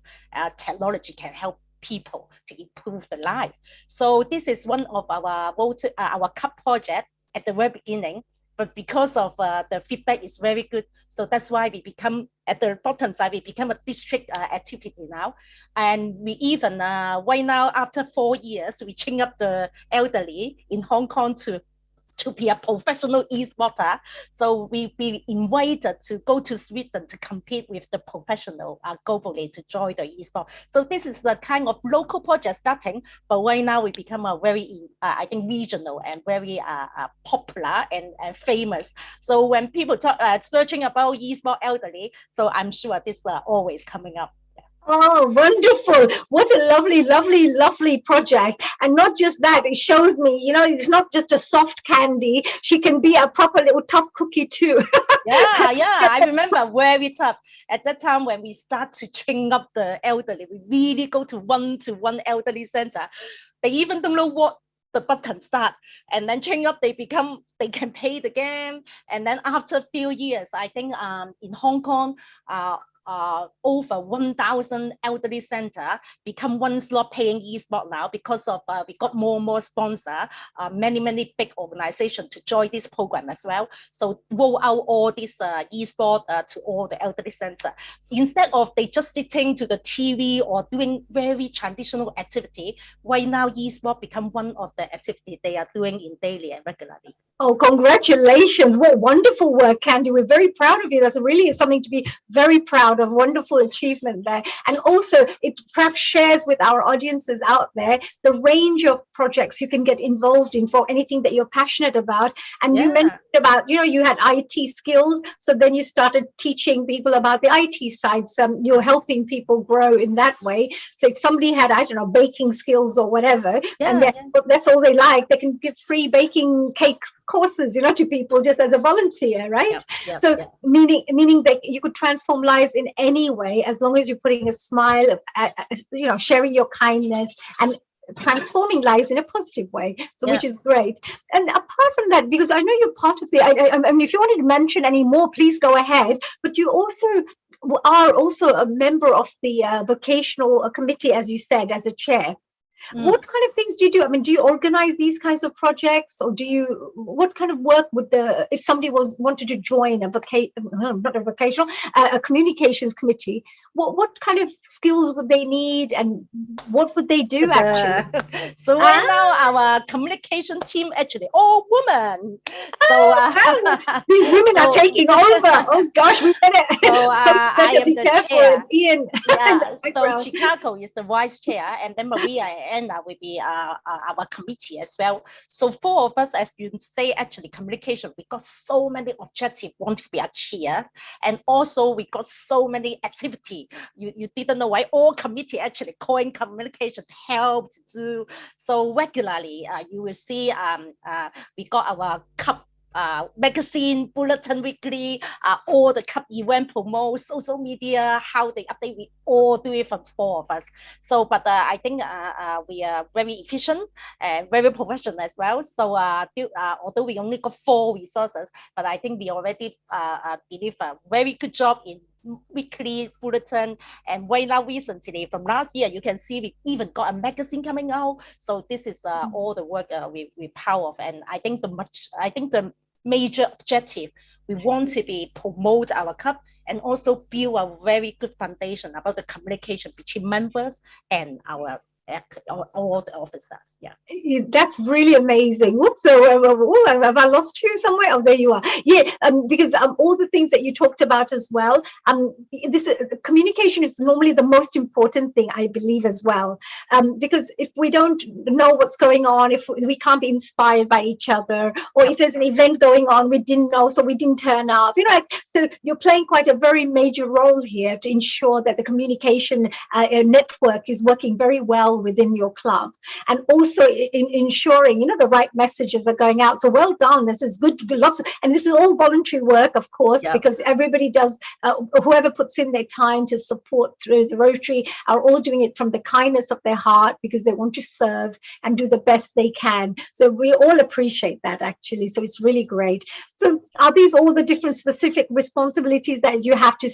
technology can help people to improve the life. So this is one of our cup project at the very beginning. But because of the feedback is very good, so that's why we become, at the bottom side, we become a district activity now. And we even, right now, after 4 years, we train up the elderly in Hong Kong to to be a professional e-sporter. So we invited to go to Sweden to compete with the professional globally to join the e-sport. So this is the kind of local project starting, but right now we become a very, I think, regional and very popular and famous. So when people talk searching about e-sport elderly, so I'm sure this is always coming up. Oh, wonderful. What a lovely, lovely, lovely project. And not just that, it shows me, you know, it's not just a soft candy. She can be a proper little tough cookie too. Yeah, I remember very tough. At that time when we start to train up the elderly, we really go to one elderly center. They even don't know what the button start, and then train up, they can pay the game. And then after a few years, I think in Hong Kong, over 1,000 elderly center become one slot paying e-sport now because of we got more and more sponsor, many big organizations to join this program as well. So roll out all this e-sport to all the elderly center. Instead of they just sitting to the TV or doing very traditional activity, right now e-sport become one of the activities they are doing in daily and regularly. Oh, congratulations. What wonderful work, Candy. We're very proud of you. That's really something to be very proud of. Wonderful achievement there. And also, it perhaps shares with our audiences out there the range of projects you can get involved in for anything that you're passionate about. And you mentioned about, you know, you had IT skills. So then you started teaching people about the IT side. So you're helping people grow in that way. So if somebody had, I don't know, baking skills or whatever, and that's all they like, they can give free baking cake courses, you know, to people just as a volunteer, right? Meaning that you could transform lives in any way as long as you're putting a smile, you know, sharing your kindness and transforming lives in a positive way. So which is great. And apart from that, because I know you're part of the, I mean, if you wanted to mention any more, please go ahead. But you also are also a member of the vocational committee, as you said, as a chair. What kind of things do you do? I mean, do you organize these kinds of projects, or what kind of work would if somebody wanted to join a communications committee, what kind of skills would they need and what would they do actually? So right now our communication team actually all women. So these women are taking over. Oh gosh, we better, so, I am be the careful. chair. Ian. Yeah, so Chicago is the vice chair, and then Maria and Anna will be our committee as well. So four of us, as you say, actually communication, we got so many objectives want to be achieved, and also we got so many activity. You didn't know why all committee actually calling communication help to do. So regularly, you will see we got our cup magazine, bulletin weekly, all the cup event promote, social media, how they update, we all do it from four of us. So, but I think we are very efficient and very professional as well. So, although we only got 4 resources, but I think we already deliver a very good job in weekly bulletin. And right now, recently, from last year, you can see we even got a magazine coming out. So this is all the work we're proud of. And I think the major objective, we want to be promote our cup and also build a very good foundation about the communication between members and all the officers. That's really amazing. So have I lost you somewhere? Oh, there you are. Because all the things that you talked about as well, this communication is normally the most important thing, I believe, as well, because if we don't know what's going on, if we can't be inspired by each other, or if there's an event going on we didn't know, so we didn't turn up, you know, so you're playing quite a very major role here to ensure that the communication network is working very well within your club, and also in ensuring, you know, the right messages are going out. So well done. This is good. And this is all voluntary work, of course, because everybody does, whoever puts in their time to support through the Rotary are all doing it from the kindness of their heart because they want to serve and do the best they can. So we all appreciate that, actually. So it's really great. So are these all the different specific responsibilities that you have to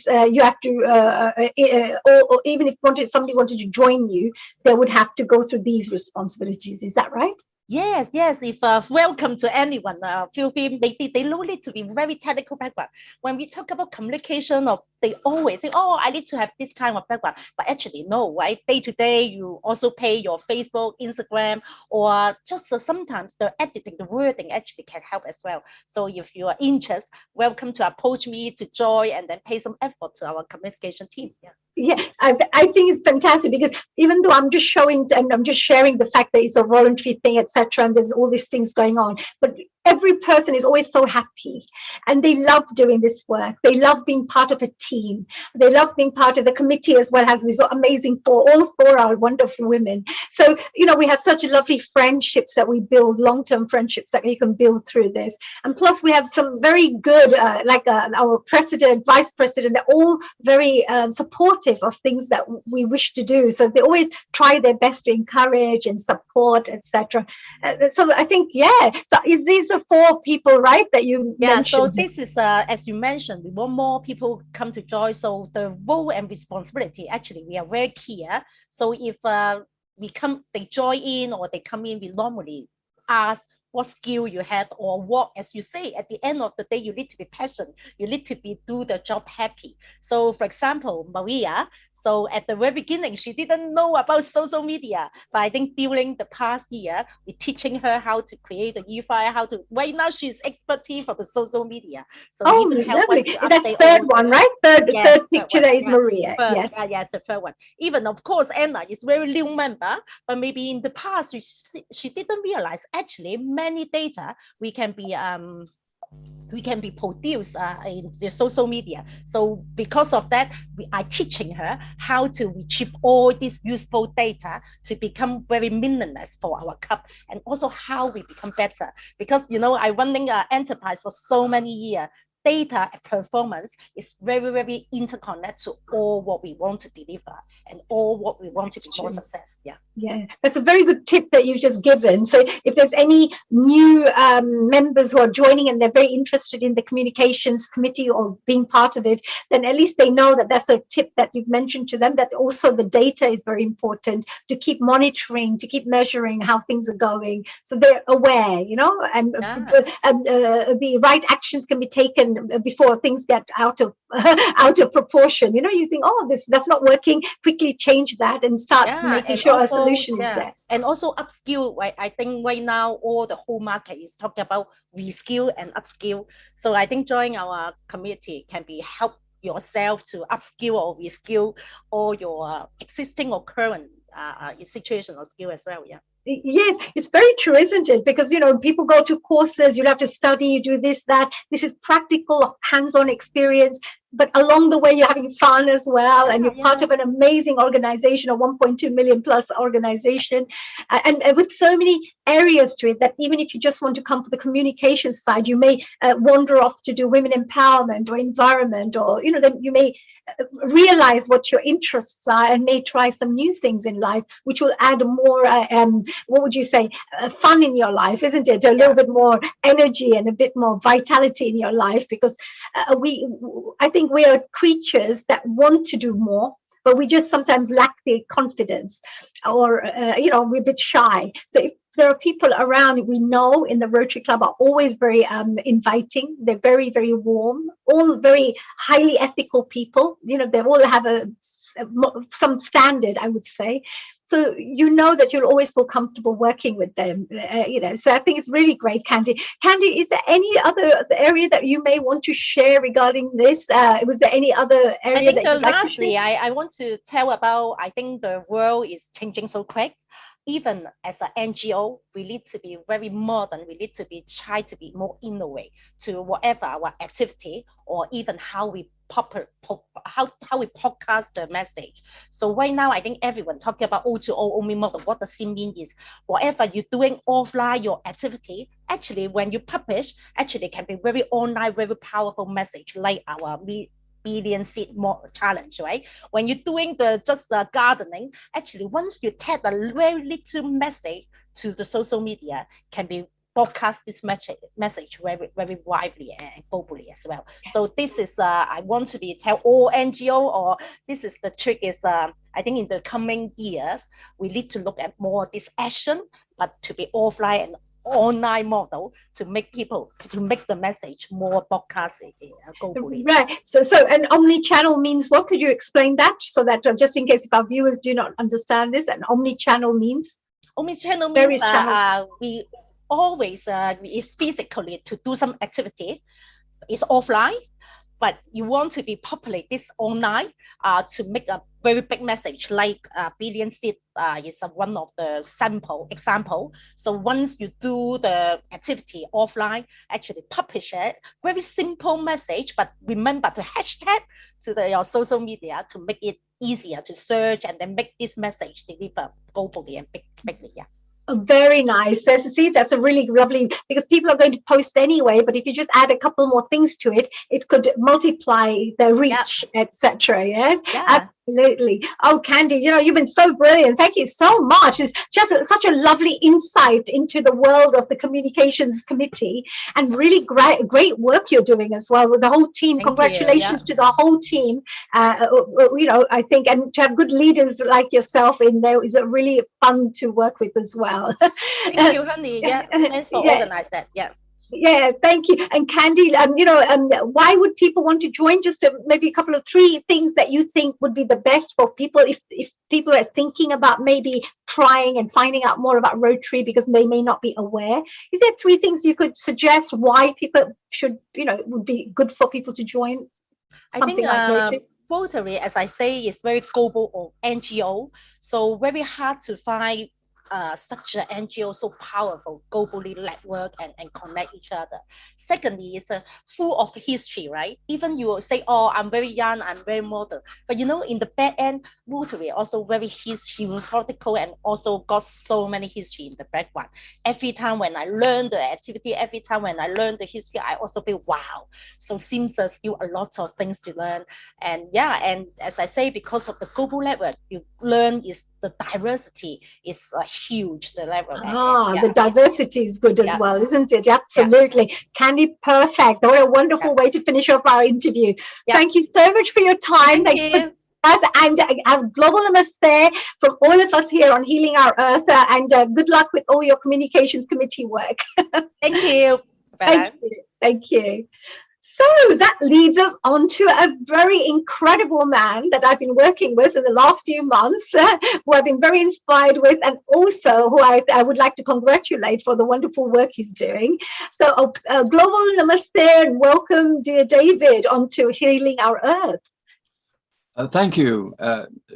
or even if somebody wanted to join you, they would have to go through these responsibilities? Is that right? Yes, yes. If welcome to anyone, feel free. Maybe they don't need to be very technical background. When we talk about communication, or they always think, "Oh, I need to have this kind of background." But actually, no, right? Day to day, you also pay your Facebook, Instagram, or just sometimes the editing, the wording actually can help as well. So if you are interested, welcome to approach me to join and then pay some effort to our communication team. Yeah. Yeah, I think it's fantastic because even though I'm just showing and I'm just sharing the fact that it's a voluntary thing, etc., and there's all these things going on, but every person is always so happy and they love doing this work. They love being part of a team. They love being part of the committee as well, has these amazing all four are wonderful women. So, we have such lovely friendships that we build, long-term friendships that you can build through this. And plus we have some very good, our president, vice president, they're all very supportive of things that we wish to do. So they always try their best to encourage and support, etc. So I think, so is these the four people, right, that you mentioned? So this is, as you mentioned, we want more people come to join. So the role and responsibility, actually, we are very clear. So if they join in or they come in, we normally ask what skill you have, or what, as you say, at the end of the day, you need to be passionate. You need to do the job happy. So for example, Maria, so at the very beginning, she didn't know about social media, but I think during the past year, we're teaching her how to create the e-file, right now she's expertise for the social media. So lovely. That's third one, right? Third picture, that is Maria. Yes. Yeah, the third one. Even, of course, Anna is very new member, but maybe in the past, she didn't realize actually many data we can be produced in the social media. So because of that, we are teaching her how to retrieve all this useful data to become very meaningless for our club, and also how we become better. Because I running an enterprise for so many years. Data and performance is very, very interconnected to all what we want to deliver and all what we want to be more success. Yeah, that's a very good tip that you've just given. So if there's any new members who are joining and they're very interested in the communications committee or being part of it, then at least they know that that's a tip that you've mentioned to them, that also the data is very important to keep monitoring, to keep measuring how things are going. So they're aware, and the right actions can be taken before things get out of proportion. You think, that's not working, quickly change that and start making sure a solution is there. And also upskill, right? I think right now all the whole market is talking about reskill and upskill. So I think joining our community can be help yourself to upskill or reskill all your existing or current situation or skill as well. Yes, it's very true, isn't it? Because, people go to courses, you have to study, you do this, that. This is practical, hands-on experience. But along the way, you're having fun as well. And you're part of an amazing organization, a 1.2 million plus organization. And with so many areas to it that even if you just want to come for the communication side, you may wander off to do women empowerment or environment, or, then you may realize what your interests are and may try some new things in life, which will add more, what would you say, fun in your life, isn't it? A little bit more energy and a bit more vitality in your life, because I think we are creatures that want to do more, but we just sometimes lack the confidence, or, we're a bit shy. So if there are people around we know in the Rotary Club are always very inviting. They're very, very warm, all very highly ethical people. They all have some standard, I would say. So that you'll always feel comfortable working with them. So I think it's really great, Candy. Candy, is there any other area that you may want to share regarding this? Was there any other area that you'd like to share? I want to tell about, I think the world is changing so quick. Even as an NGO, we need to be very modern. We need to try to be more innovative to whatever our activity, or even how we podcast the message. So right now, I think everyone talking about O2O only model. What does it mean is whatever you're doing offline, your activity, actually when you publish, actually can be very online, very powerful message, like our billion seed more challenge, right? When you're doing just the gardening, actually once you tag a very little message to the social media, can be broadcast this message very, very widely and globally as well. So this is I want to tell all NGO, or this is the trick is I think in the coming years we need to look at more this action but to be offline and online model to make the message more broadcasted globally. Right. So an omni-channel means what? Could you explain that so that just in case if our viewers do not understand this, an omni-channel means? Omni-channel means we always is physically to do some activity. It's offline, but you want to be populate this online to make a very big message, like billion seed is one of the example. So once you do the activity offline, actually publish it, very simple message, but remember to hashtag to your social media to make it easier to search and then make this message deliver globally and bigly. Yeah. Very nice. That's a really lovely, because people are going to post anyway, but if you just add a couple more things to it, it could multiply the reach, etc. Yes, absolutely. Oh, Candy, you've been so brilliant. Thank you so much. It's just such a lovely insight into the world of the communications committee, and really great work you're doing as well with the whole team. Congratulations to the whole team. I think, and to have good leaders like yourself in there is really fun to work with as well. Thank you, honey. Yeah, thanks for organizing that. Yeah. Yeah, thank you. And Candy, why would people want to join? Just maybe a couple of 3 things that you think would be the best for people if people are thinking about maybe trying and finding out more about Rotary because they may not be aware. Is there 3 things you could suggest why people should, would be good for people to join something like Rotary? Rotary, as I say, is very global or NGO, so very hard to find such an NGO so powerful, globally network and connect each other. Secondly, it's full of history, right? Even you will say, oh, I'm very young, I'm very modern. But in the back end, Rotary also very historical and also got so many history in the background. Every time when I learn the activity, every time when I learn the history, I also feel, wow. So seems there's still a lot of things to learn. And and as I say, because of the global network, you learn is the diversity is huge, the level. The diversity is good as well, isn't it? Absolutely. Candy, perfect. What a wonderful way to finish off our interview. Thank you so much for your time. Thank you. And have global namaste from all of us here on Healing Our Earth, and good luck with all your communications committee work. Thank you. Thank you. So that leads us on to a very incredible man that I've been working with in the last few months, who I've been very inspired with, and also who I would like to congratulate for the wonderful work he's doing. So global namaste and welcome, dear David, onto Healing Our Earth. Thank you.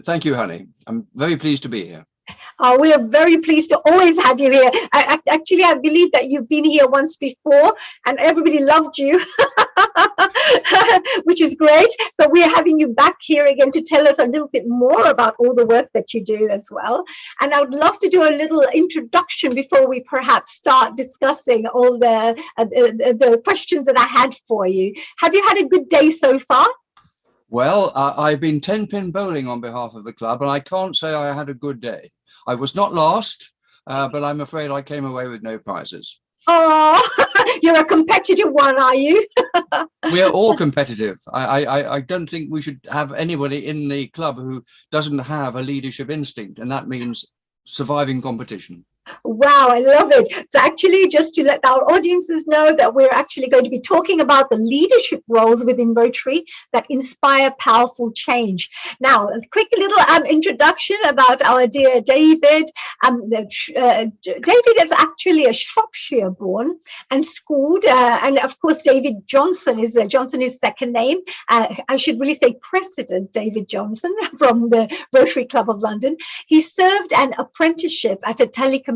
Thank you, honey. I'm very pleased to be here. We are very pleased to always have you here. Actually, I believe that you've been here once before and everybody loved you, which is great. So we're having you back here again to tell us a little bit more about all the work that you do as well. And I would love to do a little introduction before we perhaps start discussing all the questions that I had for you. Have you had a good day so far? Well, I've been 10-pin bowling on behalf of the club, and I can't say I had a good day. I was not last, but I'm afraid I came away with no prizes. Oh, you're a competitive one, are you? We are all competitive. I don't think we should have anybody in the club who doesn't have a leadership instinct, and that means surviving competition. Wow, I love it. So actually, just to let our audiences know that we're actually going to be talking about the leadership roles within Rotary that inspire powerful change. Now, a quick little introduction about our dear David. David is actually a Shropshire born and schooled, and of course, David Johnson is his second name. I should really say President David Johnson from the Rotary Club of London. He served an apprenticeship at a telecommunications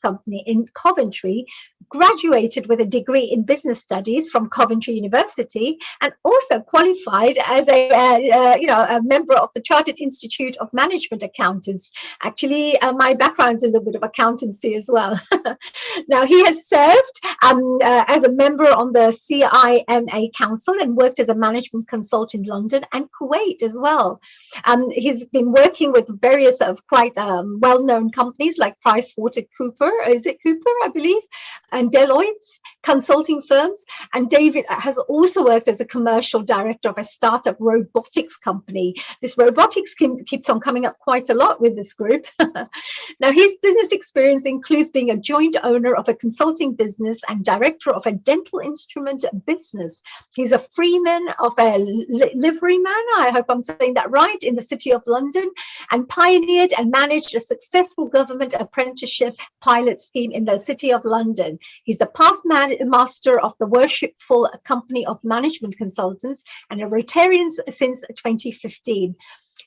company in Coventry, graduated with a degree in business studies from Coventry University, and also qualified as a member of the Chartered Institute of Management Accountants. Actually, my background's a little bit of accountancy as well. Now, he has served as a member on the CIMA Council and worked as a management consultant in London and Kuwait as well. He's been working with various quite well-known companies like PricewaterhouseCoopers, is it Cooper, I believe, and Deloitte's consulting firms. And David has also worked as a commercial director of a startup robotics company. This robotics keeps on coming up quite a lot with this group. Now, his business experience includes being a joint owner of a consulting business and director of a dental instrument business. He's a freeman of a liveryman, I hope I'm saying that right, in the City of London, and pioneered and managed a successful government apprenticeship pilot scheme in the City of London. He's the past master of the Worshipful Company of Management Consultants and a Rotarian since 2015.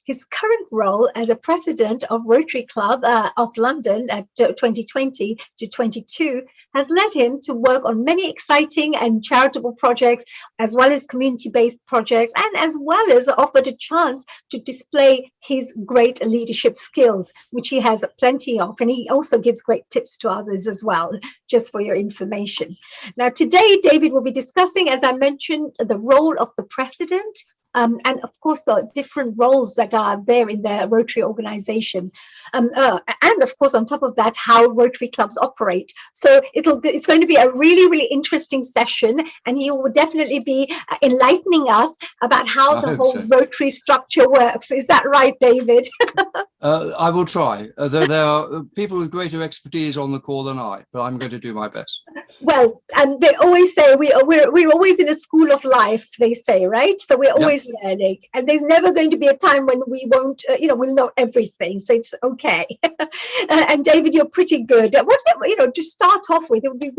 His current role as a president of Rotary Club of London at 2020 to 22 has led him to work on many exciting and charitable projects, as well as community-based projects, and as well as offered a chance to display his great leadership skills, which he has plenty of. And he also gives great tips to others as well, just for your information. Now, today, David will be discussing, as I mentioned, the role of the president, and of course the different roles that are there in the Rotary organization, and of course on top of that how Rotary clubs operate. So it's going to be a really interesting session, and he will definitely be enlightening us about how the whole Rotary structure works. Is that right, David? I will try, though there are people with greater expertise on the call than I, but I'm going to do my best. Well, and they always say we're always in a school of life, they say, right? So we're always learning, and there's never going to be a time when we won't, we'll know everything. So it's okay. And David, you're pretty good. To start off with, it would be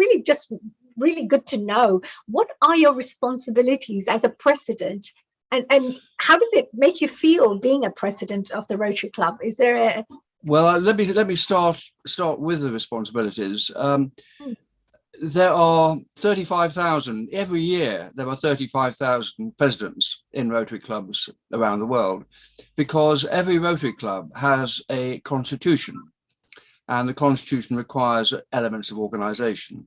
really good to know, what are your responsibilities as a president, and how does it make you feel being a president of the Rotary Club? Is there a... Well, let me start with the responsibilities. There are 35,000 every year. There are 35,000 presidents in Rotary clubs around the world, because every Rotary club has a constitution, and the constitution requires elements of organization.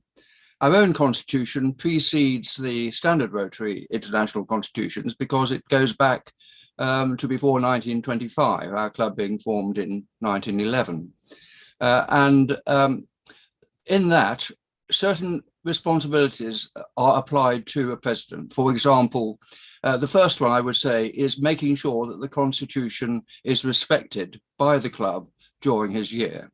Our own constitution precedes the standard Rotary international constitutions because it goes back to before 1925, our club being formed in 1911. In that, certain responsibilities are applied to a president. For example, the first one I would say is making sure that the constitution is respected by the club during his year.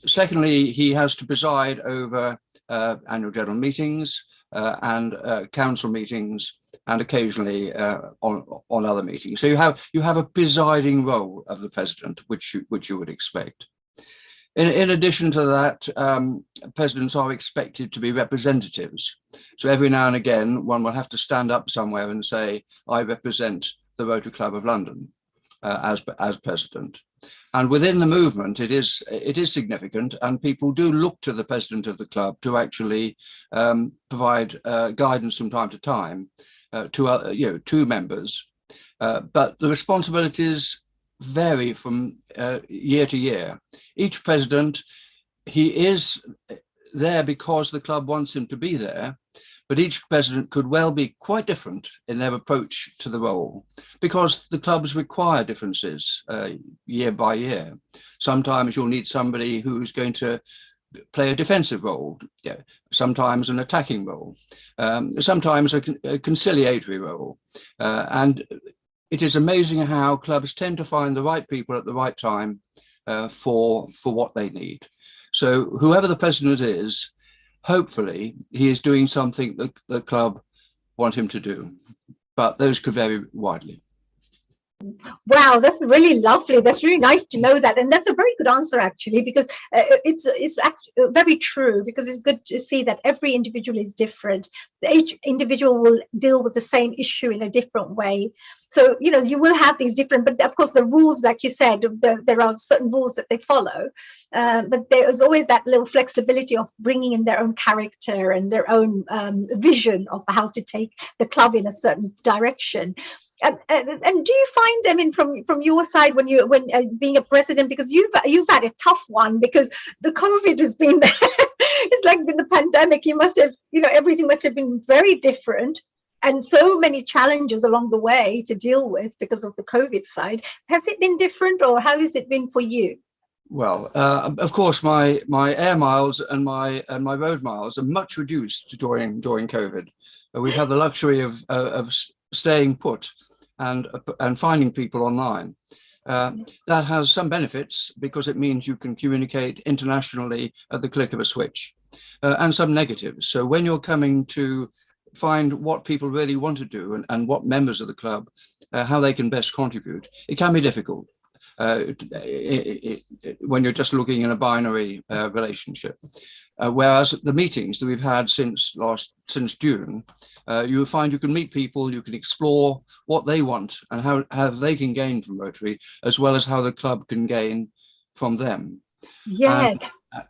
Secondly, he has to preside over annual general meetings and council meetings, and occasionally on other meetings. So you have a presiding role of the president, which you would expect. In addition to that, presidents are expected to be representatives. So every now and again, one will have to stand up somewhere and say, I represent the Rotary Club of London as president. And within the movement, it is significant, and people do look to the president of the club to actually provide guidance from time to time to members. But the responsibilities vary from year to year. Each president, he is there because the club wants him to be there, but each president could well be quite different in their approach to the role, because the clubs require differences year by year. Sometimes you'll need somebody who's going to play a defensive role, sometimes an attacking role, sometimes a conciliatory role, and it is amazing how clubs tend to find the right people at the right time for what they need. So whoever the president is, hopefully he is doing something that the club want him to do, but those could vary widely. Wow, that's really lovely. That's really nice to know that. And that's a very good answer, actually, because it's very true, because it's good to see that every individual is different. Each individual will deal with the same issue in a different way. So, you will have these different, but of course, the rules, like you said, there are certain rules that they follow. But there is always that little flexibility of bringing in their own character and their own vision of how to take the club in a certain direction. And do you find, from your side, when being a president, because you've had a tough one, because the COVID has been there. It's like in the pandemic, you must have, everything must have been very different, and so many challenges along the way to deal with because of the COVID side. Has it been different, or how has it been for you? Well, of course, my air miles and my road miles are much reduced during COVID. We've had the luxury of staying put and finding people online. That has some benefits because it means you can communicate internationally at the click of a switch, and some negatives. So when you're coming to find what people really want to do and what members of the club, how they can best contribute, it can be difficult. When you're just looking in a binary relationship, whereas the meetings that we've had since June, you'll find you can meet people, you can explore what they want and how they can gain from Rotary, as well as how the club can gain from them. Yes.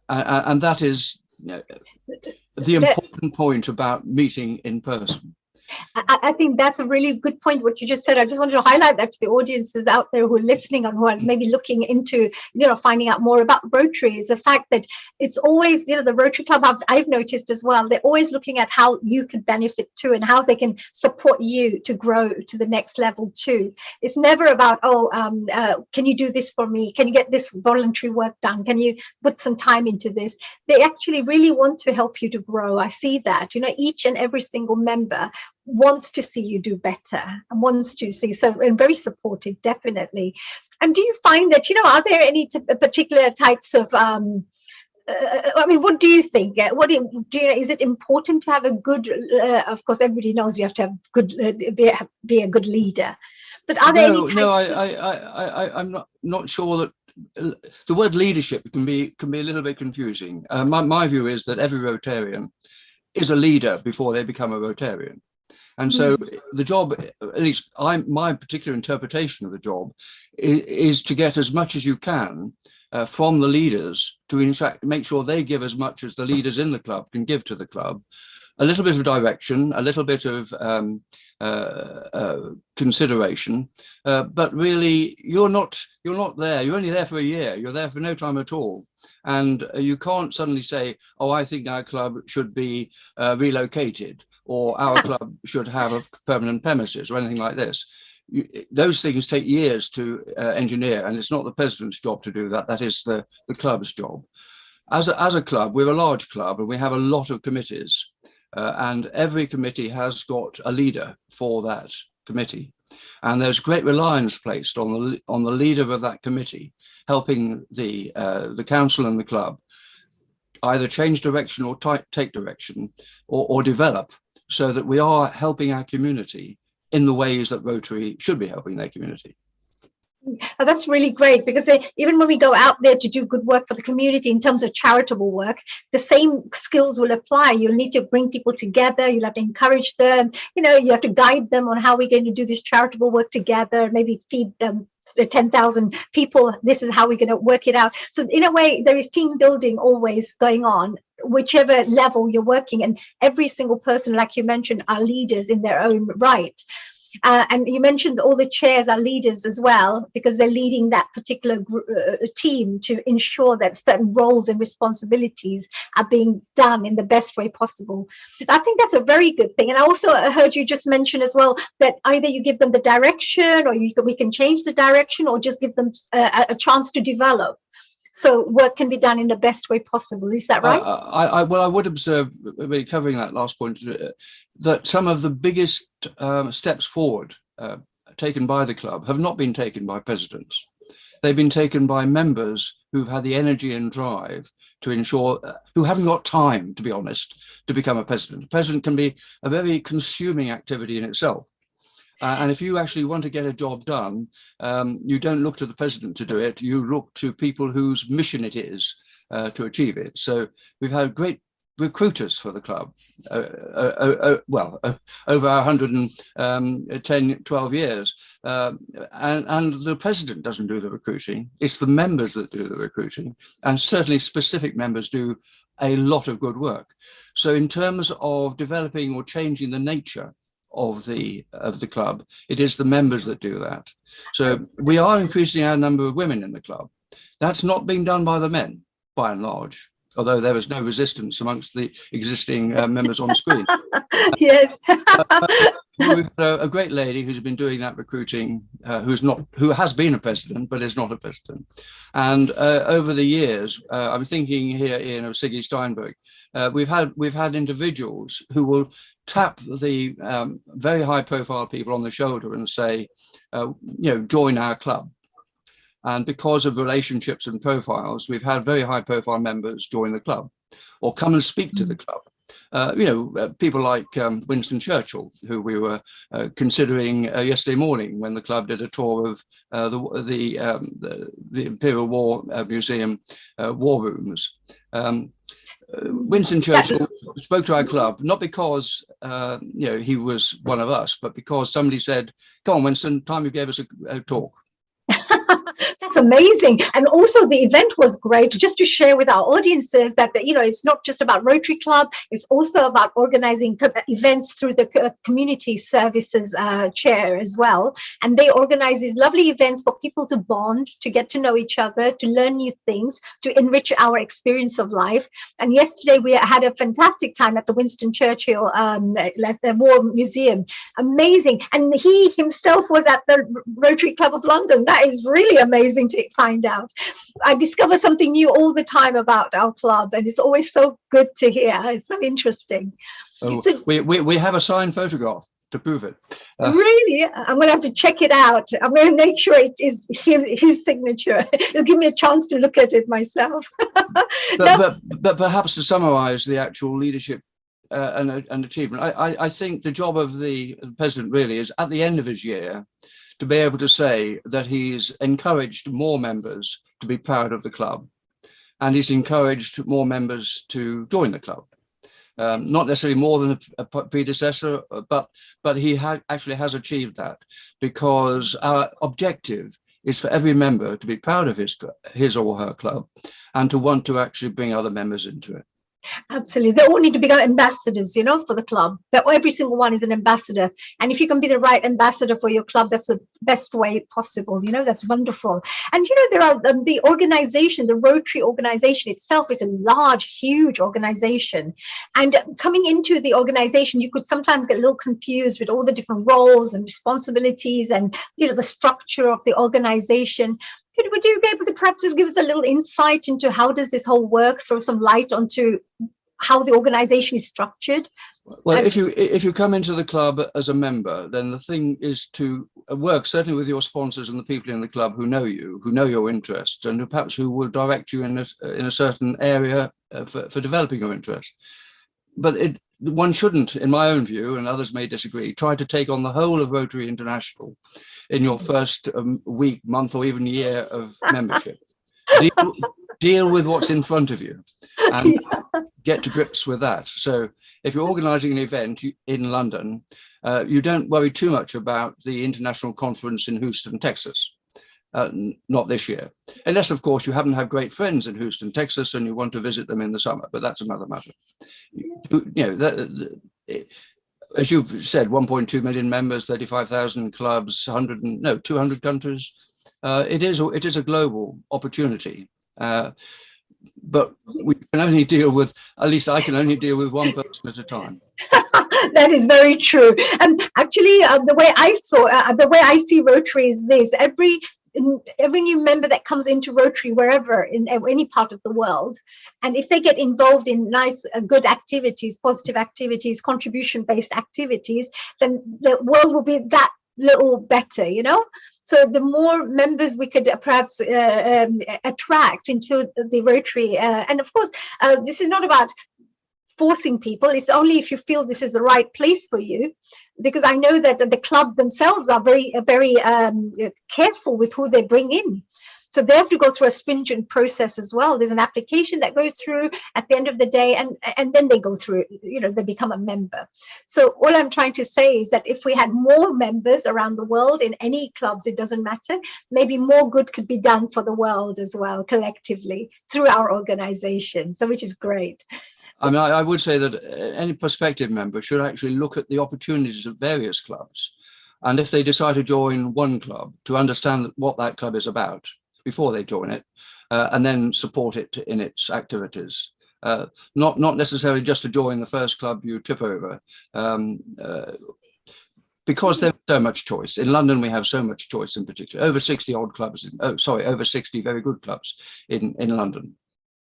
And that is the important point about meeting in person. I think that's a really good point, what you just said. I just wanted to highlight that to the audiences out there who are listening and who are maybe looking into, finding out more about Rotary, is the fact that it's always, the Rotary Club, I've noticed as well, they're always looking at how you could benefit too and how they can support you to grow to the next level too. It's never about, can you do this for me? Can you get this voluntary work done? Can you put some time into this? They actually really want to help you to grow. I see that, each and every single member wants to see you do better and wants to see, and very supportive, definitely. And do you find that, are there any particular types of, what do you think? Is it important to have a good, of course, everybody knows you have to have good, be a good leader, but are there any types I'm not sure that the word leadership can be a little bit confusing. My view is that every Rotarian is a leader before they become a Rotarian. And so the job, at least my particular interpretation of the job, is to get as much as you can from the leaders to make sure they give as much as the leaders in the club can give to the club. A little bit of direction, a little bit of consideration, but really you're not there. You're only there for a year. You're there for no time at all. And you can't suddenly say, oh, I think our club should be relocated, or our club should have a permanent premises, or anything like this. Those things take years to engineer, and it's not the president's job to do that. That is the club's job. As a club, we're a large club, and we have a lot of committees, and every committee has got a leader for that committee. And there's great reliance placed on the leader of that committee, helping the council and the club either change direction or take direction or develop, so that we are helping our community in the ways that Rotary should be helping their community. Oh, that's really great, because even when we go out there to do good work for the community in terms of charitable work, the same skills will apply. You'll need to bring people together. You'll have to encourage them. You have to guide them on how we're going to do this charitable work together, maybe feed them 10,000 people. This is how we're going to work it out. So in a way, there is team building always going on, whichever level you're working. And every single person, like you mentioned, are leaders in their own right. And you mentioned all the chairs are leaders as well, because they're leading that particular team to ensure that certain roles and responsibilities are being done in the best way possible. I think that's a very good thing. And I also heard you just mention as well that either you give them the direction, or we can change the direction, or just give them a chance to develop. So work can be done in the best way possible. Is that right? I would observe, covering that last point, that some of the biggest steps forward taken by the club have not been taken by presidents. They've been taken by members who've had the energy and drive to ensure, who haven't got time, to be honest, to become a president. A president can be a very consuming activity in itself. And if you actually want to get a job done, you don't look to the president to do it. You look to people whose mission it is to achieve it. So we've had great recruiters for the club, over 110, 12 years. And the president doesn't do the recruiting. It's the members that do the recruiting. And certainly specific members do a lot of good work. So in terms of developing or changing the nature of the club, it is the members that do that. So we are increasing our number of women in the club. That's not being done by the men, by and large. although there was no resistance amongst the existing members on screen. Yes. We've got a great lady who's been doing that recruiting, who has been a president, but is not a president. And over the years, I'm thinking here, Ian, of Siggy Steinberg. We've had individuals who will tap the very high-profile people on the shoulder and say, join our club. And because of relationships and profiles, we've had very high-profile members join the club or come and speak to the club. People like Winston Churchill, who we were considering yesterday morning when the club did a tour of the Imperial War Museum war rooms. Winston Churchill spoke to our club, not because he was one of us, but because somebody said, "Come on, Winston, time you gave us a talk." That's amazing. And also the event was great, just to share with our audiences that, it's not just about Rotary Club, it's also about organizing events through the community services chair as well. And they organize these lovely events for people to bond, to get to know each other, to learn new things, to enrich our experience of life. And yesterday we had a fantastic time at the Winston Churchill War Museum. Amazing. And he himself was at the Rotary Club of London. That is really amazing to find out. I discover something new all the time about our club, and it's always so good to hear. It's so interesting. We have a signed photograph to prove it. Really? I'm going to have to check it out. I'm going to make sure it is his signature. It'll give me a chance to look at it myself. but perhaps to summarize the actual leadership and achievement, I think the job of the president really is at the end of his year to be able to say that he's encouraged more members to be proud of the club, and he's encouraged more members to join the club. Not necessarily more than a predecessor, but he actually has achieved that, because our objective is for every member to be proud of his or her club and to want to actually bring other members into it. Absolutely. They all need to become ambassadors, for the club. That every single one is an ambassador. And if you can be the right ambassador for your club, that's the best way possible. That's wonderful. And, there are the organization, the Rotary organization itself is a large, huge organization. And coming into the organization, you could sometimes get a little confused with all the different roles and responsibilities and, the structure of the organization. Would you be able to perhaps just give us a little insight into how does this whole work, throw some light onto how the organization is structured? Well, if you come into the club as a member, then the thing is to work certainly with your sponsors and the people in the club who know you, who know your interests, and perhaps who will direct you in a certain area for developing your interests. But one shouldn't, in my own view, and others may disagree, try to take on the whole of Rotary International in your first week, month, or even year of membership. Deal with what's in front of you and get to grips with that. So if you're organizing an event in London, you don't worry too much about the international conference in Houston, Texas. Not this year, unless of course you happen to have great friends in Houston, Texas, and you want to visit them in the summer, but that's another matter. As you've said, 1.2 million members, 35,000 clubs, 200 countries. It is a global opportunity, but we can only deal with, at least I can only deal with one person at a time. That is very true. And actually, the way I see Rotary is this: every new member that comes into Rotary, wherever in any part of the world, and if they get involved in nice, good activities, positive activities, contribution-based activities, then the world will be that little better, So the more members we could perhaps attract into the Rotary, and of course, this is not about forcing people. It's only if you feel this is the right place for you, because I know that the club themselves are very careful with who they bring in. So they have to go through a stringent process as well. There's an application that goes through at the end of the day, and then they go through, they become a member. So all I'm trying to say is that if we had more members around the world in any clubs, it doesn't matter, maybe more good could be done for the world as well, collectively, through our organization. So which is great. I mean, I would say that any prospective member should actually look at the opportunities of various clubs. And if they decide to join one club, to understand what that club is about before they join it, and then support it in its activities. not necessarily just to join the first club you trip over, because there's so much choice. In London, we have so much choice in particular, over 60 odd clubs, over 60 very good clubs in London.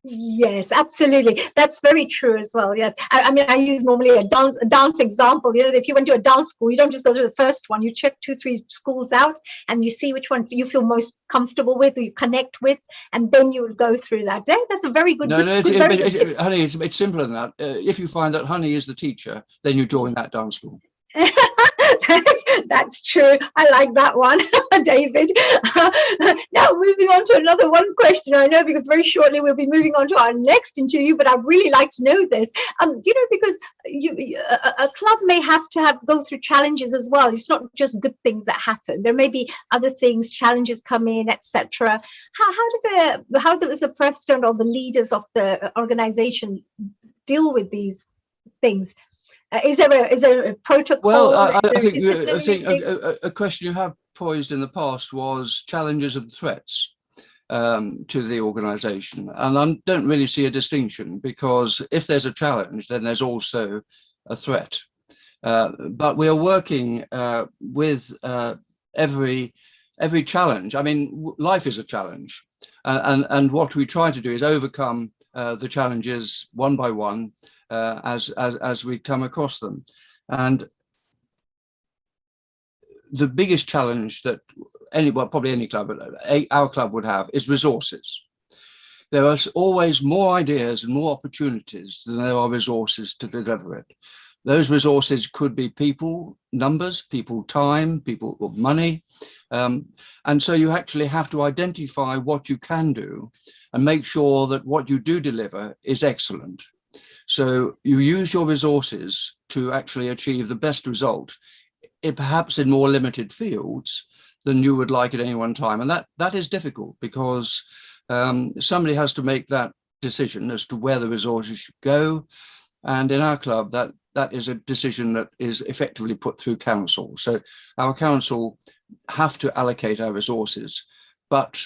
Yes, absolutely. That's very true as well. Yes. I mean, I use normally a dance example. You know, if you went to a dance school, you don't just go through the first one. You check 2-3 schools out and you see which one you feel most comfortable with or you connect with, and then you would go through that. Yeah, that's a very good, honey, it's simpler than that. If you find that honey is the teacher, then you join that dance school. That's true. I like that one, David. Now, moving on to another one question. I know because very shortly we'll be moving on to our next interview, but I'd really like to know this. You know, because a club may have to go through challenges as well. It's not just good things that happen. There may be other things, challenges come in, etc. How does the president or the leaders of the organization deal with these things? Is there a protocol? Well, I think a question you have posed in the past was challenges and threats to the organisation, and I don't really see a distinction, because if there's a challenge, then there's also a threat. But we are working with every challenge. I mean, life is a challenge, and what we try to do is overcome the challenges one by one. As we come across them. And the biggest challenge that probably any club, our club would have, is resources. There are always more ideas and more opportunities than there are resources to deliver it. Those resources could be people, numbers, people, time, people, money. And so you actually have to identify what you can do and make sure that what you do deliver is excellent. So you use your resources to actually achieve the best result, perhaps in more limited fields than you would like at any one time. And that is difficult, because somebody has to make that decision as to where the resources should go. And in our club, that is a decision that is effectively put through council. So our council have to allocate our resources. But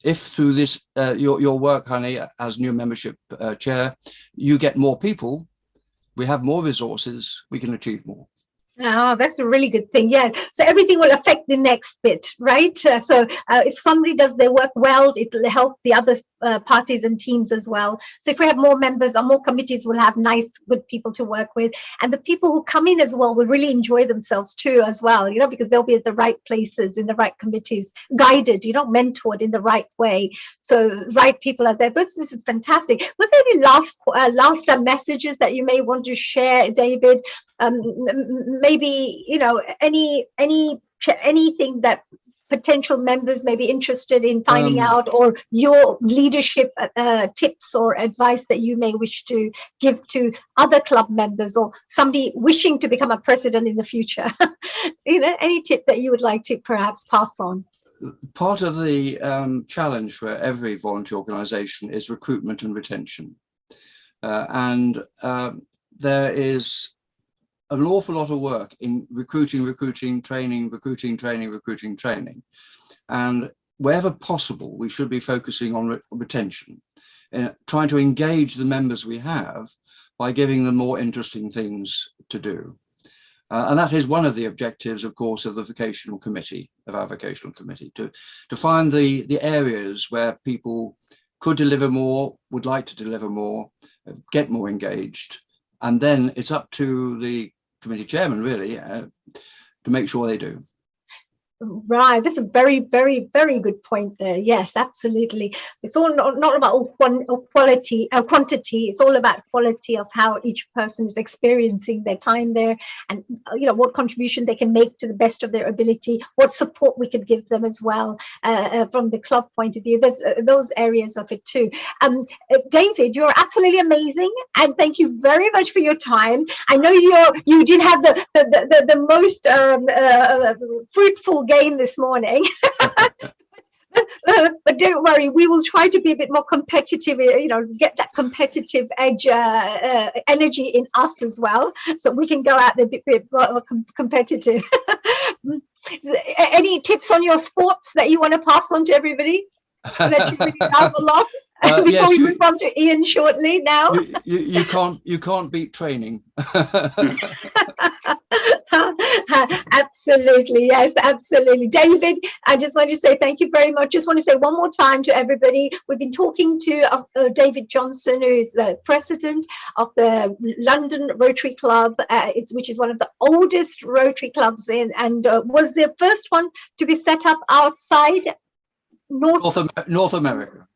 if through this, your work, honey, as new membership chair, you get more people, we have more resources, we can achieve more. Oh, that's a really good thing. Yeah. So everything will affect the next bit, right? So if somebody does their work well, it will help the other parties and teams as well. So if we have more members or more committees, we'll have nice, good people to work with. And the people who come in as well will really enjoy themselves too as well, you know, because they'll be at the right places, in the right committees, guided, you know, mentored in the right way. So right people are there. But this is fantastic. Were there any last messages that you may want to share, David? Maybe, you know, anything that potential members may be interested in finding out, or your leadership tips or advice that you may wish to give to other club members or somebody wishing to become a president in the future. You know, any tip that you would like to perhaps pass on? Part of the challenge for every volunteer organisation is recruitment and retention. There is an awful lot of work in recruiting, training. And wherever possible, we should be focusing on retention, trying to engage the members we have by giving them more interesting things to do. And that is one of the objectives, of course, of the vocational committee, to find the areas where people could deliver more, would like to deliver more, get more engaged. And then it's up to the committee chairman, really, to make sure they do. Right, that's a very, very, very good point there. Yes, absolutely. It's all not about quantity. It's all about quality of how each person is experiencing their time there, and you know what contribution they can make to the best of their ability, what support we could give them as well from the club point of view. There's those areas of it too. David, you're absolutely amazing, and thank you very much for your time. I know you did have the most fruitful game this morning. But don't worry, we will try to be a bit more competitive, you know, get that competitive edge, energy in us as well, so we can go out a bit more competitive. Any tips on your sports that you want to pass on to everybody? that you really love a lot? Before yes, we move on to Ian shortly now. You can't beat training. Absolutely, yes, absolutely. David, I just want to say thank you very much. Just want to say one more time to everybody, we've been talking to David Johnson, who is the president of the London Rotary Club, which is one of the oldest Rotary clubs and was the first one to be set up outside North America.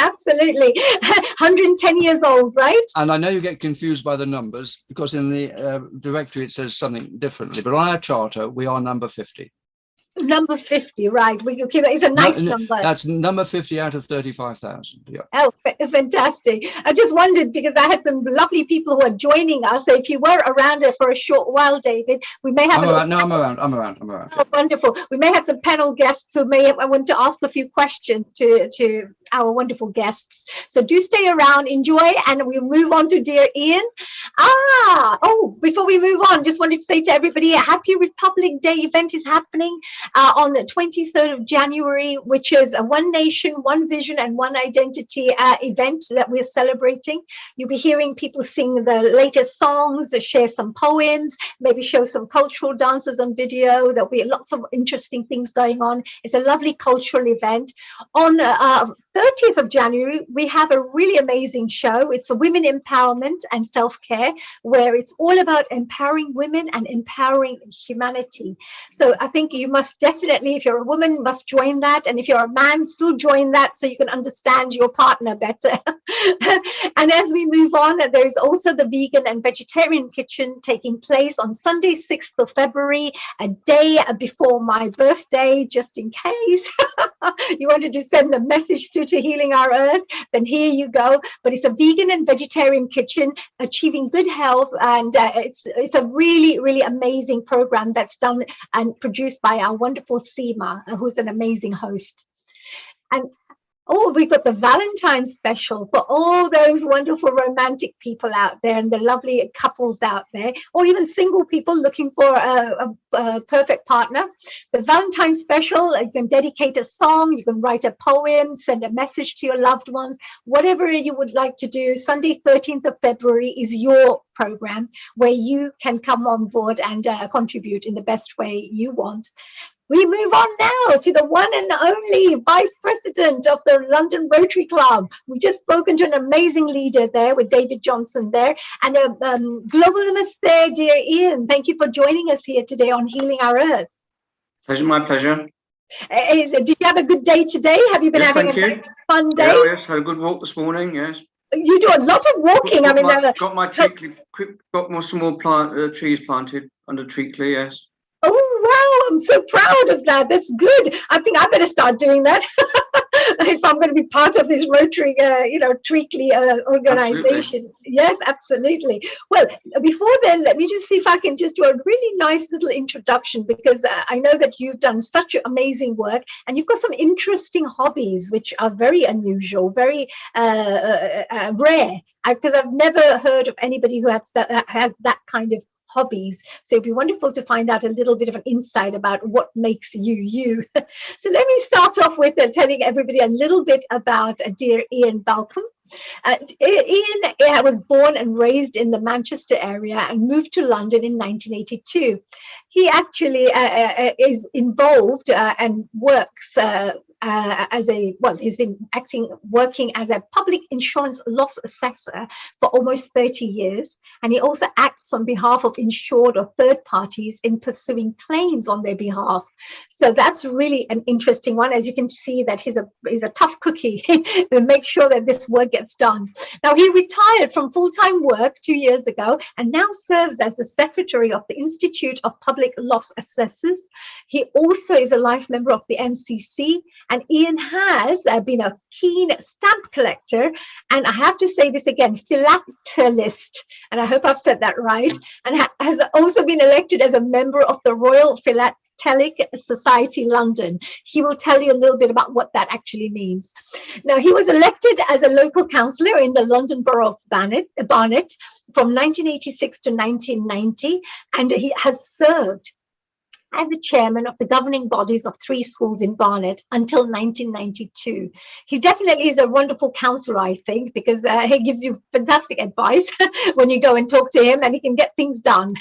Absolutely. 110 years old, right? And I know you get confused by the numbers because in the directory it says something differently, but on our charter we are number 50. Number 50, right? It's a nice number. That's number 50 out of 35,000. Yeah. Oh, fantastic. I just wondered because I had some lovely people who are joining us. So if you were around for a short while, David, we may have... I'm around. Oh, wonderful. We may have some panel guests who I want to ask a few questions to our wonderful guests. So do stay around, enjoy, and we'll move on to dear Ian. Before we move on, just wanted to say to everybody, a Happy Republic Day event is happening on the 23rd of January, which is a One Nation, One Vision and One Identity event that we're celebrating. You'll be hearing people sing the latest songs, share some poems, maybe show some cultural dances on video. There'll be lots of interesting things going on. It's a lovely cultural event. On 30th of January, we have a really amazing show. It's a women empowerment and self-care, where it's all about empowering women and empowering humanity. So I think you must definitely, if you're a woman, must join that. And if you're a man, still join that so you can understand your partner better. And as we move on, there's also the vegan and vegetarian kitchen taking place on Sunday, 6th of February, a day before my birthday, just in case you wanted to send the message through to Healing Our Earth, then here you go. But it's a vegan and vegetarian kitchen achieving good health, and it's a really, really amazing program that's done and produced by our wonderful Seema, who's an amazing host. And we've got the Valentine's special for all those wonderful romantic people out there and the lovely couples out there, or even single people looking for a perfect partner. The Valentine's special, you can dedicate a song, you can write a poem, send a message to your loved ones, whatever you would like to do. Sunday, 13th of February is your program where you can come on board and contribute in the best way you want. We move on now to the one and only Vice President of the London Rotary Club. We've just spoken to an amazing leader there with David Johnson there. And global namaste, dear Ian. Thank you for joining us here today on Healing Our Earth. My pleasure. Did you have a good day today? Have you been having a nice, fun day? Yes, had a good walk this morning, yes. You do a lot of walking. Got some more trees planted under Treacle, yes. Oh, wow, I'm so proud of that. That's good. I think I better start doing that if I'm going to be part of this Rotary, Treacle organization. Absolutely. Yes, absolutely. Well, before then, let me just see if I can just do a really nice little introduction, because I know that you've done such amazing work and you've got some interesting hobbies, which are very unusual, very rare, because I've never heard of anybody who has that kind of hobbies. So it'd be wonderful to find out a little bit of an insight about what makes you you. So let me start off with telling everybody a little bit about dear Ian Balcom. Ian was born and raised in the Manchester area and moved to London in 1982. He actually is involved and works he's been working as a public insurance loss assessor for almost 30 years. And he also acts on behalf of insured or third parties in pursuing claims on their behalf. So that's really an interesting one. As you can see, that he's a tough cookie to make sure that this work gets done. Now, he retired from full-time work 2 years ago and now serves as the secretary of the Institute of Public Loss Assessors. He also is a life member of the NCC. And Ian has been a keen stamp collector, and I have to say this again, philatelist, and I hope I've said that right, and has also been elected as a member of the Royal Philatelic Society London. He will tell you a little bit about what that actually means. Now, he was elected as a local councillor in the London Borough of Barnet from 1986 to 1990, and he has served as a chairman of the governing bodies of 3 schools in Barnet until 1992. He definitely is a wonderful counselor, I think, because he gives you fantastic advice when you go and talk to him, and he can get things done.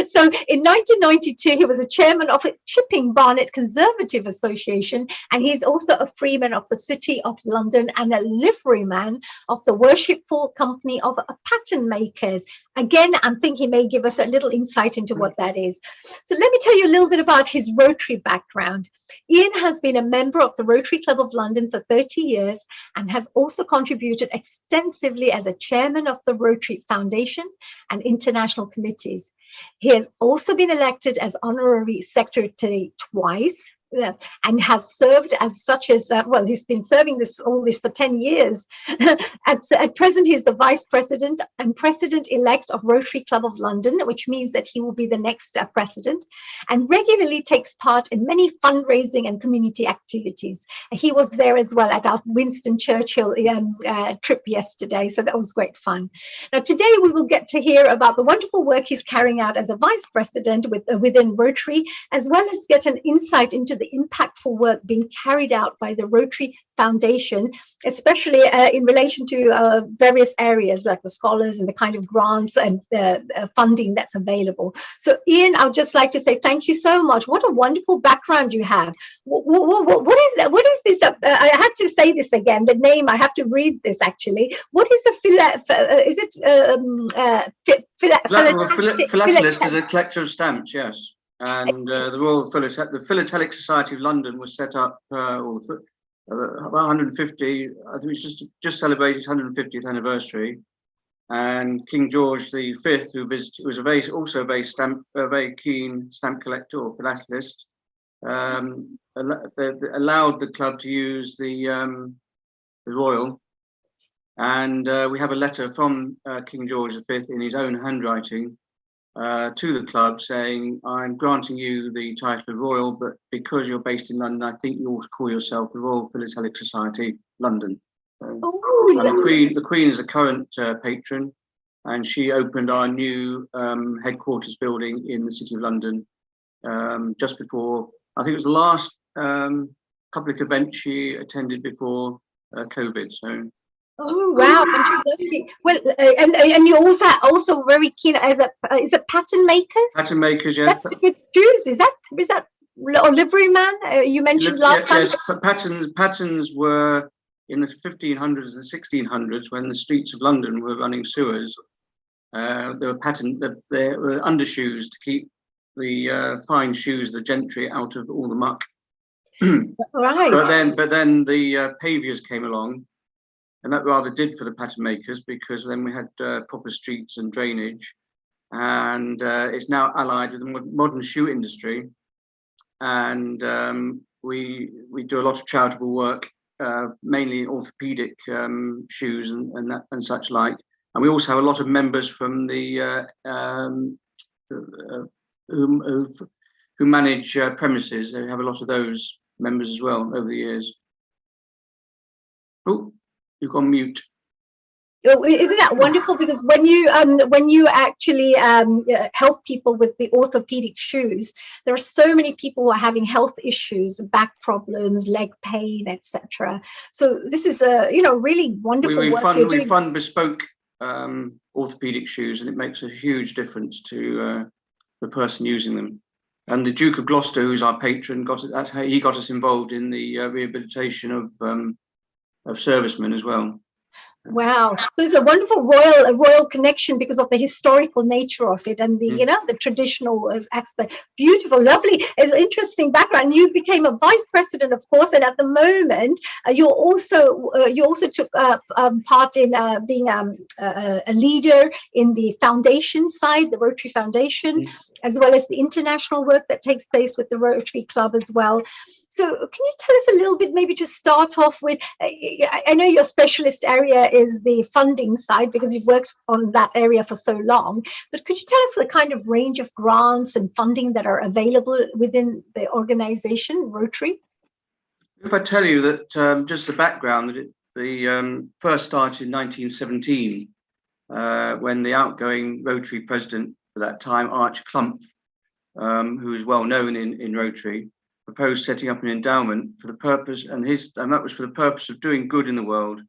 So in 1992, he was a chairman of a Chipping Barnet Conservative Association, and he's also a freeman of the City of London and a liveryman of the Worshipful Company of Pattern Makers. Again, I think he may give us a little insight into what that is. So let me tell you a little bit about his Rotary background. Ian has been a member of the Rotary Club of London for 30 years and has also contributed extensively as a chairman of the Rotary Foundation and international committees. He has also been elected as honorary secretary twice, and has served as such as, well, he's been serving all this for 10 years. At present, he's the vice president and president-elect of Rotary Club of London, which means that he will be the next president, and regularly takes part in many fundraising and community activities. He was there as well at our Winston Churchill trip yesterday, so that was great fun. Now, today we will get to hear about the wonderful work he's carrying out as a vice president within Rotary, as well as get an insight into the impactful work being carried out by the Rotary Foundation, especially in relation to various areas like the scholars and the kind of grants and funding that's available. So Ian, I'd just like to say thank you so much. What a wonderful background you have. What is that? What is this? I had to say this again, the name, I have to read this actually. What is Philatelist is a collector of stamps, yes. And the Philatelic Society of London was set up about 150. I think it's just celebrated its 150th anniversary. And King George V, who visited, was also a very keen stamp collector or philatelist. Allowed the club to use the Royal. And we have a letter from King George V in his own handwriting to the club saying, I'm granting you the title of Royal, but because you're based in London, I think you ought to call yourself the Royal Philatelic Society, London. And the Queen is the current patron, and she opened our new headquarters building in the City of London just before, I think it was the last public event she attended before COVID. So. Oh wow! Well, and you're also very keen as is it pattern makers? Pattern makers, yes. That's with shoes. Is that or liveryman? You mentioned last time. Yes, patterns were in the 1500s and 1600s when the streets of London were running sewers. There were undershoes to keep the fine shoes, the gentry, out of all the muck. Right. But then the paviours came along. And that rather did for the pattern makers, because then we had proper streets and drainage, and it's now allied with the modern shoe industry. And we do a lot of charitable work, mainly orthopedic shoes and such like. And we also have a lot of members from the who manage premises. They have a lot of those members as well over the years. Oh. You've gone mute. Isn't that wonderful? Because when you actually help people with the orthopedic shoes, there are so many people who are having health issues, back problems, leg pain, etc. So this is a really wonderful work you're doing. We fund bespoke orthopedic shoes, and it makes a huge difference to the person using them. And the Duke of Gloucester, who's our patron, that's how he got us involved in the rehabilitation of servicemen as well. Wow! So it's a wonderful royal connection because of the historical nature of it and the the traditional aspect. Beautiful, lovely. It's an interesting background. You became a vice president, of course, and at the moment you also took part in being a leader in the foundation side, the Rotary Foundation, as well as the international work that takes place with the Rotary Club as well. So can you tell us a little bit, maybe to start off with, I know your specialist area is the funding side because you've worked on that area for so long, but could you tell us the kind of range of grants and funding that are available within the organization, Rotary? If I tell you that just the background, that the first started in 1917, when the outgoing Rotary president at that time, Arch Clumph, who is well known in Rotary, proposed setting up an endowment for the purpose, and that was for the purpose of doing good in the world.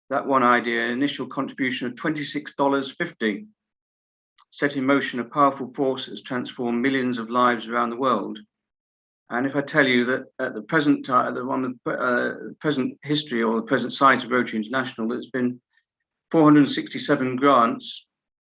That one idea, initial contribution of $26.50, set in motion a powerful force that has transformed millions of lives around the world. And if I tell you that at the present time, on the present history or the present site of Rotary International, there's been 467 grants,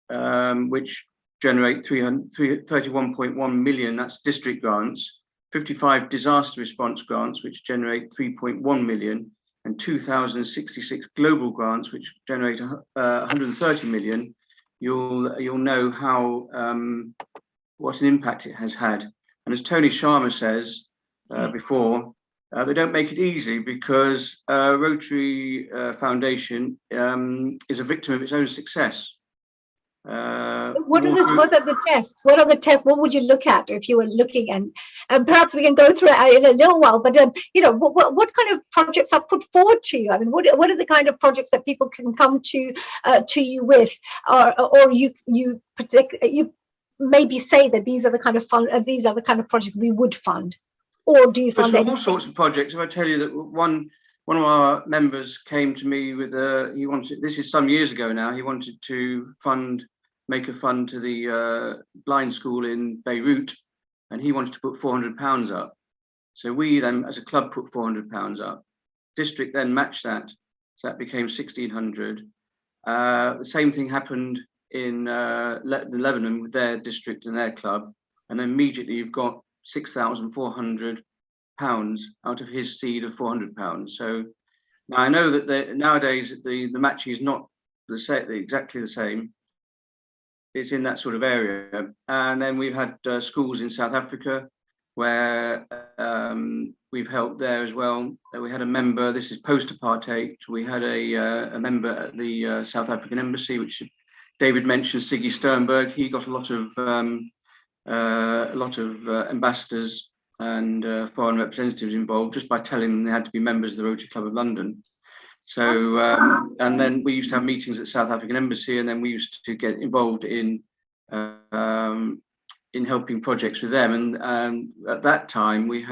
which generate 31.1 million, that's district grants, 55 disaster response grants, which generate 3.1 million, and 2,066 global grants, which generate 130 million, you'll know how what an impact it has had. And as Tony Sharma says before, they don't make it easy, because Rotary Foundation is a victim of its own success. What are the tests? What are the tests? What would you look at if you were looking? And perhaps we can go through it in a little while. But you know, what kind of projects are put forward to you? I mean, what are the kind of projects that people can come to you with, or you maybe say that these are the kind of these are the kind of projects we would fund, or do you fund all sorts of projects? If I tell you that one of our members came to me with he wanted, this is some years ago now, he wanted to make a fund to the blind school in Beirut, and he wanted to put £400 up. So we then, as a club, put £400 up. District then matched that, so that became 1,600. The same thing happened in Lebanon with their district and their club, and then immediately you've got £6,400 out of his seed of £400. So now I know that nowadays the matching is not exactly the same. It's in that sort of area. And then we've had schools in South Africa where we've helped there as well. We had a member, this is post-apartheid, we had a member at the South African Embassy, which David mentioned, Siggy Sternberg. He got a lot of ambassadors and foreign representatives involved just by telling them they had to be members of the Rotary Club of London. So, and then we used to have meetings at the South African Embassy, and then we used to get involved in helping projects with them. And at that time, we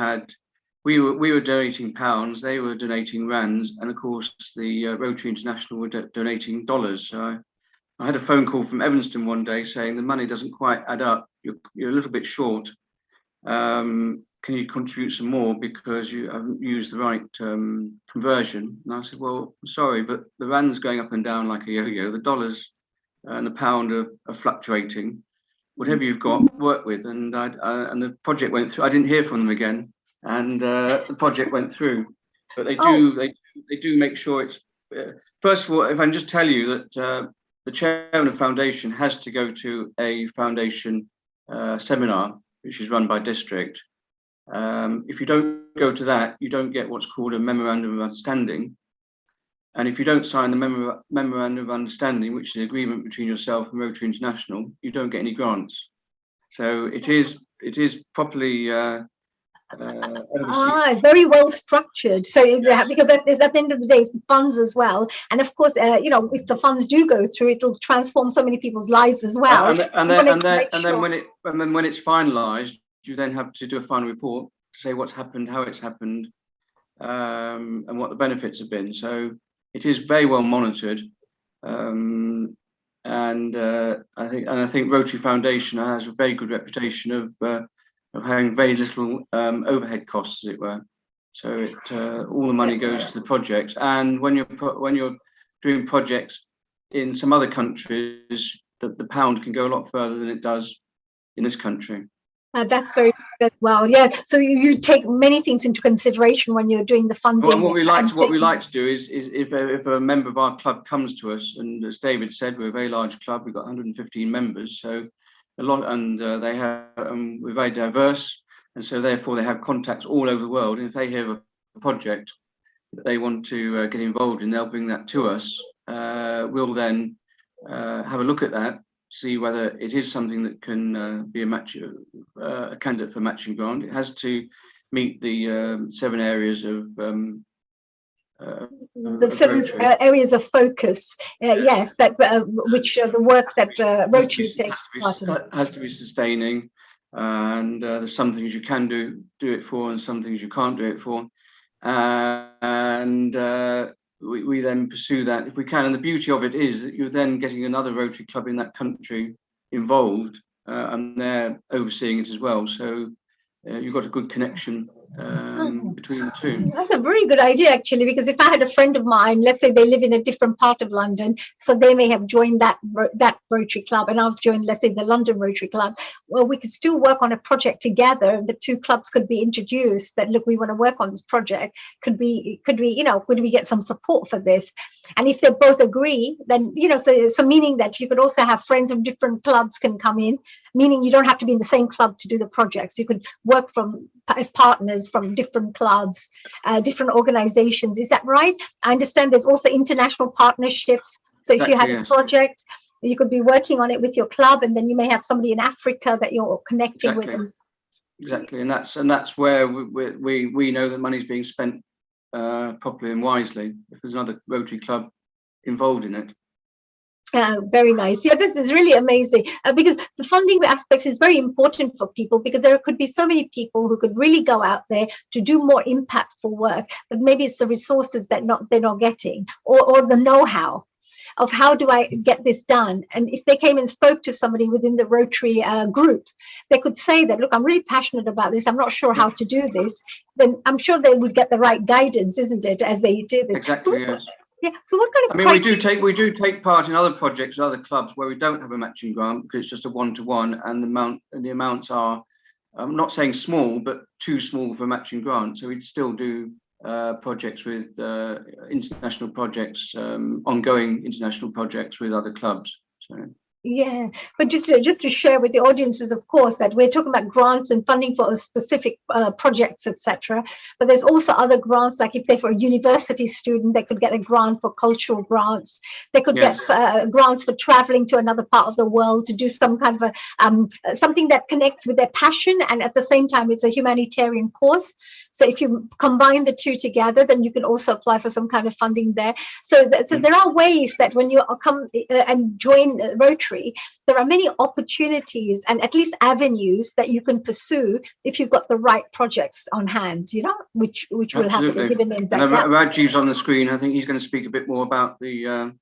were donating pounds, they were donating rands, and of course the Rotary International were donating dollars. So I had a phone call from Evanston one day saying the money doesn't quite add up. You're a little bit short. Can you contribute some more because you haven't used the right conversion? And I said, well, I'm sorry, but the rand's going up and down like a yo-yo. The dollars and the pound are fluctuating. Whatever you've got, work with. And the project went through. I didn't hear from them again, and the project went through. But they do make sure it's. First of all, if I can just tell you that the chairman of foundation has to go to a foundation seminar, which is run by district. If you don't go to that, you don't get what's called a memorandum of understanding. And if you don't sign the memorandum of understanding, which is the agreement between yourself and Rotary International, you don't get any grants. So it is properly it's very well structured. So because at the end of the day, it's funds as well. And of course, you know, if the funds do go through, it'll transform so many people's lives as well. And then when it's finalised, you then have to do a final report to say what's happened, how it's happened, and what the benefits have been. So it is very well monitored, and I think Rotary Foundation has a very good reputation of having very little overhead costs, as it were. So all the money goes to the project. And when you're doing projects in some other countries, the pound can go a lot further than it does in this country. That's very good. Well, yeah. So you take many things into consideration when you're doing the funding. Well, what we like to do is if a member of our club comes to us, and as David said, we're a very large club. We've got 115 members, so a lot, and we're very diverse, and so therefore they have contacts all over the world. And if they hear a project that they want to get involved in, they'll bring that to us. We'll then have a look at that, see whether it is something that can be a candidate for matching grant. It has to meet the 7 areas of the 7 areas of focus. Yes, that which the work that Rotary takes part in. Has to be sustaining. and there's some things you can do it for, and some things you can't do it for, and we then pursue that if we can. And the beauty of it is that you're then getting another Rotary Club in that country involved, and they're overseeing it as well. So you've got a good connection between the two. That's a very good idea, actually, because if I had a friend of mine, let's say they live in a different part of London, so they may have joined that Rotary Club, and I've joined, let's say, the London Rotary Club. Well, we could still work on a project together. The two clubs could be introduced. That look, we want to work on this project. Could we get some support for this? And if they both agree, then so meaning that you could also have friends from different clubs can come in, meaning you don't have to be in the same club to do the projects. You could work as partners from different clubs, different organizations. Is that right? I understand there's also international partnerships. So if you have a project, you could be working on it with your club, and then you may have somebody in Africa that you're connecting with. Exactly, and that's where we know that money's being spent properly and wisely if there's another Rotary Club involved in it. Very nice. Yeah, this is really amazing because the funding aspects is very important for people, because there could be so many people who could really go out there to do more impactful work, but maybe it's the resources that they're not getting, or the know-how of how do I get this done. And if they came and spoke to somebody within the Rotary group, they could say that, look, I'm really passionate about this, I'm not sure how to do this. Then I'm sure they would get the right guidance, isn't it, as they do this. Exactly, yes. Yeah. So what kind of? I mean, we do take part in other projects, other clubs where we don't have a matching grant, because it's just a one-to-one, and the amounts are, I'm not saying small, but too small for matching grant. So we'd still do projects with international projects, ongoing international projects with other clubs. So. Yeah, but just to share with the audiences, of course, that we're talking about grants and funding for a specific projects, etc. But there's also other grants, like if they're for a university student, they could get a grant for cultural grants. They could get grants for traveling to another part of the world to do some kind of a something that connects with their passion, and at the same time it's a humanitarian cause. So if you combine the two together, then you can also apply for some kind of funding there. So there are ways that when you come and join Rotary, there are many opportunities and at least avenues that you can pursue if you've got the right projects on hand, which will have a given names. And Rajiv's on the screen. I think he's going to speak a bit more about the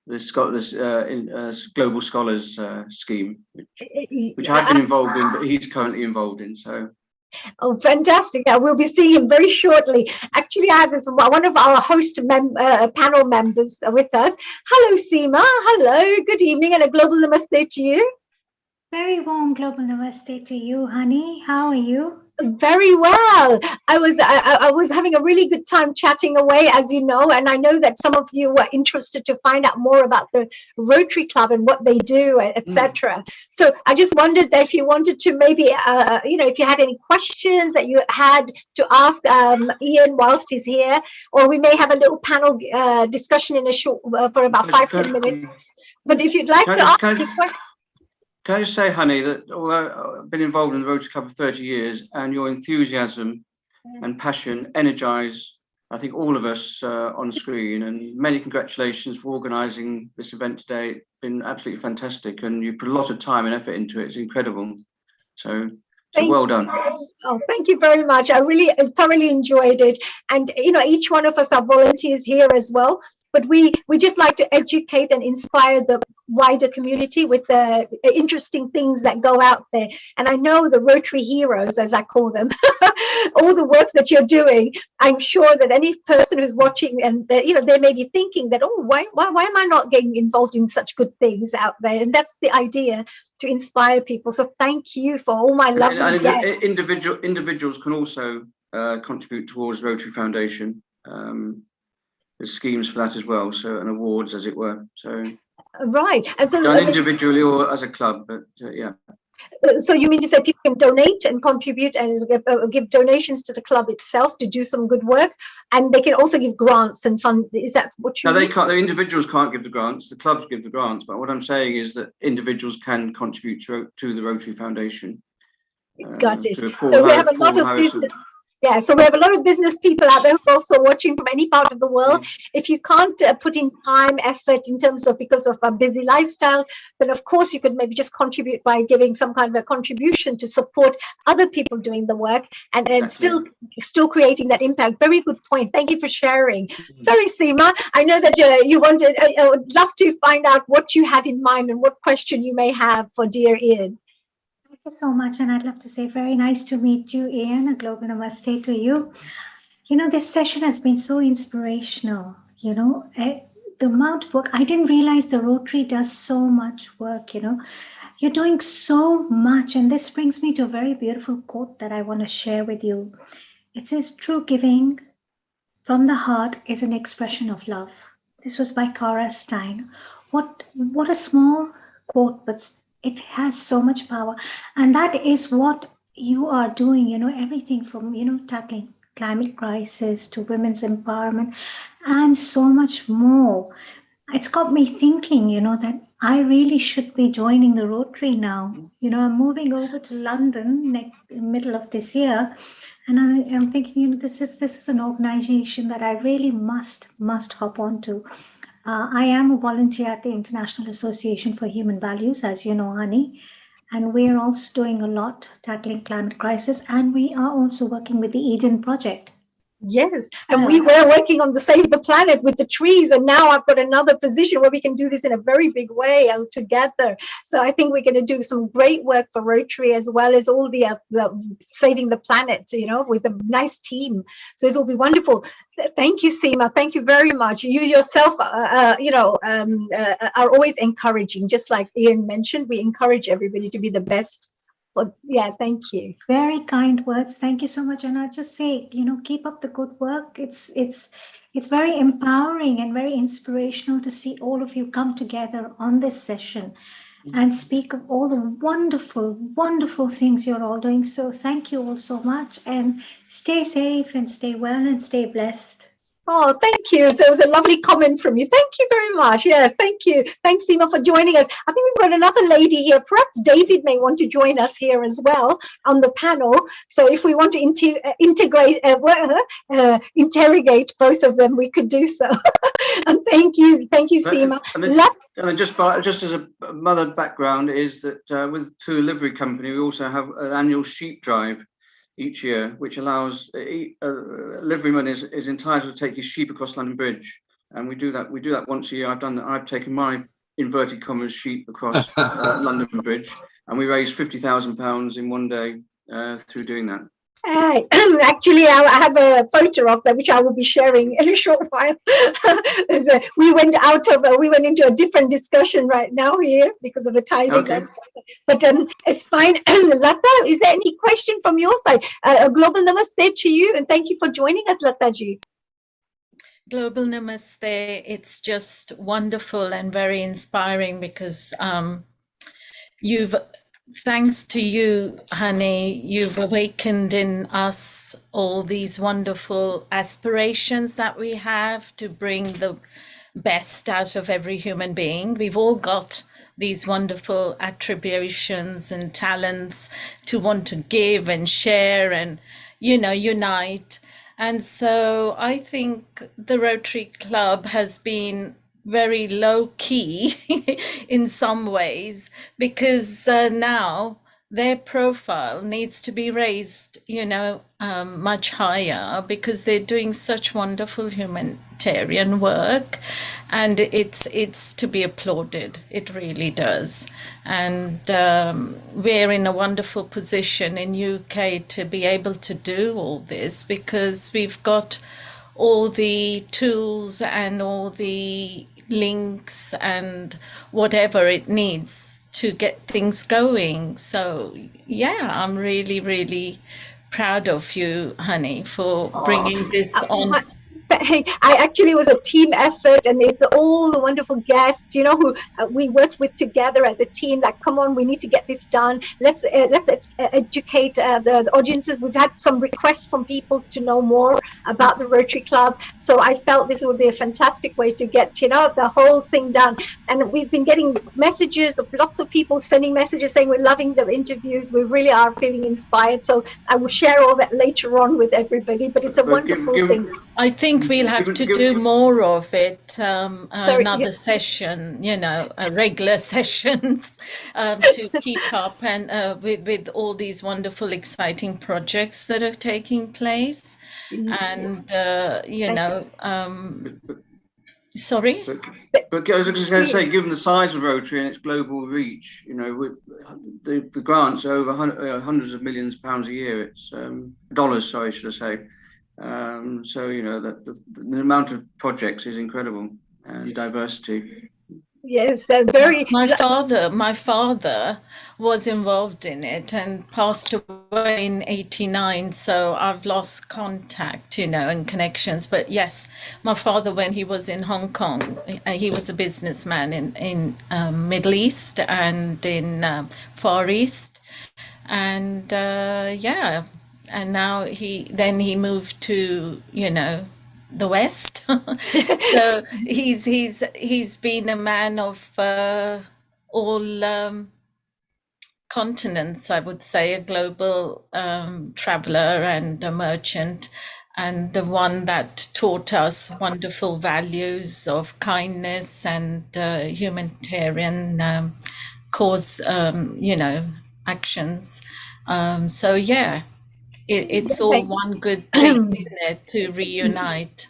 Global Scholars scheme, which I've been involved in, but he's currently involved in. So. Oh, fantastic. We'll be seeing him very shortly. Actually, I have one of our host panel members with us. Hello, Seema. Hello, good evening, and a global namaste to you. Very warm global namaste to you, honey. How are you? Very well. I was having a really good time chatting away, as you know, and I know that some of you were interested to find out more about the Rotary Club and what they do, etc. So I just wondered that if you wanted to maybe, if you had any questions that you had to ask Ian whilst he's here, or we may have a little panel discussion in a short for about 5-10 minutes. But if you'd like to ask any questions. Can I just say, honey, that although I've been involved in the Rotary Club for 30 years, and your enthusiasm and passion energise, I think, all of us on screen, and many congratulations for organising this event today. It's been absolutely fantastic, and you put a lot of time and effort into it. It's incredible. So well done. Oh, thank you very much. I really thoroughly enjoyed it. And, each one of us are volunteers here as well. But we just like to educate and inspire the wider community with the interesting things that go out there. And I know the Rotary heroes, as I call them, all the work that you're doing. I'm sure that any person who's watching, and they may be thinking that, oh, why am I not getting involved in such good things out there? And that's the idea, to inspire people. So thank you for all my lovely guests. Individuals can also contribute towards Rotary Foundation. There's schemes for that as well, so, and awards, as it were. So right, and so done individually or as a club, but yeah. So you mean to say people can donate and contribute and give donations to the club itself to do some good work, and they can also give grants and fund? Is that what you mean? No, they can't. The individuals can't give the grants. The clubs give the grants. But what I'm saying is that individuals can contribute to the Rotary Foundation. Got it. So we have a lot of business. Yeah, so we have a lot of business people out there who are also watching from any part of the world. If you can't put in time, effort in terms of because of a busy lifestyle, then of course you could maybe just contribute by giving some kind of a contribution to support other people doing the work and still creating that impact. Very good point. Thank you for sharing. Sorry, Seema, I know that you wanted. I would love to find out what you had in mind and what question you may have for dear Ian. Thank you so much. And I'd love to say very nice to meet you, Ian. A global namaste to you. You know, this session has been so inspirational. You know, the amount of work, I didn't realize the Rotary does so much work, you know. You're doing so much. And this brings me to a very beautiful quote that I want to share with you. It says, true giving from the heart is an expression of love. This was by Cara Stein. What a small quote, but it has so much power. And that is what you are doing, you know, everything from, you know, tackling climate crisis to women's empowerment and so much more. It's got me thinking, you know, that I really should be joining the Rotary now. You know, I'm moving over to London middle of this year. And I'm thinking, you know, this is an organization that I really must hop onto. I am a volunteer at the International Association for Human Values, as you know, Hani, and we are also doing a lot tackling climate crisis, and we are also working with the Eden Project. Yes, and we were working on the Save the Planet with the trees, and now I've got another position where we can do this in a very big way together. So I think we're going to do some great work for Rotary as well as all the Saving the Planet, you know, with a nice team. So it'll be wonderful. Thank you, Seema. Thank you very much. You yourself, you know, are always encouraging. Just like Ian mentioned, we encourage everybody to be the best. But yeah, thank you. Very kind words. Thank you so much. And I just say, you know, keep up the good work. It's very empowering and very inspirational to see all of you come together on this session and speak of all the wonderful, wonderful things you're all doing. So thank you all so much, and stay safe and stay well and stay blessed. Oh, thank you. So it was a lovely comment from you. Thank you very much. Yes, thank you. Thanks, Seema, for joining us. I think we've got another lady here. Perhaps David may want to join us here as well on the panel. So if we want to interrogate both of them, we could do so. And thank you, Seema. Just as a mother background is that with the livery company, we also have an annual sheep drive each year, which allows a liveryman is entitled to take his sheep across London Bridge, and we do that once a year. I've done that. I've taken my inverted commas sheep across London Bridge, and we raised £50,000 in one day through doing that. Actually, I have a photo of that, which I will be sharing in a short while. We went into a different discussion right now here because of the timing. Okay. But it's fine. Lata, is there any question from your side? A global namaste to you, and thank you for joining us, Lataji. Global namaste. It's just wonderful and very inspiring because thanks to you, Hani, you've awakened in us all these wonderful aspirations that we have to bring the best out of every human being. We've all got these wonderful attributions and talents to want to give and share and, you know, unite. And so I think the Rotary Club has been very low key in some ways, because now their profile needs to be raised, you know, much higher, because they're doing such wonderful humanitarian work, and it's to be applauded. It really does. And we're in a wonderful position in UK to be able to do all this, because we've got all the tools and all the links and whatever it needs to get things going. So yeah, I'm really, really proud of you, Hani, for bringing this on. I actually was a team effort, and it's all the wonderful guests, you know, who we worked with together as a team. Like, come on, we need to get this done. Let's educate the audiences. We've had some requests from people to know more about the Rotary Club, so I felt this would be a fantastic way to get, you know, the whole thing done. And we've been getting messages of lots of people sending messages saying we're loving the interviews. We really are feeling inspired. So I will share all that later on with everybody. But it's a wonderful thing. I think we'll have to do more of it, another session, you know, regular sessions to keep up and with all these wonderful, exciting projects that are taking place. And, you know, sorry? But I was just going to say, given the size of Rotary and its global reach, you know, the grants are over hundreds of millions of pounds a year. It's dollars, sorry, should I say. So, you know, the amount of projects is incredible, and diversity. Yes, very. My father was involved in it and passed away in '89. So I've lost contact, you know, and connections. But yes, my father, when he was in Hong Kong, he was a businessman in Middle East and in Far East, and yeah, and now he moved to, you know, the West. So he's been a man of all continents, I would say, a global traveler and a merchant, and the one that taught us wonderful values of kindness and humanitarian cause, you know, actions. So yeah, it's all one good thing, isn't it, to reunite?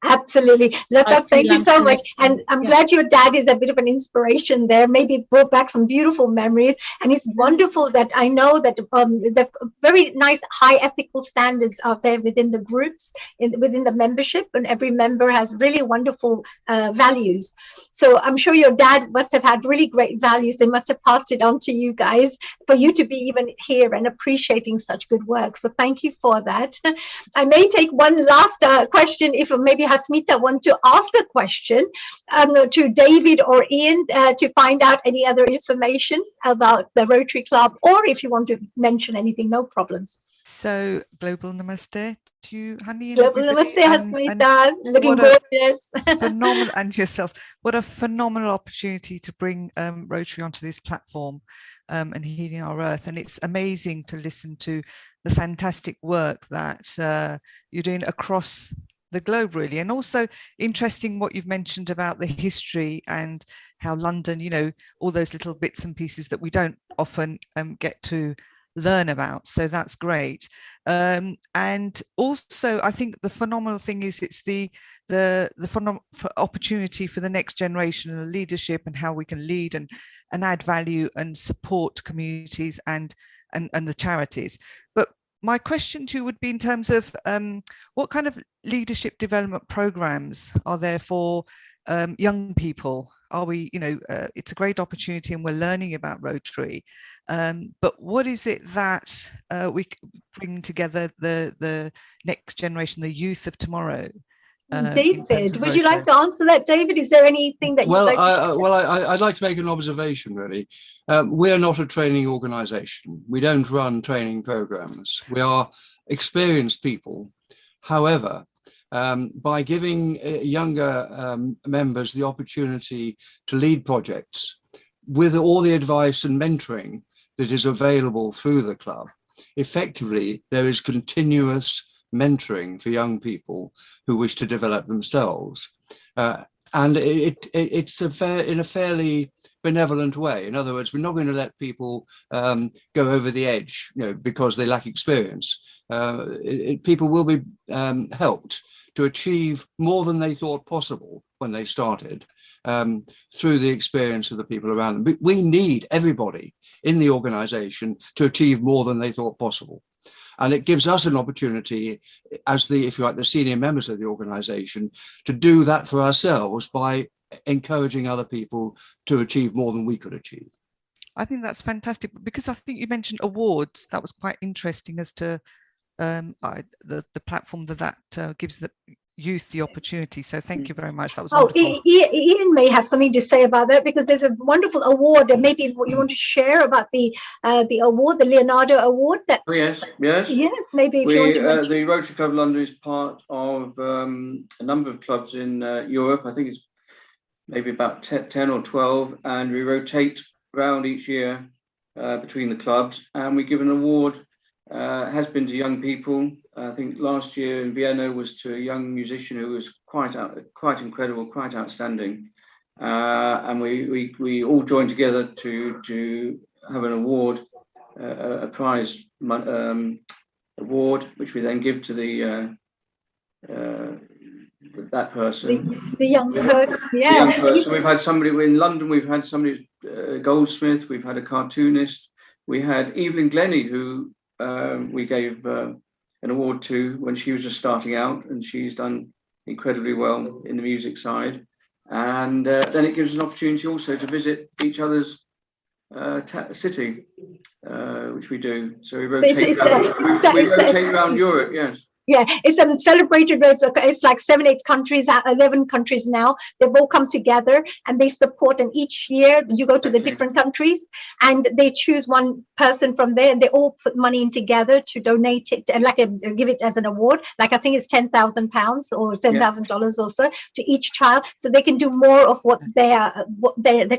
Absolutely. Lata, thank you so much. And I'm glad your dad is a bit of an inspiration there. Maybe it's brought back some beautiful memories. And it's wonderful that I know that the very nice high ethical standards are there within the groups, within the membership, and every member has really wonderful values. So I'm sure your dad must have had really great values. They must have passed it on to you guys for you to be even here and appreciating such good work. So thank you for that. I may take one last question if maybe Hasmita wants to ask a question to David or Ian to find out any other information about the Rotary Club, or if you want to mention anything, no problems. So, global namaste to you, Hani. Global namaste, Hasmita. Looking gorgeous. Phenomenal, and yourself. What a phenomenal opportunity to bring Rotary onto this platform and healing our earth. And it's amazing to listen to the fantastic work that you're doing across the globe, really. And also interesting what you've mentioned about the history and how London, you know, all those little bits and pieces that we don't often get to learn about. So that's great. And also I think the phenomenal thing is it's the opportunity for the next generation and the leadership and how we can lead and add value and support communities and the charities. But my question to you would be in terms of what kind of leadership development programs are there for young people? Are we, you know, it's a great opportunity and we're learning about Rotary, but what is it that we bring together the next generation, the youth of tomorrow? David, would you like to answer that? David, is there anything that you'd like to I'd like to make an observation, really. We're not a training organization. We don't run training programs. We are experienced people. However, by giving younger members the opportunity to lead projects with all the advice and mentoring that is available through the club, effectively there is continuous mentoring for young people who wish to develop themselves, and it's in a fairly benevolent way. In other words, we're not going to let people go over the edge, you know, because they lack experience. People will be helped to achieve more than they thought possible when they started through the experience of the people around them. We need everybody in the organization to achieve more than they thought possible. And it gives us an opportunity as the, if you like, the senior members of the organization to do that for ourselves by encouraging other people to achieve more than we could achieve. I think that's fantastic, because I think you mentioned awards. That was quite interesting as to the platform that gives youth the opportunity. So thank you very much. That was Oh, wonderful. Ian may have something to say about that, because there's a wonderful award, and maybe you want to share about the award, the Leonardo Award. That yes. Maybe if you want to mention. The Rotary Club London is part of a number of clubs in Europe. I think it's maybe about 10 or 12, and we rotate around each year between the clubs, and we give an award. Has been to young people. I think last year in Vienna was to a young musician who was quite incredible, quite outstanding, and we all joined together to have an award, a prize award, which we then give to that person. The young person, yeah. The young person. We've had somebody in London. We've had somebody, goldsmith. We've had a cartoonist. We had Evelyn Glennie, who we gave an award to when she was just starting out, and she's done incredibly well in the music side. And then it gives us an opportunity also to visit each other's city, which we do. So we rotate around Europe, yes. Yeah, it's celebrated. It's like 7-8 countries, 11 countries now. They've all come together and they support. And each year you go to the different countries and they choose one person from there, and they all put money in together to donate it and give it as an award. Like I think it's £10,000 or $10,000 or so to each child, so they can do more of what their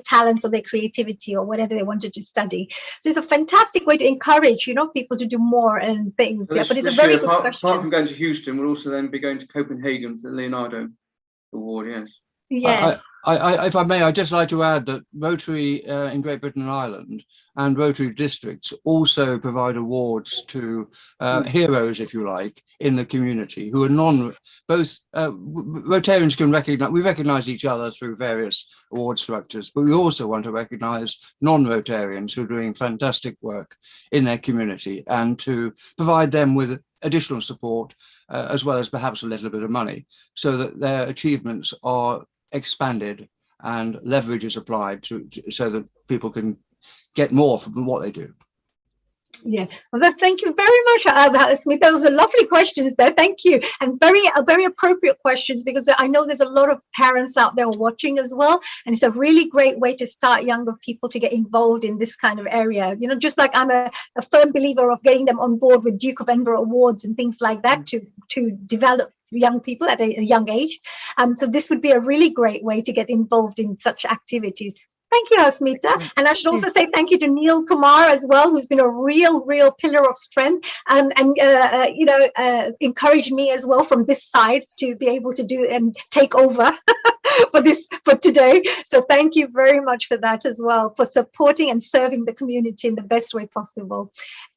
talents or their creativity or whatever they wanted to study. So it's a fantastic way to encourage, people to do more and things. Well, but it's a very good question. Apart from going to Houston, we'll also then be going to Copenhagen for the Leonardo Award, yes. Yeah. If I may, I'd just like to add that Rotary in Great Britain and Ireland and Rotary districts also provide awards to heroes, if you like, in the community who are Rotarians can recognize each other through various award structures, but we also want to recognize non-Rotarians who are doing fantastic work in their community and to provide them with additional support as well as perhaps a little bit of money so that their achievements are expanded and leverage is applied so that people can get more from what they do. Yeah, well, thank you very much, Smith. Those are lovely questions there. Thank you, and very appropriate questions, because I know there's a lot of parents out there watching as well, and it's a really great way to start younger people to get involved in this kind of area. Just like I'm a firm believer of getting them on board with Duke of Edinburgh Awards and things like that to develop young people at a young age. So this would be a really great way to get involved in such activities. Thank you, Asmita. And I should also say thank you to Neil Kumar as well, who's been a real pillar of strength and encouraged me as well from this side to be able to do and take over for today. So thank you very much for that as well, for supporting and serving the community in the best way possible.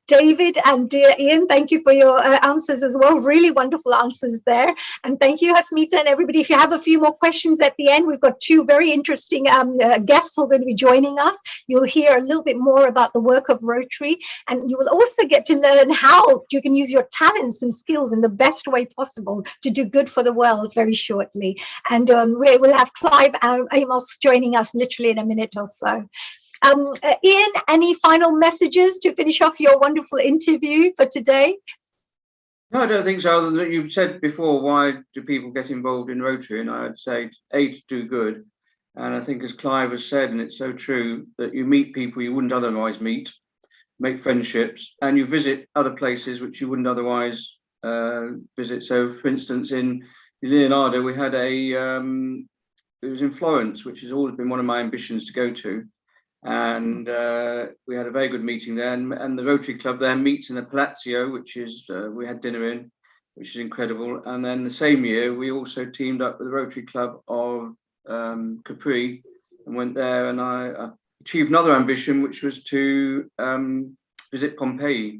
David and dear Ian, thank you for your answers as well. Really wonderful answers there. And thank you, Hasmita, and everybody. If you have a few more questions at the end, we've got two very interesting guests who are going to be joining us. You'll hear a little bit more about the work of Rotary, and you will also get to learn how you can use your talents and skills in the best way possible to do good for the world very shortly. And we will have Clive Amos joining us literally in a minute or so. Ian, any final messages to finish off your wonderful interview for today? No, I don't think so. Other than you've said before, why do people get involved in Rotary? And I'd say, A, to do good. And I think, as Clive has said, and it's so true, that you meet people you wouldn't otherwise meet, make friendships, and you visit other places which you wouldn't otherwise visit. So, for instance, in Leonardo, we had it was in Florence, which has always been one of my ambitions to go to. And we had a very good meeting there, and the Rotary Club there meets in a palazzo, which is we had dinner in, which is incredible. And then the same year we also teamed up with the Rotary Club of Capri and went there, and I achieved another ambition, which was to visit Pompeii.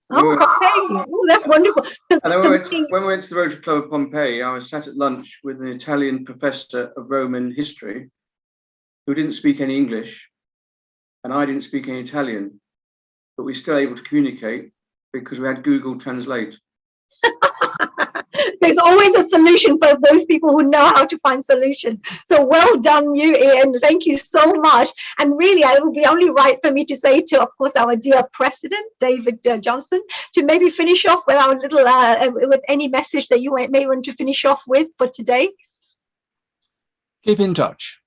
Pompeii! Oh, that's wonderful. And then when we went to the Rotary Club of Pompeii, I was sat at lunch with an Italian professor of Roman history who didn't speak any English. And I didn't speak any Italian, but we were still able to communicate because we had Google Translate. There's always a solution for those people who know how to find solutions. So well done, you, Ian. Thank you so much. And really, it will be only right for me to say to, of course, our dear President, David Johnson, to maybe finish off with our little, with any message that you may want to finish off with for today. Keep in touch.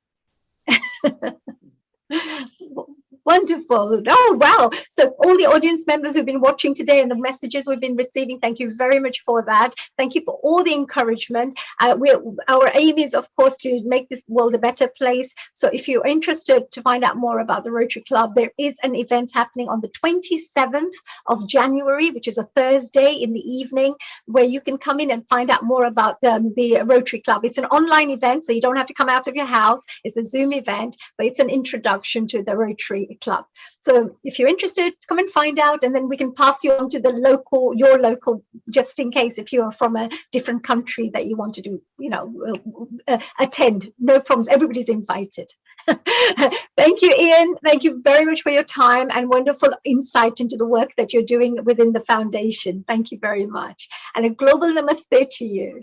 Wonderful. Oh, wow. So all the audience members who've been watching today and the messages we've been receiving, thank you very much for that. Thank you for all the encouragement. Our aim is, of course, to make this world a better place. So if you're interested to find out more about the Rotary Club, there is an event happening on the 27th of January, which is a Thursday in the evening, where you can come in and find out more about the Rotary Club. It's an online event, so you don't have to come out of your house. It's a Zoom event, but it's an introduction to the Rotary Club. So if you're interested, come and find out, and then we can pass you on to the local, your local, just in case if you're from a different country that you want to do, you know, attend. No problems. Everybody's invited. Thank you, Ian. Thank you very much for your time and wonderful insight into the work that you're doing within the foundation. Thank you very much. And a global namaste to you.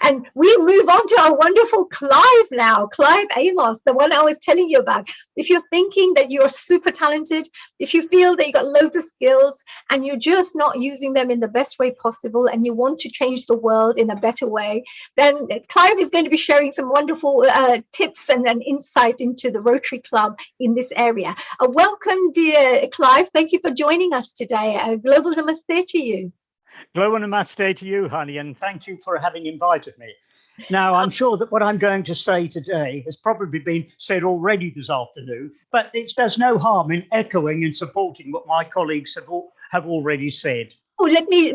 And we move on to our wonderful Clive now, Clive Amos, the one I was telling you about. If you're thinking that you're super talented, if you feel that you've got loads of skills and you're just not using them in the best way possible and you want to change the world in a better way, then Clive is going to be sharing some wonderful tips and insight into the Rotary Club in this area. Welcome, dear Clive. Thank you for joining us today. Global Namaste to you. Global Namaste to you, honey, and thank you for having invited me. Now, I'm sure that what I'm going to say today has probably been said already this afternoon, but it does no harm in echoing and supporting what my colleagues have already said. Oh, let me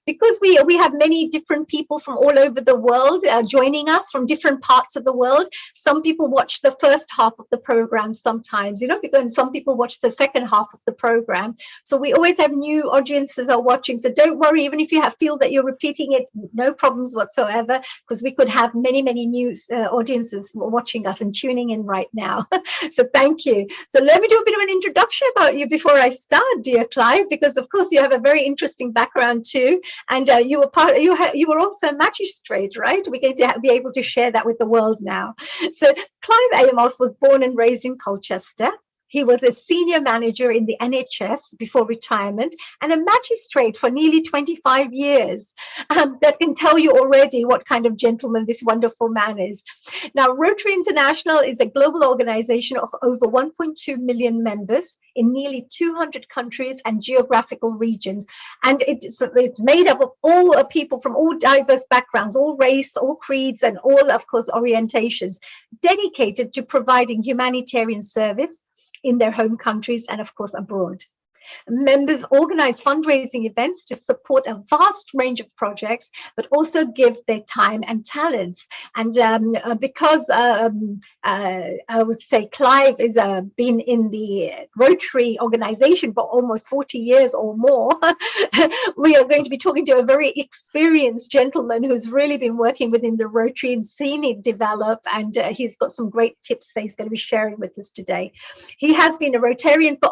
because we have many different people from all over the world joining us from different parts of the world. Some people watch the first half of the program sometimes, you know, because some people watch the second half of the program. So we always have new audiences are watching. So don't worry, even if you feel that you're repeating it, no problems whatsoever, because we could have many new audiences watching us and tuning in right now. So thank you. So let me do a bit of an introduction about you before I start, dear Clive, because of course you have a very interesting background too, and you were also a magistrate, right? We're going to be able to share that with the world now. So Clive Amos was born and raised in Colchester. He was a senior manager in the NHS before retirement and a magistrate for nearly 25 years. That can tell you already what kind of gentleman this wonderful man is. Now, Rotary International is a global organization of over 1.2 million members in nearly 200 countries and geographical regions. And it's made up of all people from all diverse backgrounds, all race, all creeds, and all, of course, orientations, dedicated to providing humanitarian service in their home countries and, of course, abroad. Members organize fundraising events to support a vast range of projects, but also give their time and talents. And because I would say Clive is been in the Rotary organization for almost 40 years or more, we are going to be talking to a very experienced gentleman who's really been working within the Rotary and seen it develop. And he's got some great tips that he's going to be sharing with us today. He has been a Rotarian for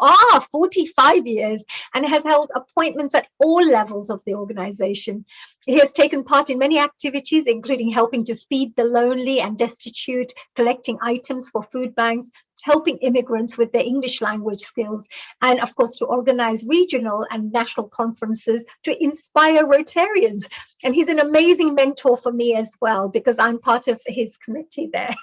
45 years and has held appointments at all levels of the organization. He has taken part in many activities, including helping to feed the lonely and destitute, collecting items for food banks, helping immigrants with their English language skills, and of course to organize regional and national conferences to inspire Rotarians. And he's an amazing mentor for me as well, because I'm part of his committee there.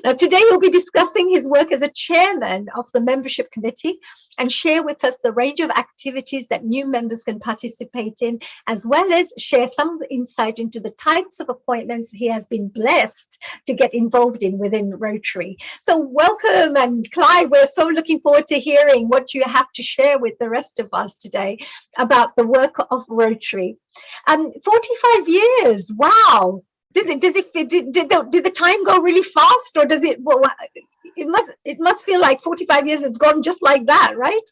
Now, today we'll be discussing his work as a chairman of the membership committee and share with us the range of activities that new members can participate in, as well as share some insight into the types of appointments he has been blessed to get involved in within Rotary. So welcome, and Clive, we're so looking forward to hearing what you have to share with the rest of us today about the work of Rotary. 45 years, wow. Did the time go really fast, or does it? Well, it must feel like 45 years has gone just like that, right?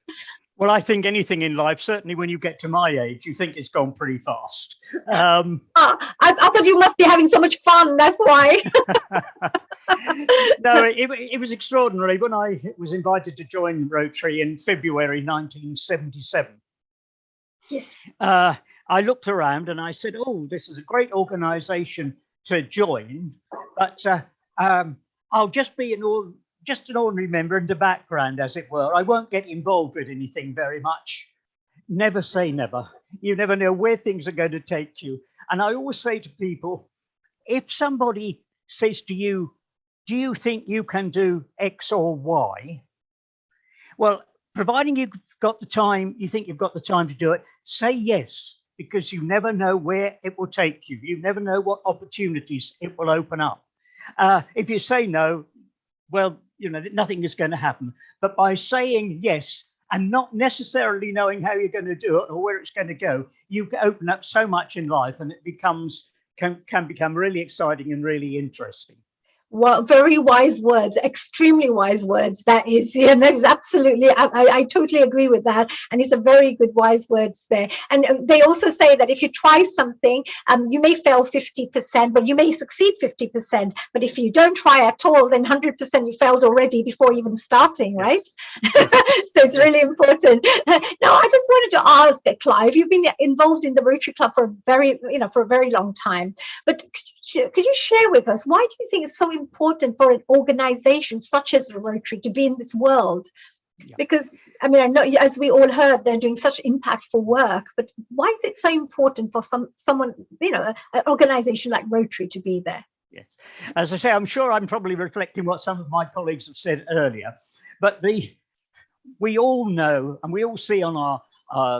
Well, I think anything in life, certainly when you get to my age, you think it's gone pretty fast. I thought you must be having so much fun. That's why. No, it was extraordinary when I was invited to join Rotary in February 1977. Yeah. I looked around and I said, oh, this is a great organization to join, but I'll just be just an ordinary member in the background, as it were. I won't get involved with anything very much. Never say never. You never know where things are going to take you. And I always say to people, if somebody says to you, do you think you can do X or Y? Well, providing you've got the time, you think you've got the time to do it, say yes, because you never know where it will take you. You never know what opportunities it will open up. If you say no, well, you know, nothing is going to happen. But by saying yes and not necessarily knowing how you're going to do it or where it's going to go, you can open up so much in life, and it can become really exciting and really interesting. Well, very wise words, extremely wise words. That is, yeah, that is absolutely, I totally agree with that. And it's a very good wise words there. And they also say that if you try something, you may fail 50%, but you may succeed 50%. But if you don't try at all, then 100% you failed already before even starting, right? So it's really important. Now, I just wanted to ask, Clive, you've been involved in the Rotary Club for a very long time. But could you share with us, why do you think it's so important for an organization such as Rotary to be in this world? Because, I mean, I know, as we all heard, they're doing such impactful work, but why is it so important for someone, you know, an organization like Rotary to be there? Yes. As I say, I'm sure I'm probably reflecting what some of my colleagues have said earlier, but we all know and we all see on our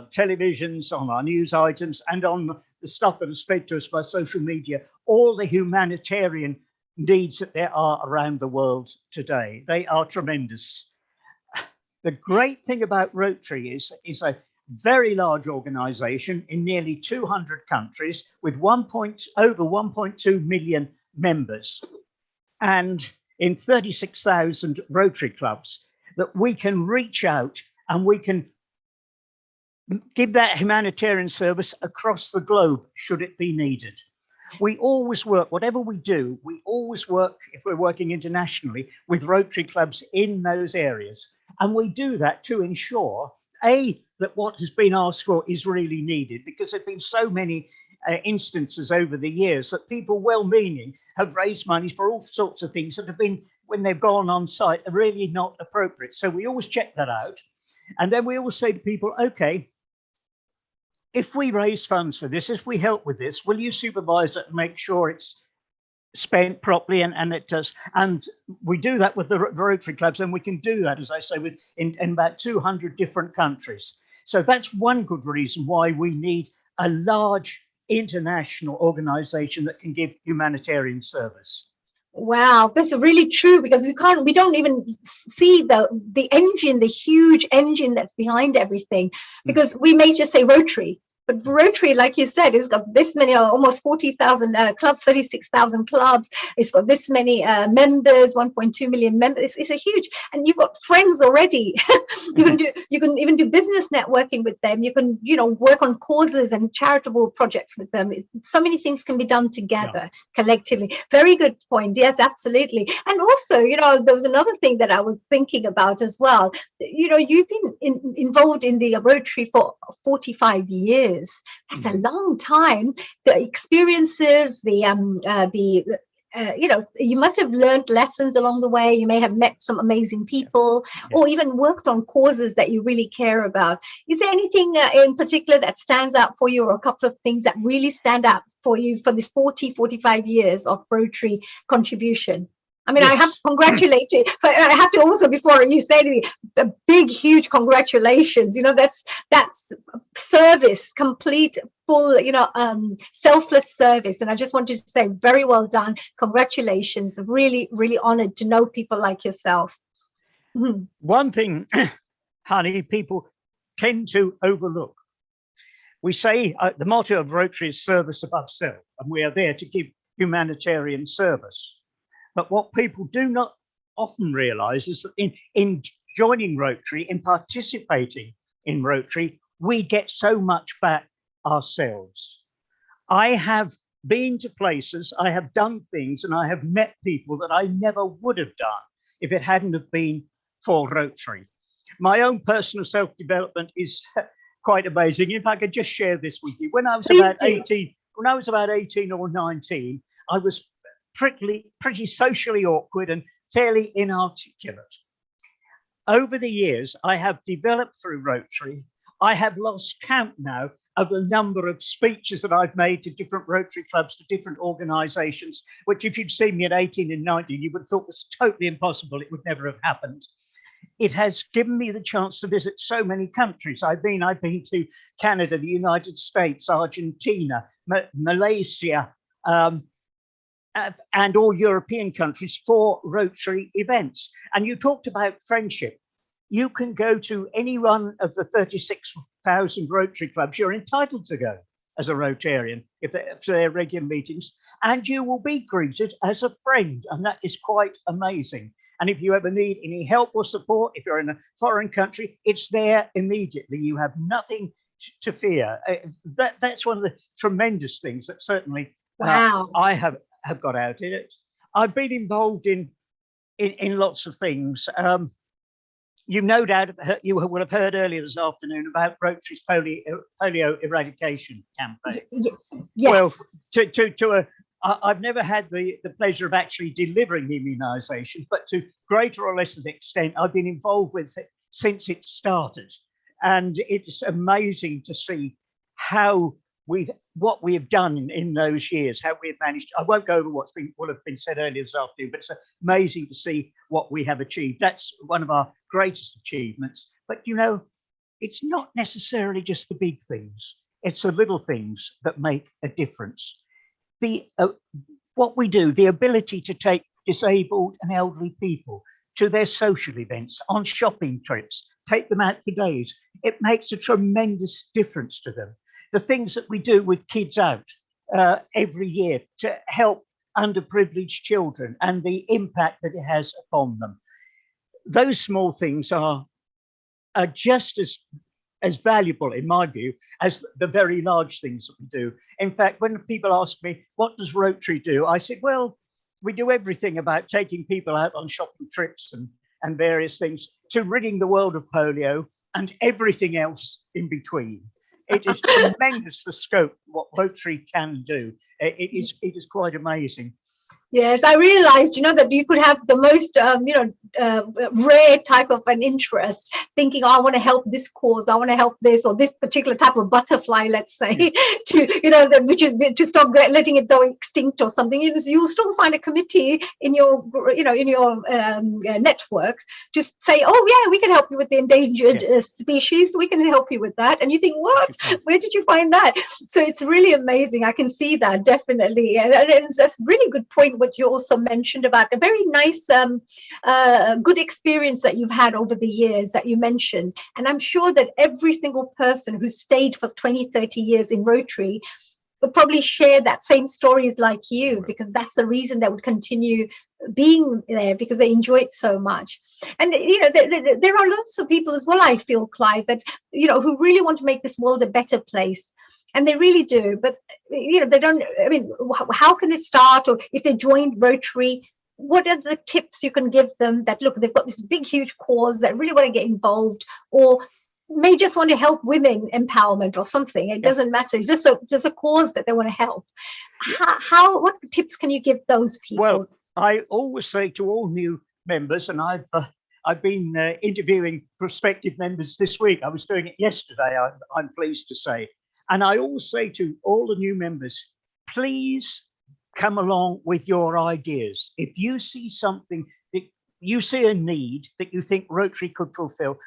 televisions, on our news items, and on the stuff that is fed to us by social media, all the humanitarian needs that there are around the world today. They are tremendous. The great thing about Rotary is a very large organization in nearly 200 countries with over 1.2 million members, and in 36,000 Rotary clubs, that we can reach out and we can give that humanitarian service across the globe should it be needed. We always work, whatever we do, we always work, if we're working internationally, with Rotary clubs in those areas. And we do that to ensure, A, that what has been asked for is really needed, because there have been so many instances over the years that people well-meaning have raised money for all sorts of things that have been, when they've gone on site, are really not appropriate. So we always check that out. And then we always say to people, okay, if we raise funds for this, if we help with this, will you supervise it and make sure it's spent properly and it does? And we do that with the Rotary clubs, and we can do that, as I say, in about 200 different countries. So that's one good reason why we need a large international organization that can give humanitarian service. Wow, that's really true, because we don't even see the engine, the huge engine that's behind everything, because we may just say Rotary. But Rotary, like you said, it's got this many, almost 40,000 clubs, 36,000 clubs. It's got this many members, 1.2 million members. It's a huge, and you've got friends already. You can even do business networking with them. You can, work on causes and charitable projects with them. So many things can be done together, collectively. Very good point. Yes, absolutely. And also, there was another thing that I was thinking about as well. You've been involved in the Rotary for 45 years. That's a long time. The experiences, you must have learned lessons along the way. You may have met some amazing people, or even worked on causes that you really care about. Is there anything in particular that stands out for you, or a couple of things that really stand out for you for this 45 years of Rotary contribution? I mean, I have to congratulate you, but I have to also, before you say anything, a big, huge congratulations. That's service, complete, full, selfless service. And I just wanted to say, very well done. Congratulations. Really, really honored to know people like yourself. One thing, honey, people tend to overlook. We say the motto of Rotary is service above self, and we are there to give humanitarian service. But what people do not often realize is that in joining Rotary, in participating in Rotary, we get so much back ourselves. I have been to places, I have done things, and I have met people that I never would have done if it hadn't have been for Rotary. My own personal self-development is quite amazing. If I could just share this with you, when I was Please about do. 18, when I was about 18 or 19, I was pretty socially awkward and fairly inarticulate. Over the years, I have developed through Rotary. I have lost count now of the number of speeches that I've made to different Rotary clubs, to different organizations, which if you'd seen me at 18 and 19, you would have thought was totally impossible. It would never have happened. It has given me the chance to visit so many countries. I've been to Canada, the United States, Argentina, Malaysia, and all European countries for Rotary events. And you talked about friendship. You can go to any one of the 36,000 Rotary clubs. You're entitled to go as a Rotarian if they're regular meetings, and you will be greeted as a friend. And that is quite amazing. And if you ever need any help or support, if you're in a foreign country, it's there immediately. You have nothing to fear. That's one of the tremendous things that certainly I have got out in it. I've been involved in lots of things. You no doubt you will have heard earlier this afternoon about Rotary's polio eradication campaign. Yes. Well, I've never had the pleasure of actually delivering immunisations, but to greater or lesser extent, I've been involved with it since it started. And it's amazing to see how what we have done in those years, how we have managed. I won't go over what will have been said earlier this afternoon, but it's amazing to see what we have achieved. That's one of our greatest achievements. But you know, it's not necessarily just the big things. It's the little things that make a difference. What we do, the ability to take disabled and elderly people to their social events, on shopping trips, take them out for days, it makes a tremendous difference to them. The things that we do with Kids Out every year to help underprivileged children and the impact that it has upon them. Those small things are just as valuable, in my view, as the very large things that we do. In fact, when people ask me, what does Rotary do? I said, well, we do everything about taking people out on shopping trips and various things to ridding the world of polio and everything else in between. It is tremendous, the scope, what Rotary can do. It is quite amazing. Yes, I realized, that you could have the most, rare type of an interest, thinking, oh, I want to help this cause, I want to help this, or this particular type of butterfly, let's say, which is to stop letting it go extinct or something. You'll still find a committee in your, network to say, oh yeah, we can help you with the endangered species. We can help you with that. And you think, what? Where did you find that? So it's really amazing. I can see that definitely, and that's a really good point. What you also mentioned about a very nice, good experience that you've had over the years that you mentioned. And I'm sure that every single person who stayed for 20, 30 years in Rotary would probably share that same stories like you, because that's the reason they would continue being there, because they enjoy it so much. And, there are lots of people as well, I feel, Clive, that, who really want to make this world a better place. And they really do, but they don't. I mean, how can they start? Or if they joined Rotary, what are the tips you can give them that, look, they've got this big, huge cause that really want to get involved, or may just want to help women empowerment or something? It doesn't matter. It's just a cause that they want to help. What tips can you give those people? Well, I always say to all new members, and I've been interviewing prospective members this week. I was doing it yesterday, I'm pleased to say. And I always say to all the new members, please come along with your ideas. If you see something, that you see a need that you think Rotary could fulfill,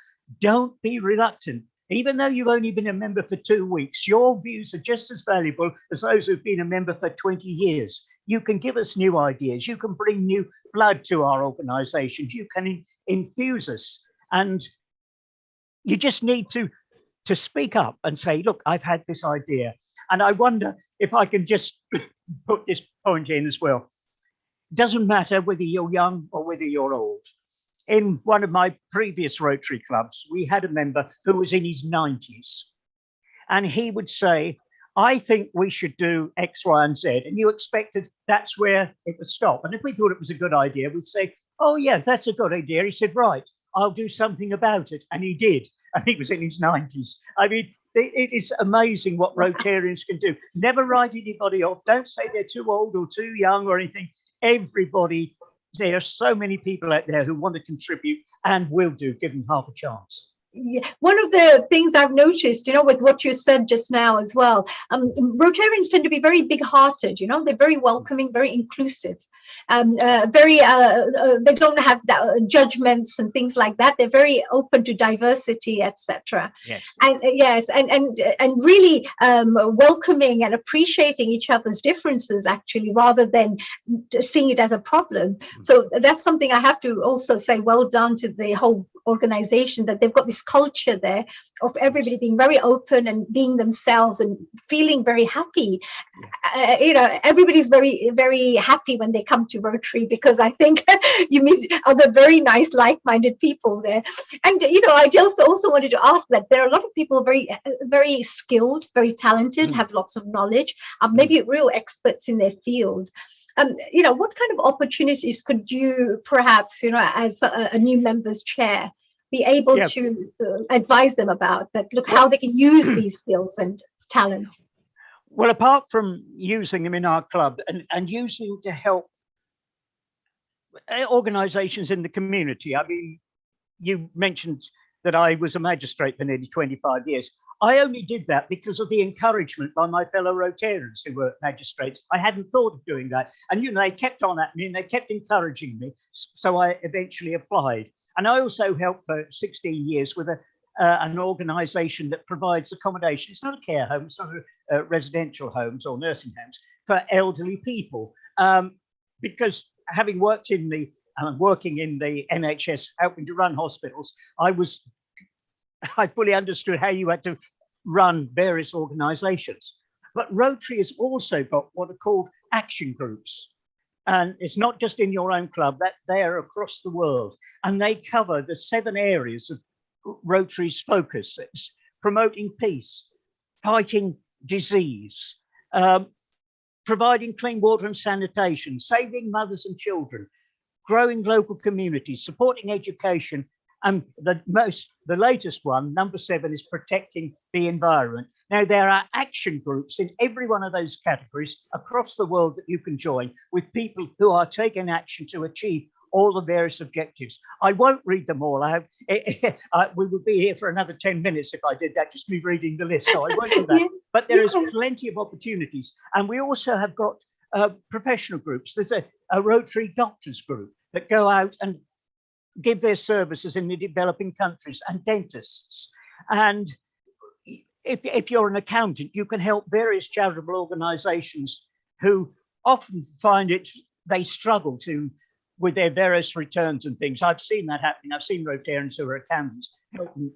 don't be reluctant. Even though you've only been a member for 2 weeks, your views are just as valuable as those who've been a member for 20 years. You can give us new ideas. You can bring new blood to our organizations. You can infuse us. And you just need to speak up and say, look, I've had this idea. And I wonder if I can just put this point in as well. Doesn't matter whether you're young or whether you're old. In one of my previous Rotary clubs, we had a member who was in his 90s. And he would say, I think we should do X, Y, and Z. And you expected that's where it would stop. And if we thought it was a good idea, we'd say, oh, yeah, that's a good idea. He said, right, I'll do something about it. And he did. And he was in his 90s. I mean, It is amazing what Rotarians can do. Never write anybody off. Don't say they're too old or too young or anything. Everybody, there are so many people out there who want to contribute and will do, given half a chance. Yeah. One of the things I've noticed, with what you said just now as well, Rotarians tend to be very big-hearted. They're very welcoming, very inclusive, they don't have judgments and things like that. They're very open to diversity, etc. Yes. And yes, and really welcoming and appreciating each other's differences, actually, rather than seeing it as a problem. So that's something I have to also say, well done to the whole organization, that they've got this culture there of everybody being very open and being themselves and feeling very happy. Everybody's very, very happy when they come to Rotary, because I think you meet other very nice, like-minded people there. And I just also wanted to ask that there are a lot of people very, very skilled, very talented, have lots of knowledge, maybe real experts in their field. What kind of opportunities could you perhaps, as a new members chair, be able to advise them about that? Look, how they can use these skills and talents. Well, apart from using them in our club and using to help organisations in the community. I mean, you mentioned that I was a magistrate for nearly 25 years. I only did that because of the encouragement by my fellow Rotarians who were magistrates. I hadn't thought of doing that. And, they kept on at me and they kept encouraging me. So I eventually applied. And I also helped for 16 years with an organisation that provides accommodation. It's not a care home, it's not a residential homes or nursing homes for elderly people. Because having worked working in the NHS, helping to run hospitals, I fully understood how you had to run various organisations. But Rotary has also got what are called action groups. And it's not just in your own club, that they are across the world. And they cover the 7 areas of Rotary's focus. It's promoting peace, fighting disease, providing clean water and sanitation, saving mothers and children, growing local communities, supporting education, and the latest one, number 7, is protecting the environment. Now, there are action groups in every one of those categories across the world that you can join with people who are taking action to achieve all the various objectives. I won't read them all. We would be here for another 10 minutes if I did that, just me reading the list, so I won't do that. But there is plenty of opportunities. And we also have got professional groups. There's a Rotary doctors group that go out and give their services in the developing countries, and dentists. And if you're an accountant, you can help various charitable organizations who often find they struggle with their various returns and things. I've seen that happening. I've seen Rotarians who are accountants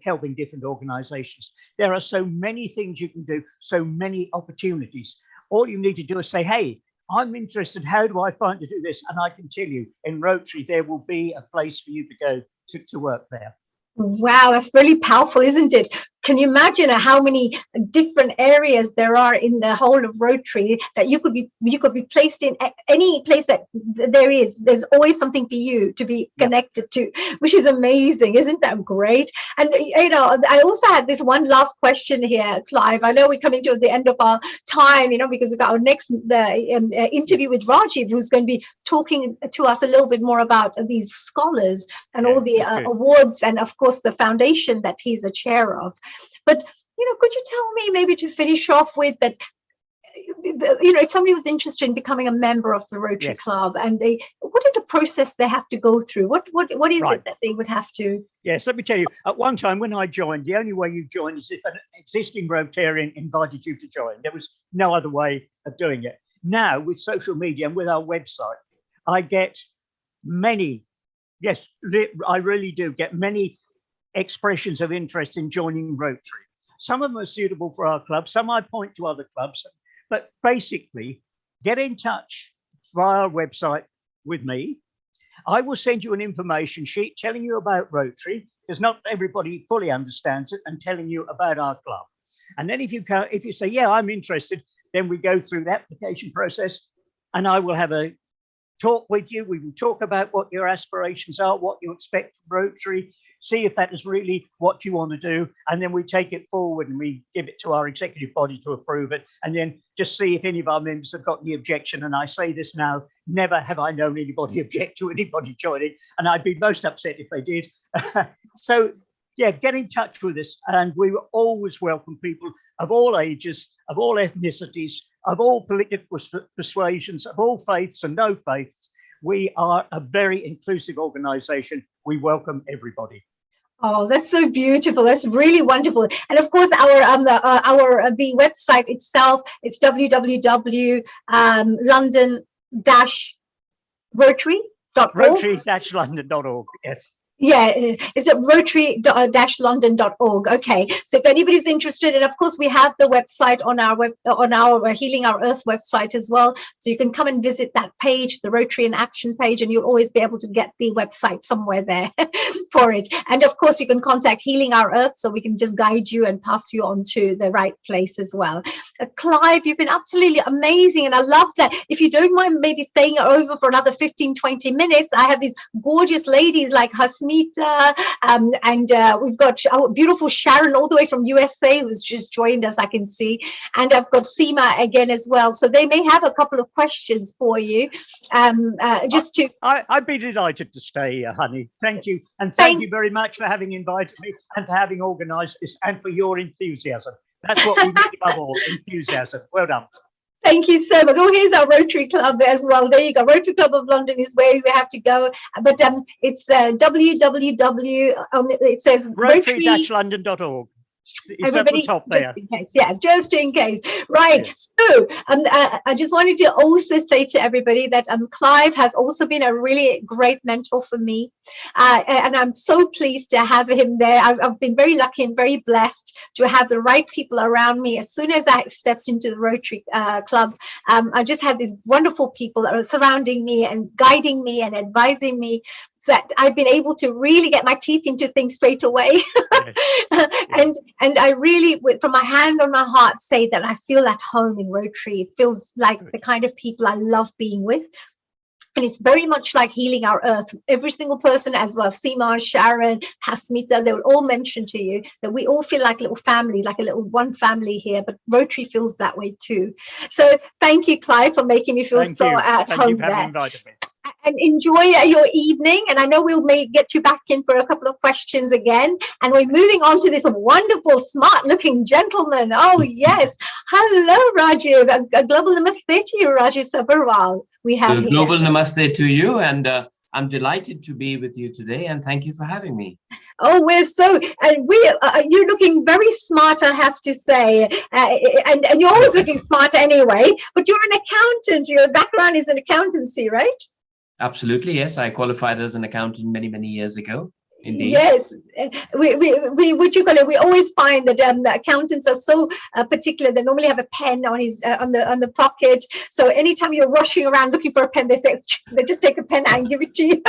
helping different organizations. There are so many things you can do, so many opportunities. All you need to do is say, hey, I'm interested, how do I find to do this? And I can tell you, in Rotary, there will be a place for you to go to work there. Wow, that's really powerful, isn't it? Can you imagine how many different areas there are in the whole of Rotary that you could be placed in? Any place that there is, there's always something for you to be connected to, which is amazing. Isn't that great? And I also had this one last question here, Clive. I know we're coming to the end of our time, because we've got our next interview with Rajiv, who's going to be talking to us a little bit more about these scholars and all the awards, and of course the foundation that he's a chair of. But could you tell me, maybe to finish off with, that if somebody was interested in becoming a member of the Rotary Club, and what is the process they have to go through? What is it that they would have to? Yes, let me tell you. At one time when I joined, the only way you joined is if an existing Rotarian invited you to join. There was no other way of doing it. Now, with social media and with our website, I get many, yes, I really do get many expressions of interest in joining Rotary. Some of them are suitable for our club, some I point to other clubs, but basically get in touch via our website with me. I will send you an information sheet telling you about Rotary, because not everybody fully understands it, and telling you about our club. And then if you say, yeah, I'm interested, then we go through the application process, and I will have a talk with you. We will talk about what your aspirations are, what you expect from Rotary. see if that is really what you want to do, and then we take it forward and we give it to our executive body to approve it, and then just see if any of our members have got the objection. And I say this now, never have I known anybody object to anybody joining, and I'd be most upset if they did. So yeah, get in touch with us, and we will always welcome people of all ages, of all ethnicities, of all political persuasions, of all faiths and no faiths. We are a very inclusive organization. We welcome everybody. Oh, that's so beautiful. That's really wonderful. And of course, the website itself, it's www.london-rotary.org. Rotary-london.org, yes. Yeah, it's at rotary-london.org. Okay, so if anybody's interested, and of course we have the website on our Healing Our Earth website as well, so you can come and visit that page, the Rotary in Action page, and you'll always be able to get the website somewhere there for it. And of course you can contact Healing Our Earth, so we can just guide you and pass you on to the right place as well. Clive, you've been absolutely amazing, and I love that. If you don't mind maybe staying over for another 15-20 minutes, I have these gorgeous ladies like Hasmita, and we've got our beautiful Sharon all the way from U.S.A. who's just joined us, I can see, and I've got Seema again as well, so they may have a couple of questions for you. I'd be delighted to stay, honey. Thank you, and thank you very much for having invited me and for having organised this, and for your enthusiasm. That's what we need above all, enthusiasm. Well done. Thank you so much. Oh, here's our Rotary Club as well. There you go. Rotary Club of London is where we have to go. But it's www. It says Rotary-london.org. It's at the top there. Just in case, yeah, just in case. Right. Yeah. So I just wanted to also say to everybody that Clive has also been a really great mentor for me. And I'm so pleased to have him there. I've been very lucky and very blessed to have the right people around me. As soon as I stepped into the Rotary Club, I just had these wonderful people surrounding me and guiding me and advising me, so that I've been able to really get my teeth into things straight away. And I really, from my hand on my heart, say that I feel at home in Rotary. It feels like the kind of people I love being with. And it's very much like Healing Our Earth. Every single person, as well, Seema, Sharon, Hasmita, they will all mention to you that we all feel like a little family, like a little one family here, but Rotary feels that way too. So thank you, Clive, for making me feel so at home there. Invited me. And enjoy your evening, and I know we'll get you back in for a couple of questions again, and we're moving on to this wonderful smart looking gentleman. Oh yes, hello Rajiv, a global namaste to you, Rajiv Sabharwal. We have global namaste to you, and I'm delighted to be with you today, and thank you for having me. Oh, we're so, and you're looking very smart, I have to say, and you're always looking smart anyway, but you're an accountant. Your background is in accountancy, right? Absolutely, yes. I qualified as an accountant many, many years ago. Indeed. Yes, we what you call it, we always find that the accountants are so particular. They normally have a pen on on the pocket. So anytime you're rushing around looking for a pen, they just take a pen and give it to you.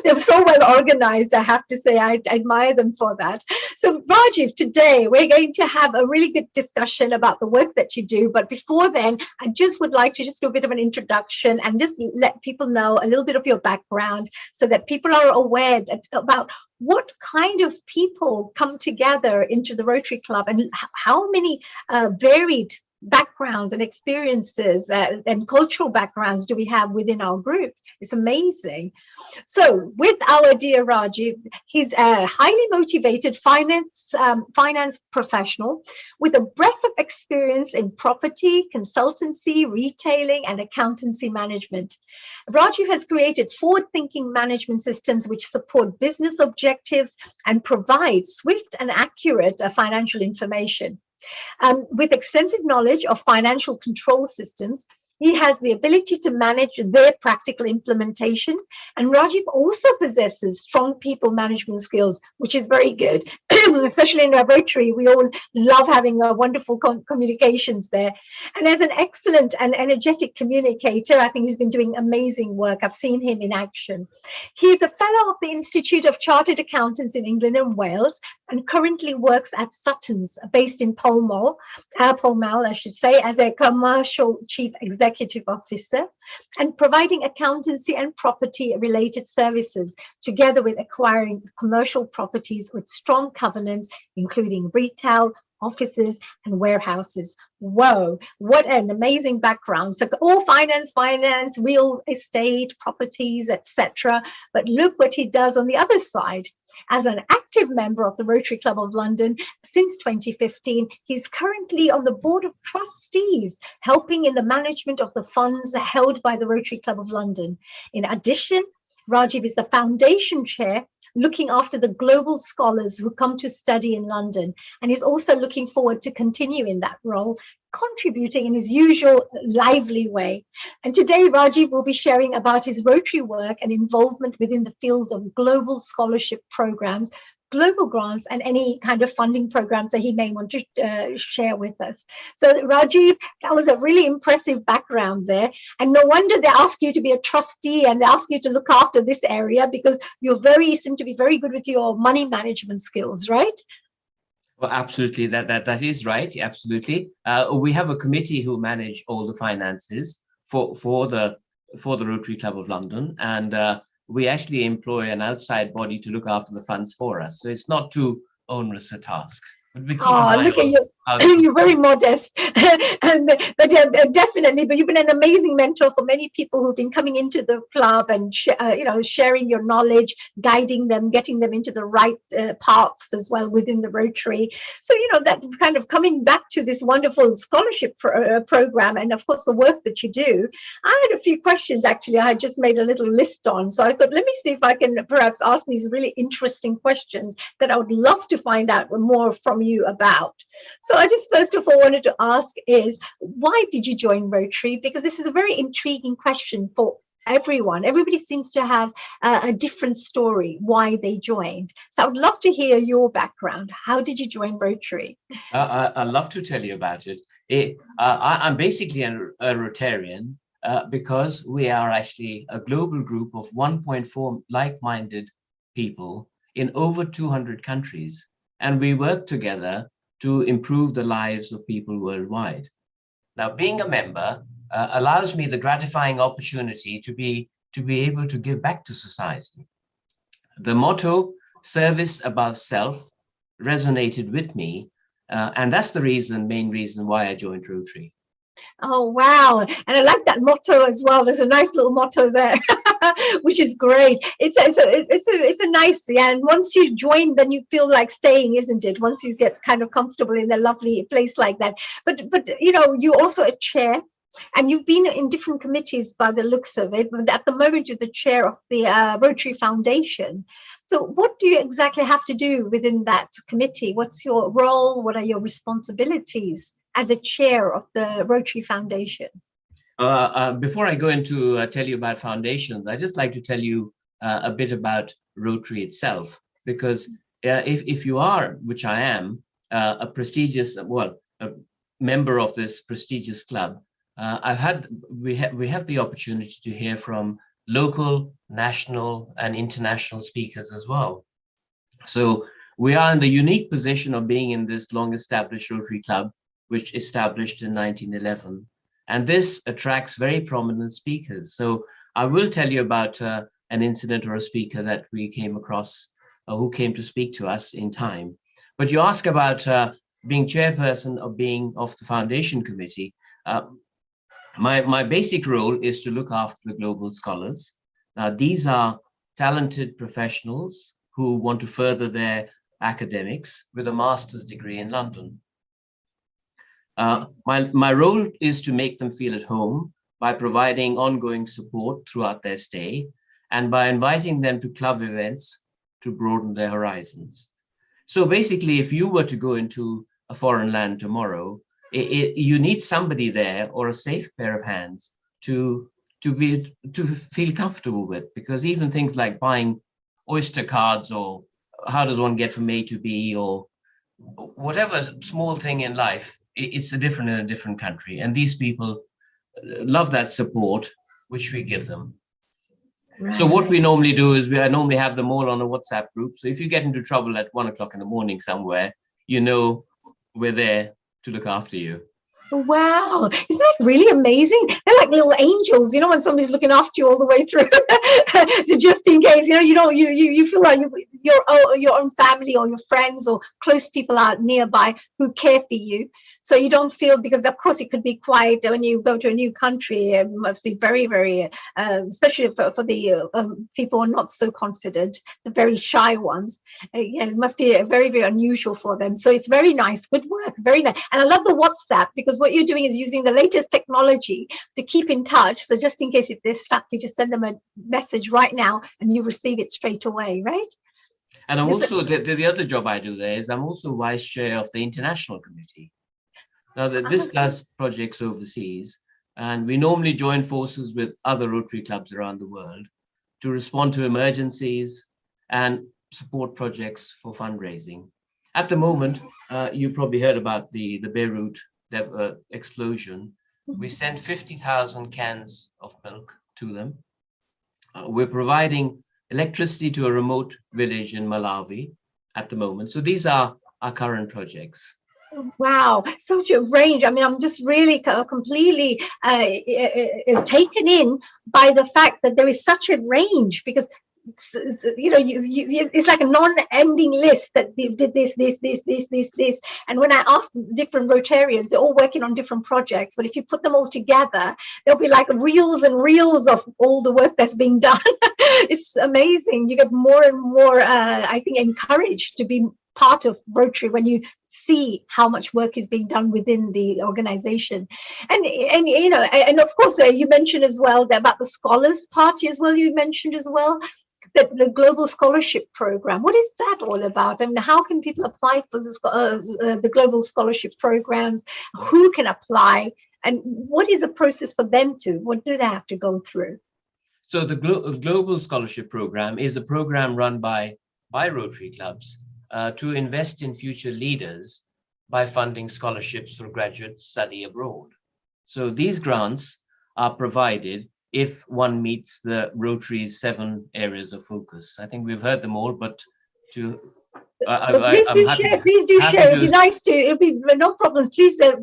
They're so well organized, I have to say. I admire them for that. So Rajiv, today we're going to have a really good discussion about the work that you do. But before then, I just would like to just do a bit of an introduction and just let people know a little bit of your background, so that people are aware about what kind of people come together into the Rotary Club, and how many varied backgrounds and experiences and cultural backgrounds do we have within our group. It's amazing. So with our dear Rajiv, he's a highly motivated finance professional with a breadth of experience in property, consultancy, retailing, and accountancy management. Rajiv has created forward-thinking management systems which support business objectives and provide swift and accurate financial information. With extensive knowledge of financial control systems, he has the ability to manage their practical implementation. And Rajiv also possesses strong people management skills, which is very good, especially in our Rotary. We all love having wonderful communications there. And as an excellent and energetic communicator, I think he's been doing amazing work. I've seen him in action. He's a fellow of the Institute of Chartered Accountants in England and Wales, and currently works at Sutton's, based in Pall Mall, I should say, as a commercial chief executive Executive Officer, and providing accountancy and property-related services, together with acquiring commercial properties with strong covenants, including retail, offices, and warehouses. Whoa, what an amazing background. So all finance, real estate, properties, etc. But look what he does on the other side. As an active member of the Rotary Club of London since 2015, he's currently on the Board of Trustees, helping in the management of the funds held by the Rotary Club of London. In addition, Rajiv is the foundation chair, looking after the global scholars who come to study in London, and he's also looking forward to continue in that role, contributing in his usual lively way. And today, Rajiv will be sharing about his Rotary work and involvement within the fields of global scholarship programs, global grants, and any kind of funding programs that he may want to share with us. So Rajiv, that was a really impressive background there. And no wonder they ask you to be a trustee and they ask you to look after this area, because you seem to be very good with your money management skills, right? Well, absolutely, that is right. Absolutely. We have a committee who manage all the finances for the Rotary Club of London, and we actually employ an outside body to look after the funds for us. So it's not too onerous a task. But we keep look at you. You're very modest. but definitely, but you've been an amazing mentor for many people who've been coming into the club and sharing your knowledge, guiding them, getting them into the right paths as well within the Rotary. So that kind of coming back to this wonderful scholarship program, and of course the work that you do. I had a few questions actually. I had just made a little list on, so I thought, let me see if I can perhaps ask these really interesting questions that I would love to find out more from you about. So I just first of all wanted to ask is, why did you join Rotary? Because this is a very intriguing question for everyone. Everybody seems to have a different story why they joined. So I would love to hear your background. How did you join Rotary? I'd love to tell you about it. I'm basically a Rotarian because we are actually a global group of 1.4 like-minded people in over 200 countries. And we work together to improve the lives of people worldwide. Now, being a member allows me the gratifying opportunity to be able to give back to society. The motto, service above self, resonated with me, and that's the main reason why I joined Rotary. Oh, wow. And I like that motto as well. There's a nice little motto there, which is great. It's a nice, yeah. And once you join, then you feel like staying, isn't it? Once you get kind of comfortable in a lovely place like that. But you're also a chair, and you've been in different committees by the looks of it. But at the moment, you're the chair of the Rotary Foundation. So what do you exactly have to do within that committee? What's your role? What are your responsibilities as a chair of the Rotary Foundation? Before I go into tell you about foundations, I'd just like to tell you a bit about Rotary itself, because if you are, which I am, a prestigious, a member of this prestigious club, we have the opportunity to hear from local, national, and international speakers as well. So we are in the unique position of being in this long-established Rotary Club, which established in 1911. And this attracts very prominent speakers. So I will tell you about an incident or a speaker that we came across who came to speak to us in time. But you ask about being chairperson of the foundation committee. My basic role is to look after the global scholars. Now, these are talented professionals who want to further their academics with a master's degree in London. My role is to make them feel at home by providing ongoing support throughout their stay and by inviting them to club events to broaden their horizons. So basically, if you were to go into a foreign land tomorrow, you need somebody there or a safe pair of hands to feel comfortable with, because even things like buying Oyster cards or how does one get from A to B or whatever small thing in life, it's different in a different country. And these people love that support, which we give them. Right. So what we normally do is I normally have them all on a WhatsApp group. So if you get into trouble at 1 o'clock in the morning somewhere, we're there to look after you. Wow, isn't that really amazing? They're like little angels, you know, when somebody's looking after you all the way through. So just in case, you know, you feel like your own family or your friends or close people are nearby who care for you. So you don't feel, because of course it could be quite, when you go to a new country, it must be very, very, especially for the people who are not so confident, the very shy ones. Yeah, it must be very, very unusual for them. So it's very nice, good work, very nice. And I love the WhatsApp, because what you're doing is using the latest technology to keep in touch. So just in case if they're stuck, you just send them a message right now and you receive it straight away, right? And I'm also, the other job I do there is I'm also vice chair of the international committee. Now, this does projects overseas, and we normally join forces with other Rotary clubs around the world to respond to emergencies and support projects for fundraising. At the moment, you probably heard about the Beirut explosion. We sent 50,000 cans of milk to them. We're providing electricity to a remote village in Malawi at the moment. So these are our current projects. Wow, such a range. I mean, I'm just really completely taken in by the fact that there is such a range, because you know, it's like a non-ending list that you did this. And when I ask different Rotarians, they're all working on different projects. But if you put them all together, there'll be like reels and reels of all the work that's being done. It's amazing. You get more and more, I think, encouraged to be part of Rotary when you see how much work is being done within the organization. And you know, and of course you mentioned as well about the Scholars Party as well. You mentioned as well that the Global Scholarship Program. What is that all about? I mean, how can people apply for the Global Scholarship Programs? Who can apply? And what is the process for them to? What do they have to go through? So the Global Scholarship Program is a program run by Rotary clubs to invest in future leaders by funding scholarships for graduate study abroad. So these grants are provided if one meets the Rotary's 7 areas of focus. I think we've heard them all, but please do share. Please do share. It'd be nice to. It'll be no problems. Please tell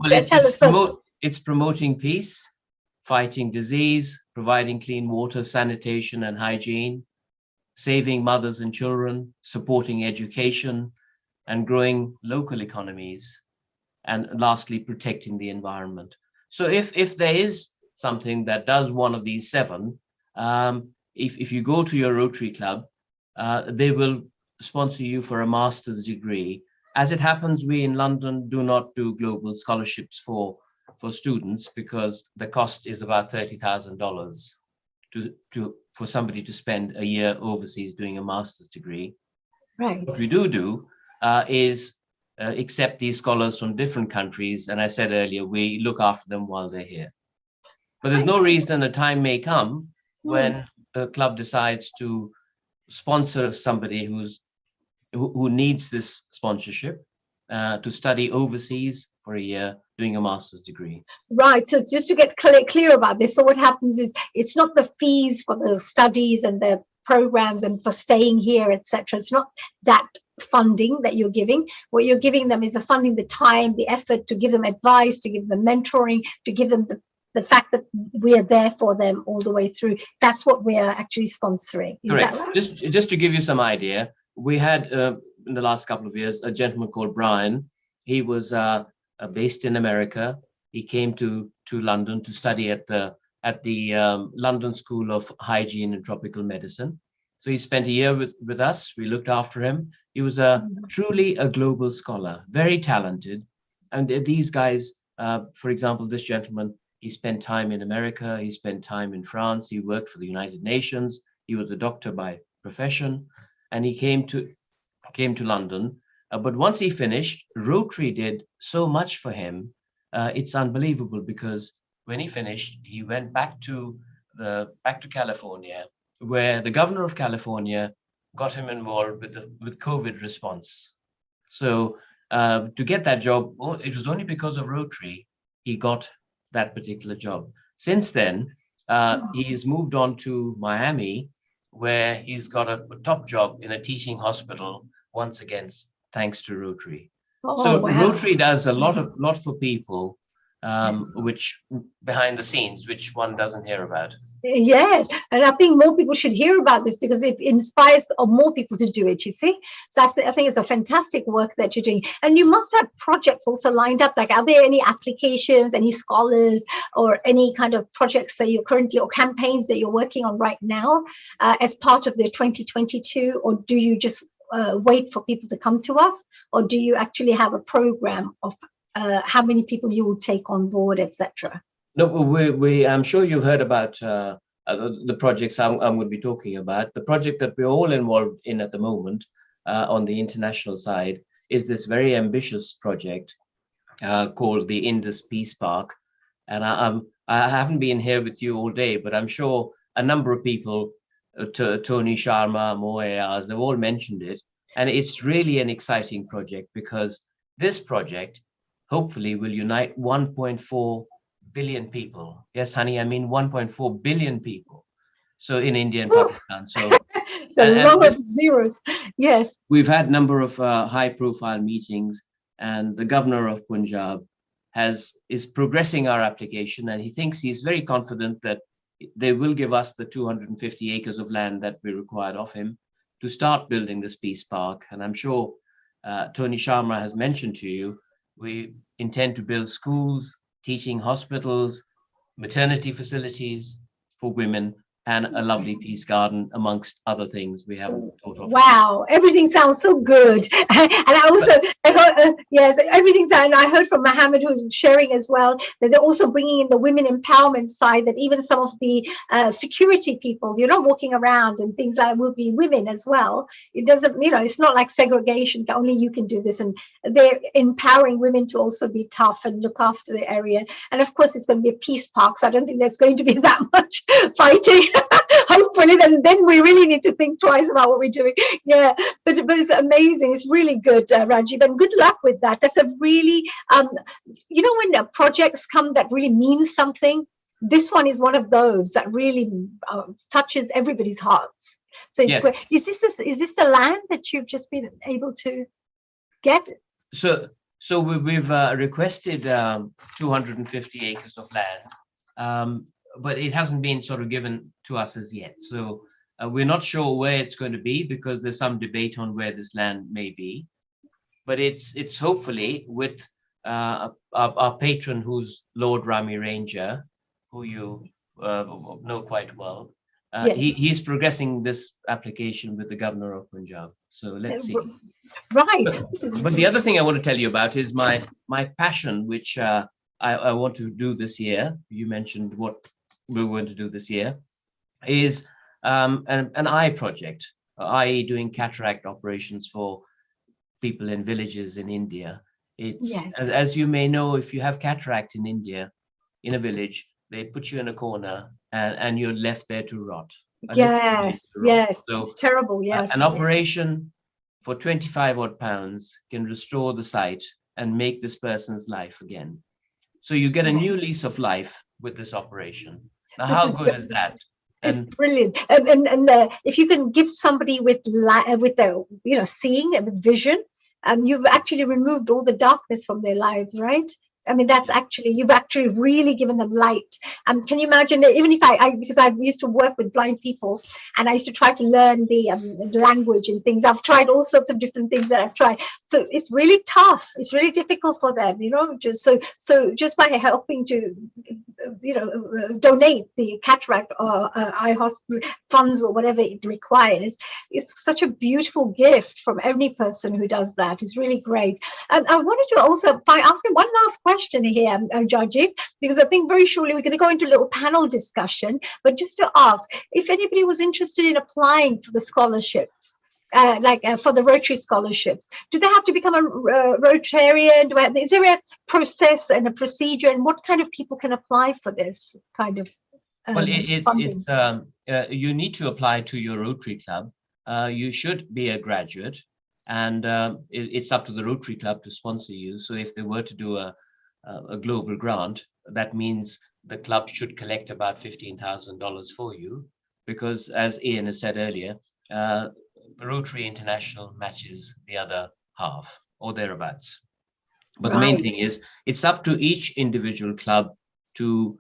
us. It's promoting peace, fighting disease, providing clean water, sanitation and hygiene, saving mothers and children, supporting education, and growing local economies, and lastly, protecting the environment. So if there is something that does one of these 7, if you go to your Rotary club, they will sponsor you for a master's degree. As it happens, we in London do not do global scholarships for students, because the cost is about $30,000 for somebody to spend a year overseas doing a master's degree. Right. What we do is accept these scholars from different countries, and I said earlier, we look after them while they're here. But there's no reason a time may come when a club decides to sponsor somebody who needs this sponsorship to study overseas for a year doing a master's degree. Right. So just to get clear about this, so what happens is it's not the fees for the studies and the programs and for staying here, etc. It's not that funding that you're giving. What you're giving them is the funding, the time, the effort to give them advice, to give them mentoring, to give them the fact that we are there for them all the way through. That's what we are actually sponsoring. Is Correct. That right? Just to give you some idea, we had in the last couple of years a gentleman called Brian. He was based in America. He came to London to study at the London School of Hygiene and Tropical Medicine. So he spent a year with us. We looked after him. He was truly a global scholar, very talented. And these guys, for example, this gentleman, he spent time in America. He spent time in France. He worked for the United Nations. He was a doctor by profession, and he came to London. But once he finished, Rotary did so much for him. It's unbelievable, because when he finished, he went back to California, where the governor of California got him involved with COVID response. So to get that job, it was only because of Rotary he got that particular job. Since then, he's moved on to Miami, where he's got a top job in a teaching hospital, once again, thanks to Rotary. So wow. Rotary does a lot for people which behind the scenes, which one doesn't hear about. Yes, and I think more people should hear about this because it inspires more people to do it, you see. So I think it's a fantastic work that you're doing. And you must have projects also lined up. Like, are there any applications, any scholars, or any kind of projects that you're currently, or campaigns that you're working on right now as part of the 2022? Or do you just wait for people to come to us? Or do you actually have a program of how many people you will take on board, etc.? No, I'm sure you've heard about the projects I'm going to be talking about. The project that we're all involved in at the moment on the international side is this very ambitious project called the Indus Peace Park. And I haven't been here with you all day, but I'm sure a number of people, Tony Sharma, Mo Ayaz, they've all mentioned it. And it's really an exciting project because this project hopefully will unite 1.4 billion people. Yes, honey, I mean 1.4 billion people. So in India and Pakistan. So it's a lot of zeros. Yes. We've had a number of high-profile meetings, and the governor of Punjab is progressing our application, and he thinks he's very confident that they will give us the 250 acres of land that we required of him to start building this peace park. And I'm sure Tony Sharma has mentioned to you, we intend to build schools, teaching hospitals, maternity facilities for women, and a lovely peace garden, amongst other things we haven't thought of. Wow, everything sounds so good. And I heard, yes, everything sounds, I heard from Mohammed, who's sharing as well, that they're also bringing in the women empowerment side, that even some of the security people, you're not walking around and things like that, will be women as well. It doesn't, it's not like segregation, only you can do this. And they're empowering women to also be tough and look after the area. And of course, it's going to be a peace park, so I don't think there's going to be that much fighting. Hopefully, then we really need to think twice about what we're doing. Yeah, but it's amazing. It's really good, Rajiv, and good luck with that. That's a really, when projects come that really means something, this one is one of those that really touches everybody's hearts. So it's great. Is this the land that you've just been able to get? So we've requested 250 acres of land. But it hasn't been sort of given to us as yet. So we're not sure where it's going to be because there's some debate on where this land may be. But it's hopefully with our patron, who's Lord Rami Ranger, who you know quite well. Yes. He's progressing this application with the governor of Punjab. So let's see. Right. But the other thing I want to tell you about is my passion, which I want to do this year. You mentioned what we're going to do this year, is an eye project, i.e. doing cataract operations for people in villages in India. It's as you may know, if you have cataract in India, in a village, they put you in a corner and you're left there to rot. Yes, yes, so, it's terrible, yes. An operation for 25 odd pounds can restore the sight and make this person's life again. So you get a new lease of life with this operation. Now, how good is that? It's brilliant. And if you can give somebody with the seeing and with vision, you've actually removed all the darkness from their lives, right? I mean, you've actually really given them light. Can you imagine, even if because I used to work with blind people and I used to try to learn the language and things. I've tried all sorts of different things that I've tried. So it's really tough. It's really difficult for them, just by helping to, donate the cataract or eye hospital funds or whatever it requires. It's such a beautiful gift from any person who does that. It's really great. I wanted to also ask you one last question here, Rajiv, because I think very shortly we're going to go into a little panel discussion, but just to ask if anybody was interested in applying for the scholarships, for the Rotary scholarships, do they have to become a Rotarian? Is there a process and a procedure, and what kind of people can apply for this kind of funding? You need to apply to your Rotary club. You should be a graduate, and it's up to the Rotary club to sponsor you. So if they were to do a global grant, that means the club should collect about $15,000 for you, because as Ian has said earlier, Rotary International matches the other half or thereabouts. But the main thing is, it's up to each individual club to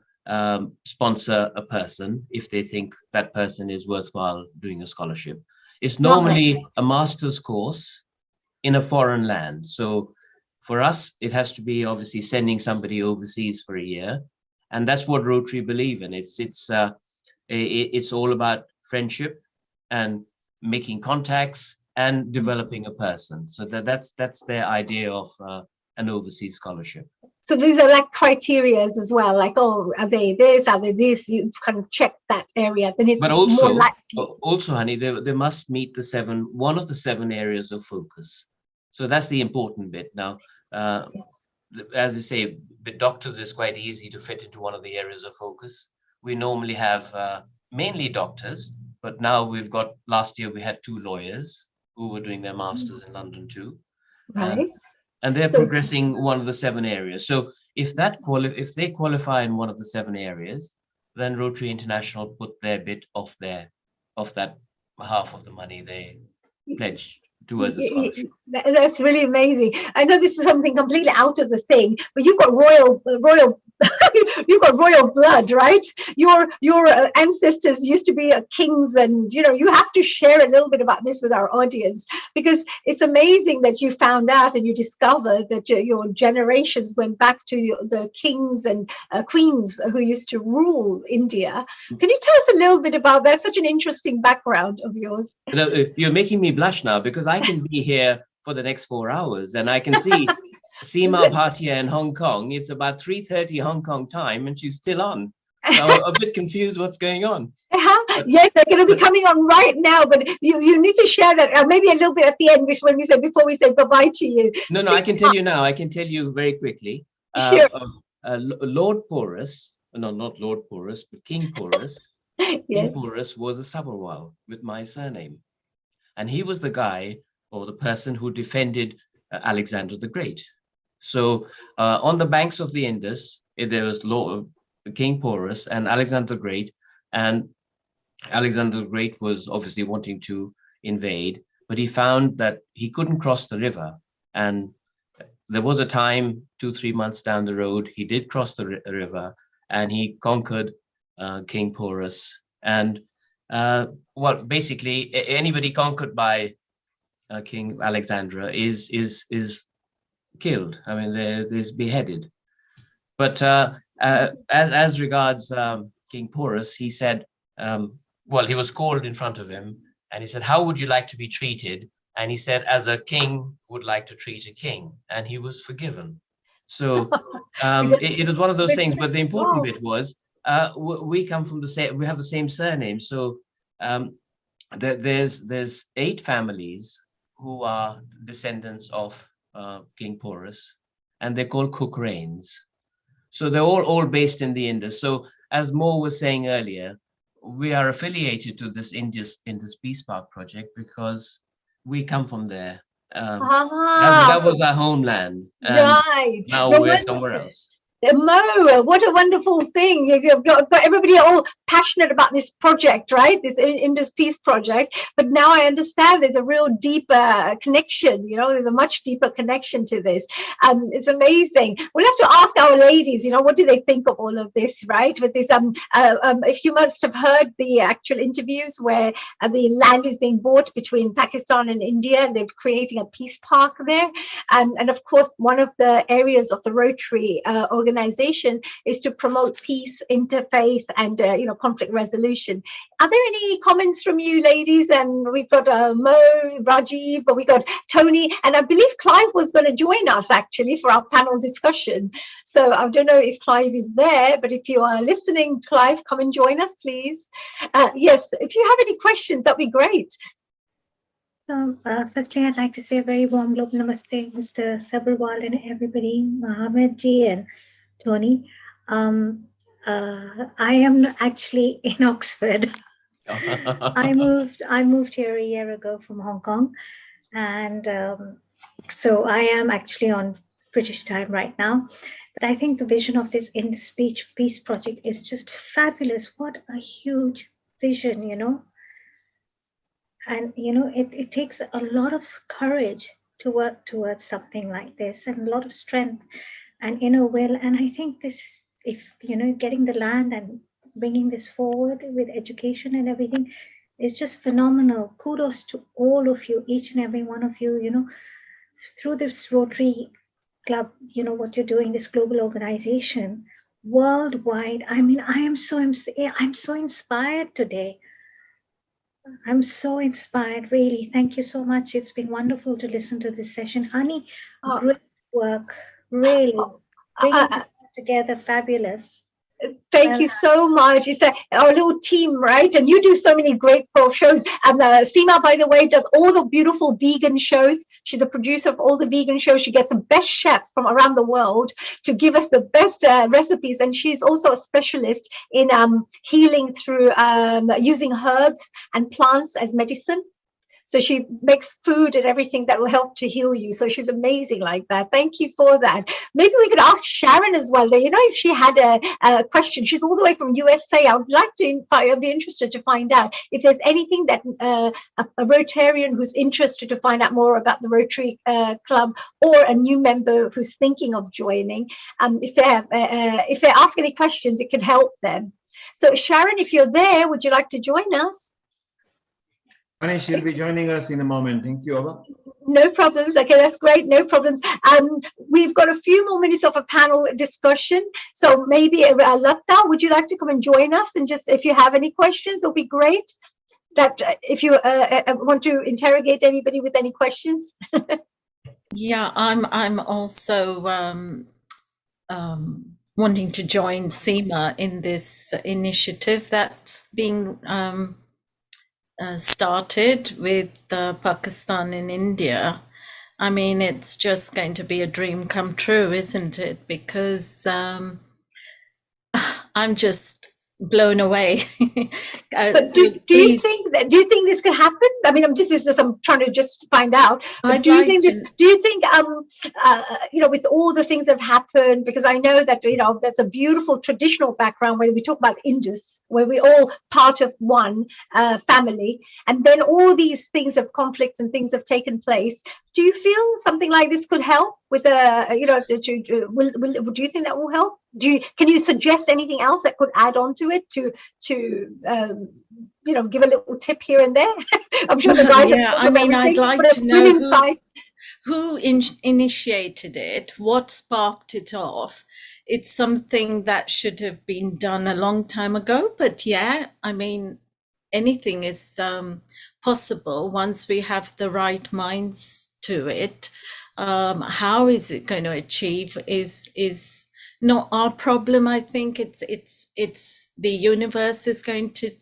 sponsor a person if they think that person is worthwhile doing a scholarship. It's normally a master's course in a foreign land. So for us, it has to be obviously sending somebody overseas for a year. And that's what Rotary believe in. It's all about friendship and making contacts and developing a person. So that's their idea of an overseas scholarship. So these are like criterias as well, like, oh, are they this, are they this? You kind of check that area. Then it's but also, more likely. Also, honey, they must meet one of the 7 areas of focus. So that's the important bit. Now, as I say, with doctors, it's quite easy to fit into one of the areas of focus. We normally have mainly doctors, but now last year we had 2 lawyers who were doing their masters in London too. Right. And they're progressing one of the 7 areas. So if they qualify in one of the 7 areas, then Rotary International put their bit of that half of the money they pledged towards the scholarship. That's really amazing. I know this is something completely out of the thing, but you've got royal you've got royal blood, right? Your ancestors used to be kings, and you have to share a little bit about this with our audience, because it's amazing that you found out and you discovered that your generations went back to the kings and queens who used to rule India. Can you tell us a little bit about that? Such an interesting background of yours. You're making me blush now, because I can be here for the next 4 hours and I can see Seema Bhatia in Hong Kong. It's about 3:30 Hong Kong time and she's still on. So I'm a bit confused what's going on. Yes, they're going to be coming on right now, but you need to share that maybe a little bit at the end before we say bye-bye to you. No, I can tell you now. I can tell you very quickly. Sure. Lord Porus, no, not Lord Porus, but King Porus. Yes. King Porus was a Sabharwal with my surname. And he was the guy or the person who defended Alexander the Great. So on the banks of the Indus, there was King Porus and Alexander the Great. And Alexander the Great was obviously wanting to invade, but he found that he couldn't cross the river. And there was a time, 2-3 months down the road, he did cross the river and he conquered King Porus. And basically anybody conquered by King Alexandra is killed. I mean, there's beheaded. But as regards King Porus, he said, he was called in front of him and he said, how would you like to be treated? And he said, as a king would like to treat a king, and he was forgiven. So it was one of those things. But the important bit was we come from we have the same surname. So there's 8 families who are descendants of King Porus, and they're called Cochrane. So they're all based in the Indus. So as Mo was saying earlier, we are affiliated to this Indus Peace Park project because we come from there. That was our homeland. And right. Now we're somewhere else. Mo, what a wonderful thing. You've got everybody all passionate about this project, right? This Indus Peace Project. But now I understand there's a real deeper connection, there's a much deeper connection to this. It's amazing. We'll have to ask our ladies, what do they think of all of this, right? With this, if you must have heard the actual interviews where the land is being bought between Pakistan and India, and they're creating a peace park there. And of course, one of the areas of the Rotary organization is to promote peace, interfaith, and conflict resolution. Are there any comments from you, ladies? And we've got Mo, Rajiv, but we got Tony, and I believe Clive was going to join us actually for our panel discussion. So I don't know if Clive is there, but if you are listening, Clive, come and join us, please. Yes, if you have any questions, that'd be great. So, firstly, I'd like to say a very warm global namaste, Mr. Sabharwal and everybody, Mohammed Ji and Tony. I am actually in Oxford. I moved here a year ago from Hong Kong, and so I am actually on British time right now. But I think the vision of this Indus Peace Project is just fabulous. What a huge vision, And it takes a lot of courage to work towards something like this, and a lot of strength and inner will. And I think this, if getting the land and bringing this forward with education and everything is just phenomenal. Kudos to all of you, each and every one of you, through this Rotary Club, what you're doing, this global organization worldwide. I mean, I'm so inspired today. I'm so inspired, really. Thank you so much. It's been wonderful to listen to this session. Honey, great work, really. Bringing it together, fabulous. Thank you so much. It's our little team, right? And you do so many great shows. And Seema, by the way, does all the beautiful vegan shows. She's the producer of all the vegan shows. She gets the best chefs from around the world to give us the best recipes. And she's also a specialist in healing through using herbs and plants as medicine. So she makes food and everything that will help to heal you. So she's amazing like that. Thank you for that. Maybe we could ask Sharon as well. If she had a question, she's all the way from USA. I would like to, I'd be interested to find out if there's anything that a Rotarian who's interested to find out more about the Rotary Club, or a new member who's thinking of joining, if they ask any questions, it can help them. So Sharon, if you're there, would you like to join us? Honey, she'll be joining us in a moment. Thank you, Ava. No problems. Okay, that's great. No problems. We've got a few more minutes of a panel discussion. So maybe Lata, would you like to come and join us? And just if you have any questions, it'll be great. That if you want to interrogate anybody with any questions. Yeah, I'm also wanting to join Seema in this initiative that's being started with Pakistan and India. I mean, it's just going to be a dream come true, isn't it? Because I'm just blown away. But do you think this could happen? I mean, I'm trying to just find out. But do you think with all the things that have happened, because I know that that's a beautiful traditional background where we talk about Indus, where we're all part of one family, and then all these things of conflict and things have taken place. Do you feel something like this could help with do you think that will help? Can you suggest anything else that could add on to it to give a little tip here and there? I'm sure the guys I'd like to know who initiated it, what sparked it off. It's something that should have been done a long time ago, but anything is possible once we have the right minds to it. How is it going to achieve is not our problem. I think it's the universe is going to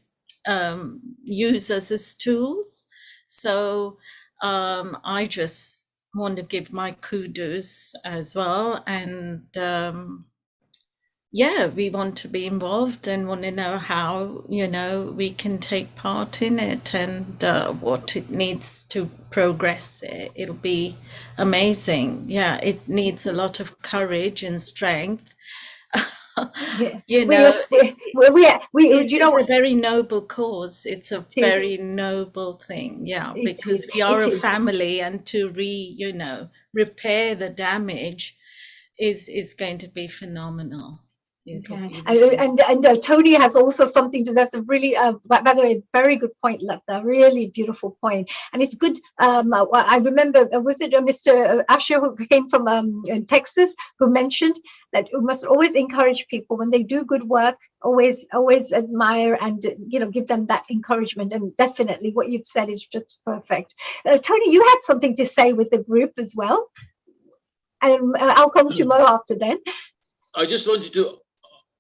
use us as tools. So I just want to give my kudos as well, and we want to be involved and want to know how we can take part in it, and what it needs to progress it. It'll be amazing. It needs a lot of courage and strength. This is a very noble cause. It's a very noble thing, because we are a family, and to repair the damage is going to be phenomenal. And Tony has also something to that's a really by the way, very good point, Lata, really beautiful point. And it's good. I remember, was it Mr. Asher who came from Texas, who mentioned that you must always encourage people when they do good work, always admire and give them that encouragement. And definitely what you've said is just perfect. Tony, you had something to say with the group as well, and I'll come to Mo after then. I just wanted to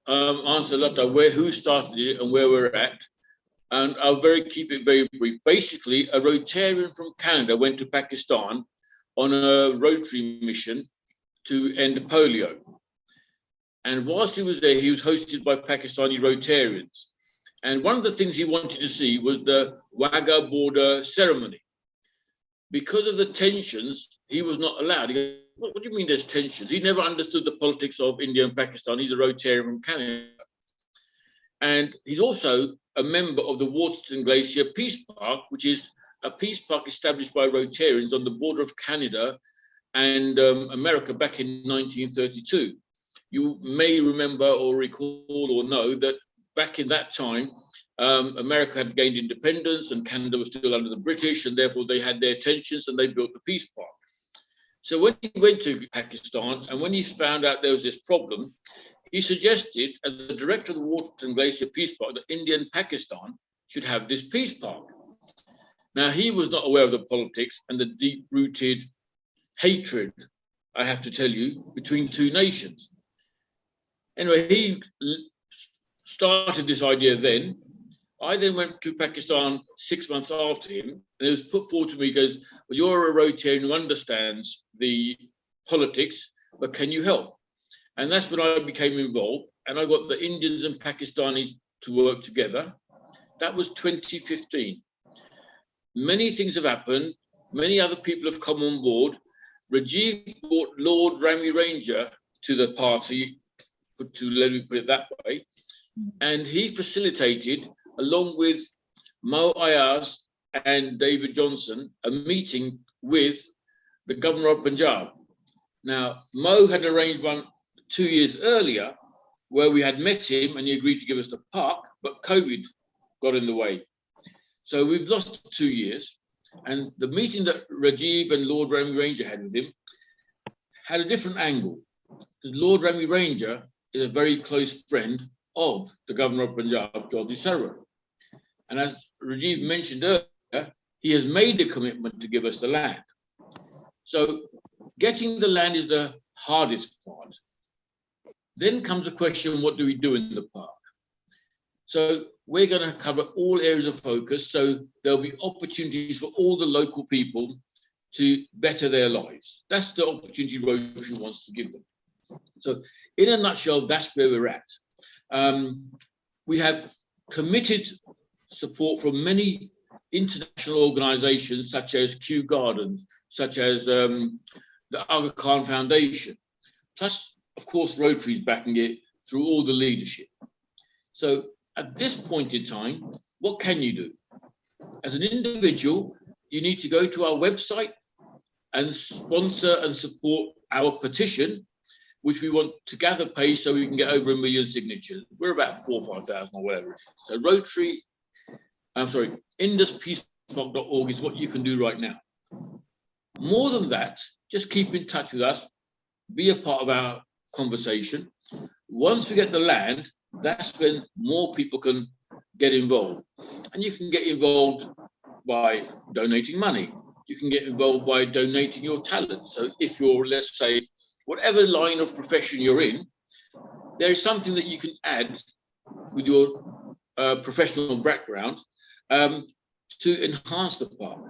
answer Lata who started it and where we're at, and I'll keep it very brief. Basically, a Rotarian from Canada went to Pakistan on a Rotary mission to end polio, and whilst he was there, he was hosted by Pakistani Rotarians, and one of the things he wanted to see was the Wagah border ceremony. Because of the tensions, he was not allowed. He goes, what do you mean there's tensions? He never understood the politics of India and Pakistan. He's a Rotarian from Canada. And he's also a member of the Waterton Glacier Peace Park, which is a peace park established by Rotarians on the border of Canada and America back in 1932. You may remember or recall or know that back in that time, America had gained independence and Canada was still under the British, and therefore they had their tensions and they built the peace park. So when he went to Pakistan and when he found out there was this problem, he suggested, as the director of the Waterton Glacier Peace Park, that India and Pakistan should have this peace park. Now, he was not aware of the politics and the deep-rooted hatred, I have to tell you, between two nations. Anyway, he started this idea then. I then went to Pakistan 6 months after him, and it was put forward to me, he goes, well, you're a Rotarian who understands the politics, but can you help? And that's when I became involved, and I got the Indians and Pakistanis to work together. That was 2015. Many things have happened. Many other people have come on board. Rajiv brought Lord Rami Ranger to the party, let me put it that way, and he facilitated, along with Mo Ayaz and David Johnson, a meeting with the governor of Punjab. Now, Mo had arranged one 2 years earlier where we had met him and he agreed to give us the park, but COVID got in the way. So we've lost 2 years. And the meeting that Rajiv and Lord Rami Ranger had with him had a different angle. Because Lord Rami Ranger is a very close friend of the governor of Punjab, Jagdish Sarwar. And as Rajiv mentioned earlier, he has made a commitment to give us the land. So getting the land is the hardest part. Then comes the question, what do we do in the park? So we're going to cover all areas of focus. So there'll be opportunities for all the local people to better their lives. That's the opportunity Rotary wants to give them. So in a nutshell, that's where we're at. We have committed support from many international organizations such as Kew Gardens, such as the Aga Khan Foundation, plus, of course, Rotary's backing it through all the leadership. So at this point in time, what can you do? As an individual, you need to go to our website and sponsor and support our petition, which we want to gather pace so we can get over 1 million signatures. We're about 4,000 or 5,000 or whatever it is. So Rotary, induspeacepark.org is what you can do right now. More than that, just keep in touch with us, be a part of our conversation. Once we get the land, that's when more people can get involved. And you can get involved by donating money. You can get involved by donating your talent. So if you're, let's say, whatever line of profession you're in, there is something that you can add with your professional background to enhance the park.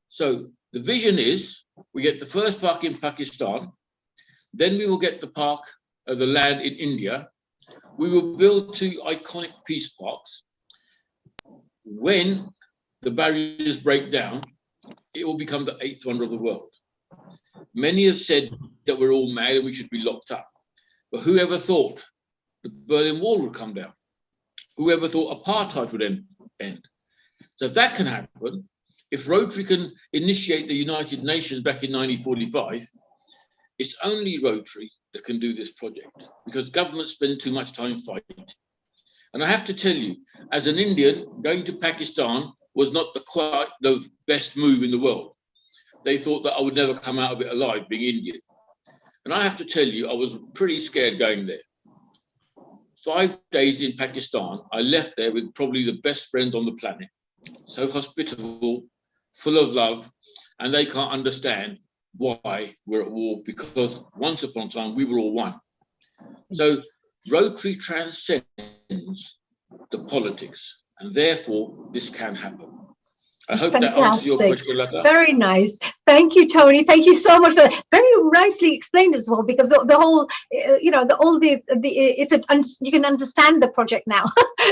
So the vision is we get the first park in Pakistan, then we will get the park, the land in India. We will build 2 iconic peace parks. When the barriers break down, it will become the 8th wonder of the world. Many have said that we're all mad and we should be locked up. But whoever thought the Berlin Wall would come down? Whoever thought apartheid would end? So if that can happen, if Rotary can initiate the United Nations back in 1945, it's only Rotary that can do this project because governments spend too much time fighting. And I have to tell you, as an Indian, going to Pakistan was not the best move in the world. They thought that I would never come out of it alive being Indian. And I have to tell you, I was pretty scared going there. 5 days in Pakistan, I left there with probably the best friend on the planet. So hospitable, full of love, and they can't understand why we're at war, because once upon a time we were all one. So Rotary transcends the politics, and therefore this can happen. I hope that answers your question, Lata. Very nice. Thank you, Tony. Thank you so much for that. Very nicely explained as well, because the whole, you know, you can understand the project now.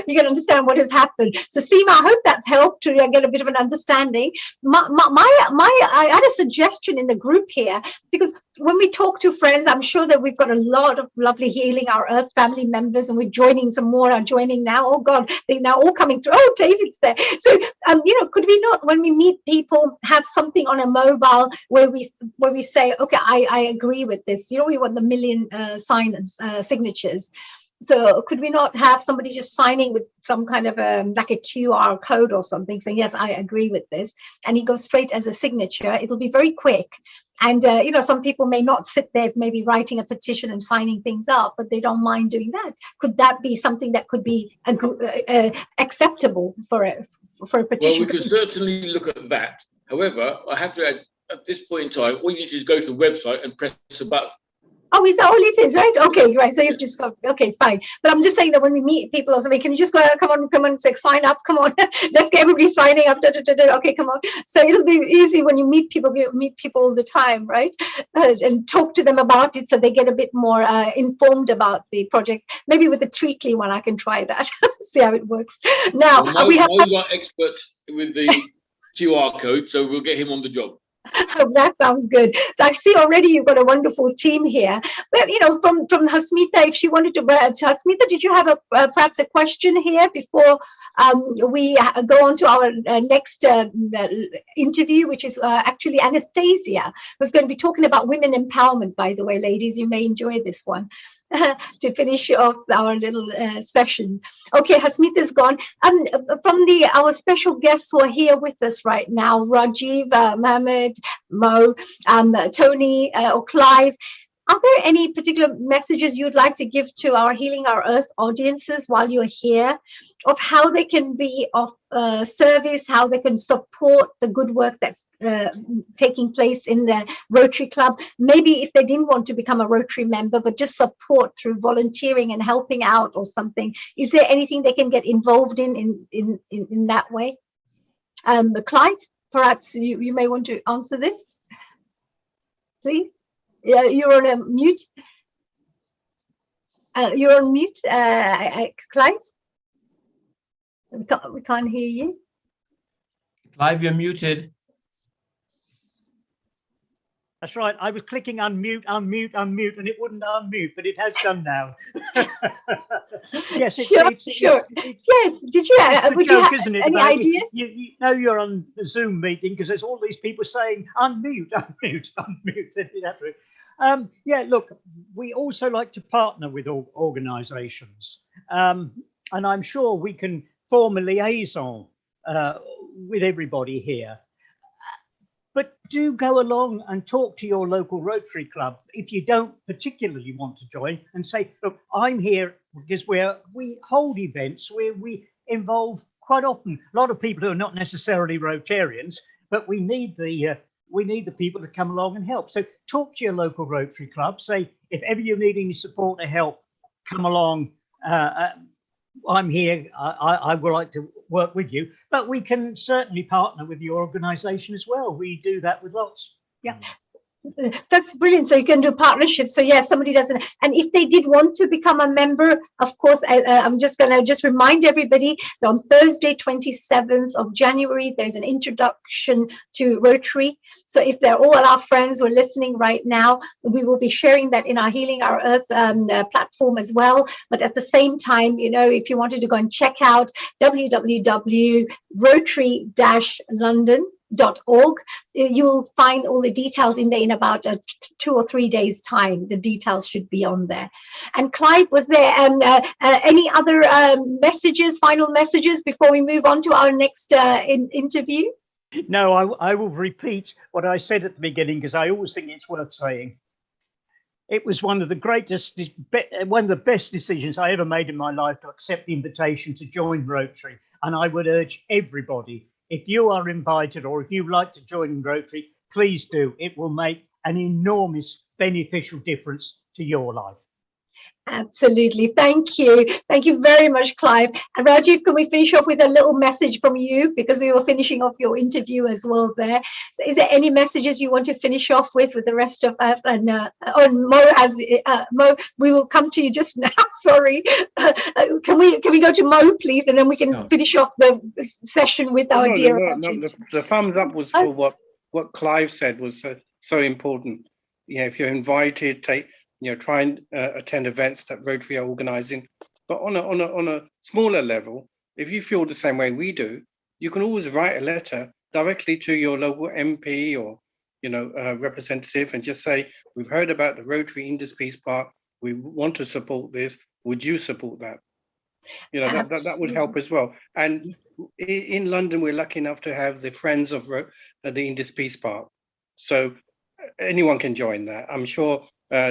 You can understand what has happened. So, Seema, I hope that's helped to get a bit of an understanding. I had a suggestion in the group here, because when we talk to friends, I'm sure that we've got a lot of lovely Healing Our Earth family members, and we're joining, some more are joining now. Oh God, they're now all coming through. Oh, David's there. So, you know, could we not, when we meet people, have something on a mobile where we say, okay, I agree with this. You know, we want the million signatures. So could we not have somebody just signing with some kind of like a QR code or something, saying, yes, I agree with this, and he goes straight as a signature. It'll be very quick. And, you know, some people may not sit there maybe writing a petition and signing things up, but they don't mind doing that. Could that be something that could be acceptable for a petition? Well, we could certainly look at that. However, I have to add, at this point in time, all you need to do is go to the website and press a button. Oh, is that all it is, right? Okay, right. So you've just got, okay, fine. But I'm just saying that when we meet people or something, can you just go, come on, say, sign up, come on. Let's get everybody signing up. Okay, come on. So it'll be easy when you meet people all the time, right? And talk to them about it so they get a bit more informed about the project. Maybe with the Tweetly one, I can try that. See how it works. Now, well, Mo's our expert with the QR code, so we'll get him on the job. Oh, that sounds good. So I see already you've got a wonderful team here. But, you know, from Hasmita, if she wanted to, Hasmita, did you have perhaps a question here before we go on to our next interview, which is actually Anastasia, who's going to be talking about women empowerment, by the way, ladies. You may enjoy this one. To finish off our little session. Okay, Hasmita's gone. From our special guests who are here with us right now, Rajiv, Mohammed, Mo, Tony, or Clive, are there any particular messages you'd like to give to our Healing Our Earth audiences while you're here, of how they can be of service, how they can support the good work that's taking place in the Rotary Club? Maybe if they didn't want to become a Rotary member, but just support through volunteering and helping out or something. Is there anything they can get involved in that way? Clive, perhaps you may want to answer this, please. Yeah, you're on a mute. You're on mute, Clive. We can't hear you. Clive, you're muted. That's right. I was clicking unmute, and it wouldn't unmute, but it has done now. Yes, sure. Yes. Did you? Would you have any ideas? You know you're on a Zoom meeting because there's all these people saying unmute. Yeah, look, we also like to partner with organisations, and I'm sure we can form a liaison with everybody here. But do go along and talk to your local Rotary Club if you don't particularly want to join, and say, look, I'm here because we hold events where we involve quite often a lot of people who are not necessarily Rotarians, but we need the people to come along and help. So talk to your local Rotary Club. Say, if ever you need any support or help, come along. I'm here. I would like to work with you, but we can certainly partner with your organisation as well. We do that with lots. Yeah. That's brilliant. So you can do partnerships. So yeah, somebody doesn't. And if they did want to become a member, of course, I'm just going to remind everybody that on Thursday, 27th of January, there's an introduction to Rotary. So if they're all our friends who are listening right now, we will be sharing that in our Healing Our Earth platform as well. But at the same time, you know, if you wanted to go and check out www.rotary-london.org, you'll find all the details in there in about 2 or 3 days time. The details should be on there. And Clive, was there any other messages, final messages before we move on to our next interview? No, I will repeat what I said at the beginning, because I always think it's worth saying. It was one of the best decisions I ever made in my life to accept the invitation to join Rotary. And I would urge everybody, if you are invited or if you'd like to join Rotary, please do. It will make an enormous beneficial difference to your life. Absolutely. Thank you. Thank you very much, Clive. And Rajiv, can we finish off with a little message from you? Because we were finishing off your interview as well there. So is there any messages you want to finish off with the rest of us? And Mo has, Mo, we will come to you just now. Sorry. Can we go to Mo, please? And then we can finish off the session with our dear Rajiv. The thumbs up was for what Clive said was so important. Yeah, if you're invited, try and attend events that Rotary are organising. But on a smaller level, if you feel the same way we do, you can always write a letter directly to your local MP or representative and just say, we've heard about the Rotary Indus Peace Park. We want to support this. Would you support that? That would help as well. And in London, we're lucky enough to have the Friends of the Indus Peace Park. So anyone can join that. I'm sure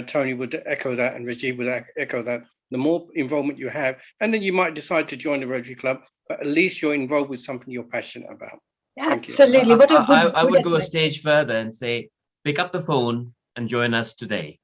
Tony would echo that and Rajiv would echo that. The more involvement you have, and then you might decide to join the Rotary Club, but at least you're involved with something you're passionate about. Absolutely. I would go a stage further and say, pick up the phone and join us today.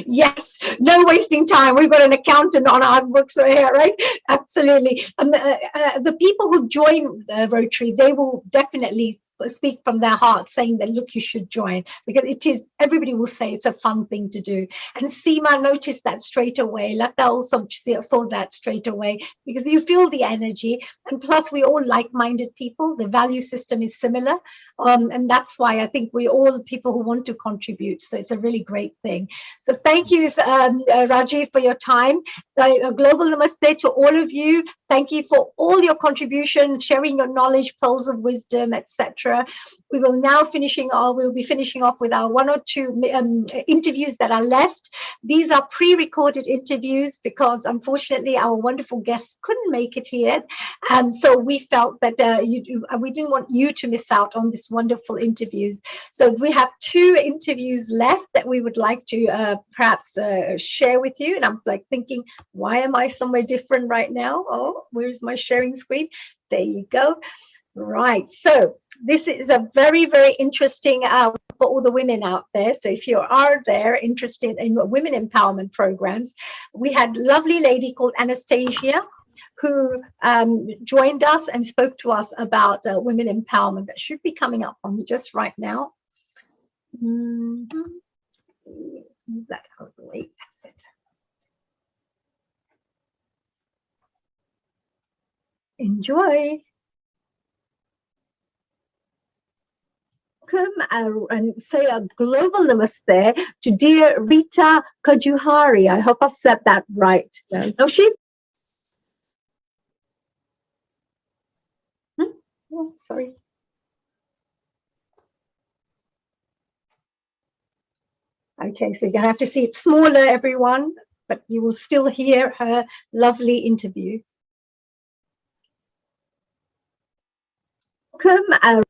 Yes, no wasting time. We've got an accountant on our books right here, right? Absolutely. The people who join Rotary, they will definitely speak from their heart saying that, look, you should join, because everybody will say it's a fun thing to do. And Seema noticed that straight away. Lata also saw that straight away, because you feel the energy. And plus, we all like-minded people. The value system is similar. And that's why I think we all people who want to contribute. So it's a really great thing. So thank you, Rajiv, for your time. A global namaste to all of you. Thank you for all your contributions, sharing your knowledge, pearls of wisdom, etc. We will now we'll be finishing off with our 1 or 2 interviews that are left. These are pre-recorded interviews because unfortunately our wonderful guests couldn't make it here. And so we felt that we didn't want you to miss out on this wonderful interviews. So we have 2 interviews left that we would like to perhaps share with you. And I'm like thinking, why am I somewhere different right now? Oh, where's my sharing screen? There you go. Right. So this is a very, very interesting for all the women out there. So if you are there interested in women empowerment programs, we had a lovely lady called Anastasia who joined us and spoke to us about women empowerment. That should be coming up on just right now. Let's move that out of the way. That's it. Enjoy. Welcome and say a global namaste to dear Rita Kajuhari. I hope I've said that right. No, she's. Oh, sorry. Okay, so you're going to have to see it smaller, everyone, but you will still hear her lovely interview. Welcome.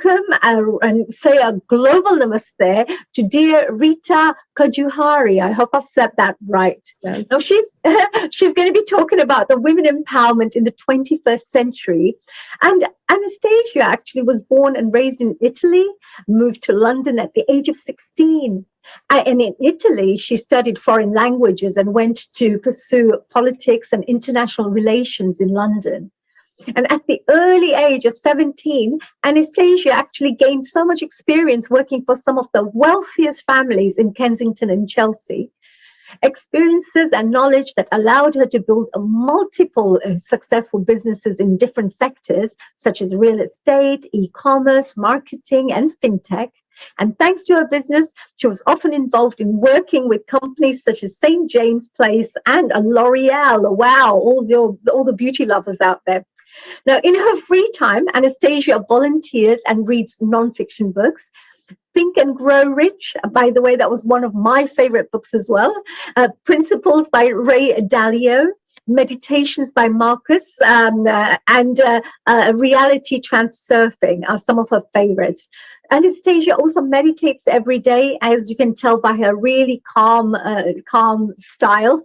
Welcome and say a global namaste to dear Rita Kajuhari. I hope I've said that right. No, she's going to be talking about the women empowerment in the 21st century. And Anastasia actually was born and raised in Italy, moved to London at the age of 16. And in Italy, she studied foreign languages and went to pursue politics and international relations in London. And at the early age of 17, Anastasia actually gained so much experience working for some of the wealthiest families in Kensington and Chelsea. Experiences and knowledge that allowed her to build multiple successful businesses in different sectors, such as real estate, e-commerce, marketing, and fintech. And thanks to her business, she was often involved in working with companies such as St. James Place and L'Oreal. Wow, all the beauty lovers out there. Now, in her free time, Anastasia volunteers and reads nonfiction books. Think and Grow Rich, by the way, that was one of my favorite books as well. Principles by Ray Dalio. Meditations by Marcus, and reality transurfing are some of her favorites. Anastasia also meditates every day, as you can tell by her really calm style,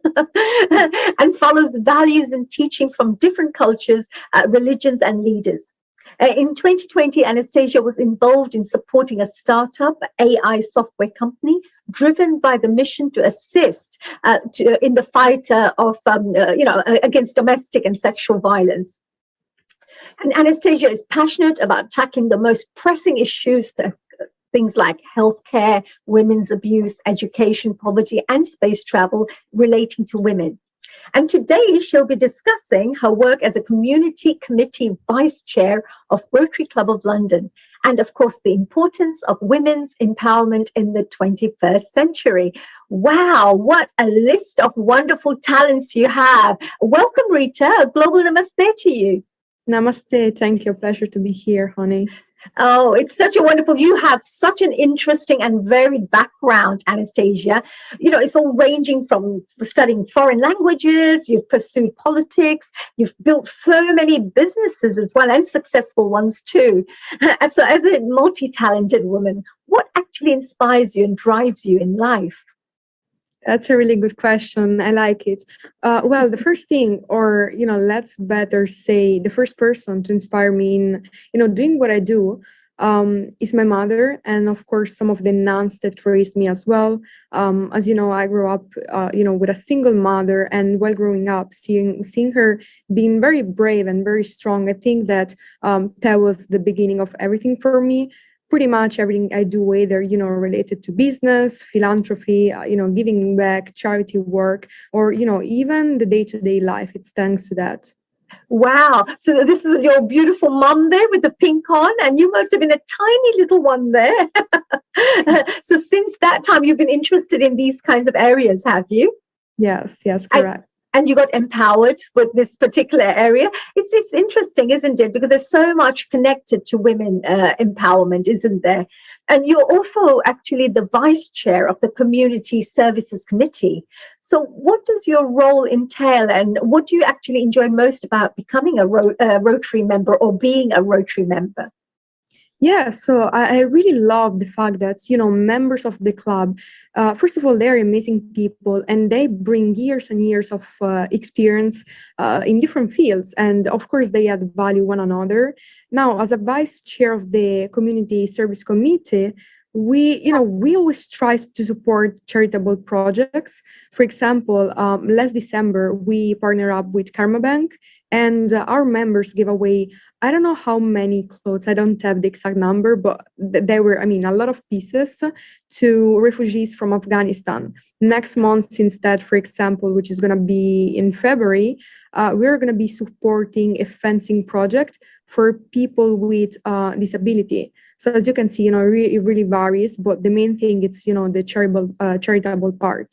and follows values and teachings from different cultures, religions, and leaders. In 2020, Anastasia was involved in supporting a startup AI software company driven by the mission to assist in the fight against domestic and sexual violence. And Anastasia is passionate about tackling the most pressing issues, things like healthcare, women's abuse, education, poverty, and space travel relating to women. And today she'll be discussing her work as a community committee vice chair of Rotary Club of London, and of course the importance of women's empowerment in the 21st century. Wow, what a list of wonderful talents you have. Welcome, Rita. A global namaste to you. Namaste. Thank you. Pleasure to be here, honey. Oh, it's such a wonderful, you have such an interesting and varied background, Anastasia. You know, it's all ranging from studying foreign languages, you've pursued politics, you've built so many businesses as well, and successful ones too. So as a multi-talented woman, what actually inspires you and drives you in life? That's a really good question. I like it. Well, the first thing, or, let's better say the first person to inspire me in, doing what I do is my mother. And of course, some of the nuns that raised me as well. As you know, I grew up, with a single mother, and while growing up, seeing her being very brave and very strong, I think that that was the beginning of everything for me. Pretty much everything I do, whether, related to business, philanthropy, giving back, charity work, or, even the day-to-day life, it's thanks to that. Wow. So this is your beautiful mom there with the pink on, and you must have been a tiny little one there. So since that time, you've been interested in these kinds of areas, have you? Yes, correct. And you got empowered with this particular area. It's interesting, isn't it? Because there's so much connected to women empowerment, isn't there? And you're also actually the vice chair of the Community Services Committee. So what does your role entail, and what do you actually enjoy most about becoming a Rotary member or being a Rotary member? Yeah, so I really love the fact that, members of the club, first of all, they're amazing people, and they bring years and years of experience in different fields. And of course, they add value one another. Now, as a vice chair of the Community Service Committee, we always try to support charitable projects. For example, last December, we partnered up with Karma Bank, and our members gave away, I don't know how many clothes, I don't have the exact number, but there were, a lot of pieces to refugees from Afghanistan. Next month, instead, for example, which is going to be in February, we're going to be supporting a fencing project for people with disability. So as you can see, it really varies, but the main thing is, the charitable part.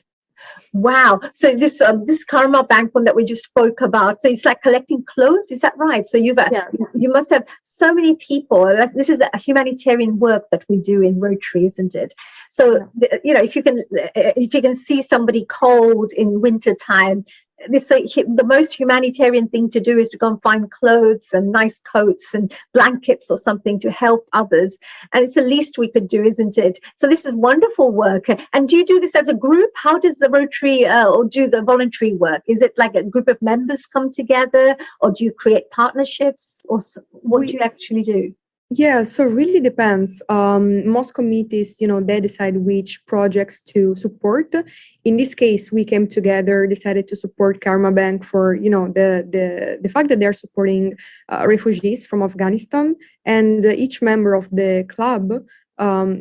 Wow. So this Karma Bank one that we just spoke about, so it's like collecting clothes, is that right? So you must have so many people. This is a humanitarian work that we do in Rotary, isn't it? So if you can see somebody cold in winter time, the most humanitarian thing to do is to go and find clothes and nice coats and blankets or something to help others. And it's the least we could do, isn't it? So this is wonderful work. And do you do this as a group? How does the Rotary or do the voluntary work? Is it like a group of members come together, or do you create partnerships, or what do you actually do? Yeah, so really depends. Most committees, they decide which projects to support. In this case, we came together, decided to support Karma Bank for, the fact that they're supporting refugees from Afghanistan. And each member of the club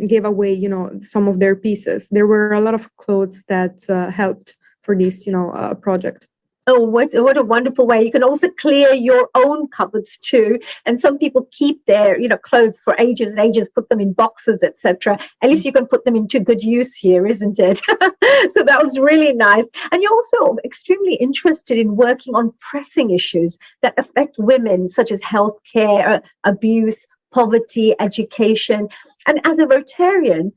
gave away, some of their pieces. There were a lot of clothes that helped for this, project. Oh, what a wonderful way. You can also clear your own cupboards too. And some people keep their, clothes for ages and ages, put them in boxes, etc. At least you can put them into good use here, isn't it? So that was really nice. And you're also extremely interested in working on pressing issues that affect women, such as healthcare, abuse, poverty, education. And as a Rotarian,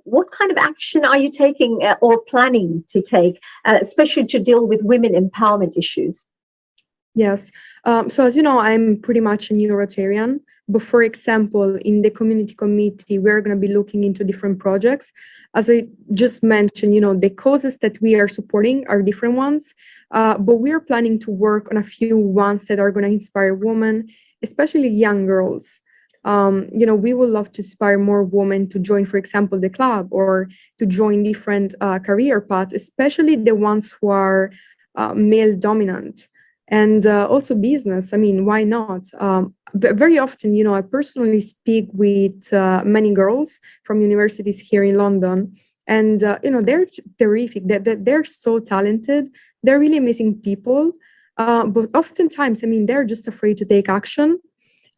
what kind of action are you taking or planning to take, especially to deal with women empowerment issues? Yes. So as you know, I'm pretty much a new Rotarian. But for example, in the community committee, we're going to be looking into different projects. As I just mentioned, the causes that we are supporting are different ones. But we are planning to work on a few ones that are going to inspire women, especially young girls. We would love to inspire more women to join, for example, the club or to join different career paths, especially the ones who are male dominant. And also business. I mean, why not? Very often, I personally speak with many girls from universities here in London, and they're terrific. They're so talented. They're really amazing people. But oftentimes, I mean, they're just afraid to take action.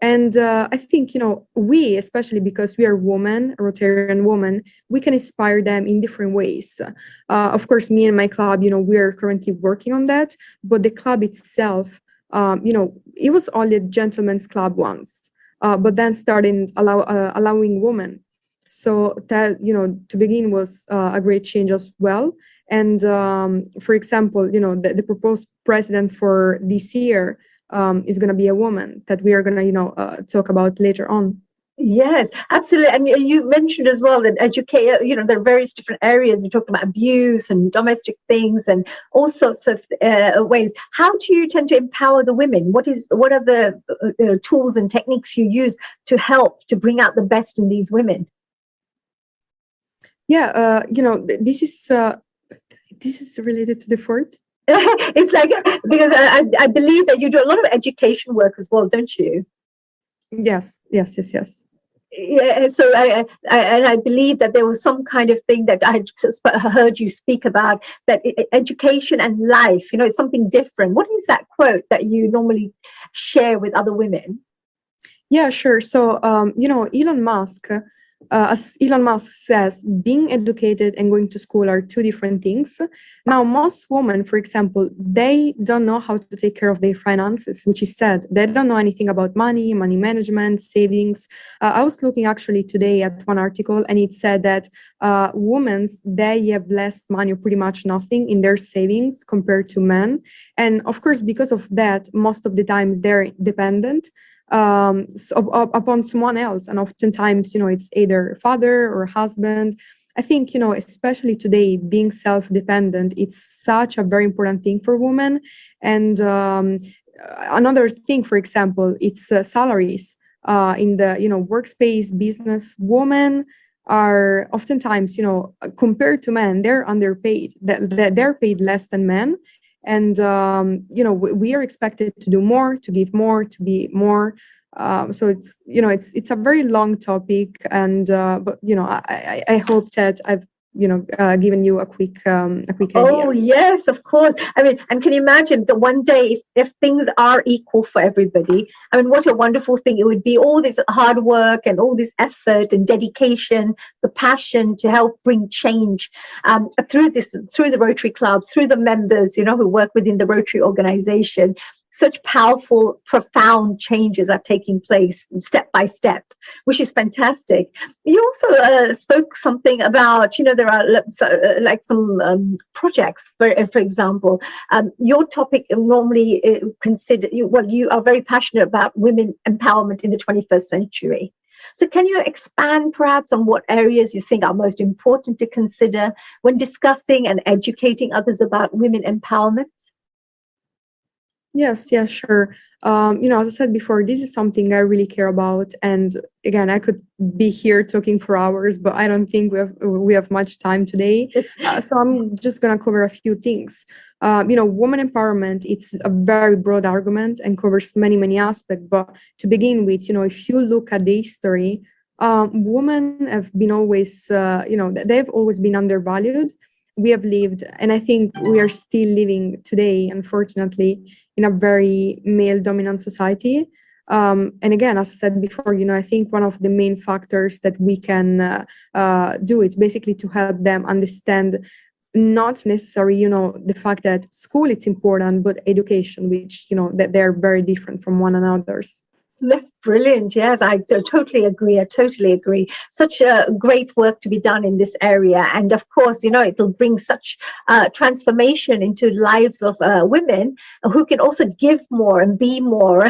And I think, we, especially because we are women, Rotarian women, we can inspire them in different ways. Of course, me and my club, we are currently working on that. But the club itself, it was only a gentleman's club once, but then started allowing women. So that, to begin was a great change as well. And for example, the proposed president for this year, is going to be a woman that we are going to, talk about later on. Yes, absolutely. And you mentioned as well that educate, there are various different areas. You talked about abuse and domestic things and all sorts of ways. How do you tend to empower the women? What are the tools and techniques you use to help to bring out the best in these women? Yeah, this is related to the fort. It's like, because I believe that you do a lot of education work as well, don't you? Yes. Yeah, so I believe that there was some kind of thing that I heard you speak about, that education and life, it's something different. What is that quote that you normally share with other women? Yeah, sure. So, Elon Musk, as Elon Musk says, being educated and going to school are two different things. Now, most women, for example, they don't know how to take care of their finances, which is sad. They don't know anything about money management, savings. I was looking actually today at one article, and it said that women, they have less money, or pretty much nothing in their savings compared to men. And of course, because of that, most of the times they're dependent upon someone else, and oftentimes it's either father or husband. I think especially today, being self-dependent, it's such a very important thing for women. And another thing, for example, it's salaries in the workspace business. Women are oftentimes compared to men, they're underpaid. They're paid less than men. And we are expected to do more, to give more, to be more. So it's a very long topic, and but I hope that I've given you a quick idea. Oh yes, of course. I mean, and can you imagine that one day, if things are equal for everybody, I mean, what a wonderful thing it would be. All this hard work and all this effort and dedication, the passion to help bring change through the Rotary clubs, through the members, who work within the Rotary organization. Such powerful, profound changes are taking place step by step, which is fantastic. You also spoke something about, there are like some projects, for example. Your topic normally you are very passionate about women empowerment in the 21st century. So can you expand perhaps on what areas you think are most important to consider when discussing and educating others about women empowerment? Yes, sure. As I said before, this is something I really care about. And again, I could be here talking for hours, but I don't think we have much time today. So I'm just going to cover a few things. Women empowerment, it's a very broad argument and covers many, many aspects. But to begin with, if you look at the history, women have been always, they've always been undervalued. We have lived, and I think we are still living today, unfortunately, in a very male-dominant society. And again, as I said before, I think one of the main factors that we can do is basically to help them understand not necessarily, the fact that school is important, but education, which, that they're very different from one another. That's brilliant. Yes, I totally agree. I totally agree. Such great work to be done in this area. And of course, it'll bring such transformation into the lives of women who can also give more and be more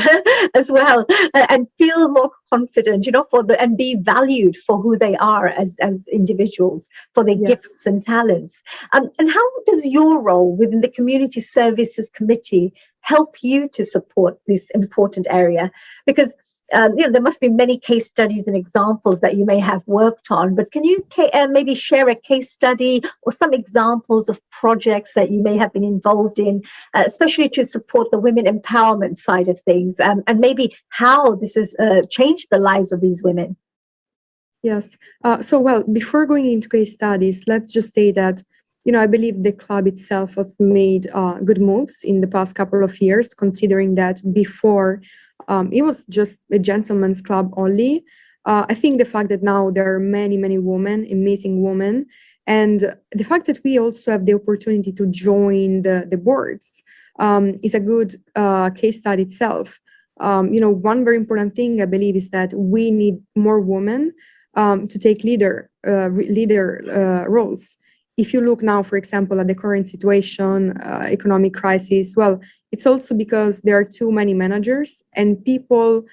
as well, and feel more confident, and be valued for who they are as individuals, for their gifts and talents. And how does your role within the Community Services Committee help you to support this important area? Because there must be many case studies and examples that you may have worked on, but can you maybe share a case study or some examples of projects that you may have been involved in, especially to support the women empowerment side of things, and maybe how this has changed the lives of these women? Yes. Before going into case studies, let's just say that I believe the club itself has made good moves in the past couple of years, considering that before it was just a gentleman's club only. I think the fact that now there are many, many women, amazing women, and the fact that we also have the opportunity to join the boards is a good case study itself. One very important thing I believe is that we need more women to take leader roles. If you look now, for example, at the current situation, economic crisis, well, it's also because there are too many managers and people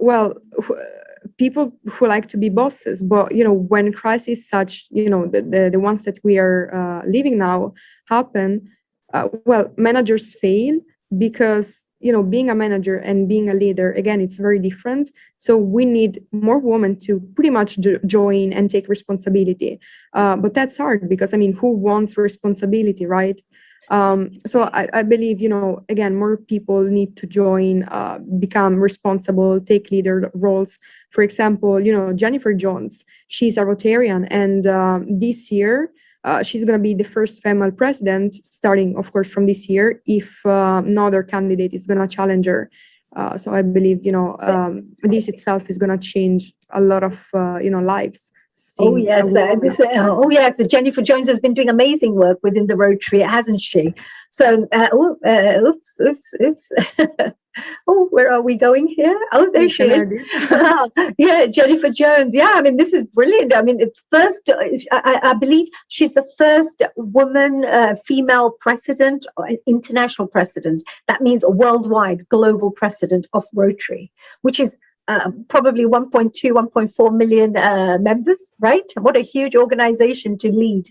who like to be bosses. But, when crises such, the ones that we are living now happen, managers fail because, being a manager and being a leader, again, it's very different. So we need more women to pretty much join and take responsibility. But that's hard because, who wants responsibility, right? So I believe, again, more people need to join, become responsible, take leader roles. For example, Jennifer Jones, she's a Rotarian, and this year, she's going to be the first female president, starting, of course, from this year, if no other candidate is going to challenge her. So I believe, this itself is going to change a lot of, lives. Oh yes, Jennifer Jones has been doing amazing work within the Rotary, hasn't she? So, oops. Oh, where are we going here? Oh, there she is. Yeah, Jennifer Jones. Yeah, this is brilliant. It's first, I believe she's the first woman, female president, or international president. That means a worldwide, global president of Rotary, which is probably 1.2, 1.4 million members, right? What a huge organization to lead.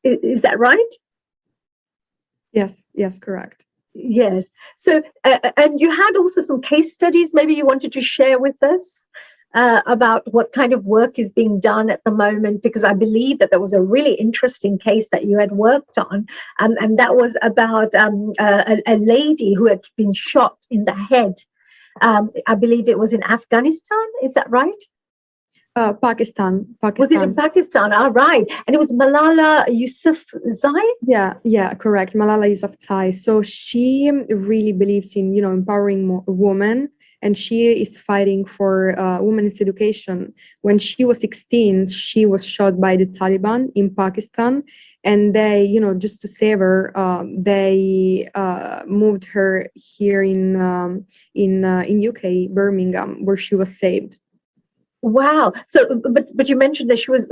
Is that right? Yes, correct. Yes. So, and you had also some case studies maybe you wanted to share with us about what kind of work is being done at the moment, because I believe that there was a really interesting case that you had worked on, and that was about a lady who had been shot in the head. I believe it was in Afghanistan. Is that right? Pakistan. Was it in Pakistan? All right. And it was Malala Yousafzai? Yeah, correct. Malala Yousafzai. So she really believes in, empowering women, and she is fighting for women's education. When she was 16, she was shot by the Taliban in Pakistan, and they, just to save her, they moved her here in UK, Birmingham, where she was saved. Wow. So, but you mentioned that she was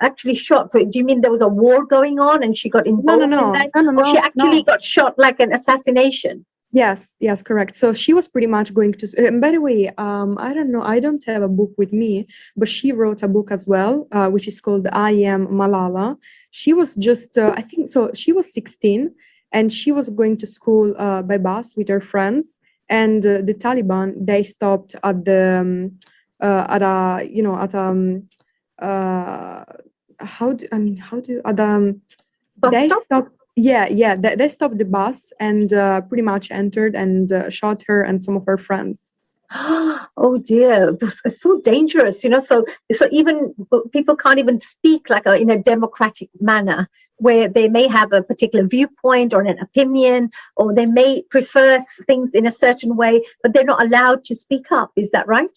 actually shot. So, do you mean there was a war going on and she got involved in that? No. Or she actually got shot like an assassination? Yes, correct. So she was pretty much going to. And by the way, I don't know. I don't have a book with me, but she wrote a book as well, which is called "I Am Malala." She was just, I think, so she was 16, and she was going to school by bus with her friends, and the Taliban, they stopped at the. They stopped the bus and pretty much entered and shot her and some of her friends. Oh dear, it's so dangerous, so even people can't even speak like in a democratic manner, where they may have a particular viewpoint or an opinion, or they may prefer things in a certain way, but they're not allowed to speak up. Is that right?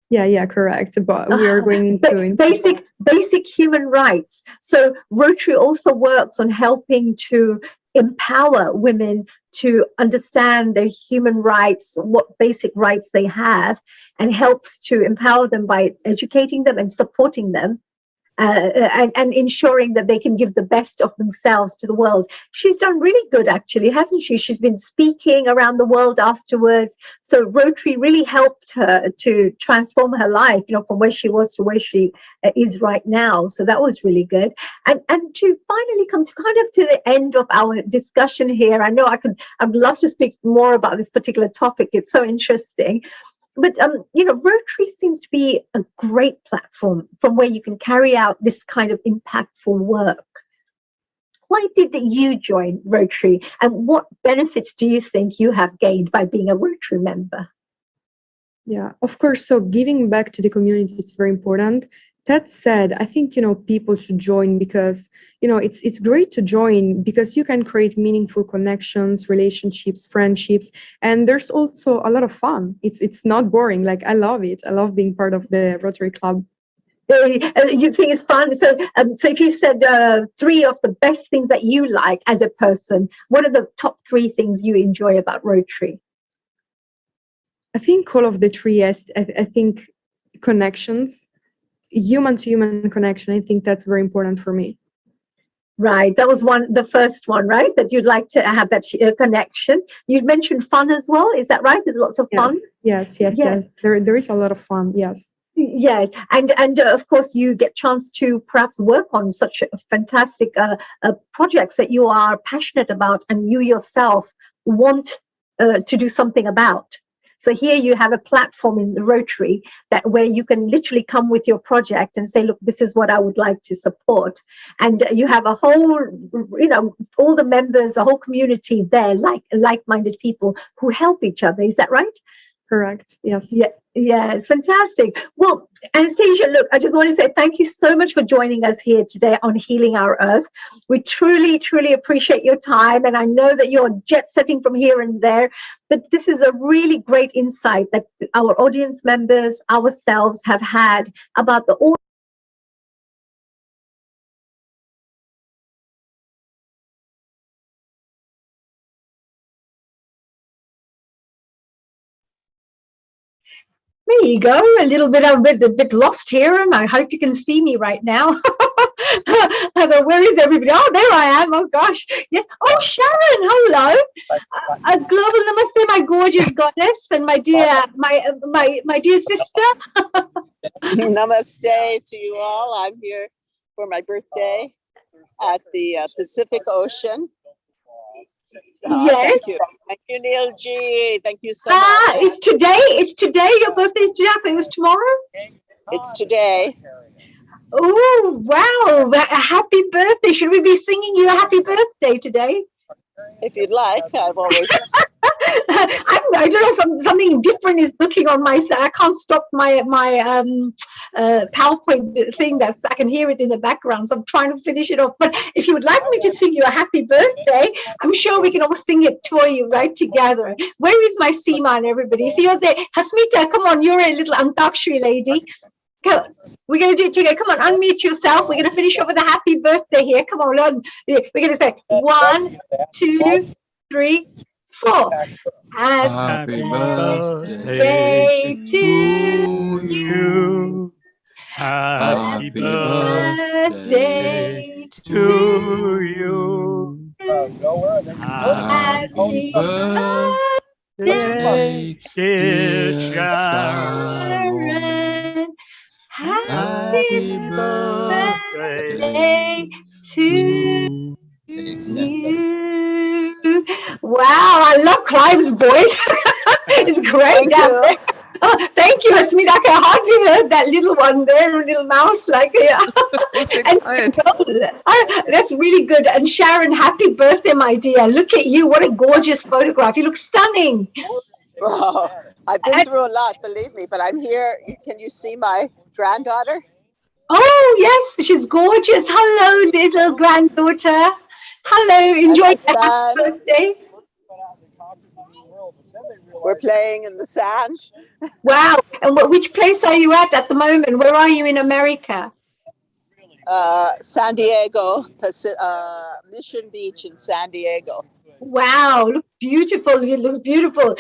Yeah, correct. But we are going into basic human rights. So Rotary also works on helping to empower women to understand their human rights, what basic rights they have, and helps to empower them by educating them and supporting them. And ensuring that they can give the best of themselves to the world. She's done really good, actually, hasn't she? She's been speaking around the world afterwards. So Rotary really helped her to transform her life, from where she was to where she is right now. So that was really good. And to finally come to kind of to the end of our discussion here, I know I'd love to speak more about this particular topic. It's so interesting. But, Rotary seems to be a great platform from where you can carry out this kind of impactful work. Why did you join Rotary, and what benefits do you think you have gained by being a Rotary member? Yeah, of course. So giving back to the community is very important. That said, I think, people should join because, it's great to join because you can create meaningful connections, relationships, friendships, and there's also a lot of fun. It's not boring. Like, I love it. I love being part of the Rotary Club. You think it's fun? So if you said 3 of the best things that you like as a person, what are the top 3 things you enjoy about Rotary? I think all of the 3, yes. I think connections. Human-to-human connection. I think that's very important for me. Right. That was the first one, right? That you'd like to have that connection. You mentioned fun as well. Is that right? There's lots of fun. Yes. There is a lot of fun. Yes. Yes. And of course, you get chance to perhaps work on such fantastic projects that you are passionate about and you yourself want to do something about. So here you have a platform in the Rotary where you can literally come with your project and say, look, this is what I would like to support. And you have a whole, all the members, the whole community there, like-minded people who help each other. Is that right? Correct. Yes. Yeah. Yeah, it's fantastic. Well, Anastasia, look, I just want to say thank you so much for joining us here today on Healing Our Earth. We truly, truly appreciate your time. And I know that you're jet setting from here and there, but this is a really great insight that our audience members, ourselves have had about the There you go. I'm a bit lost here, and I hope you can see me right now. Where is everybody? Oh, there I am. Oh gosh, yes. Oh, Sharon, hello. A global namaste, my gorgeous goddess, and my dear sister. Namaste to you all. I'm here for my birthday at the Pacific Ocean. Yes. Thank you, Neil G. Thank you so much. It's today. Your birthday is today. I think it was tomorrow. It's today. Oh, wow. A happy birthday. Should we be singing you a happy birthday today? If you'd like, I've always... I don't know, something different is looking on my side. I can't stop my PowerPoint thing. I can hear it in the background, so I'm trying to finish it off. But if you would like me to sing you a happy birthday, I'm sure we can all sing it for you right together. Where is my Seema and everybody? If you're there, Hasmita, come on, you're a little Antakshari lady. We're going to do it together. Come on, unmute yourself. We're going to finish off with a happy birthday here. Come on, we're going to say 1, 2, 3, 4. Happy birthday to you. Happy birthday to you. Happy birthday, dear Sharon. Happy birthday to you. Wow, I love Clive's voice. It's great down there. Oh, thank you, Asmita. I can hardly heard that little one there, a little mouse like that's really good. And Sharon, happy birthday, my dear. Look at you. What a gorgeous photograph. You look stunning. Wow. I've been through a lot, believe me, but I'm here. Can you see my granddaughter? Oh, yes, she's gorgeous. Hello, little granddaughter. Hello, enjoy your birthday. We're playing in the sand. Wow. And which place are you at the moment? Where are you in America? San Diego, Mission Beach in San Diego. Wow, look beautiful. It looks beautiful.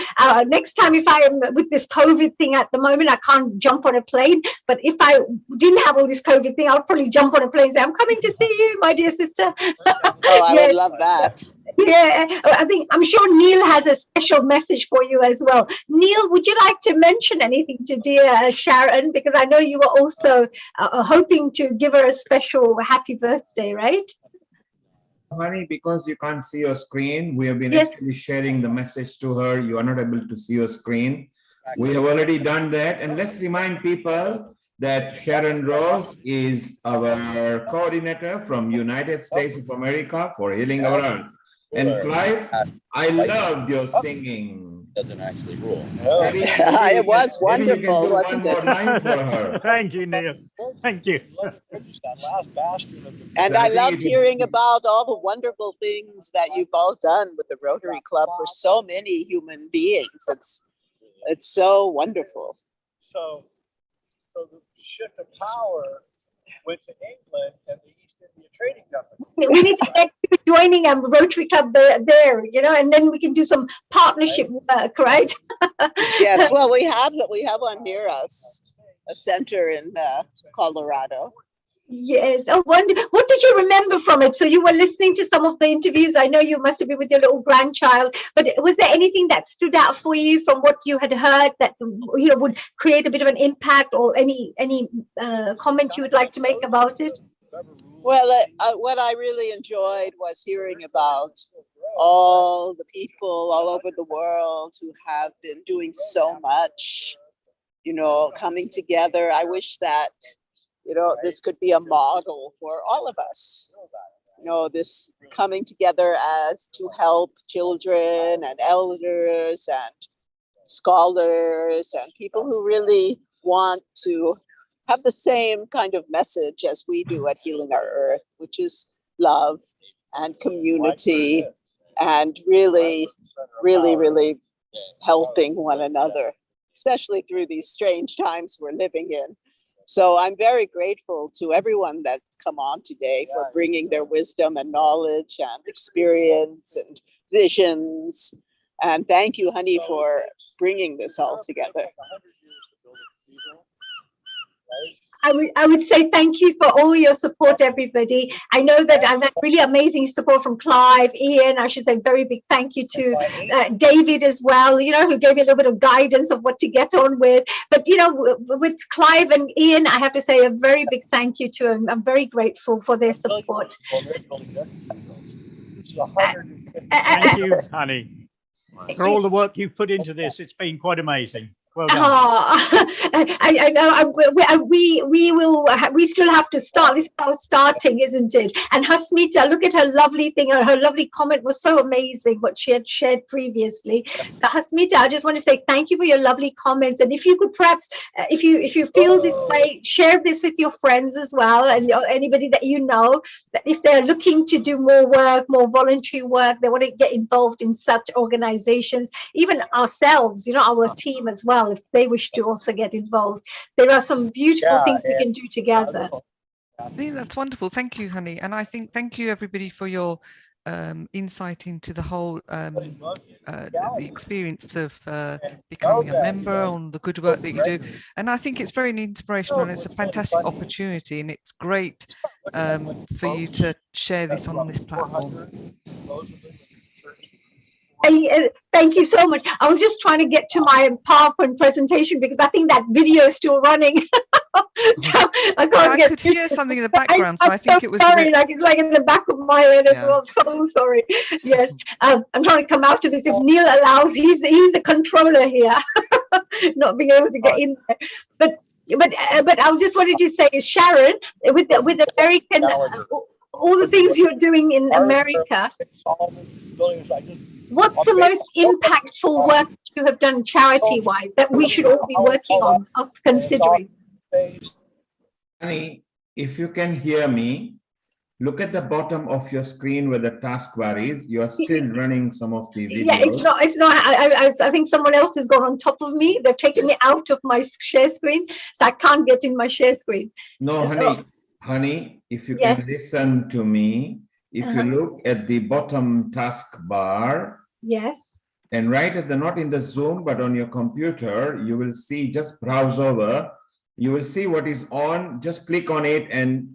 Next time, if I am with this COVID thing at the moment, I can't jump on a plane. But if I didn't have all this COVID thing, I would probably jump on a plane and say, I'm coming to see you, my dear sister. Oh, I would love that. Yeah, I'm sure Neil has a special message for you as well. Neil, would you like to mention anything to dear Sharon? Because I know you were also hoping to give her a special happy birthday, right? Honey, because you can't see your screen, we have been actually sharing the message to her. You are not able to see your screen. We have already done that. And let's remind people that Sharon Rose is our coordinator from United States of America for Healing Our Earth. And Clive, I loved your singing. Doesn't actually rule. It was wonderful, wasn't it? Thank you, Neil. Thank you. And I loved hearing about all the wonderful things that you've all done with the Rotary Club for so many human beings. It's so wonderful. So the shift of power went to England and the East India Trading Company. We need to get you joining a Rotary Club there, you know, and then we can do some partnership work, right? Yes, well, we have one near us, a center in Colorado. Yes. Oh, wonder. What did you remember from it? So you were listening to some of the interviews. I know you must have been with your little grandchild, but was there anything that stood out for you from what you had heard that, you know, would create a bit of an impact, or any comment you would like to make about it? Well, what I really enjoyed was hearing about all the people all over the world who have been doing so much, you know, coming together. I wish that, you know, this could be a model for all of us. You know, this coming together as to help children and elders and scholars and people who really want to have the same kind of message as we do at Healing Our Earth, which is love and community and really, really, really helping one another, especially through these strange times we're living in. So I'm very grateful to everyone that's come on today for bringing their wisdom and knowledge and experience and visions. And thank you, honey, for bringing this all together. I would say thank you for all your support, everybody. I know that I've had really amazing support from Clive, Ian. I should say very big thank you to David as well, you know, who gave me a little bit of guidance of what to get on with. But, you know, with Clive and Ian, I have to say a very big thank you to them. I'm very grateful for their support. Thank you, honey, for all the work you've put into this. It's been quite amazing. Well done. I know. We still have to start. This is how starting, isn't it? And Hasmita, look at her lovely thing. Her lovely comment was so amazing, what she had shared previously. So Hasmita, I just want to say thank you for your lovely comments. And if you could perhaps, if you feel this way, share this with your friends as well, and anybody that you know, that if they're looking to do more work, more voluntary work, they want to get involved in such organizations, even ourselves, you know, our team as well. If they wish to also get involved, there are some beautiful things we can do together. I think that's wonderful. Thank you, honey. And I think thank you everybody for your insight into the whole the experience of becoming a member, on the good work that you do. And I think it's very inspirational, and it's a fantastic opportunity, and it's great for you to share this on this platform. Thank you so much. I was just trying to get to my PowerPoint presentation because I think that video is still running. So I could hear something in the background, so I think it was sorry, like it's like in the back of my head as well. So sorry. Yes, I'm trying to come out of this. If Neil allows, he's the controller here, not being able to get in there. But I was just wanted to say, is Sharon with American, all the things you're doing in America. What's the most impactful work you have done charity-wise that we should all be working on, considering? Honey, if you can hear me, look at the bottom of your screen where the taskbar is. You are still running some of the videos. Yeah, it's not. I think someone else has gone on top of me. They've taken me out of my share screen, so I can't get in my share screen. No, honey, if you can listen to me, If you look at the bottom taskbar, Yes. and right at the, not in the Zoom, but on your computer, you will see, just browse over, you will see what is on, just click on it and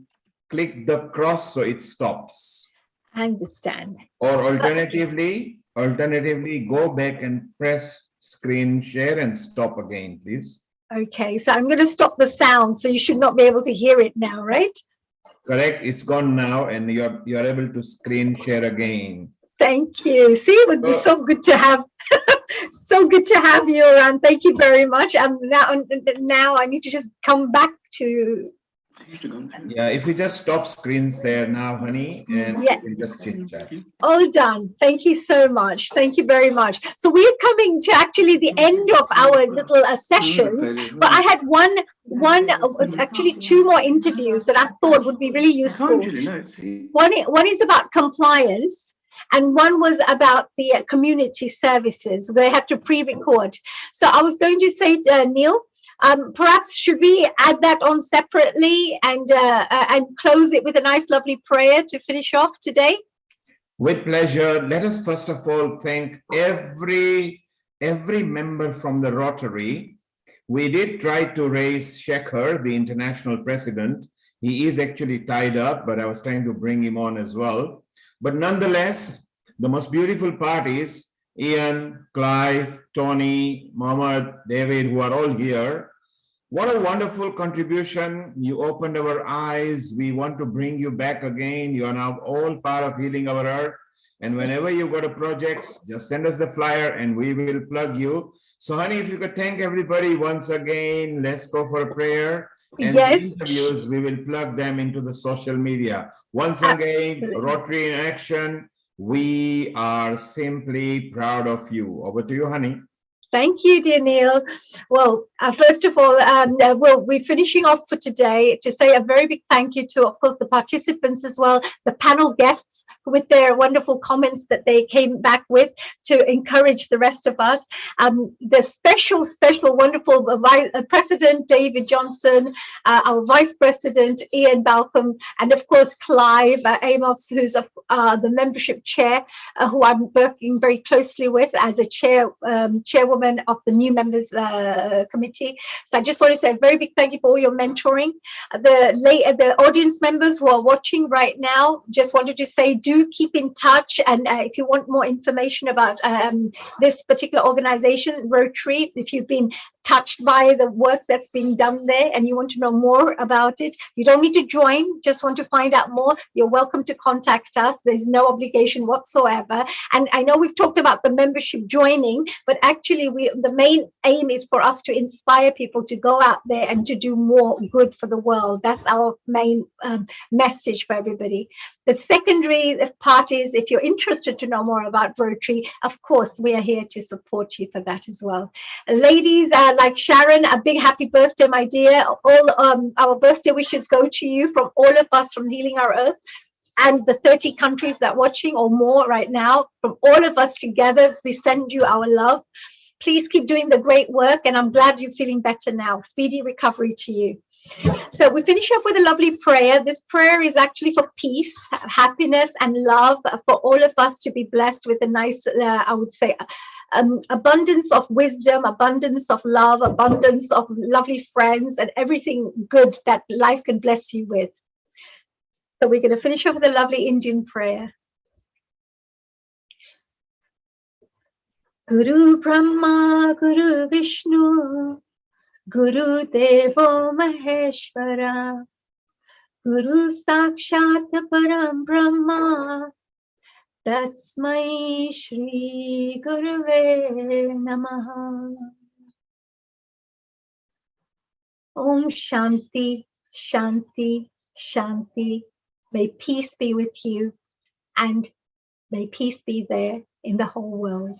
click the cross so it stops. I understand. Or alternatively, go back and press screen share and stop again, please. Okay, so I'm going to stop the sound, so you should not be able to hear it now, right? Correct, it's gone now and you're able to screen share again. Thank you. See, it would be so good to have so good to have you around. Thank you very much. Now I need to just come back to. Yeah, if you just stop screen share now, honey, and Yeah. you can just chit chat. All done. Thank you so much. Thank you very much. So we're coming to actually the end of our little sessions, but I had actually two more interviews that I thought would be really useful. One is about compliance, and one was about the community services. They had to pre-record. So I was going to say to Neil, perhaps should we add that on separately and close it with a nice, lovely prayer to finish off today? With pleasure. Let us first of all thank every member from the Rotary. We did try to raise Shekhar, the international president. He is actually tied up, but I was trying to bring him on as well. But nonetheless, the most beautiful part is Ian, Clive, Tony, Mohammed, David, who are all here. What a wonderful contribution. You opened our eyes. We want to bring you back again. You are now all part of Healing Our Earth. And whenever you go to projects, just send us the flyer and we will plug you. So honey, if you could thank everybody once again, let's go for a prayer. And yes. The interviews, we will plug them into the social media. Once again, Rotary in action. We are simply proud of you. Over to you, honey. Thank you, dear Neil. Well, first of all, we're finishing off for today to say a very big thank you to, of course, the participants as well, the panel guests with their wonderful comments that they came back with to encourage the rest of us. The special, wonderful President David Johnson, our Vice President Ian Balcom, and of course Clive Amos, who's the membership chair, who I'm working very closely with as a chairwoman of the new members committee. So I just want to say a very big thank you for all your mentoring. The audience members who are watching right now, just wanted to say do keep in touch, and if you want more information about this particular organization, Rotary, if you've been touched by the work that's being done there and you want to know more about it, you don't need to join, just want to find out more, you're welcome to contact us. There's no obligation whatsoever. And I know we've talked about the membership joining, but actually the main aim is for us to inspire people to go out there and to do more good for the world. That's our main message for everybody. The secondary part is, if you're interested to know more about Rotary, of course, we are here to support you for that as well. Ladies, like Sharon, a big happy birthday, my dear. All our birthday wishes go to you from all of us from Healing Our Earth and the 30 countries that are watching or more right now. From all of us together, we send you our love. Please keep doing the great work, and I'm glad you're feeling better now. Speedy recovery to you. So we finish up with a lovely prayer. This prayer is actually for peace, happiness, and love for all of us to be blessed with a nice, I would say, abundance of wisdom, abundance of love, abundance of lovely friends, and everything good that life can bless you with. So we're going to finish off with a lovely Indian prayer. Guru Brahma, Guru Vishnu, Guru Devo Maheshwara, Guru Sakshat Param Brahma, Tasmai Shri Guruve Namaha. Om Shanti, Shanti, Shanti. May peace be with you, and may peace be there in the whole world.